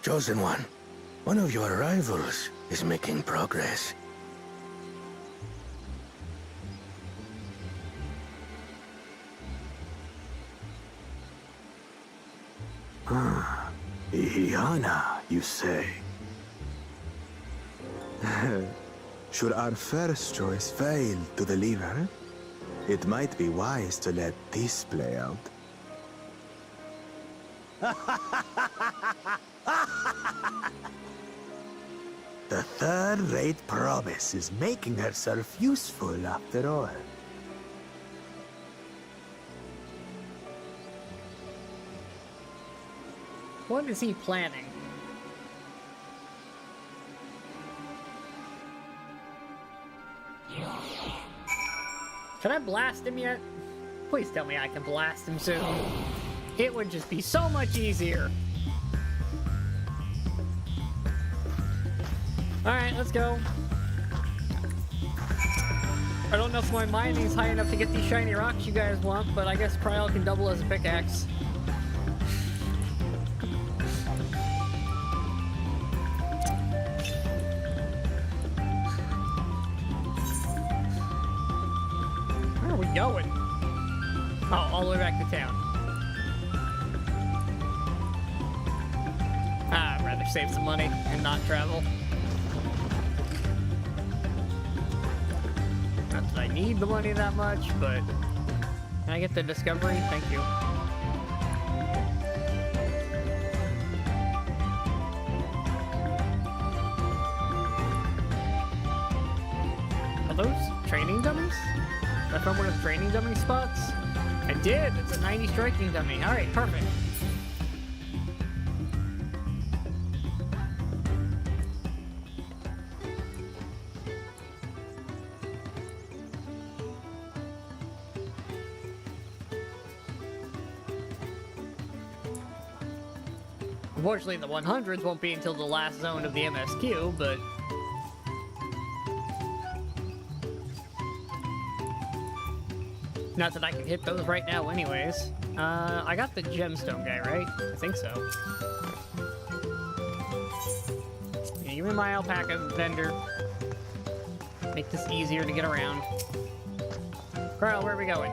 [SPEAKER 9] Chosen one of your rivals is making progress. Ihiana, you say?
[SPEAKER 10] Should our first choice fail to deliver, it might be wise to let this play out. The third-rate promise is making herself useful after all.
[SPEAKER 1] What is he planning? Can I blast him yet? Please tell me I can blast him soon. It would just be so much easier. Alright, let's go. I don't know if my mining's high enough to get these shiny rocks you guys want, but I guess Kryl can double as a pickaxe. Where are we going? Oh, all the way back to town. Ah, I'd rather save some money and not travel. Not that I need the money that much, but... Can I get the discovery? Thank you. Are those training dummies? Did I find one of the training dummy spots? I did! It's a 90 striking dummy. Alright, perfect. Unfortunately, the 100s won't be until the last zone of the MSQ, but... Not that I can hit those right now anyways. I got the gemstone guy, right? I think so. Give me my alpaca vendor. Make this easier to get around. Carl, where are we going?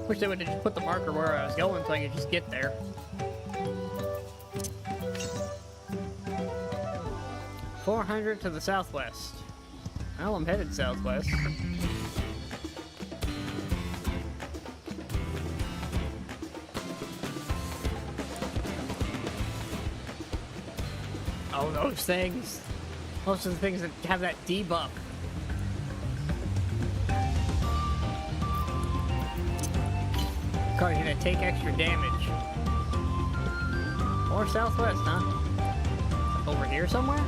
[SPEAKER 1] Wish they would have just put the marker where I was going so I could just get there. $400 to the southwest. Well, I'm headed southwest. Oh, those things. Most of the things that have that debuff. Cause you to take extra damage. Or southwest, huh? Over here somewhere?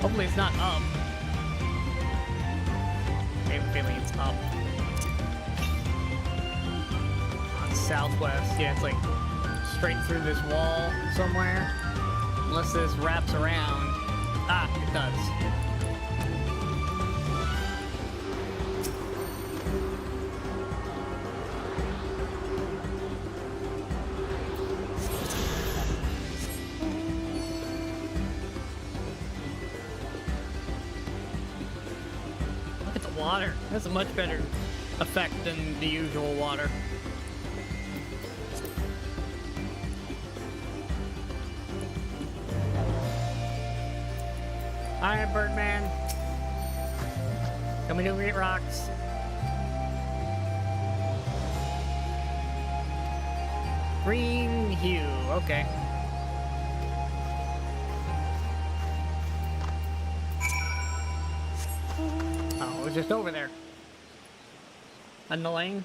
[SPEAKER 1] Hopefully it's not up. I have a feeling it's up. On southwest, yeah, it's like straight through this wall somewhere. Unless this wraps around. Ah, it does. Water. That's a much better effect than the usual water. Alright, Birdman. Coming to eat rocks. Green hue. Okay. Oh, it was just over there. In the lane.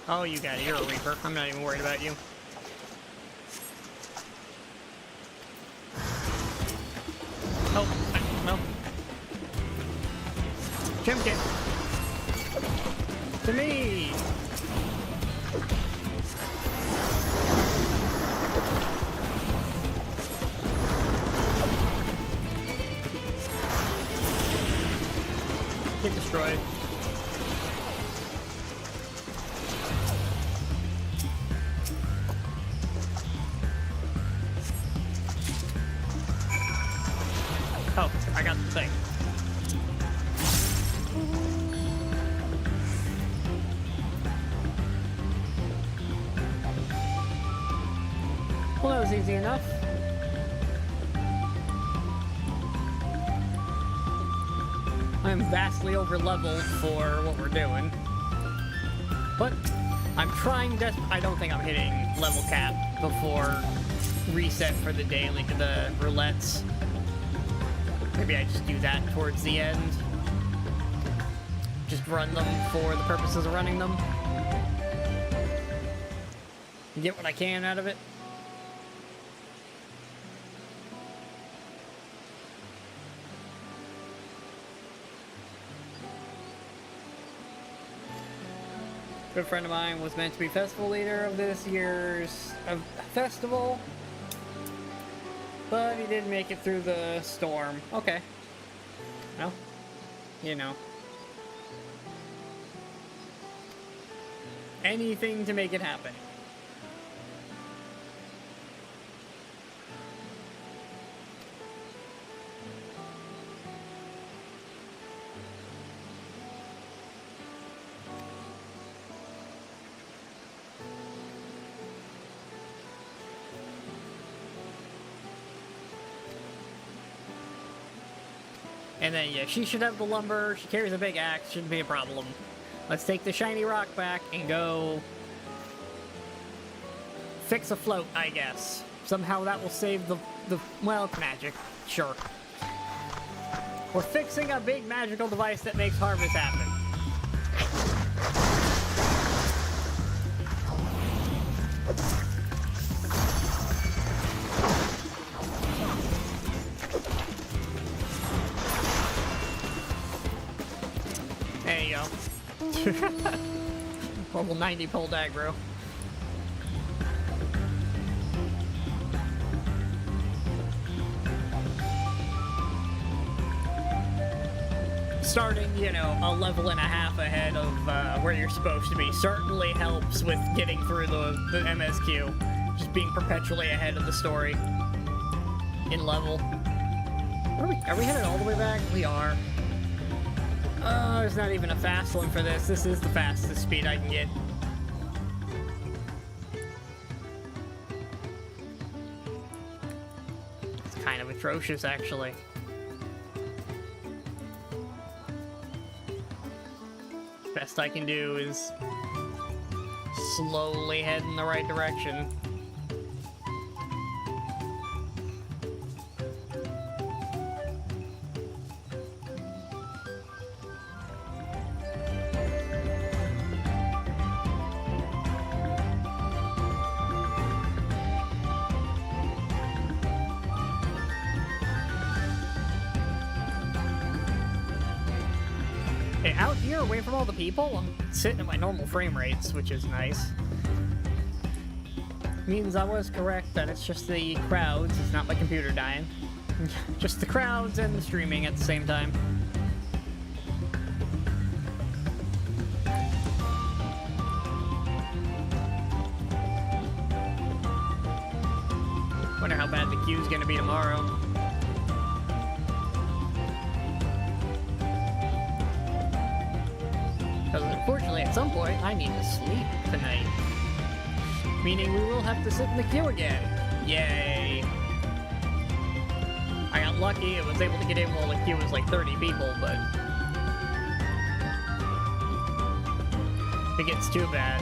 [SPEAKER 1] Oh, you got it. You're a Reaper. I'm not even worried about you. Oh, no. Chimkin! To me! Get destroyed. Oh, I got the thing. Well, that was easy enough. I'm vastly over leveled for what we're doing. But I'm trying I don't think I'm hitting level cap before reset for the daily, the roulettes. Maybe I just do that towards the end. Just run them for the purposes of running them. Get what I can out of it. A good friend of mine was meant to be festival leader of this year's festival, but he didn't make it through the storm. Okay. Well, you know. Anything to make it happen. And then, yeah, she should have the lumber. She carries a big axe. Shouldn't be a problem. Let's take the shiny rock back and go fix a float, I guess. Somehow that will save the well, magic. Sure. We're fixing a big magical device that makes harvest happen. Level 90 pulled aggro. Starting, you know, a level and a half ahead of where you're supposed to be certainly helps with getting through the MSQ. Just being perpetually ahead of the story in level. Are we headed all the way back? We are. There's not even a fast one for this. This is the fastest speed I can get. It's kind of atrocious, actually. Best I can do is slowly head in the right direction. Out here, away from all the people, I'm sitting at my normal frame rates, which is nice. Means I was correct that it's just the crowds, it's not my computer dying. Just the crowds and the streaming at the same time. Wonder how bad the queue's gonna be tomorrow. Because unfortunately, at some point, I need to sleep tonight. Meaning we will have to sit in the queue again. Yay! I got lucky, I was able to get in while the queue was like 30 people, but... it gets too bad.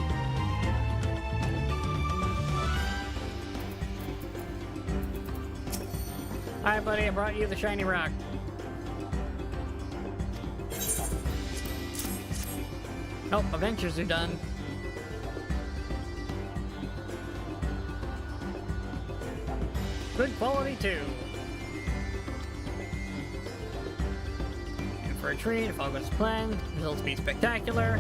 [SPEAKER 1] Alright, buddy, I brought you the shiny rock. Nope, adventures are done. Good quality too. And for a treat, if all goes to plan, results be spectacular.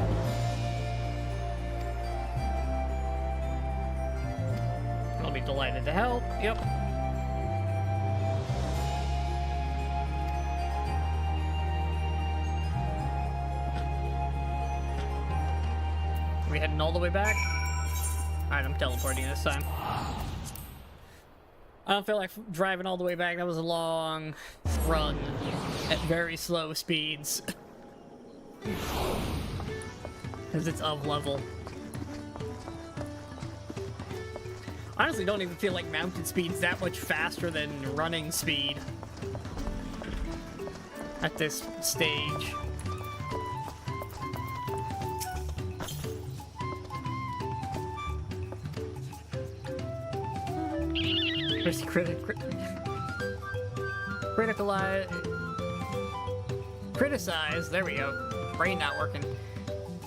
[SPEAKER 1] I'll be delighted to help. Yep. Are we heading all the way back? Alright, I'm teleporting this time. I don't feel like driving all the way back. That was a long run at very slow speeds. Because it's of level. Honestly, don't even feel like mounted speed's that much faster than running speed at this stage. Criticize, there we go. Brain not working.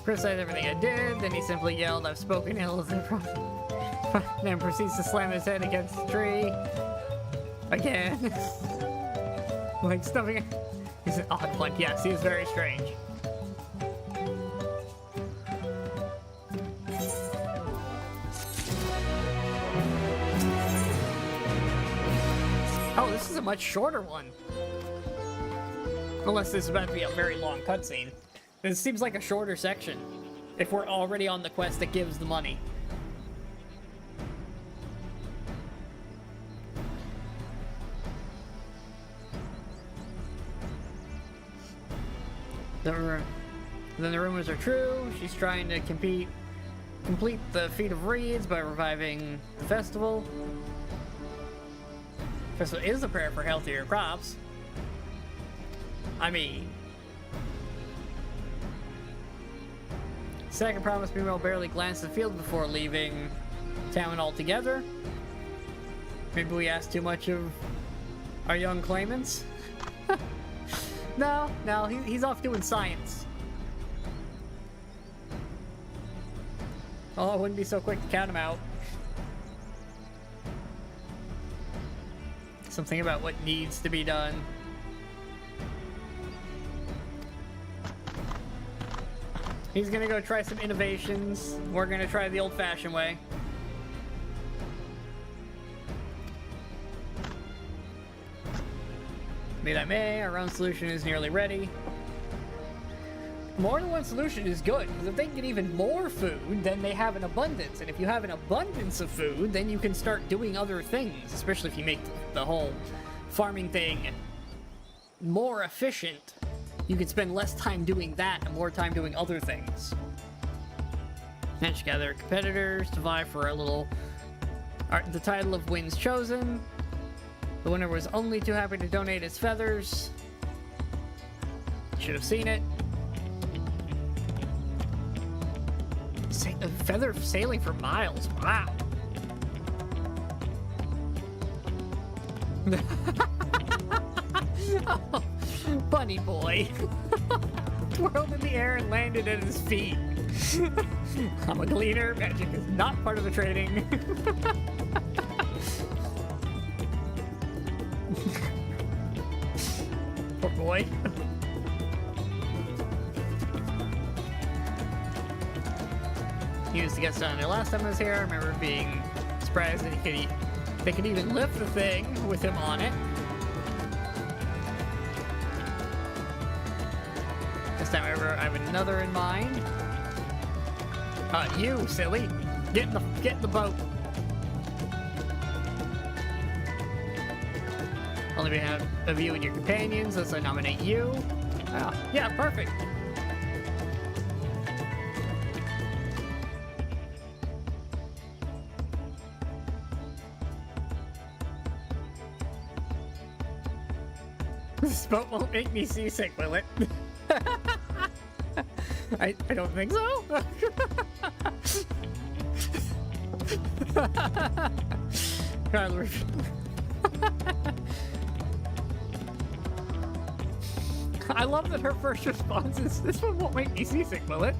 [SPEAKER 1] Criticize everything I did, then he simply yelled, "I've spoken ill of the prophet." Then proceeds to slam his head against the tree. Again. Like stuffing it. He's an odd one. Yes, he is very strange. Oh, this is a much shorter one. Unless this is about to be a very long cutscene. This seems like a shorter section. If we're already on the quest that gives the money. Then the rumors are true. She's trying to complete the Feat of Reeds by reviving the festival. Festival is a prayer for healthier crops. I mean... Second promise, meanwhile, barely glanced at the field before leaving town altogether. Maybe we asked too much of our young claimants? No, he's off doing science. Oh, I wouldn't be so quick to count him out. Something about what needs to be done. He's gonna go try some innovations. We're gonna try the old-fashioned way. Be that may, our own solution is nearly ready. More than one solution is good, because if they get even more food, then they have an abundance. And if you have an abundance of food, then you can start doing other things, especially if you make the whole farming thing more efficient. You can spend less time doing that and more time doing other things. Match together competitors to vie for a little... the title of wins chosen. The winner was only too happy to donate his feathers. Should have seen it. Feather sailing for miles. Wow. Oh, bunny boy. Twirled in the air and landed at his feet. I'm a gleaner. Magic is not part of the trading. Poor boy. He used to get started last time I was here. I remember being surprised that they could even lift the thing with him on it. This time I have another in mind. You silly, get in the boat. Only we have of you and your companions. Let's nominate you. Yeah, perfect. This boat won't make me seasick, will it? I don't think so. I love that her first response is, "This one won't make me seasick, will it?"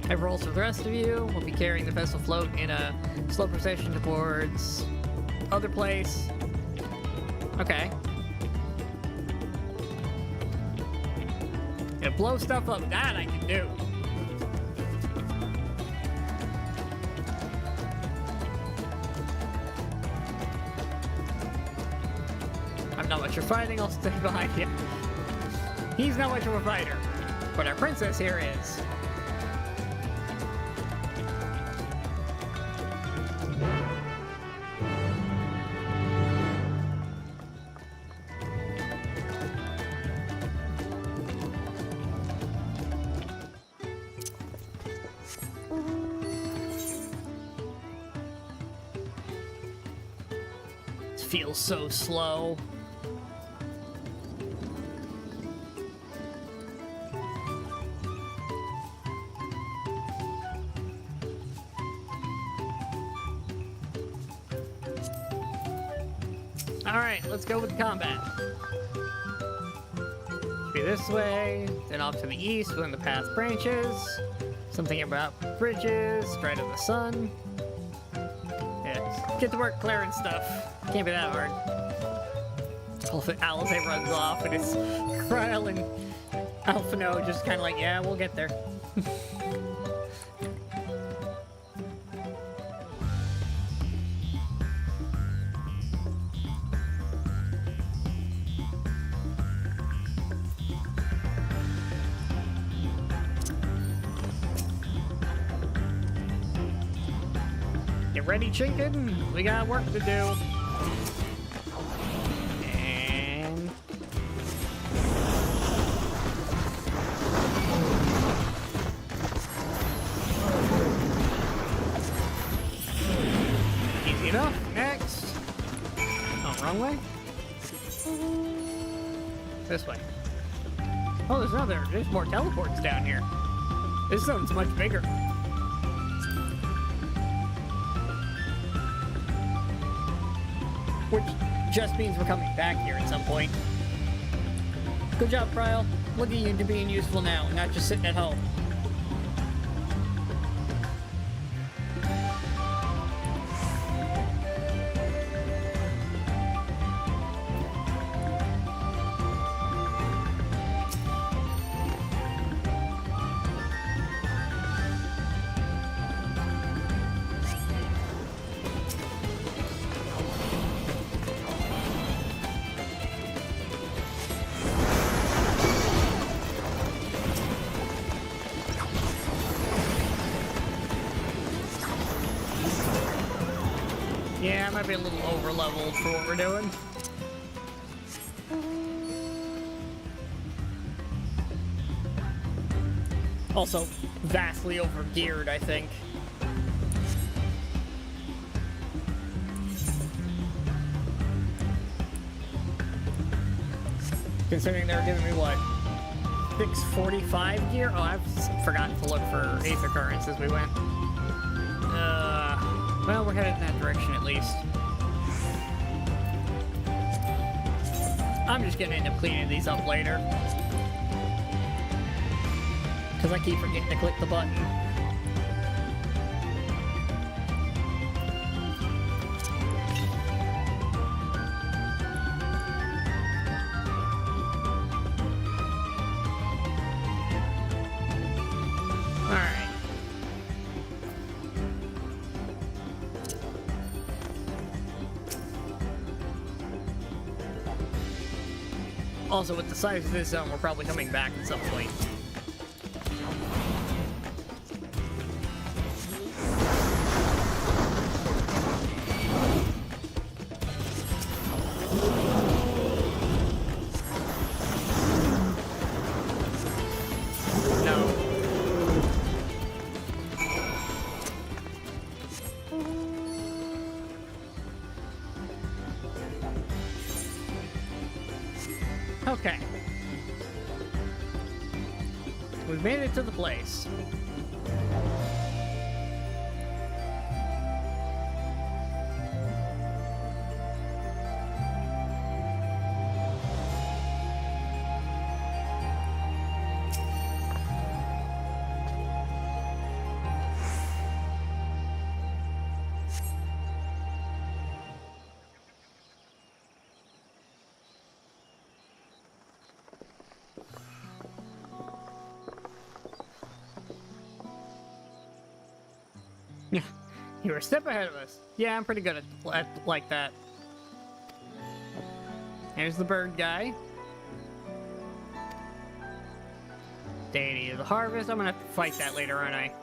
[SPEAKER 1] I have roles for the rest of you. We'll be carrying the vessel float in a slow procession towards other place. Okay. Yeah, blow stuff up. That I can do. I'm not much of a fighting. I'll stay behind you. He's not much of a fighter, but our princess here is. Feels so slow. Alright, let's go with combat. Be this way, then off to the east when the path branches. Something about bridges, right of the sun. Yeah, get to work clearing stuff. Can't be that hard. Alice runs off and it's Kryl and Alphino just kind of like, yeah, we'll get there. Get ready, chicken. We got work to do. This way. Oh, there's more teleports down here. This zone's much bigger. Which just means we're coming back here at some point. Good job, Kryl. Look at you being useful now, not just sitting at home. Yeah, I might be a little over-leveled for what we're doing. Also, vastly over-geared, I think. Considering they're giving me, what, 645 gear? Oh, I've forgotten to look for Aether Currents as we went. Well, we're headed in that direction at least. I'm just gonna end up cleaning these up later. Because I keep forgetting to click the button. Also, with the size of this zone, we're probably coming back at some point. Okay. We've made it to the place. Yeah, you were a step ahead of us. Yeah, I'm pretty good at like that. Here's the bird guy. Deity of the harvest. I'm gonna have to fight that later, aren't I?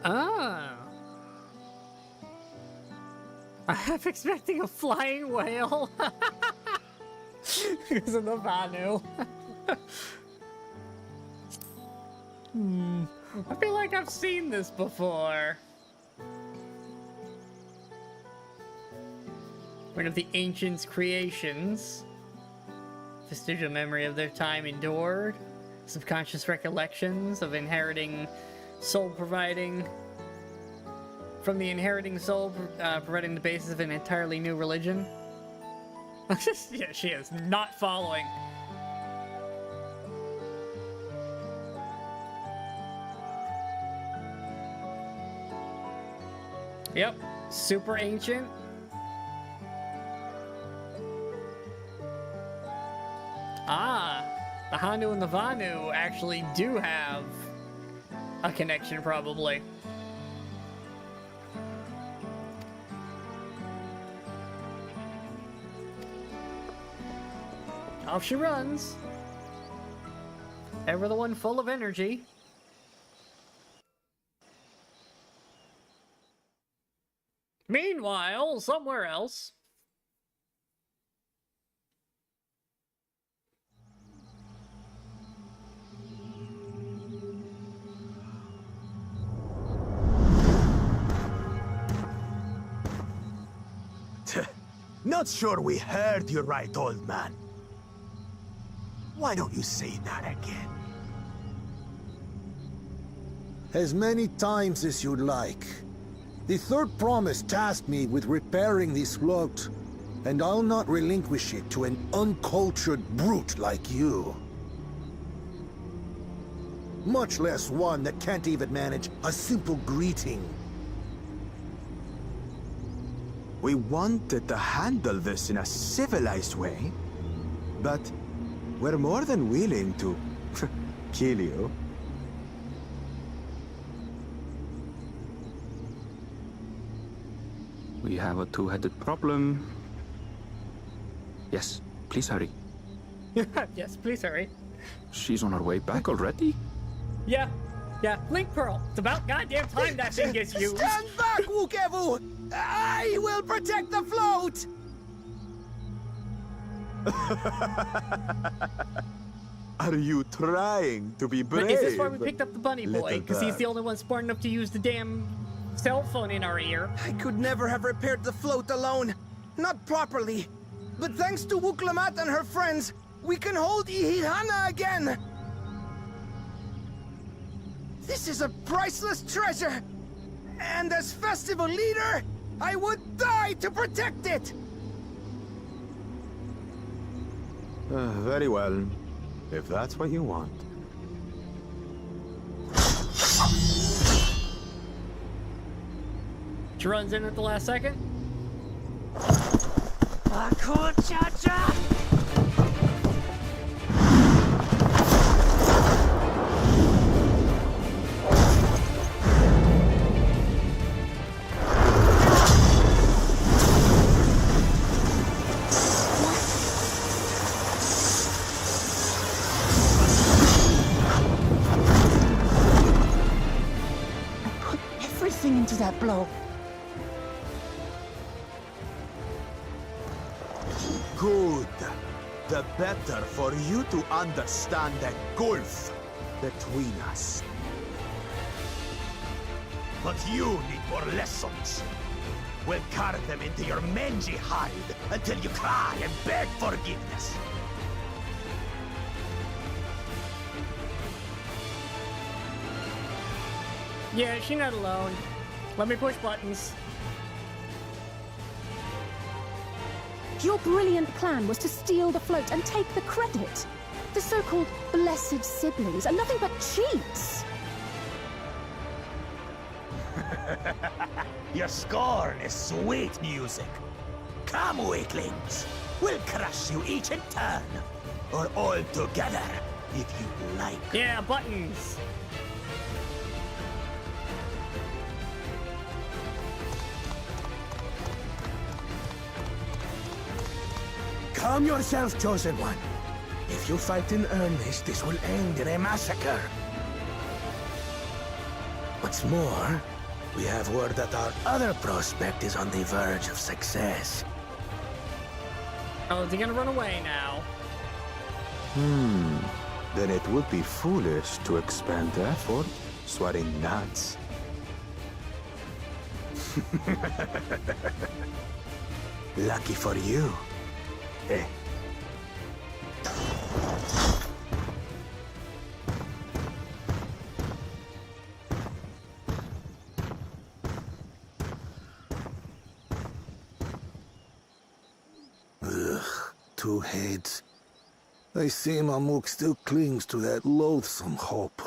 [SPEAKER 1] Oh. I was expecting a flying whale. Because of the Vanu. I feel like I've seen this before. One of the ancients' creations. Vestigial memory of their time endured. Subconscious recollections of inheriting soul providing. From the inheriting soul providing the basis of an entirely new religion. Yeah, she is not following. Yep, super ancient. Ah, the Handu and the Vanu actually do have a connection, probably. Off she runs. Ever the one full of energy. Meanwhile, somewhere else.
[SPEAKER 5] Not sure we heard you right, old man. Why don't you say that again?
[SPEAKER 9] As many times as you'd like. The third promise tasked me with repairing this float, and I'll not relinquish it to an uncultured brute like you. Much less one that can't even manage a simple greeting.
[SPEAKER 10] We wanted to handle this in a civilized way, but we're more than willing to kill you.
[SPEAKER 6] We have a two-headed problem. Yes, please hurry.
[SPEAKER 1] Yes, please hurry.
[SPEAKER 4] She's on her way back already?
[SPEAKER 1] Yeah. Yeah, Link Pearl. It's about goddamn time that thing gets used.
[SPEAKER 19] Stand back, Wukevu! I will protect the float!
[SPEAKER 10] Are you trying to be brave?
[SPEAKER 1] But is this why we picked up the bunny boy?
[SPEAKER 10] little
[SPEAKER 1] Because he's
[SPEAKER 10] bird?
[SPEAKER 1] the only one smart enough to use the damn cell phone in our ear.
[SPEAKER 19] I could never have repaired the float alone. Not properly. But thanks to Wuklamat and her friends, we can hold Ihihana again! This is a priceless treasure! And as festival leader, I would die to protect it!
[SPEAKER 10] Very well, if that's what you want.
[SPEAKER 1] She runs in at the last second.
[SPEAKER 19] Cha-cha!
[SPEAKER 2] Everything into that blow.
[SPEAKER 10] Good. The better for you to understand the gulf between us.
[SPEAKER 5] But you need more lessons. We'll carve them into your mangy hide until you cry and beg forgiveness.
[SPEAKER 1] Yeah, she's not alone. Let me push buttons.
[SPEAKER 17] Your brilliant plan was to steal the float and take the credit. The so-called blessed siblings are nothing but cheats.
[SPEAKER 5] Your scorn is sweet music. Come, weaklings. We'll crush you each in turn. Or all together, if you like.
[SPEAKER 1] Yeah, buttons.
[SPEAKER 9] Calm yourself, Chosen One. If you fight in earnest, this will end in a massacre. What's more, we have word that our other prospect is on the verge of success.
[SPEAKER 1] Oh, is he gonna run away now?
[SPEAKER 10] Then it would be foolish to expend effort sweating nuts. Lucky for you. Eh.
[SPEAKER 9] Ugh, two heads. I see Mamuk still clings to that loathsome hope.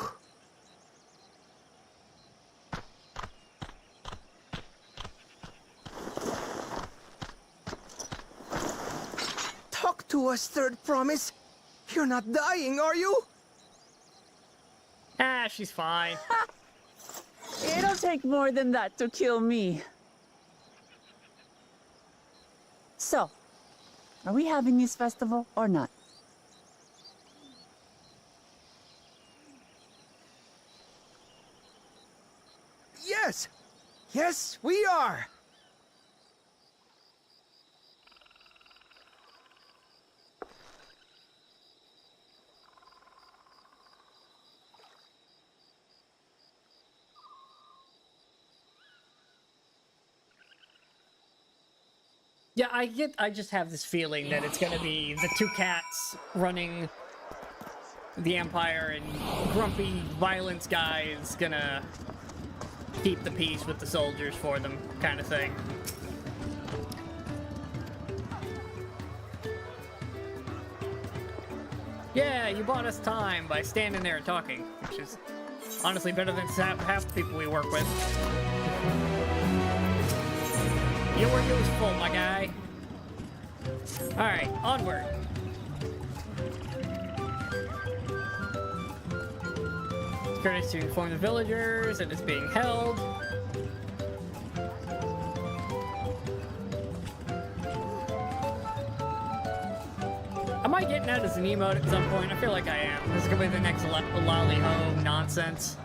[SPEAKER 19] Talk to us, Third Promise. You're not dying, are you?
[SPEAKER 1] Ah, she's fine.
[SPEAKER 2] It'll take more than that to kill me. So, are we having this festival or not?
[SPEAKER 19] Yes! Yes, we are!
[SPEAKER 1] Yeah, I just have this feeling that it's gonna be the two cats running the Empire and grumpy violence guy is gonna keep the peace with the soldiers for them, kind of thing. Yeah, you bought us time by standing there and talking, which is honestly better than half the people we work with. You were useful, my guy. Alright, onward. Courteous to inform the villagers that it's being held. I'm Am I getting that as an emote at some point? I feel like I am. This is gonna be the next lolly-ho nonsense.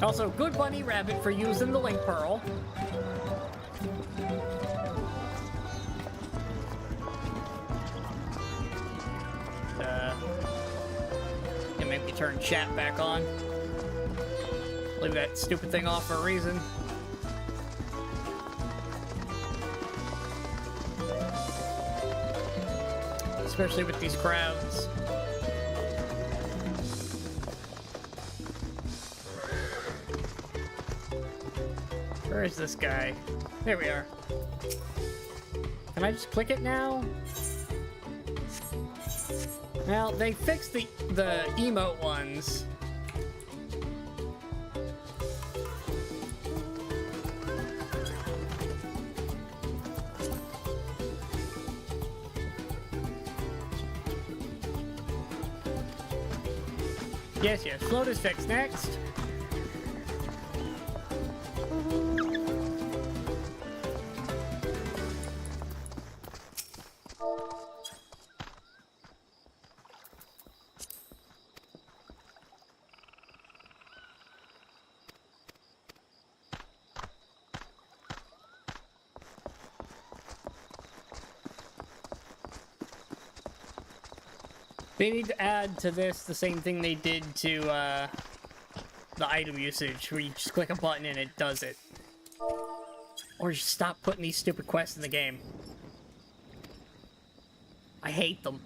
[SPEAKER 1] Also, good bunny rabbit for using the link pearl. Can make me turn chat back on. Leave that stupid thing off for a reason. Especially with these crowds. Where is this guy? There we are. Can I just click it now? Well, they fixed the emote ones. Yes, yes. Float is fixed. Next. They need to add to this the same thing they did to the item usage, where you just click a button and it does it. Or just stop putting these stupid quests in the game. I hate them.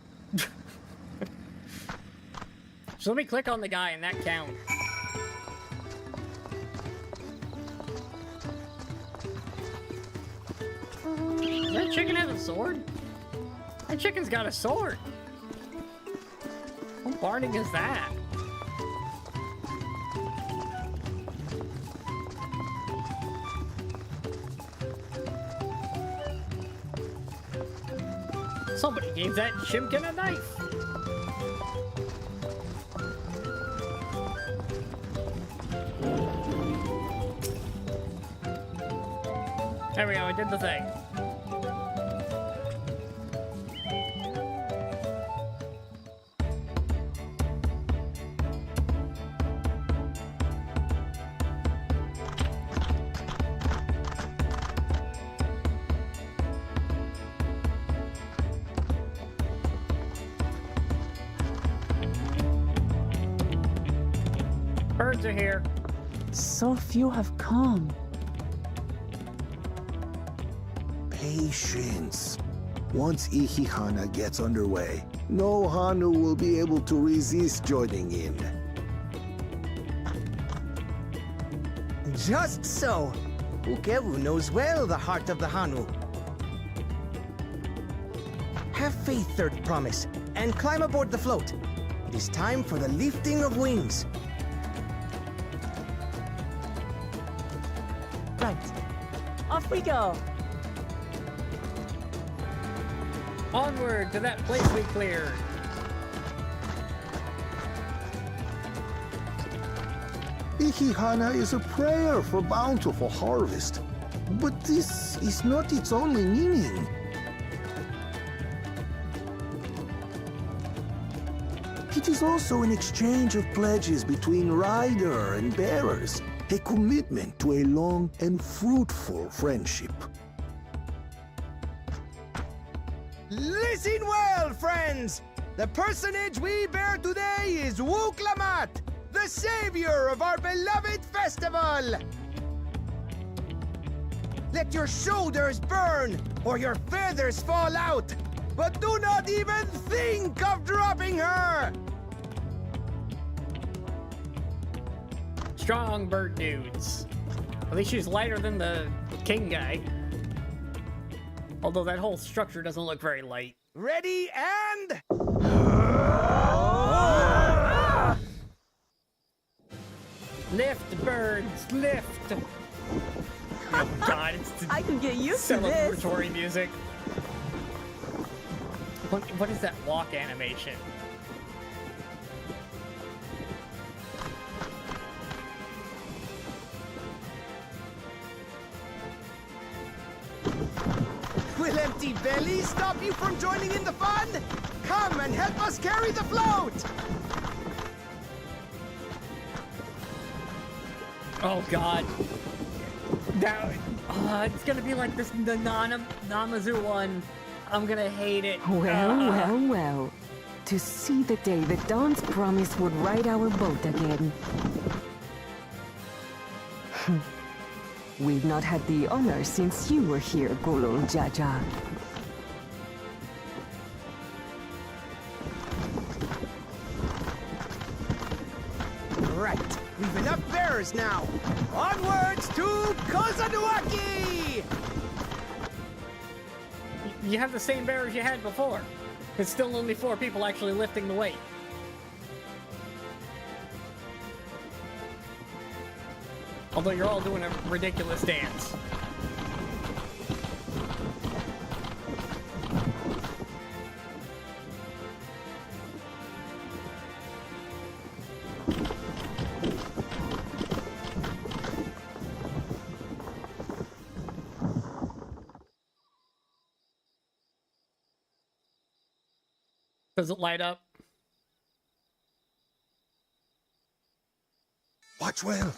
[SPEAKER 1] So let me click on the guy and that count. Does that chicken have a sword? That chicken's got a sword. What barning is that? Somebody gave that chimkin a knife. There we go, I did the thing. Birds are here.
[SPEAKER 2] So few have come.
[SPEAKER 9] Patience. Once Ihihana gets underway, no Hanu will be able to resist joining in.
[SPEAKER 19] Just so. Ukeru knows well the heart of the Hanu. Have faith, Third Promise, and climb aboard the float. It is time for the lifting of wings.
[SPEAKER 2] Right. Off we go.
[SPEAKER 1] Onward to that place we cleared.
[SPEAKER 9] Ihihana is a prayer for bountiful harvest. But this is not its only meaning. It is also an exchange of pledges between rider and bearers, a commitment to a long and fruitful friendship.
[SPEAKER 19] Listen well, friends! The personage we bear today is Wuklamat, the savior of our beloved festival! Let your shoulders burn, or your feathers fall out, but do not even think of dropping her!
[SPEAKER 1] Strong bird dudes. At least she's lighter than the king guy. Although that whole structure doesn't look very light.
[SPEAKER 19] Ready and...
[SPEAKER 1] Lift, birds, lift! Oh god, it's
[SPEAKER 2] I can get used to this.
[SPEAKER 1] celebratory music. What is that walk animation?
[SPEAKER 19] Will empty bellies stop you from joining in the fun? come and help us carry the float!
[SPEAKER 1] Oh god. Now, it's gonna be like this, the Namazu one. I'm gonna hate it.
[SPEAKER 18] Well. To see the day that Dawn's promise would ride our boat again. We've not had the honor since you were here, Golol Jaja.
[SPEAKER 19] Right, we've enough bearers now. Onwards to Kozanuaki!
[SPEAKER 1] You have the same bearers you had before. It's still only 4 people actually lifting the weight. Although you're all doing a ridiculous dance. Does it light up?
[SPEAKER 9] Watch well,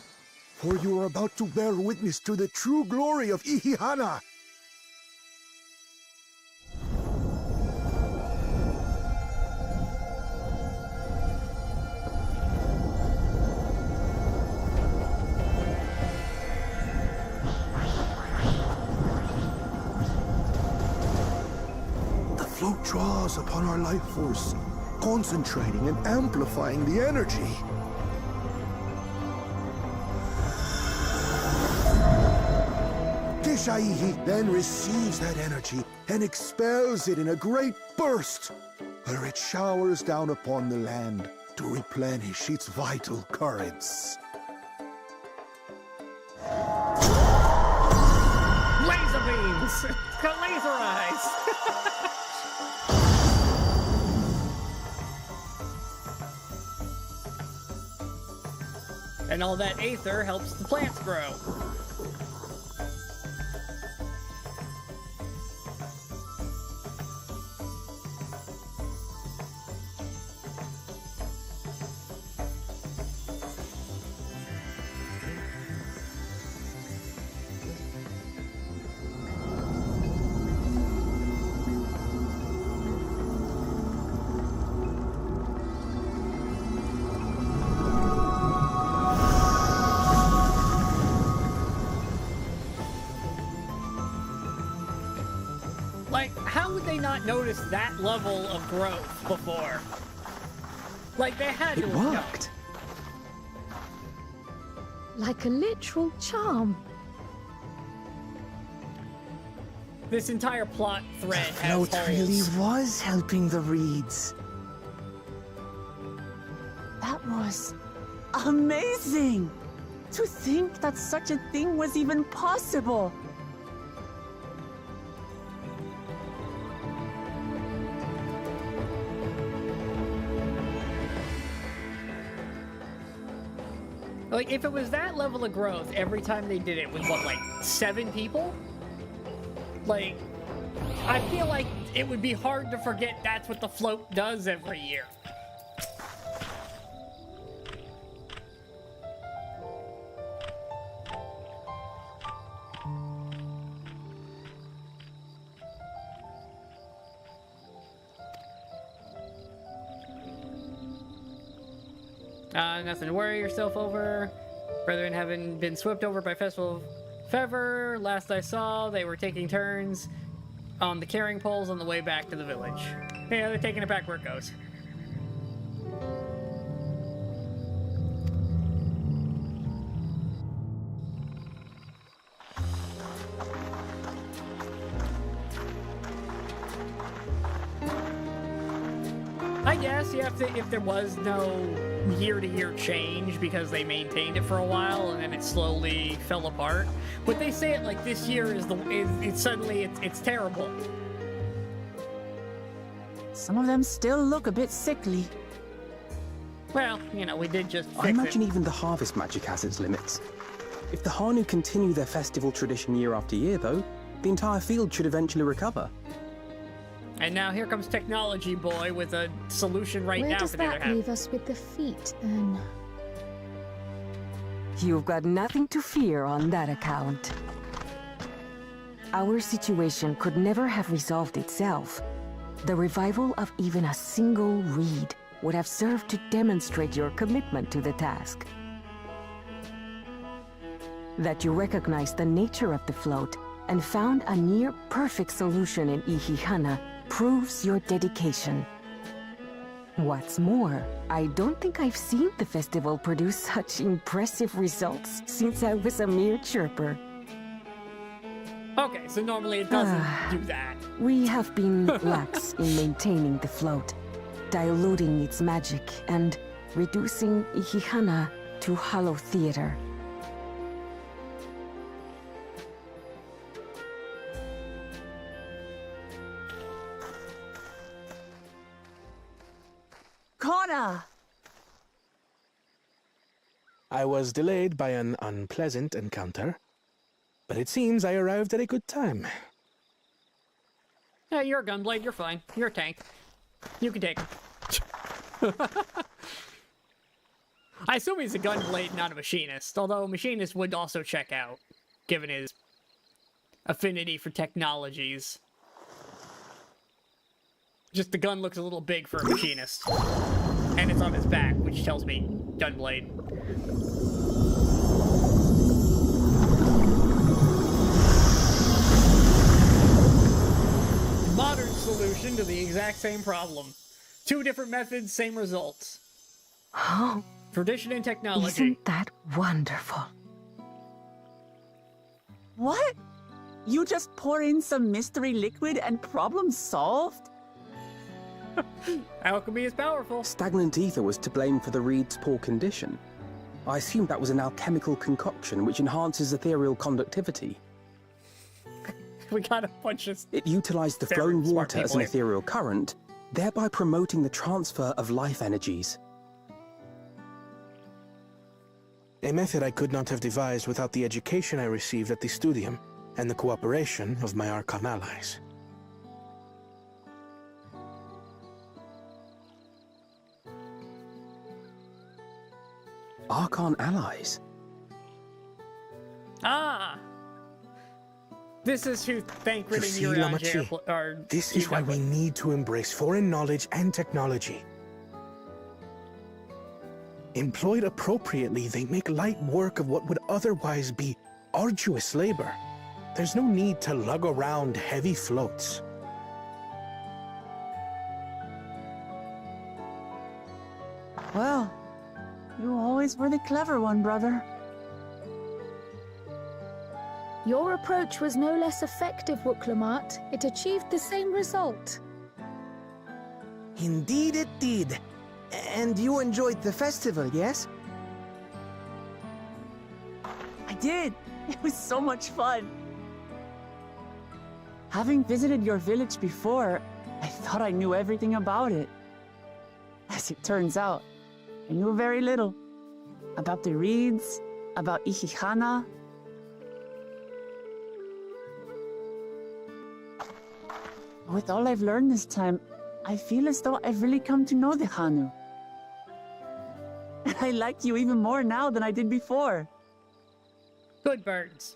[SPEAKER 9] for you are about to bear witness to the true glory of Ihihana. The float draws upon our life force, concentrating and amplifying the energy. Kishaihi then receives that energy and expels it in a great burst, where it showers down upon the land to replenish its vital currents.
[SPEAKER 1] Laser beams! Laser eyes! And all that aether helps the plants grow. Like, how would they not notice that level of growth before? Like, they had to
[SPEAKER 16] It
[SPEAKER 1] have
[SPEAKER 16] worked.
[SPEAKER 17] Like a literal charm.
[SPEAKER 1] This entire plot thread has
[SPEAKER 19] Float really
[SPEAKER 1] holes.
[SPEAKER 19] was helping the reeds.
[SPEAKER 2] That was amazing! To think that such a thing was even possible!
[SPEAKER 1] Like, if it was that level of growth every time they did it with, what, like, 7 people? Like, I feel like it would be hard to forget that's what the float does every year. Nothing to worry yourself over. Brethren haven't been swept over by Festival of Fever. Last I saw, they were taking turns on the carrying poles on the way back to the village. Yeah, they're taking it back where it goes. I guess you have to, if there was no year-to-year change because they maintained it for a while and then it slowly fell apart. But they say it like this year is it's terrible.
[SPEAKER 2] Some of them still look a bit sickly.
[SPEAKER 1] Well, you know, we did just fix
[SPEAKER 16] I imagine
[SPEAKER 1] it.
[SPEAKER 16] even the harvest magic has its limits. If the Hanu continue their festival tradition year after year, though, the entire field should eventually recover.
[SPEAKER 1] And now here comes Technology Boy with a solution right
[SPEAKER 3] Where
[SPEAKER 1] now
[SPEAKER 3] does
[SPEAKER 1] for the other
[SPEAKER 3] that
[SPEAKER 1] half.
[SPEAKER 3] leave us with the feet, then?
[SPEAKER 18] You've got nothing to fear on that account. Our situation could never have resolved itself. The revival of even a single reed would have served to demonstrate your commitment to the task. That you recognize the nature of the float and found a near-perfect solution in Ihihana proves your dedication. What's more, I don't think I've seen the festival produce such impressive results since I was a mere chirper.
[SPEAKER 1] Okay, so normally it doesn't do that.
[SPEAKER 18] We have been lax in maintaining the float, diluting its magic and reducing Ihihana to hollow theater.
[SPEAKER 2] Kona!
[SPEAKER 11] I was delayed by an unpleasant encounter, but it seems I arrived at a good time.
[SPEAKER 1] Yeah, you're a gunblade, you're fine. You're a tank. You can take him. I assume he's a gunblade, not a machinist, although a machinist would also check out, given his affinity for technologies. Just the gun looks a little big for a machinist. And it's on his back, which tells me gunblade. Modern solution to the exact same problem. 2 different methods, same results.
[SPEAKER 18] Oh,
[SPEAKER 1] tradition and technology.
[SPEAKER 18] Isn't that wonderful?
[SPEAKER 2] What? You just pour in some mystery liquid and problem solved?
[SPEAKER 1] Alchemy is powerful.
[SPEAKER 16] Stagnant ether was to blame for the reed's poor condition. I assumed that was an alchemical concoction which enhances ethereal conductivity.
[SPEAKER 1] We got a bunch of...
[SPEAKER 16] It utilized the flowing water as an ethereal current, thereby promoting the transfer of life energies.
[SPEAKER 11] A method I could not have devised without the education I received at the studium and the cooperation of my Archon allies.
[SPEAKER 16] Archon allies?
[SPEAKER 1] Ah! This is who Thancred and Yuri are...
[SPEAKER 11] This is why we need to embrace foreign knowledge and technology. Employed appropriately, they make light work of what would otherwise be arduous labor. There's no need to lug around heavy floats.
[SPEAKER 2] Well, you always were the clever one, brother.
[SPEAKER 3] Your approach was no less effective, Wuklamat. It achieved the same result.
[SPEAKER 19] Indeed it did. And you enjoyed the festival, yes?
[SPEAKER 2] I did. It was so much fun. Having visited your village before, I thought I knew everything about it. As it turns out, I knew very little. About the reeds, about Ihihana. With all I've learned this time, I feel as though I've really come to know the Hanu. And I like you even more now than I did before.
[SPEAKER 1] Good birds.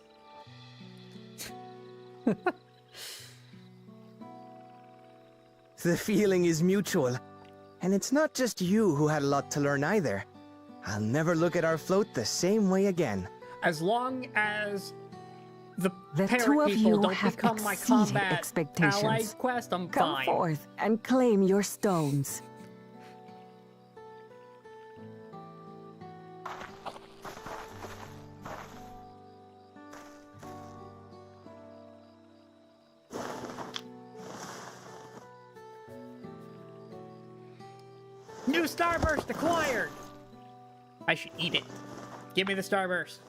[SPEAKER 19] The feeling is mutual. And it's not just you who had a lot to learn either. I'll never look at our float the same way again.
[SPEAKER 1] As long as the
[SPEAKER 18] two
[SPEAKER 1] parent
[SPEAKER 18] of
[SPEAKER 1] people
[SPEAKER 18] you
[SPEAKER 1] don't
[SPEAKER 18] have
[SPEAKER 1] become my
[SPEAKER 18] exceeded
[SPEAKER 1] combat
[SPEAKER 18] expectations.
[SPEAKER 1] allies quest, I'm
[SPEAKER 18] Come
[SPEAKER 1] fine.
[SPEAKER 18] forth and claim your stones.
[SPEAKER 1] New Starburst acquired! I should eat it. Give me the Starburst.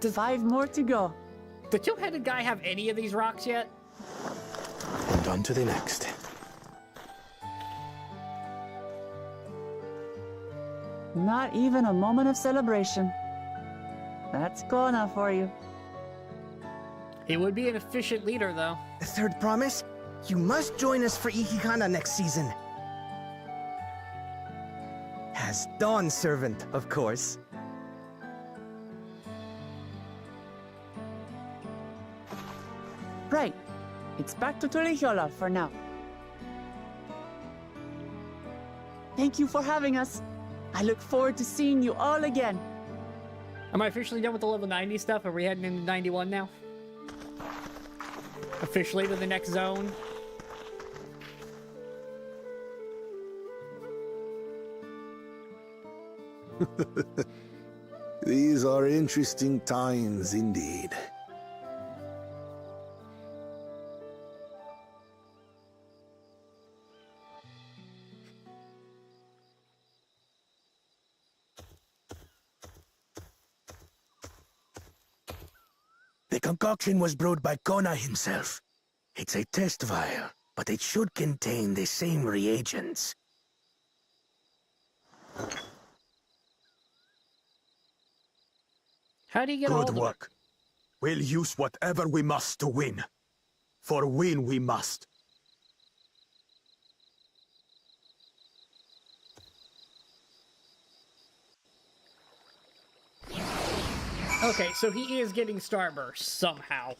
[SPEAKER 2] 5 more to go.
[SPEAKER 1] The two-headed guy have any of these rocks yet?
[SPEAKER 11] And on to the next.
[SPEAKER 2] Not even a moment of celebration. That's Kona for you.
[SPEAKER 1] He would be an efficient leader, though.
[SPEAKER 19] A third promise? You must join us for Ikikana next season. As Dawn Servant, of course.
[SPEAKER 2] Right. It's back to Torihiola for now. Thank you for having us. I look forward to seeing you all again.
[SPEAKER 1] Am I officially done with the level 90 stuff? Are we heading into 91 now? Officially to the next zone?
[SPEAKER 9] These are interesting times indeed. The concoction was brewed by Kona himself. It's a test vial, but it should contain the same reagents.
[SPEAKER 1] How do you get all
[SPEAKER 10] Good work. We'll use whatever we must to win. For win we must.
[SPEAKER 1] Okay, so he is getting Starburst somehow.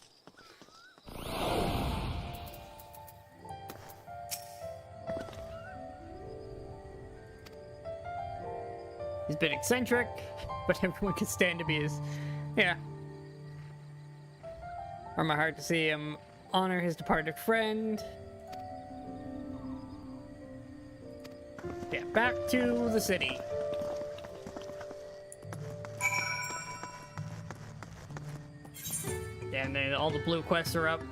[SPEAKER 1] He's been eccentric, but everyone can stand to be his... Yeah. From my heart to see him honor his departed friend. Yeah, back to the city. And then all the blue quests are up.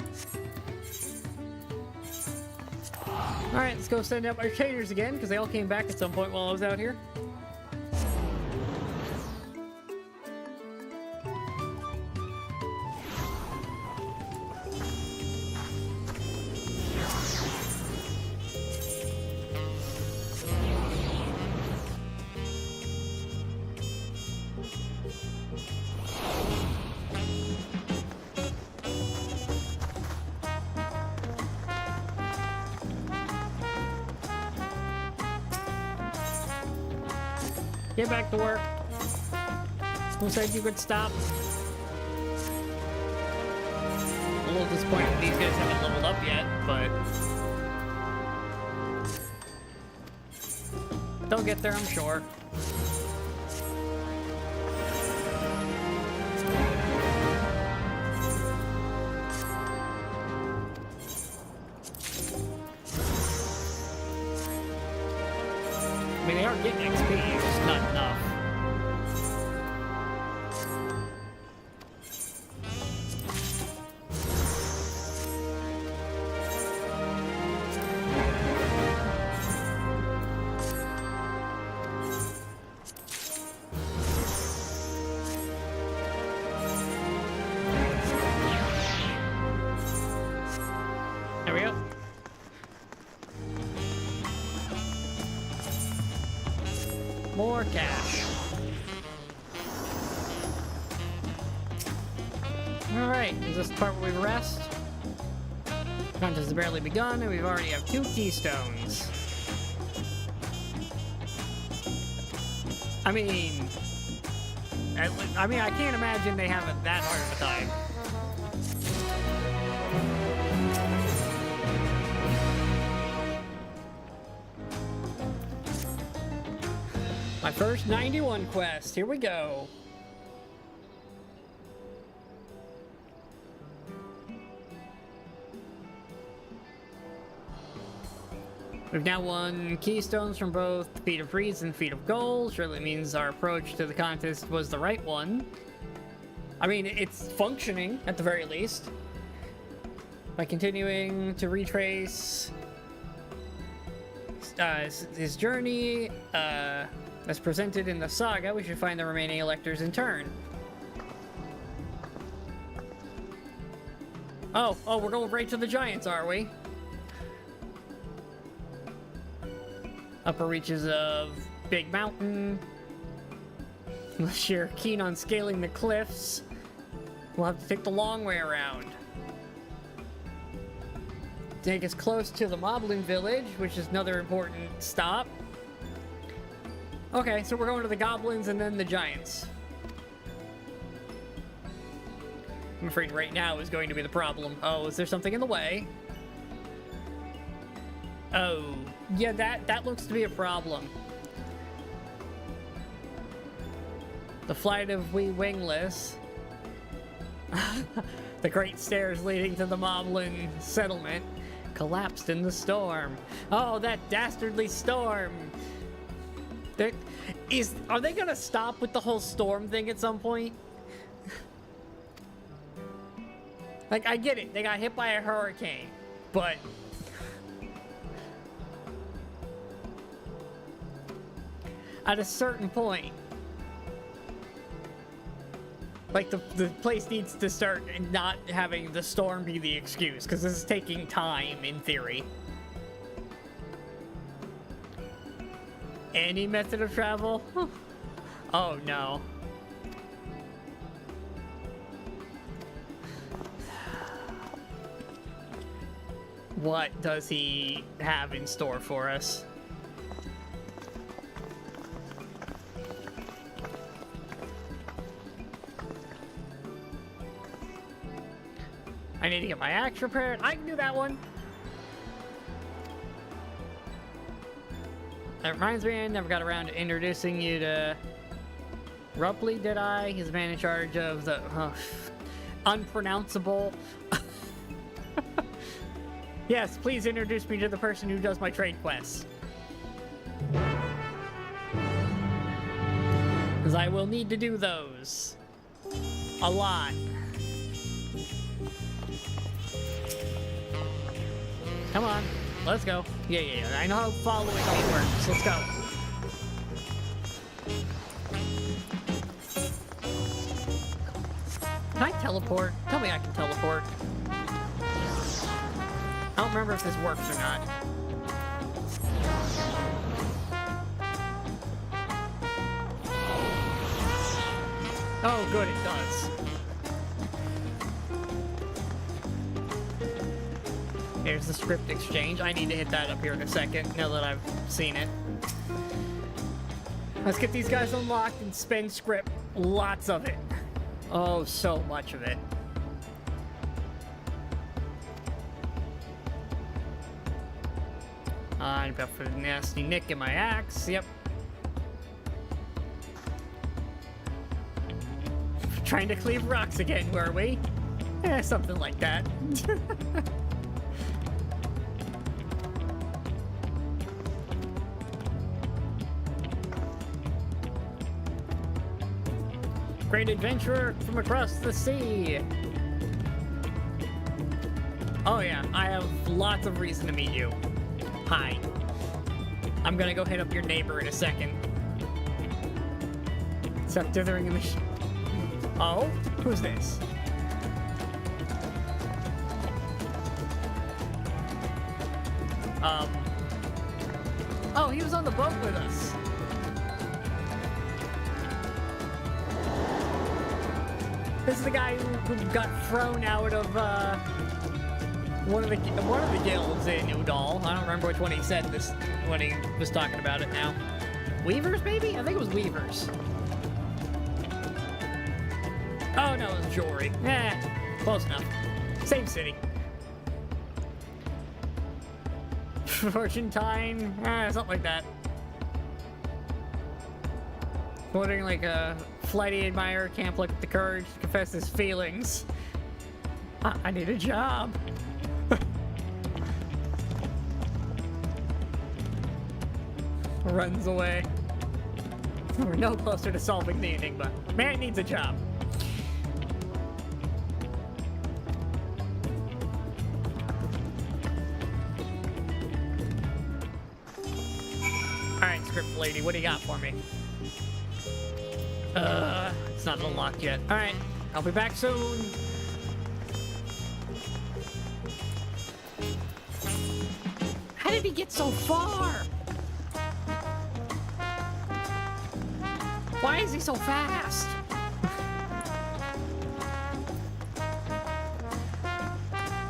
[SPEAKER 1] Alright, let's go send up our traders again, because they all came back at some point while I was out here. Get back to work. Who said you could stop? A little disappointed that these guys haven't leveled up yet, but... they'll get there, I'm sure. I mean, they are getting XP, it's just not enough. There we go. More cash. Alright, is this the part where we rest? Contest has barely begun, and we've already have 2 keystones. I mean, I can't imagine they have that hard of a time. My first 91 quest, here we go. We've now won keystones from both Feet of Freeze and Feet of Gold. Surely means our approach to the contest was the right one. I mean, it's functioning, at the very least. By continuing to retrace his journey, as presented in the saga, we should find the remaining electors in turn. Oh, we're going right to the giants, are we? Upper reaches of Big Mountain. Unless you're keen on scaling the cliffs, we'll have to take the long way around. take us close to the Moblin village, which is another important stop. Okay, so we're going to the goblins and then the giants. I'm afraid right now is going to be the problem. Oh, is there something in the way? Oh, yeah, that looks to be a problem. The flight of we wingless. The great stairs leading to the Moblin settlement collapsed in the storm. Oh, that dastardly storm! Are they gonna stop with the whole storm thing at some point? Like, I get it, they got hit by a hurricane, but at a certain point, like, the place needs to start not having the storm be the excuse, because this is taking time, in theory. Any method of travel? Oh, no. What does he have in store for us? I need to get my axe repaired. I can do that one. That reminds me, I never got around to introducing you to Rupley, did I? He's the man in charge of the unpronounceable. Yes, please introduce me to the person who does my trade quests. Because I will need to do those. A lot. Come on, let's go. Yeah. I know how following me works. Let's go. Can I teleport? Tell me I can teleport. I don't remember if this works or not. Oh, good, it does. Here's the script exchange. I need to hit that up here in a second, now that I've seen it. Let's get these guys unlocked and spend script. Lots of it. Oh, so much of it. I'm about for the nasty nick in my axe. Yep. Trying to cleave rocks again, were we? Eh, something like that. Great adventurer from across the sea. Oh yeah, I have lots of reason to meet you. Hi. I'm gonna go hit up your neighbor in a second. Stop dithering in the Oh? Who's this? Oh, he was on the boat with us. This is the guy who got thrown out of one of the guilds in Udall. I don't remember which one he said this when he was talking about it now. Weavers, maybe? I think it was Weavers. Oh no, it was Jory. Close enough. Same city. Argentine, something like that. Wondering like a flighty admirer can't pluck up the courage to confess his feelings. I need a job. Runs away. We're no closer to solving the enigma. Man needs a job. Alright, script lady, what do you got for me? It's not unlocked yet. Alright, I'll be back soon. How did he get so far? Why is he so fast?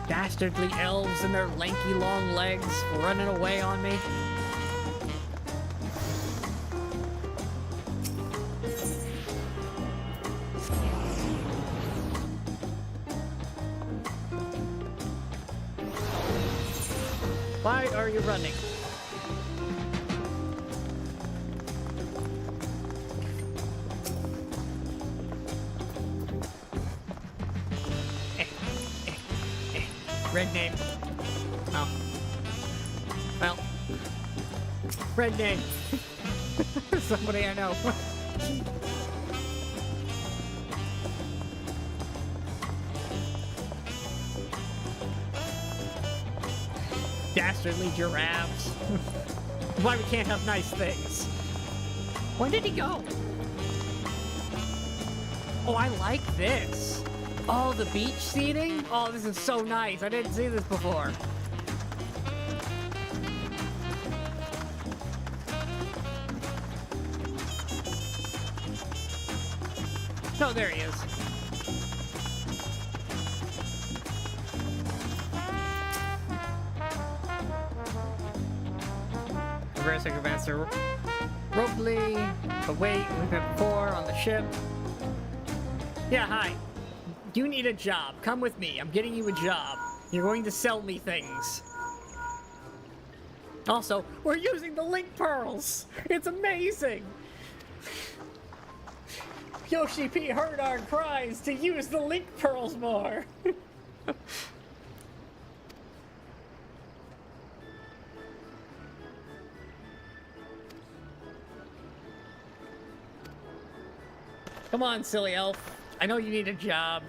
[SPEAKER 1] Dash Dastardly elves and their lanky long legs running away on me. Why are you running? Red name. Oh. Well. Red name. Somebody I know. Dastardly giraffes. Why we can't have nice things. Where did he go? Oh, I like this. Oh, the beach seating? Oh, this is so nice. I didn't see this before. Oh, there he is. Reverse Master Robley, the wait we've been before on the ship. Yeah, hi. You need a job. Come with me. I'm getting you a job. You're going to sell me things. Also, we're using the link pearls. It's amazing. Yoshi P heard our cries to use the link pearls more. Come on, silly elf. I know you need a job.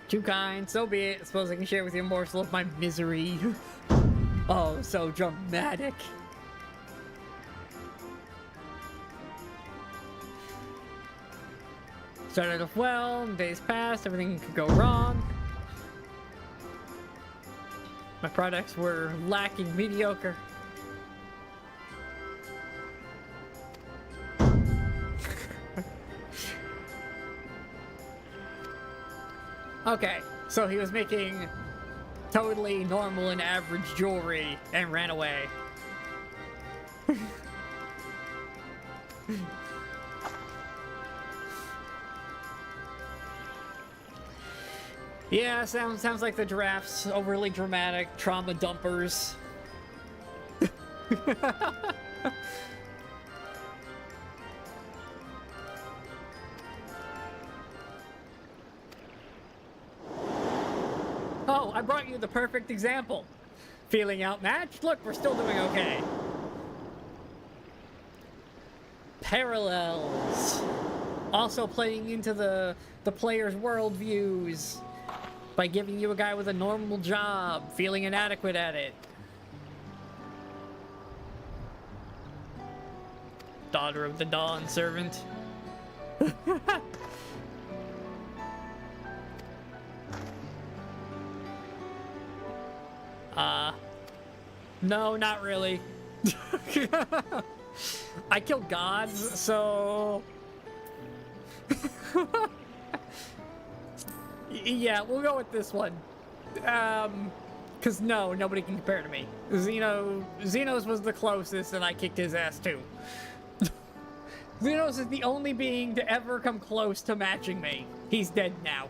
[SPEAKER 1] Too kind, so be it. I suppose I can share with you a morsel of my misery. Oh, so dramatic. Started off well, days passed, everything could go wrong. My products were lacking mediocre. Okay, so he was making totally normal and average jewelry and ran away. Yeah, sounds like the giraffes, overly dramatic trauma dumpers. Oh, I brought you the perfect example. Feeling outmatched? Look, we're still doing okay. Parallels. Also playing into the player's worldviews by giving you a guy with a normal job, feeling inadequate at it. Daughter of the Dawn servant. No, not really. I kill gods, so... Yeah, we'll go with this one. Cause no, nobody can compare to me. Xenos was the closest and I kicked his ass too. Xenos is the only being to ever come close to matching me. He's dead now.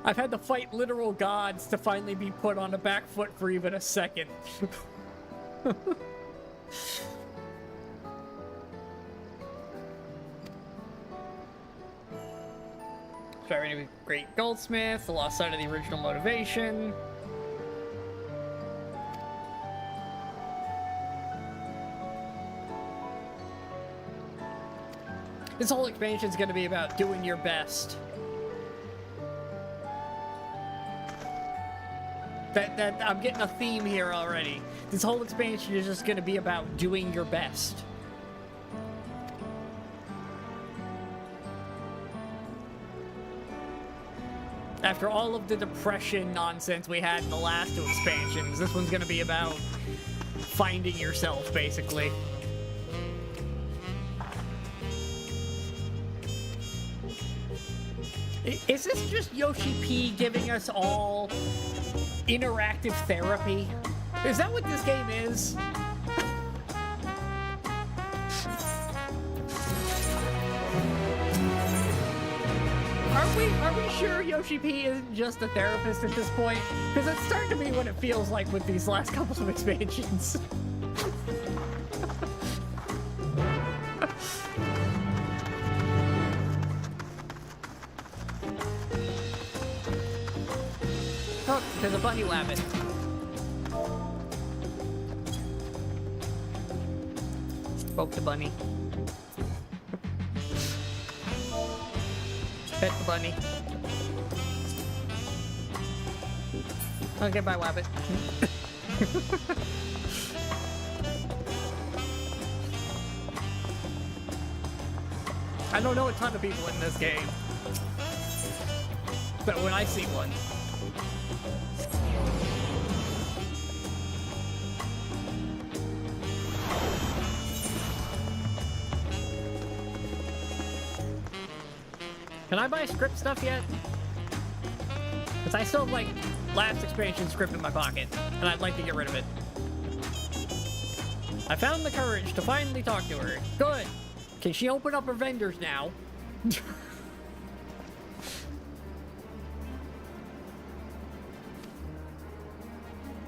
[SPEAKER 1] I've had to fight literal gods to finally be put on a back foot for even a second. Striving to be a great goldsmith, the lost sight of the original motivation. This whole expansion is going to be about doing your best. I'm getting a theme here already. This whole expansion is just going to be about doing your best. After all of the depression nonsense we had in the last 2 expansions, this one's gonna be about finding yourself, basically. Is this just Yoshi P giving us all interactive therapy? Is that what this game is? Are we sure Yoshi P isn't just a therapist at this point? Because it's starting to be what it feels like with these last couple of expansions. Oh, there's a bunny rabbit. Poke the bunny. Pet the bunny. Okay, bye, Wabbit. I don't know a ton of people in this game, but when I see one, can I buy script stuff yet? Because I still have, like, last expansion script in my pocket, and I'd like to get rid of it. I found the courage to finally talk to her. Good. Can she open up her vendors now?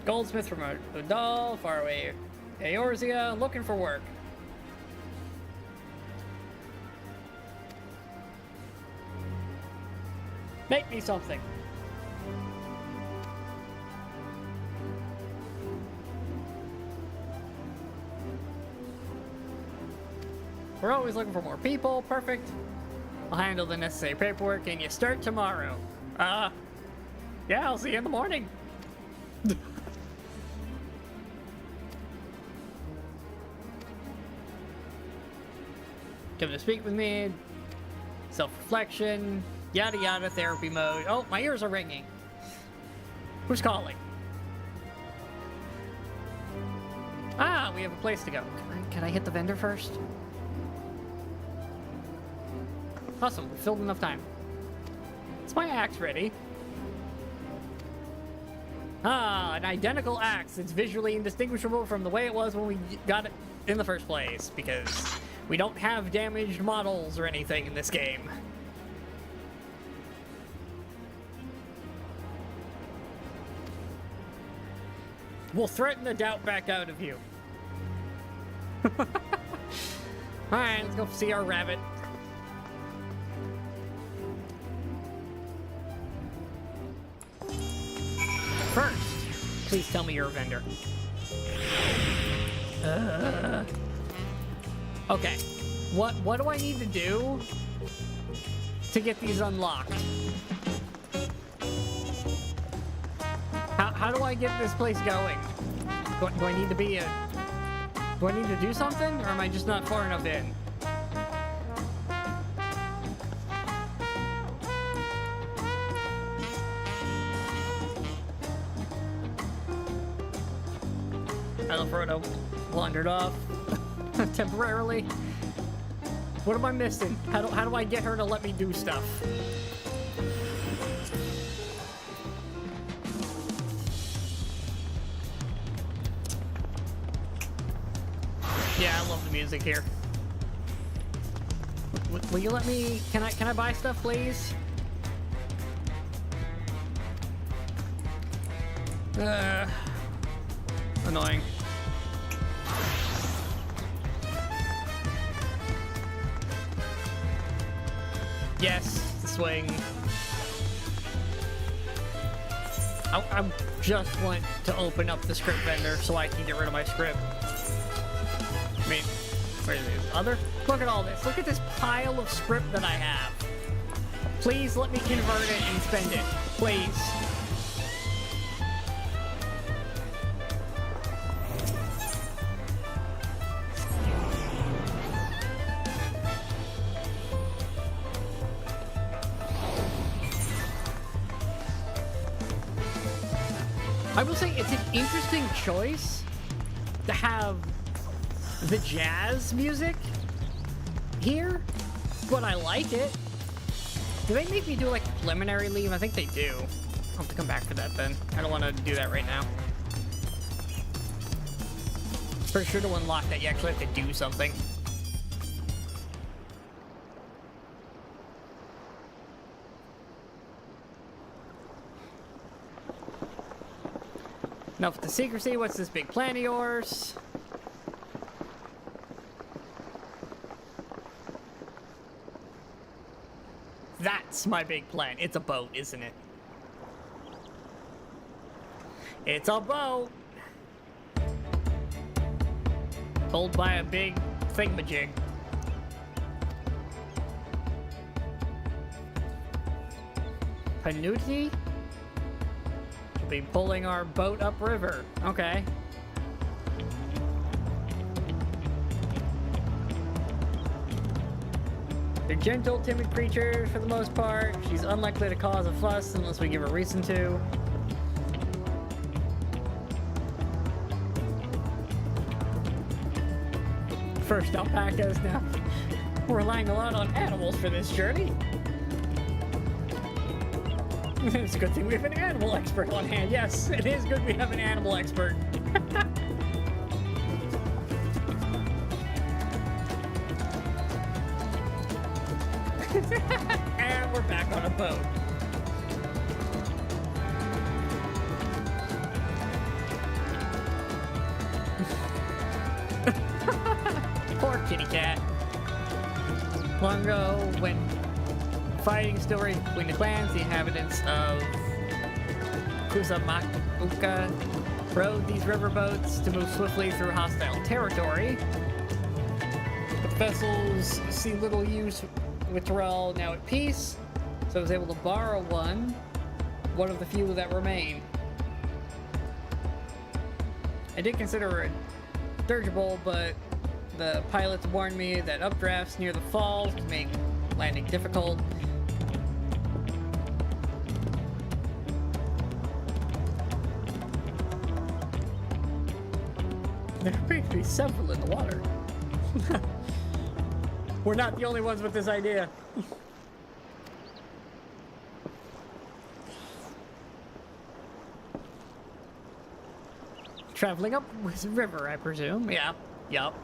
[SPEAKER 1] Goldsmith from Udal, far away. Eorzea, looking for work. Make me something. We're always looking for more people. Perfect. I'll handle the necessary paperwork and you start tomorrow. Yeah, I'll see you in the morning. Come to speak with me. Self-reflection. Yada yada, therapy mode. Oh, my ears are ringing. Who's calling? Ah, we have a place to go. Can I hit the vendor first? Awesome, we filled enough time. Is my axe ready? Ah, an identical axe. It's visually indistinguishable from the way it was when we got it in the first place, because we don't have damaged models or anything in this game. We'll threaten the doubt back out of you. Alright, let's go see our rabbit. First, please tell me you're a vendor. Okay, what do I need to do to get these unlocked? How do I get this place going? Do I need to be a... Do I need to do something, or am I just not far enough in? Hello, Frodo. Wandered off temporarily. What am I missing? How do I get her to let me do stuff? Yeah, I love the music here. Will you let me... Can I buy stuff, please? Annoying. Yes, the swing. I just want to open up the script vendor so I can get rid of my script. I mean, where is it? Other? Look at all this. Look at this pile of script that I have. Please let me convert it and spend it. Please. I will say it's an interesting choice to have the jazz music here, but I like it. Do they make me do like preliminary leave? I think they do. I'll have to come back for that then. I don't want to do that right now. Pretty sure to unlock that you actually have to do something. Enough with the secrecy. What's this big plan of yours? That's my big plan. It's a boat, isn't it? It's a boat. Pulled by a big thingamajig. Panuti? We'll be pulling our boat upriver. Okay. They're gentle, timid creatures for the most part. She's unlikely to cause a fuss unless we give her reason to. First alpacas now. We're relying a lot on animals for this journey. It's a good thing we have an animal expert on hand. Yes, it is good we have an animal expert. And we're back on a boat. Poor kitty cat. Long ago, when fighting still raged between the clans, the inhabitants of Kusamakuka rowed these riverboats to move swiftly through hostile territory. The vessels see little use with Terrell now at peace, so I was able to borrow one of the few that remain. I did consider it dirigible, but the pilots warned me that updrafts near the falls could make landing difficult. There appear to be several in the water. We're not the only ones with this idea. Traveling up with the river, I presume. Yeah. Yup.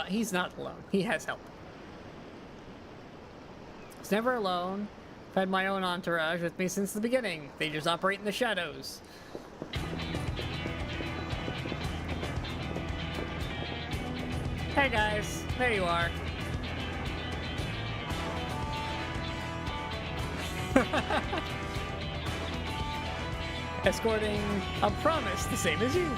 [SPEAKER 1] He's not alone. He has help. He's never alone. I've had my own entourage with me since the beginning. They just operate in the shadows. Hey guys, there you are. Escorting a promise the same as you.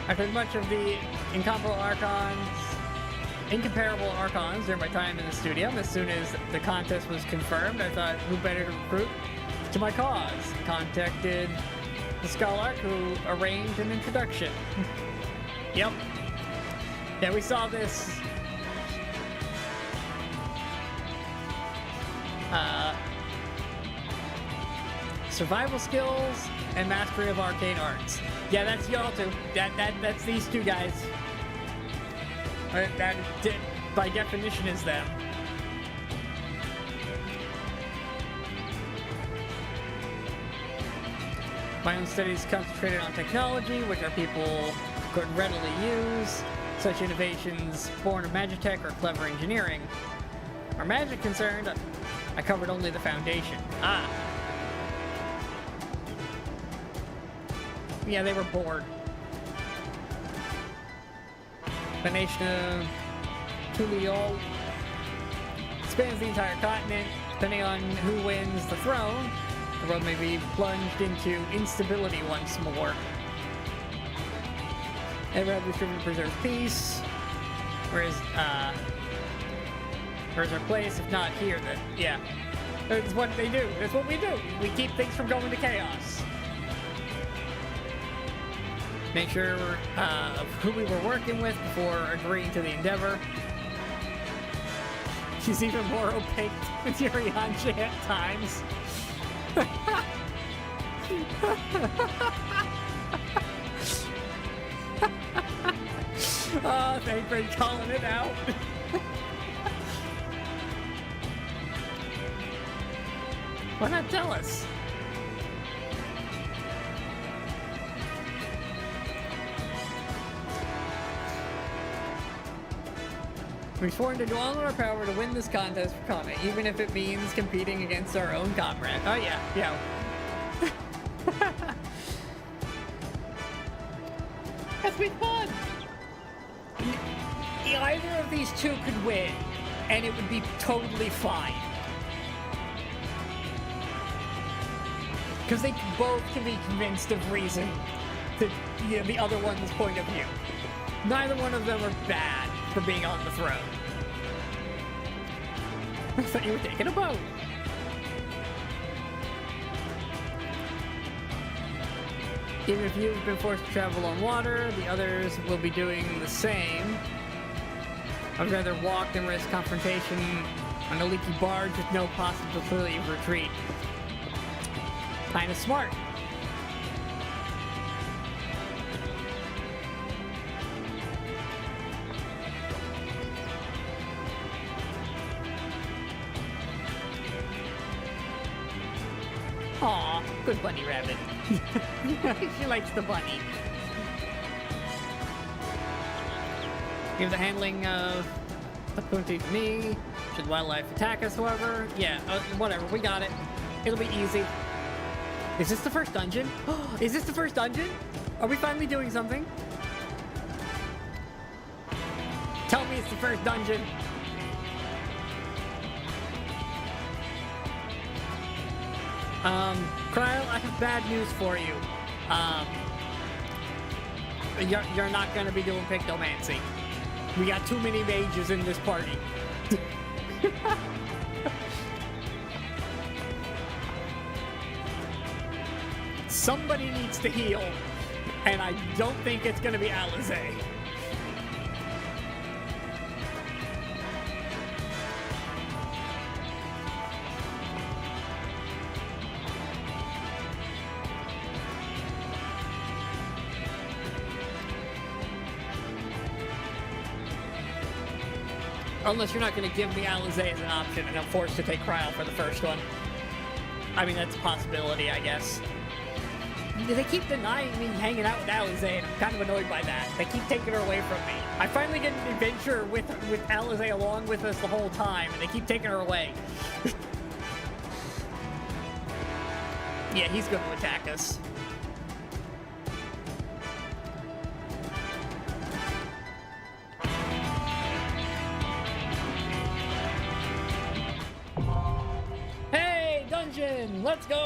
[SPEAKER 1] I've heard much of the incomparable Archons during my time in the studio. As soon as the contest was confirmed, I thought, who better to recruit to my cause? Contacted the Scholar, who arranged an introduction. Yep. Yeah, we saw this. Survival skills and mastery of arcane arts. Yeah, that's y'all too. That's these two guys. That by definition is them. My own studies concentrated on technology, which our people could readily use. Such innovations born of magitech or clever engineering. Our magic concerned, I covered only the foundation. Ah. Yeah, they were bored. The nation of Tuliol spans the entire continent. Depending on who wins the throne, the world may be plunged into instability once more. Ever have we striven to preserve peace? Where's our place? If not here, then yeah. That's what they do. That's what we do. We keep things from going to chaos. Make sure of who we were working with before agreeing to the endeavor. She's even more opaque than Yurianji at times. Oh, thanks for calling it out. Why not tell us? We've sworn to do all in our power to win this contest for Kana, even if it means competing against our own comrade. Oh yeah, yeah. That's been fun! Either of these two could win, and it would be totally fine. Because they both can be convinced of reason to the other one's point of view. Neither one of them are bad for being on the throne. I thought you were taking a boat. Even if you've been forced to travel on water, the others will be doing the same. I'd rather walk than risk confrontation on a leaky barge with no possibility of retreat. Kinda smart. Aw, good bunny rabbit. She likes the bunny. Give the handling of the Punti to me. Should wildlife attack us, however? Yeah, whatever, we got it. It'll be easy. Is this the first dungeon? Is this the first dungeon? Are we finally doing something? Tell me it's the first dungeon. Cryo, I have bad news for you. You're not gonna be doing Pictomancy. We got too many mages in this party. Somebody needs to heal, and I don't think it's gonna be Alize. Unless you're not going to give me Alize as an option and I'm forced to take Cryo for the first one. I mean, that's a possibility, I guess. They keep denying me hanging out with Alize, and I'm kind of annoyed by that. They keep taking her away from me. I finally get an adventure with Alize along with us the whole time, and they keep taking her away. Yeah, he's going to attack us. Let's go!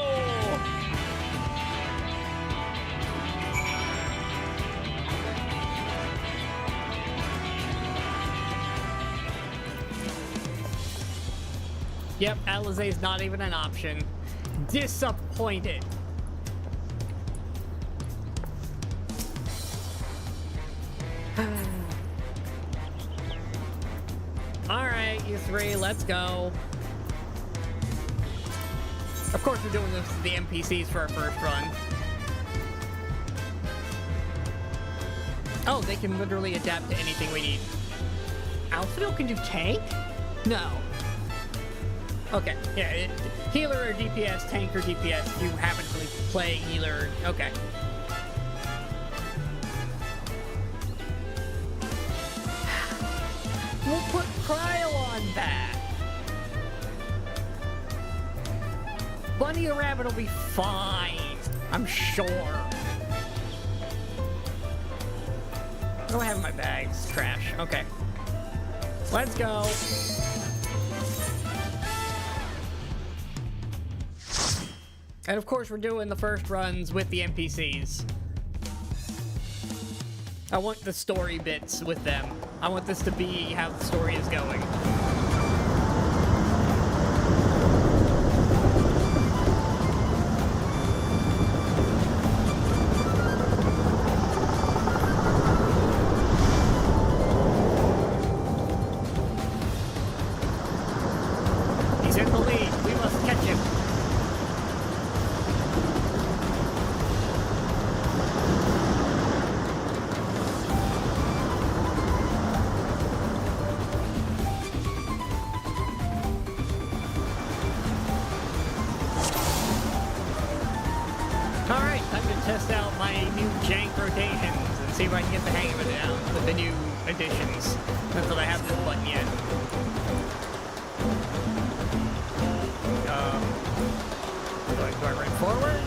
[SPEAKER 1] Yep, Alize is not even an option. Disappointed. Alright, you three, let's go. Of course we're doing this to the NPCs for our first run. Oh, they can literally adapt to anything we need. Alphadoe can do tank? No. Okay, yeah, healer or DPS, tank or DPS, if you happen to be playing healer, okay. We'll put Cryo on that. Bunny or Rabbit will be fine, I'm sure. What do I have in my bags? Trash. Okay. Let's go. And of course, we're doing the first runs with the NPCs. I want the story bits with them. I want this to be how the story is going. test out my new jank rotations and see if I can get the hang of it now with the new additions. Not that I have this button yet. Do I run forward?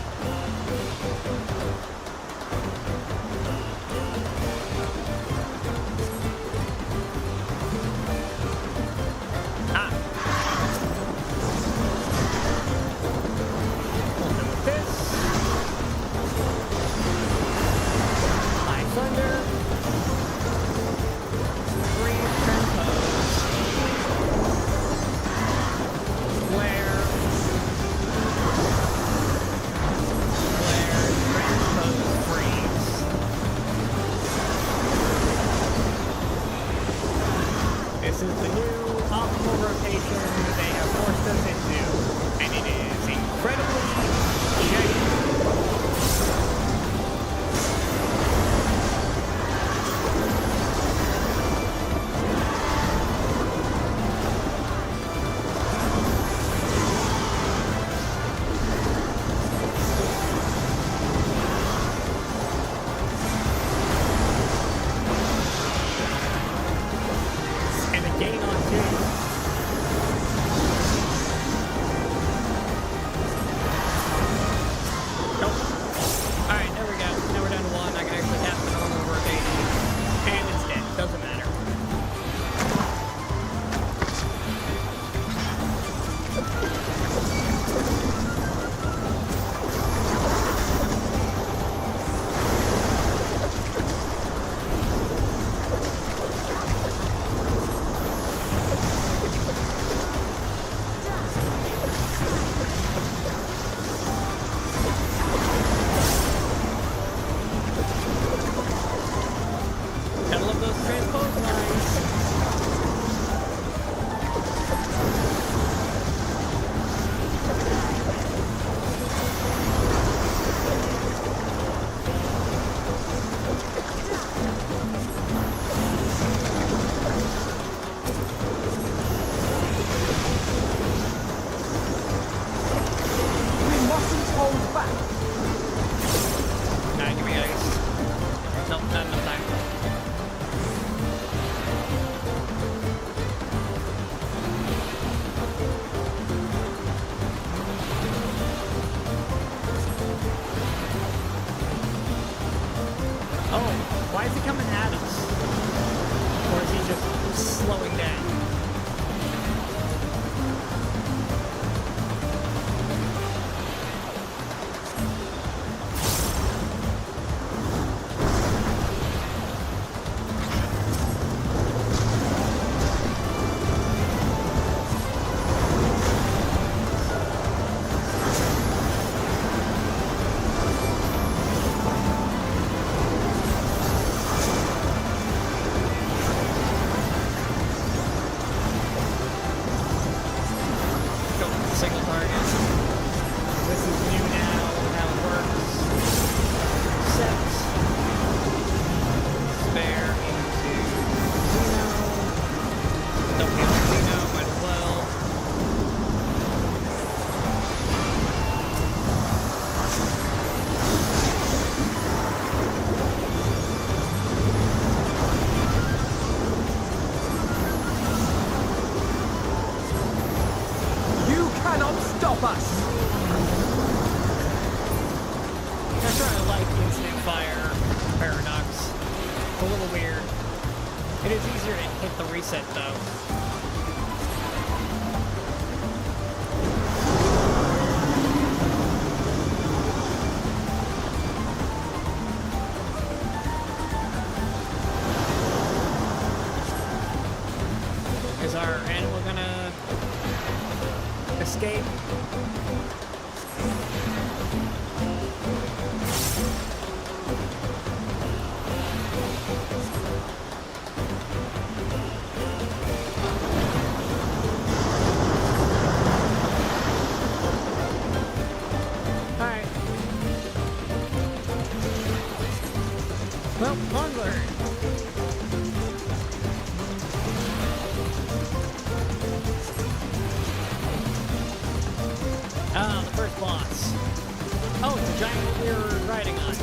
[SPEAKER 1] Oh, it's a giant one we were riding on.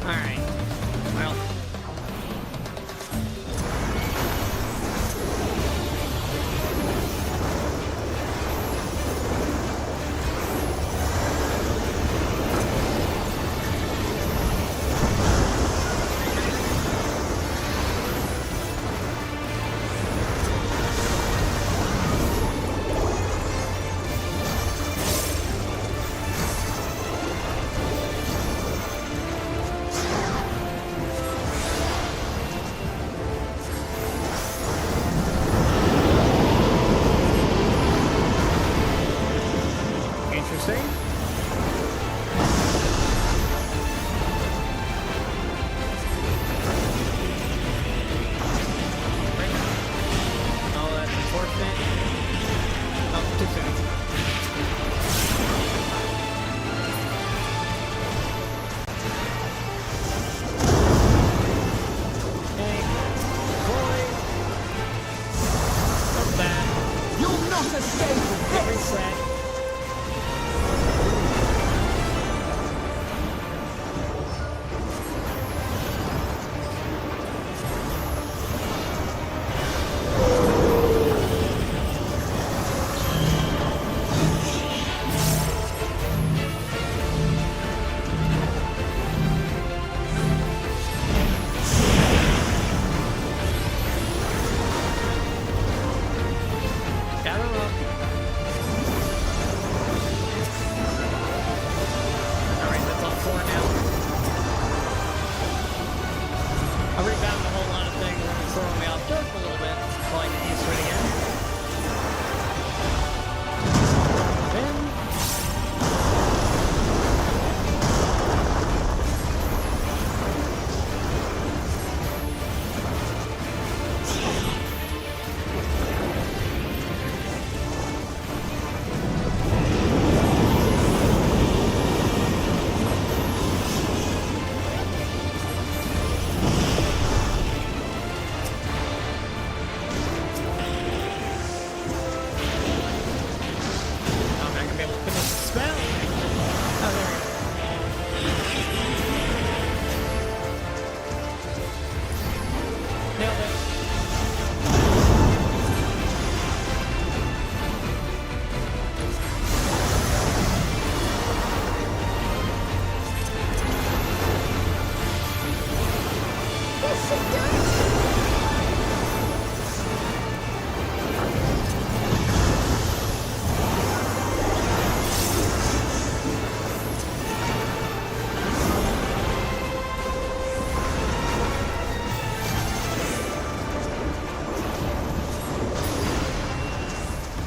[SPEAKER 1] Alright. Well.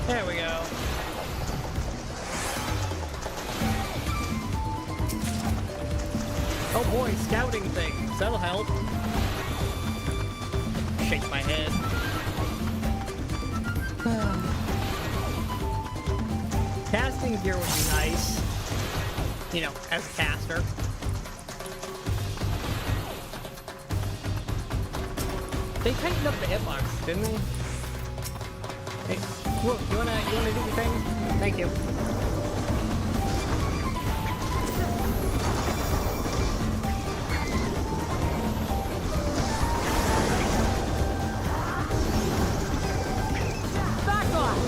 [SPEAKER 1] There we go. Oh boy, scouting things. That'll help. Shake my head. Casting gear would be nice. You know, as a caster. They tightened up the hitbox, didn't they? Hey, look, you wanna do your thing? Thank you. Back off!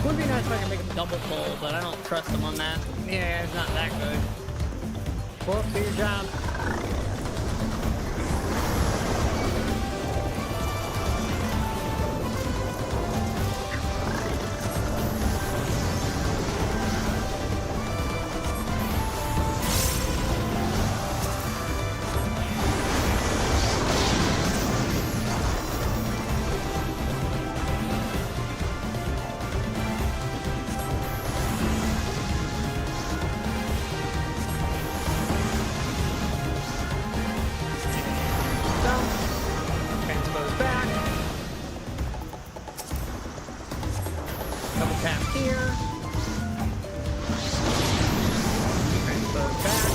[SPEAKER 1] Would be nice if I could make him double pull, but I don't trust him on that. Yeah, it's not that good. Well, do your job. here. Transpose back.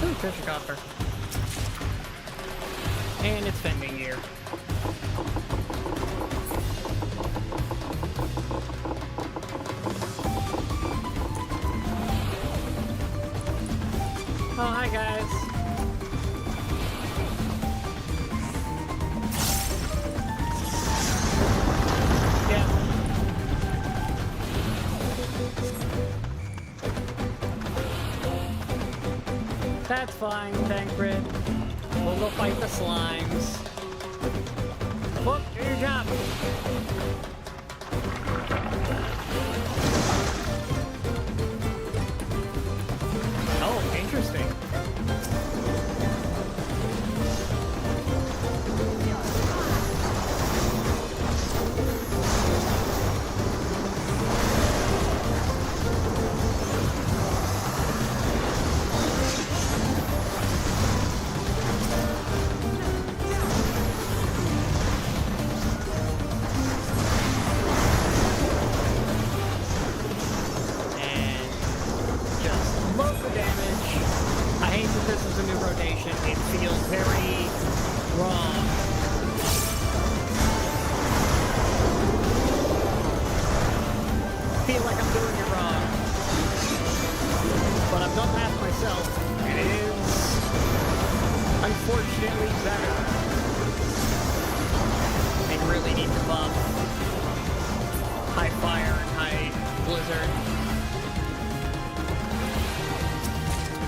[SPEAKER 1] Ooh, treasure coffer. And it's vending gear. Oh, hi guys. Yeah. That's fine, Tancred. We'll go fight the slimes. Whoop, do your job. Oh, interesting. Unfortunately better. They really need to buff high fire and high blizzard.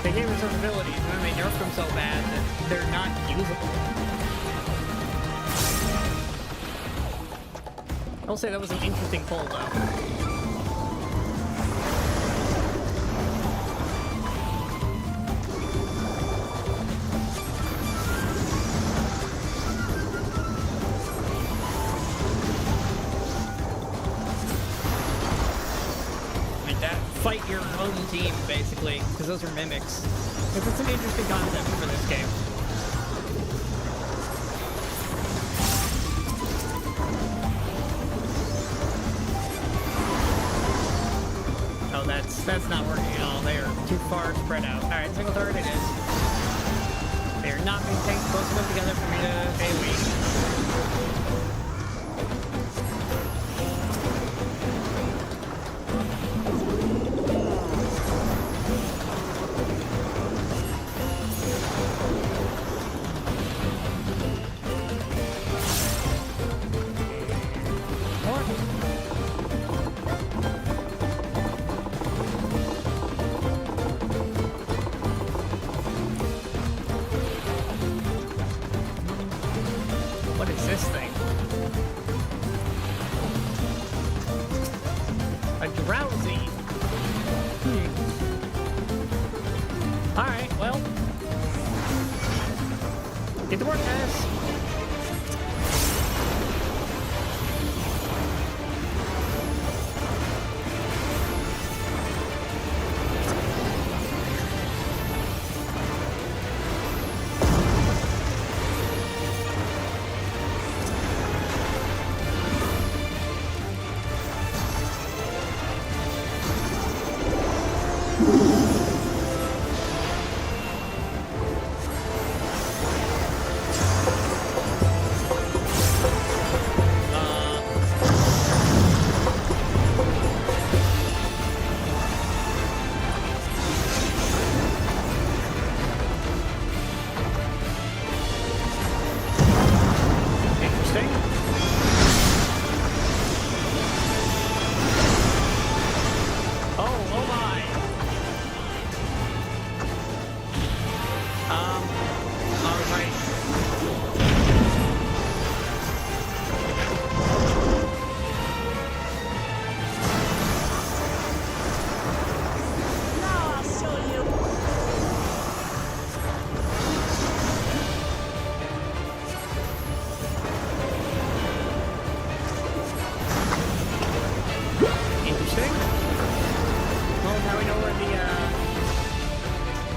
[SPEAKER 1] They gave us those abilities and then they nerfed them so bad that they're not usable. I'll say that was an interesting pull though. Fight your own team, basically, because those are mimics. Because it's an interesting concept for this game. Oh, that's not working at all. They are too far spread out. Alright, single turret it is. They are not being taken close enough together for me to AoE. What is this thing? A drowsy. Alright, well. Get to work, guys.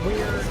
[SPEAKER 1] Weird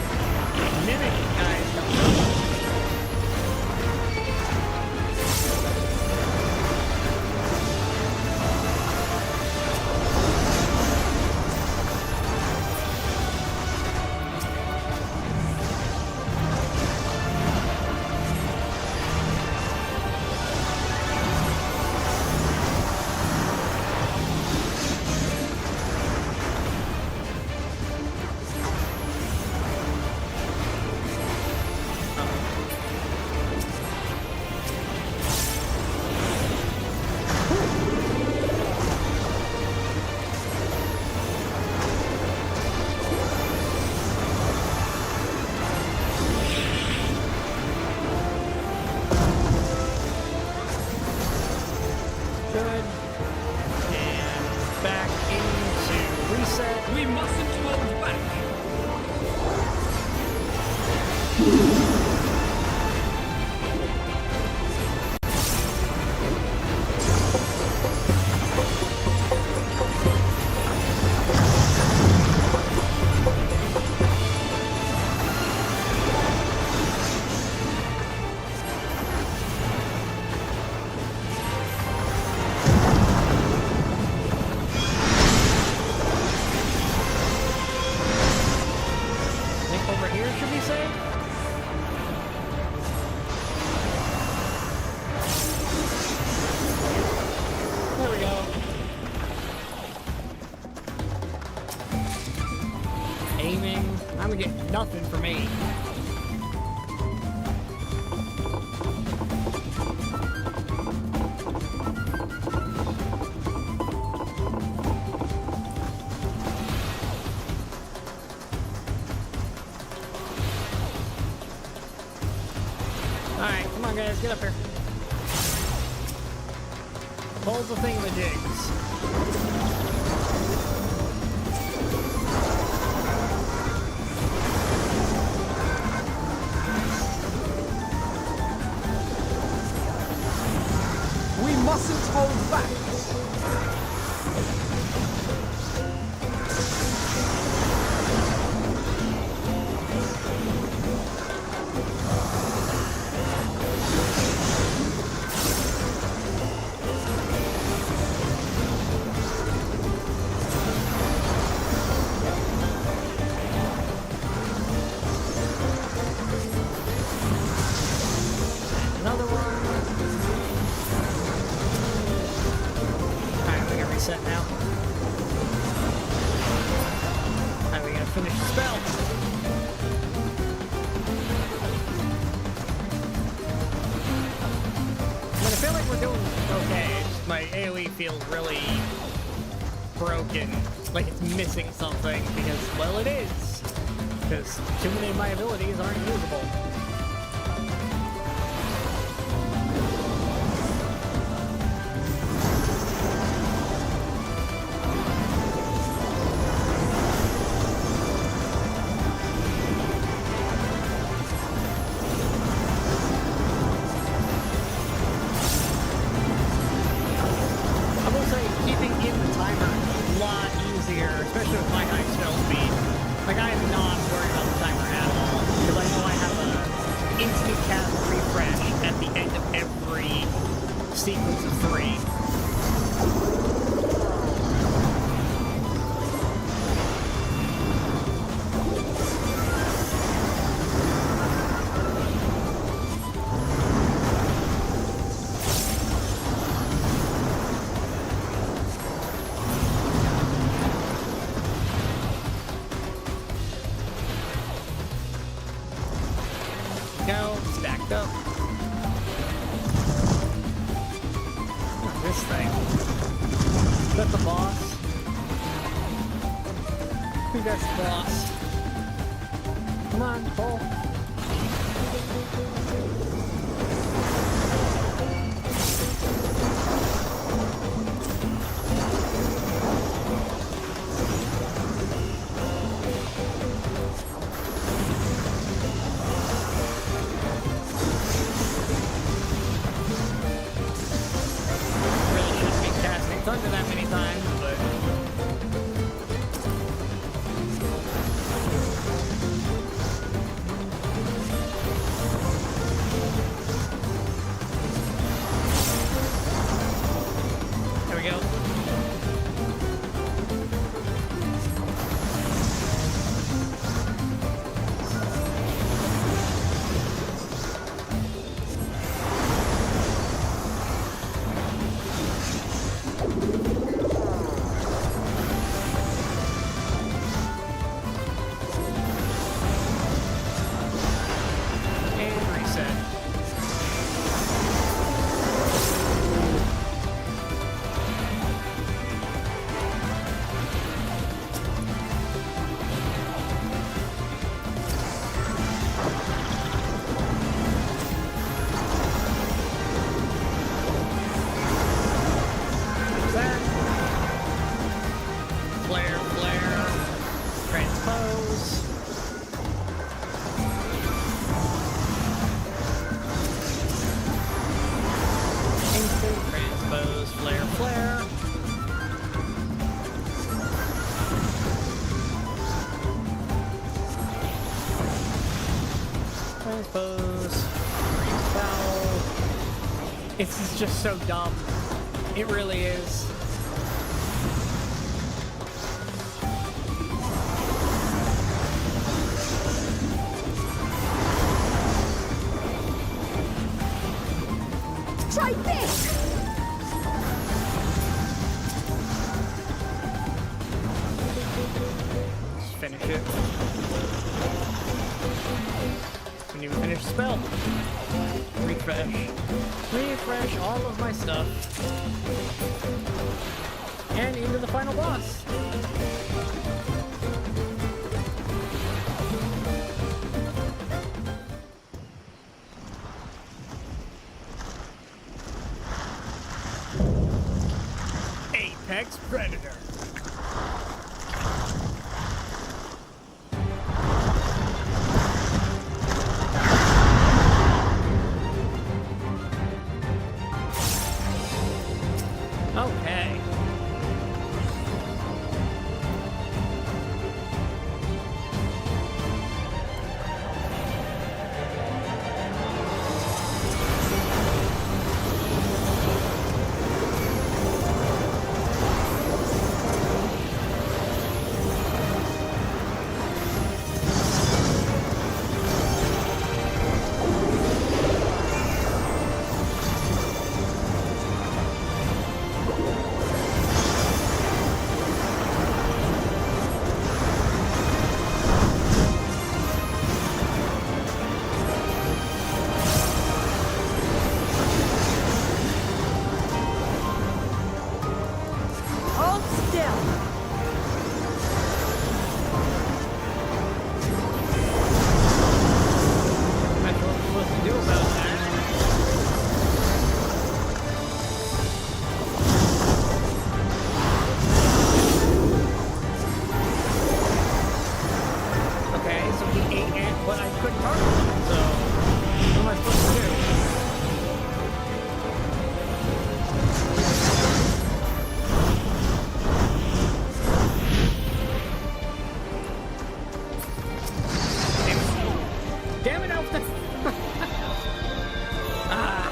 [SPEAKER 1] Nothing for me. Alright, come on guys, get up here. Hold the thingamajigs.
[SPEAKER 16] Mustn't hold back.
[SPEAKER 1] Another one. Set now. Alright, we gotta finish the spell. I mean, I feel like we're doing okay. Just my AoE feels really broken. Like it's missing something because, well, it is. Because too many of my abilities aren't usable. Especially with my high spell speed. Like, I am not worried about the timer at all, because I know I have a instant cast refresh at the end of every sequence of 3. Go, stacked up. This thing. Is that the boss? I think that's the boss. Come on, pull. Thunder that many times, but Transpose. Foul. It's just so dumb. It really is.
[SPEAKER 3] Try this!
[SPEAKER 1] Just finish it. Didn't even finish the spell. Refresh. Refresh all of my stuff. And into the final boss. Apex Predator. Okay.
[SPEAKER 2] Hold still.
[SPEAKER 1] Not sure what we're supposed to do about that. Okay, so he ate it, but I couldn't target him, so what am I supposed to do? Damn it, Elfton! Ah!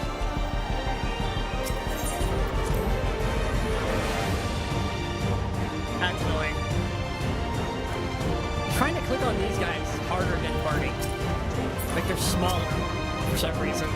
[SPEAKER 1] That's annoying. Trying to click on these guys is harder than Barney. Like they're smaller for some reason.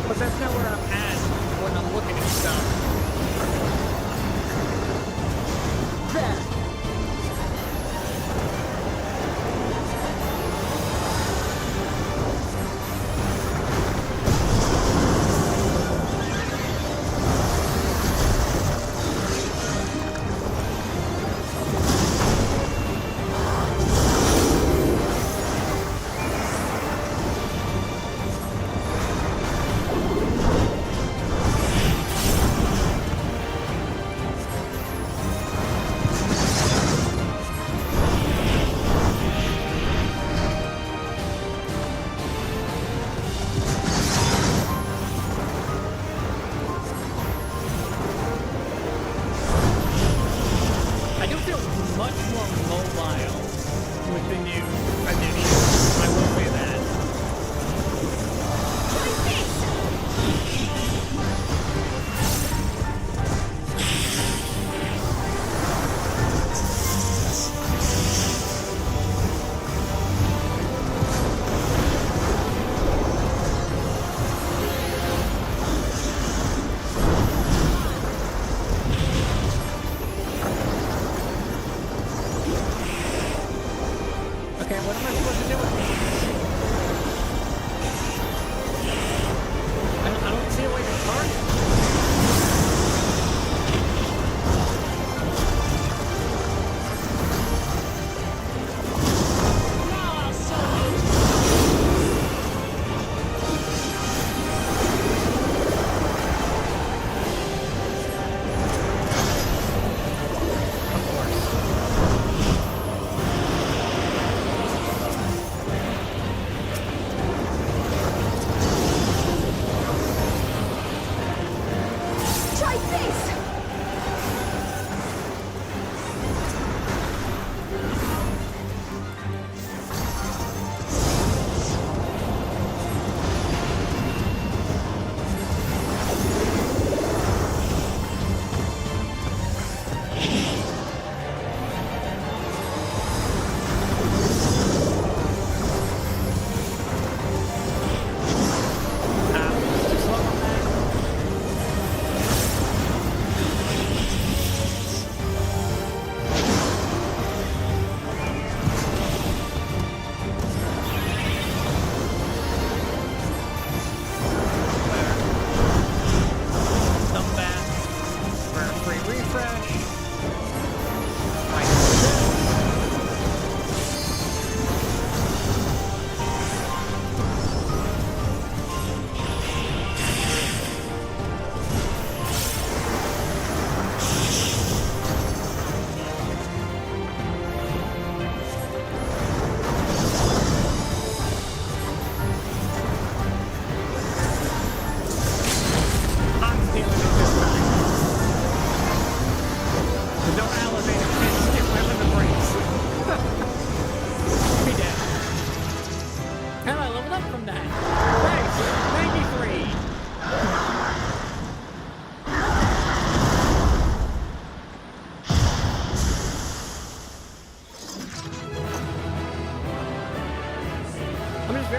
[SPEAKER 1] But that's not where I'm at when I'm looking at stuff. There.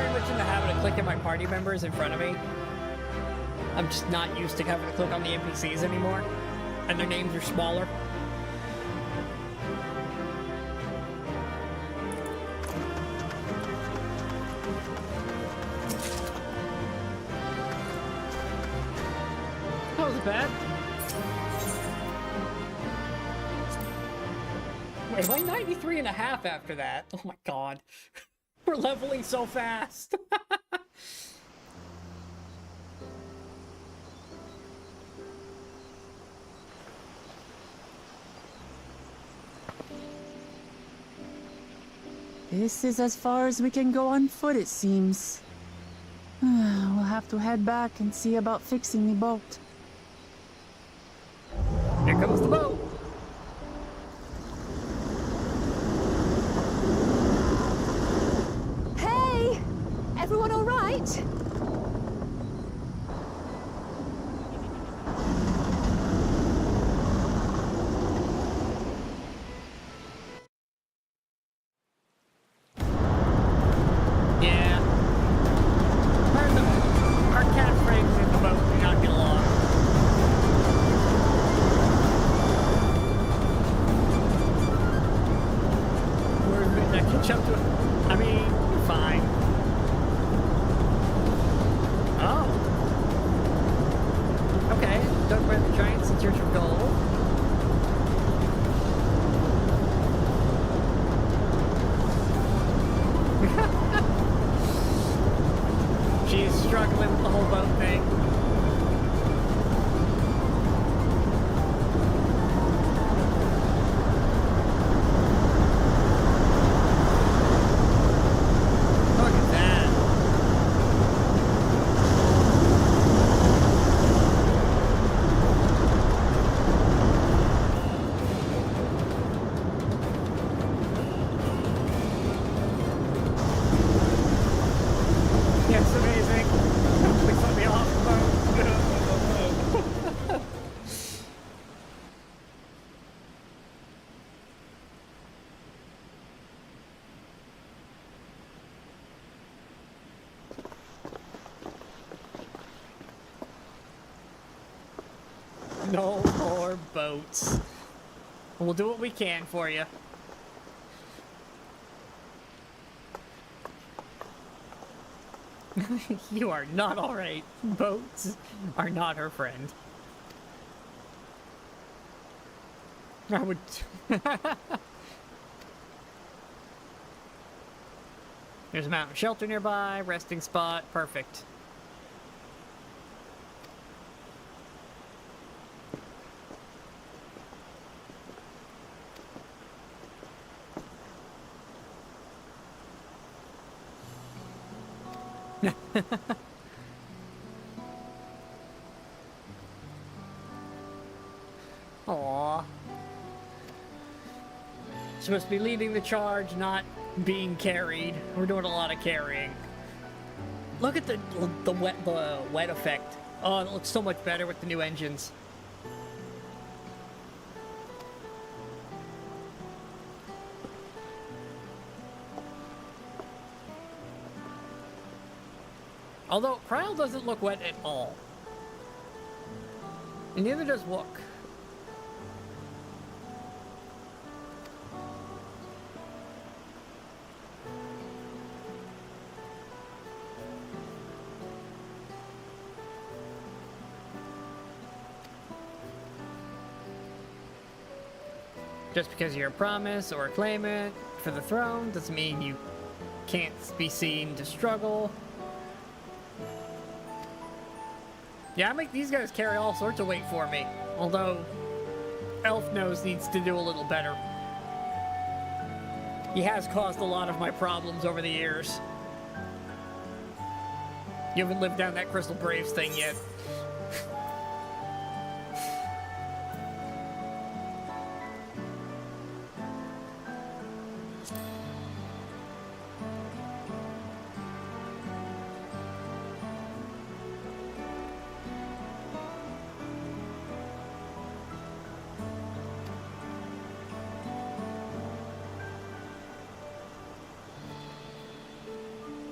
[SPEAKER 1] very much in the habit of clicking my party members in front of me. I'm just not used to having to click on the NPCs anymore. And their names are smaller. That was bad. Wait, am I 93 and a half after that? Oh my god. We're leveling so fast.
[SPEAKER 2] This is as far as we can go on foot, it seems. We'll have to head back and see about fixing the boat.
[SPEAKER 1] Here comes the boat.
[SPEAKER 17] Hey! Everyone all right?
[SPEAKER 1] Yeah. Our cat frames in the boat do not get along. We're gonna catch up to it. I mean, we're fine. Oh. Okay. Dug by the giants in search of gold. She's struggling with the whole boat thing. Look at that. Yeah, it's amazing. Please let me off the boat. No more boats. We'll do what we can for you. You are not alright. Boats are not her friend. I would... There's a mountain shelter nearby, resting spot, perfect. Aww. Supposed to be leading the charge, not being carried. We're doing a lot of carrying. Look at the wet effect. Oh, it looks so much better with the new engines. Although, Kryl doesn't look wet at all. And neither does Wook. Just because you're a promise or a claimant for the throne doesn't mean you can't be seen to struggle. Yeah, I make these guys carry all sorts of weight for me. Although, Elf Nose needs to do a little better. He has caused a lot of my problems over the years. You haven't lived down that Crystal Braves thing yet.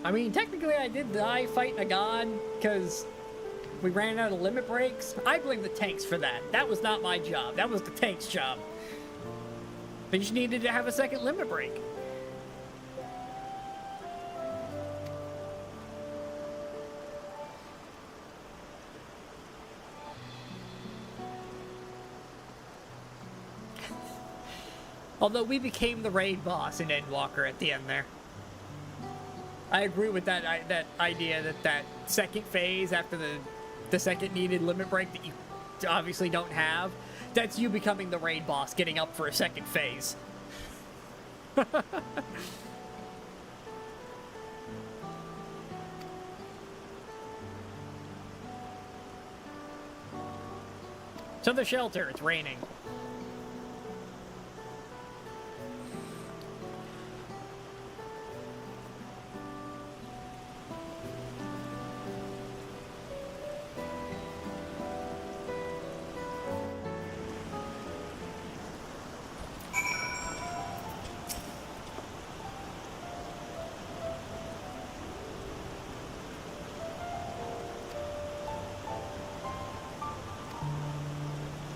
[SPEAKER 1] I mean, technically I did die fighting a god because we ran out of limit breaks. I blame the tanks for that. That was not my job. That was the tanks' job. They just needed to have a second limit break. Although we became the raid boss in Endwalker at the end there. I agree with that idea that second phase after the second needed limit break that you obviously don't have, that's you becoming the raid boss, getting up for a second phase. To the shelter, it's raining.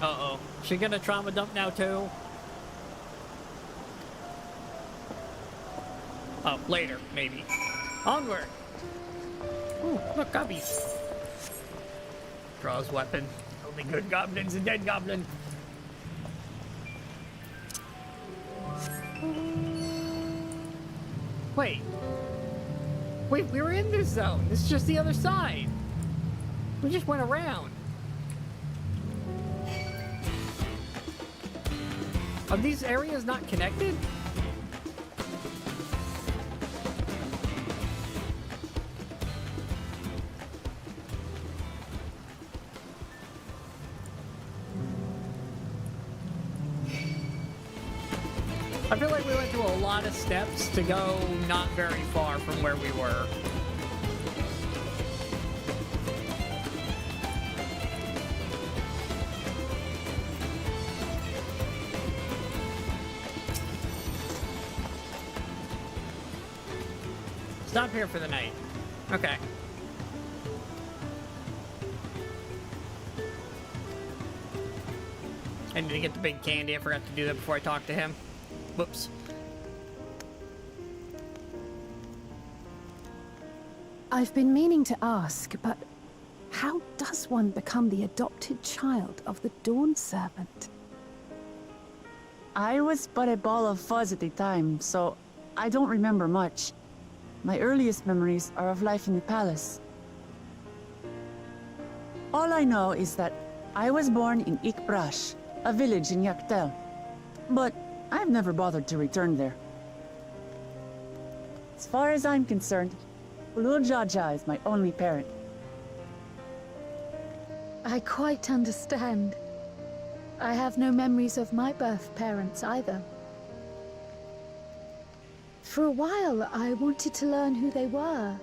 [SPEAKER 1] Uh-oh. She gonna trauma dump now, too? Oh, later, maybe. Onward! Ooh, look, gobbies. Draws weapon. Only good goblin's a dead goblin. Wait. Wait, we were in this zone. This is just the other side. We just went around. Are these areas not connected? I feel like we went through a lot of steps to go not very far from where we were. Stop here for the night. Okay. I need to get the big candy. I forgot to do that before I talked to him. Whoops.
[SPEAKER 17] I've been meaning to ask, but how does one become the adopted child of the Dawn Servant?
[SPEAKER 2] I was but a ball of fuzz at the time, so I don't remember much. My earliest memories are of life in the palace. All I know is that I was born in Ikbrash, a village in Yaktel. But I've never bothered to return there. As far as I'm concerned, Ulul Jaja is my only parent.
[SPEAKER 3] I quite understand. I have no memories of my birth parents either. For a while, I wanted to learn who they were.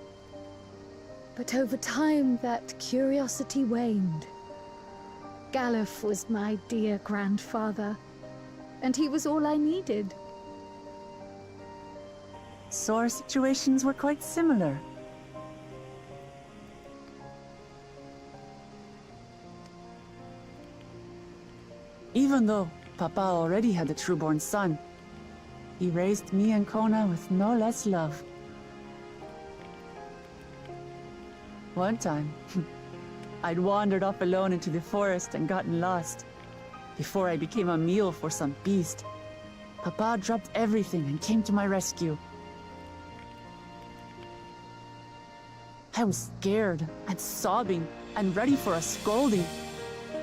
[SPEAKER 3] But over time, that curiosity waned. Galuf was my dear grandfather, and he was all I needed.
[SPEAKER 2] So our situations were quite similar. Even though Papa already had a trueborn son, he raised me and Kona with no less love. One time, I'd wandered off alone into the forest and gotten lost. Before I became a meal for some beast, Papa dropped everything and came to my rescue. I was scared and sobbing and ready for a scolding,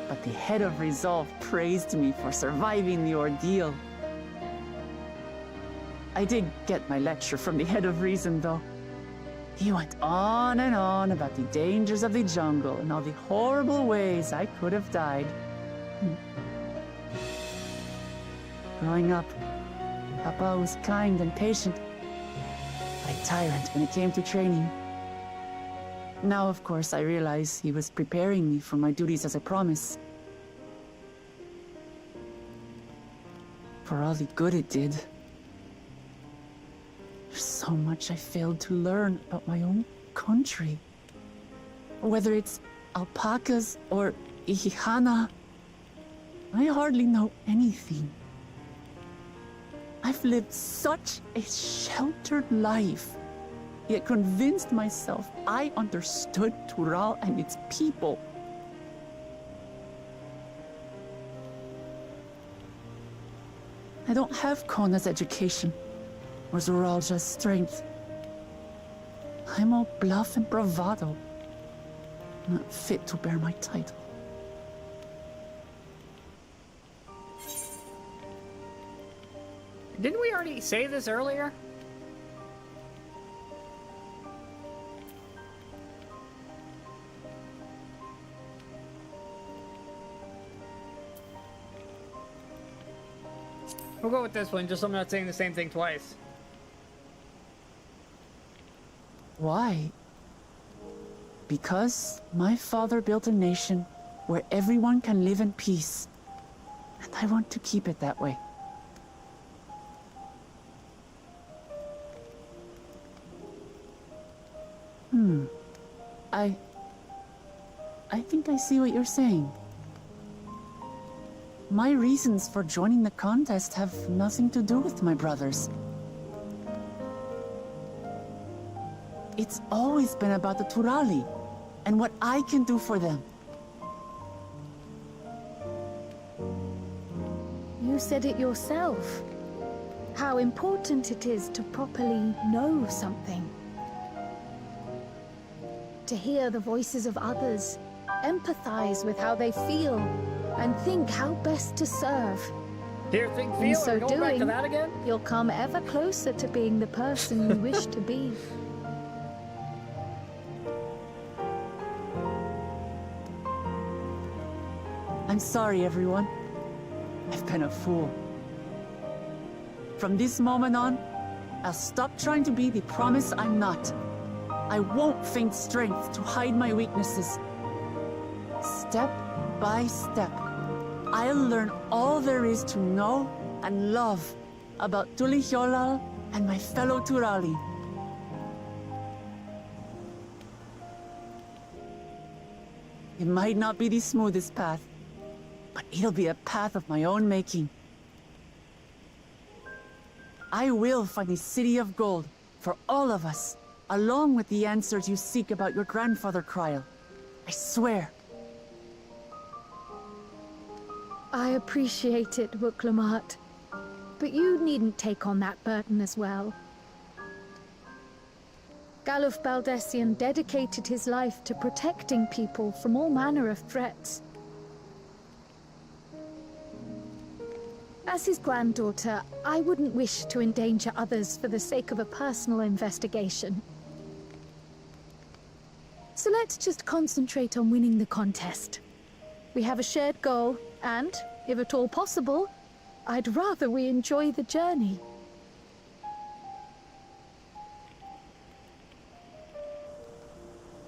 [SPEAKER 2] but the head of resolve praised me for surviving the ordeal. I did get my lecture from the head of reason, though. He went on and on about the dangers of the jungle and all the horrible ways I could have died. Growing up, Papa was kind and patient, but a tyrant when it came to training. Now, of course, I realize he was preparing me for my duties as a promise. For all the good it did. There's so much I failed to learn about my own country. Whether it's alpacas or Ihihana, I hardly know anything. I've lived such a sheltered life, yet convinced myself I understood Tural and its people. I don't have Kona's education, or Zoralja's strength. I'm all bluff and bravado, not fit to bear my title.
[SPEAKER 1] Didn't we already say this earlier? We'll go with this one, just so I'm not saying the same thing twice.
[SPEAKER 2] Why? Because my father built a nation where everyone can live in peace, and I want to keep it that way. I think I see what you're saying. My reasons for joining the contest have nothing to do with my brothers. It's always been about the Turali, and what I can do for them.
[SPEAKER 3] You said it yourself. How important it is to properly know something. To hear the voices of others, empathize with how they feel, and think how best to serve.
[SPEAKER 1] Here, think, feel,
[SPEAKER 3] In so
[SPEAKER 1] or go back to
[SPEAKER 3] doing,
[SPEAKER 1] that again?
[SPEAKER 3] you'll come ever closer to being the person you wish to be.
[SPEAKER 2] I'm sorry, everyone. I've been a fool. From this moment on, I'll stop trying to be the promise I'm not. I won't feign strength to hide my weaknesses. Step by step, I'll learn all there is to know and love about Tulihyolal and my fellow Turali. It might not be the smoothest path, but it'll be a path of my own making. I will find the City of Gold for all of us, along with the answers you seek about your grandfather, Kryl. I swear.
[SPEAKER 3] I appreciate it, Wuklamat. But you needn't take on that burden as well. Galuf Baldessian dedicated his life to protecting people from all manner of threats. As his granddaughter, I wouldn't wish to endanger others for the sake of a personal investigation. So let's just concentrate on winning the contest. We have a shared goal, and, if at all possible, I'd rather we enjoy the journey.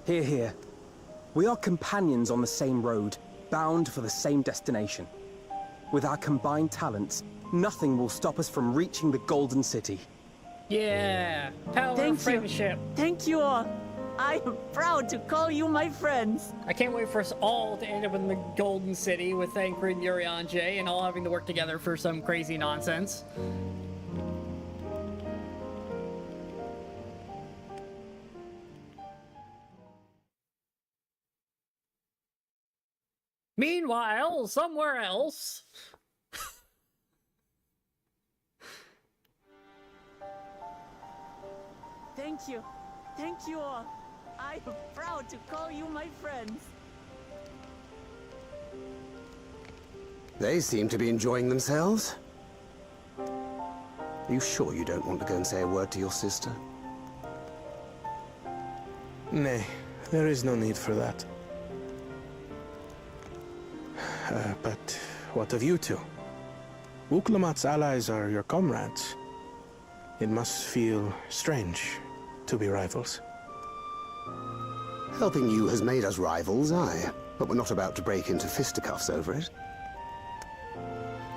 [SPEAKER 16] Hear, hear. We are companions on the same road, bound for the same destination. With our combined talents, nothing will stop us from reaching the Golden City.
[SPEAKER 1] Yeah, power of friendship.
[SPEAKER 2] Thank you all. I am proud to call you my friends.
[SPEAKER 1] I can't wait for us all to end up in the Golden City with Thancred and Urianger and all having to work together for some crazy nonsense. Meanwhile, somewhere else.
[SPEAKER 2] Thank you. Thank you all. I am proud to call you my friends.
[SPEAKER 20] They seem to be enjoying themselves. Are you sure you don't want to go and say a word to your sister?
[SPEAKER 11] Nay, there is no need for that. But what of you two? Wuklamat's allies are your comrades. It must feel strange to be rivals.
[SPEAKER 20] Helping you has made us rivals, aye. But we're not about to break into fisticuffs over it.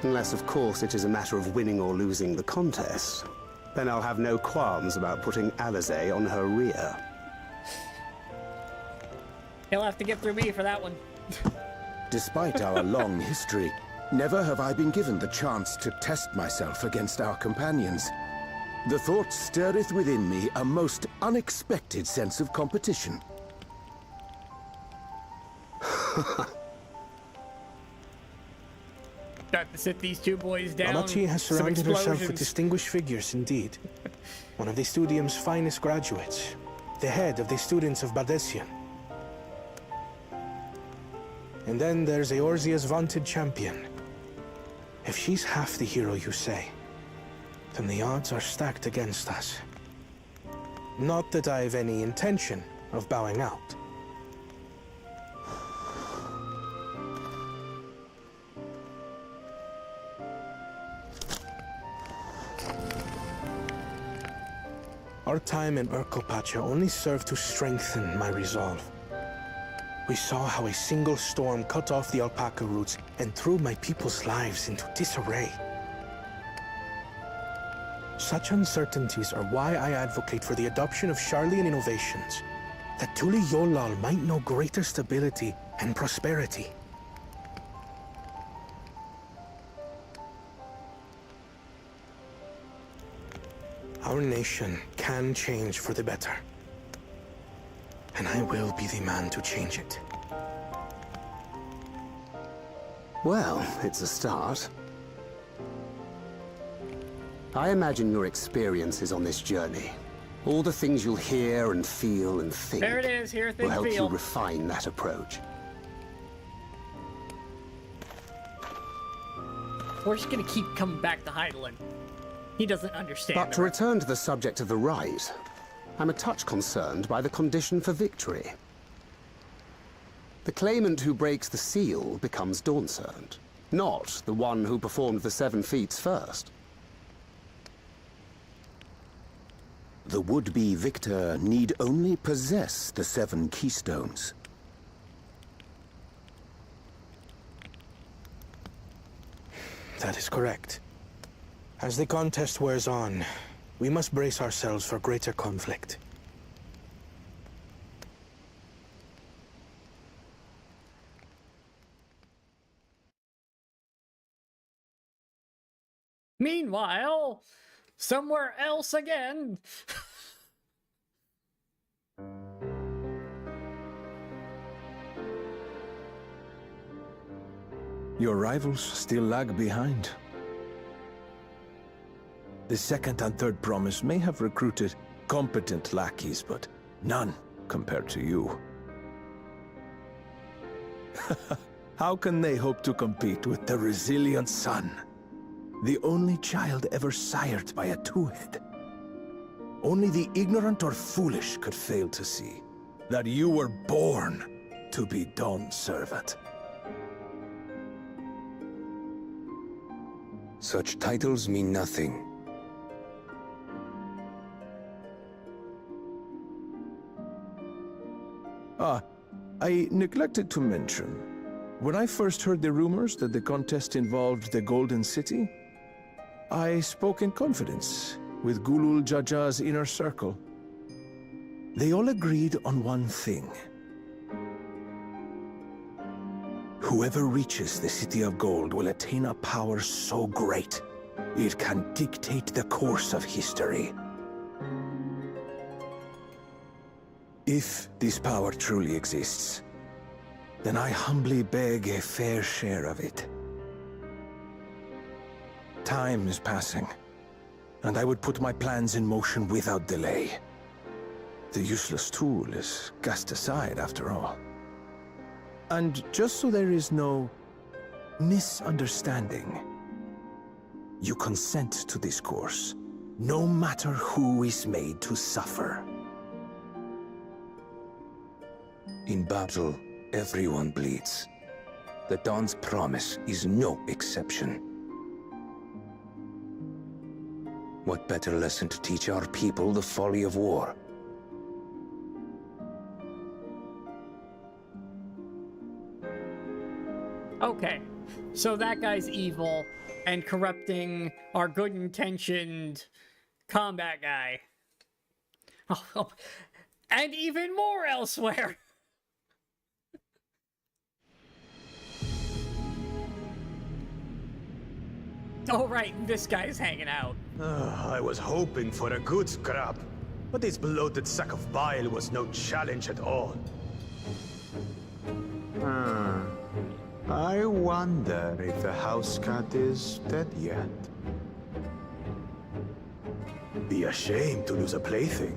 [SPEAKER 20] Unless, of course, it is a matter of winning or losing the contest. Then I'll have no qualms about putting Alizé on her rear.
[SPEAKER 1] He'll have to get through me for that one.
[SPEAKER 5] Despite our long history, never have I been given the chance to test myself against our companions. The thought stirreth within me a most unexpected sense of competition.
[SPEAKER 1] Got to sit these two boys down.
[SPEAKER 11] Malachi has
[SPEAKER 1] Some
[SPEAKER 11] surrounded herself with
[SPEAKER 1] explosions.
[SPEAKER 11] distinguished figures indeed. One of the Studium's finest graduates, the head of the students of Bardessian. And then there's Eorzea's vaunted champion. If she's half the hero you say, then the odds are stacked against us. Not that I've any intention of bowing out. Our time in Urkopacha only served to strengthen my resolve. We saw how a single storm cut off the alpaca roots and threw my people's lives into disarray. Such uncertainties are why I advocate for the adoption of Sharlayan innovations, that Tuli Yolal might know greater stability and prosperity. Our nation can change for the better. And I will be the man to change it.
[SPEAKER 20] Well, it's a start. I imagine your experiences on this journey, all the things you'll hear and feel and think,
[SPEAKER 1] There it is, hear,
[SPEAKER 20] will
[SPEAKER 1] think,
[SPEAKER 20] help
[SPEAKER 1] feel.
[SPEAKER 20] you refine that approach.
[SPEAKER 1] We're just gonna keep coming back to Heidelin. He doesn't understand.
[SPEAKER 20] But to return to the subject of the rite, I'm a touch concerned by the condition for victory. The claimant who breaks the seal becomes Dawn Servant, not the one who performed the 7 feats first.
[SPEAKER 5] The would-be victor need only possess the 7 keystones.
[SPEAKER 11] That is correct. As the contest wears on, we must brace ourselves for greater conflict.
[SPEAKER 1] Meanwhile, somewhere else again.
[SPEAKER 9] Your rivals still lag behind. The second and third promise may have recruited competent lackeys, but none compared to you. How can they hope to compete with the resilient son? The only child ever sired by a two-head. Only the ignorant or foolish could fail to see that you were born to be Dawn Servant.
[SPEAKER 6] Such titles mean nothing.
[SPEAKER 9] I neglected to mention, when I first heard the rumors that the contest involved the Golden City, I spoke in confidence with Gulul Jaja's inner circle. They all agreed on one thing. Whoever reaches the City of Gold will attain a power so great, it can dictate the course of history. If this power truly exists, then I humbly beg a fair share of it. Time is passing, and I would put my plans in motion without delay. The useless tool is cast aside after all. And just so there is no misunderstanding, you consent to this course, no matter who is made to suffer.
[SPEAKER 6] In battle, everyone bleeds. The Dawn's promise is no exception. What better lesson to teach our people the folly of war?
[SPEAKER 1] Okay, so that guy's evil and corrupting our good-intentioned combat guy. Oh, and even more elsewhere. Oh right, this guy's hanging out.
[SPEAKER 5] I was hoping for a good scrap, but this bloated sack of bile was no challenge at all.
[SPEAKER 10] I wonder if the house cat is dead yet.
[SPEAKER 5] Be a shame to lose a plaything,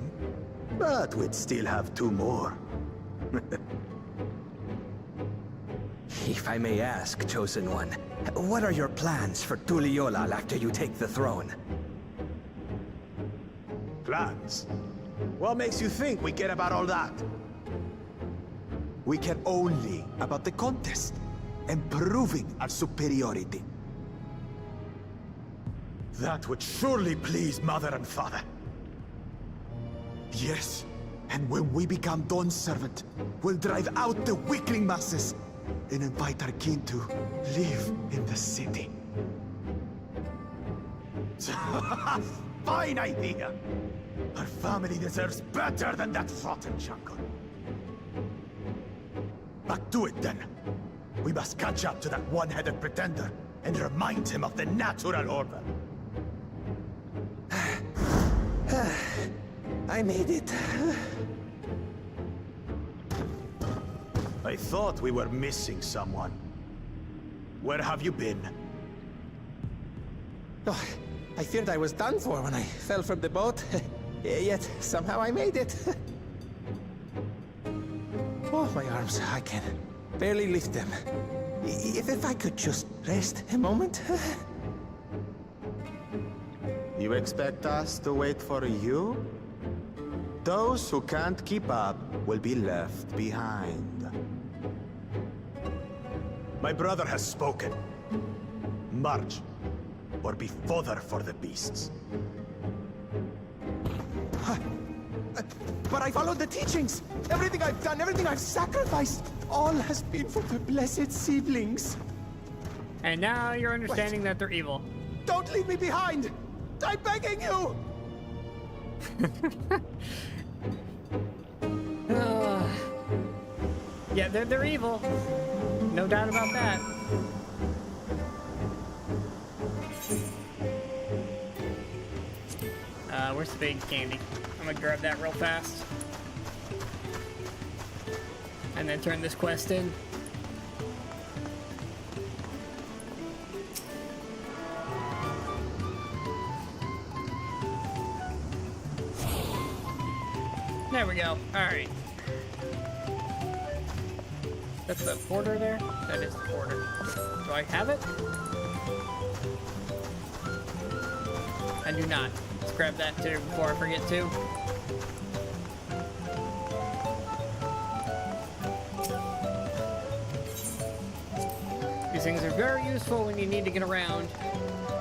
[SPEAKER 5] but we'd still have 2 more.
[SPEAKER 19] If I may ask, Chosen One, what are your plans for Tuliolal after you take the throne?
[SPEAKER 5] Plans? What makes you think we care about all that?
[SPEAKER 10] We care only about the contest and proving our superiority.
[SPEAKER 5] That would surely please Mother and Father.
[SPEAKER 10] Yes, and when we become Dawn's servant, we'll drive out the weakling masses and invite our kin to live in the city.
[SPEAKER 5] Fine idea! Our family deserves better than that rotten jungle. Back to it then. We must catch up to that one-headed pretender and remind him of the natural order.
[SPEAKER 19] I made it.
[SPEAKER 5] I thought we were missing someone. Where have you been?
[SPEAKER 19] Oh, I feared I was done for when I fell from the boat. Yet, somehow I made it. Oh, my arms, I can barely lift them. If I could just rest a moment.
[SPEAKER 10] You expect us to wait for you? Those who can't keep up will be left behind.
[SPEAKER 5] My brother has spoken. March, or be fodder for the beasts.
[SPEAKER 8] But I followed the teachings. Everything I've done, everything I've sacrificed, all has been for the blessed siblings.
[SPEAKER 1] And now you're understanding that they're evil.
[SPEAKER 8] Don't leave me behind! I'm begging you!
[SPEAKER 1] Yeah, they're evil. No doubt about that. Where's the big candy? I'm gonna grab that real fast. And then turn this quest in. There we go. Alright. That's the porter there? That is the porter. Do I have it? I do not. Let's grab that too before I forget to. These things are very useful when you need to get around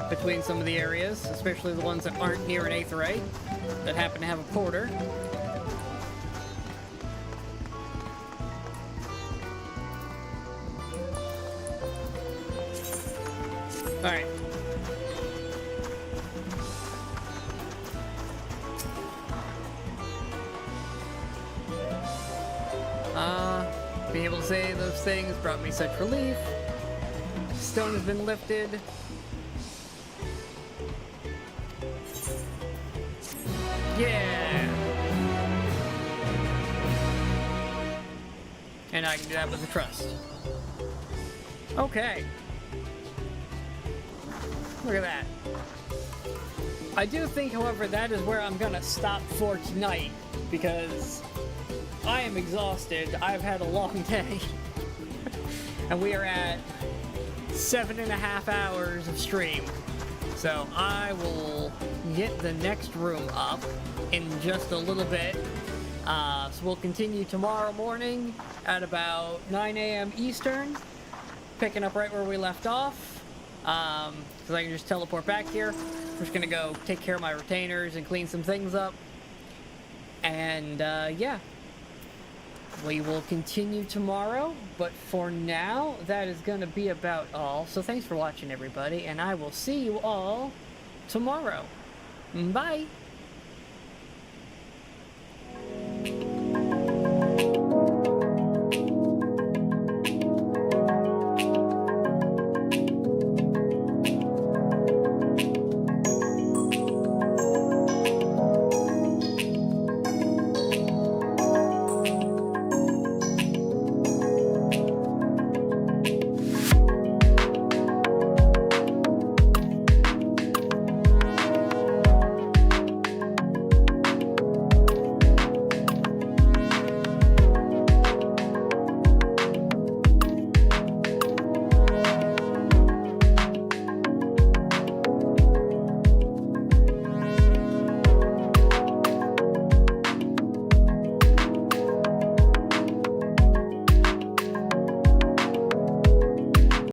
[SPEAKER 1] between some of the areas, especially the ones that aren't near an aetheryte that happen to have a porter. Alright. Being able to say those things brought me such relief. Stone has been lifted. Yeah! And I can do that with a trust. Okay. Look at that. I do think, however, that is where I'm gonna stop for tonight, because I am exhausted. I've had a long day. And we are at 7.5 hours of stream. So I will get the next room up in just a little bit. So we'll continue tomorrow morning at about 9 a.m. Eastern, picking up right where we left off. Because I can just teleport back here. I'm just gonna go take care of my retainers and clean some things up. And yeah, we will continue tomorrow, but for now, that is gonna be about all. So thanks for watching, everybody, and I will see you all tomorrow. Bye!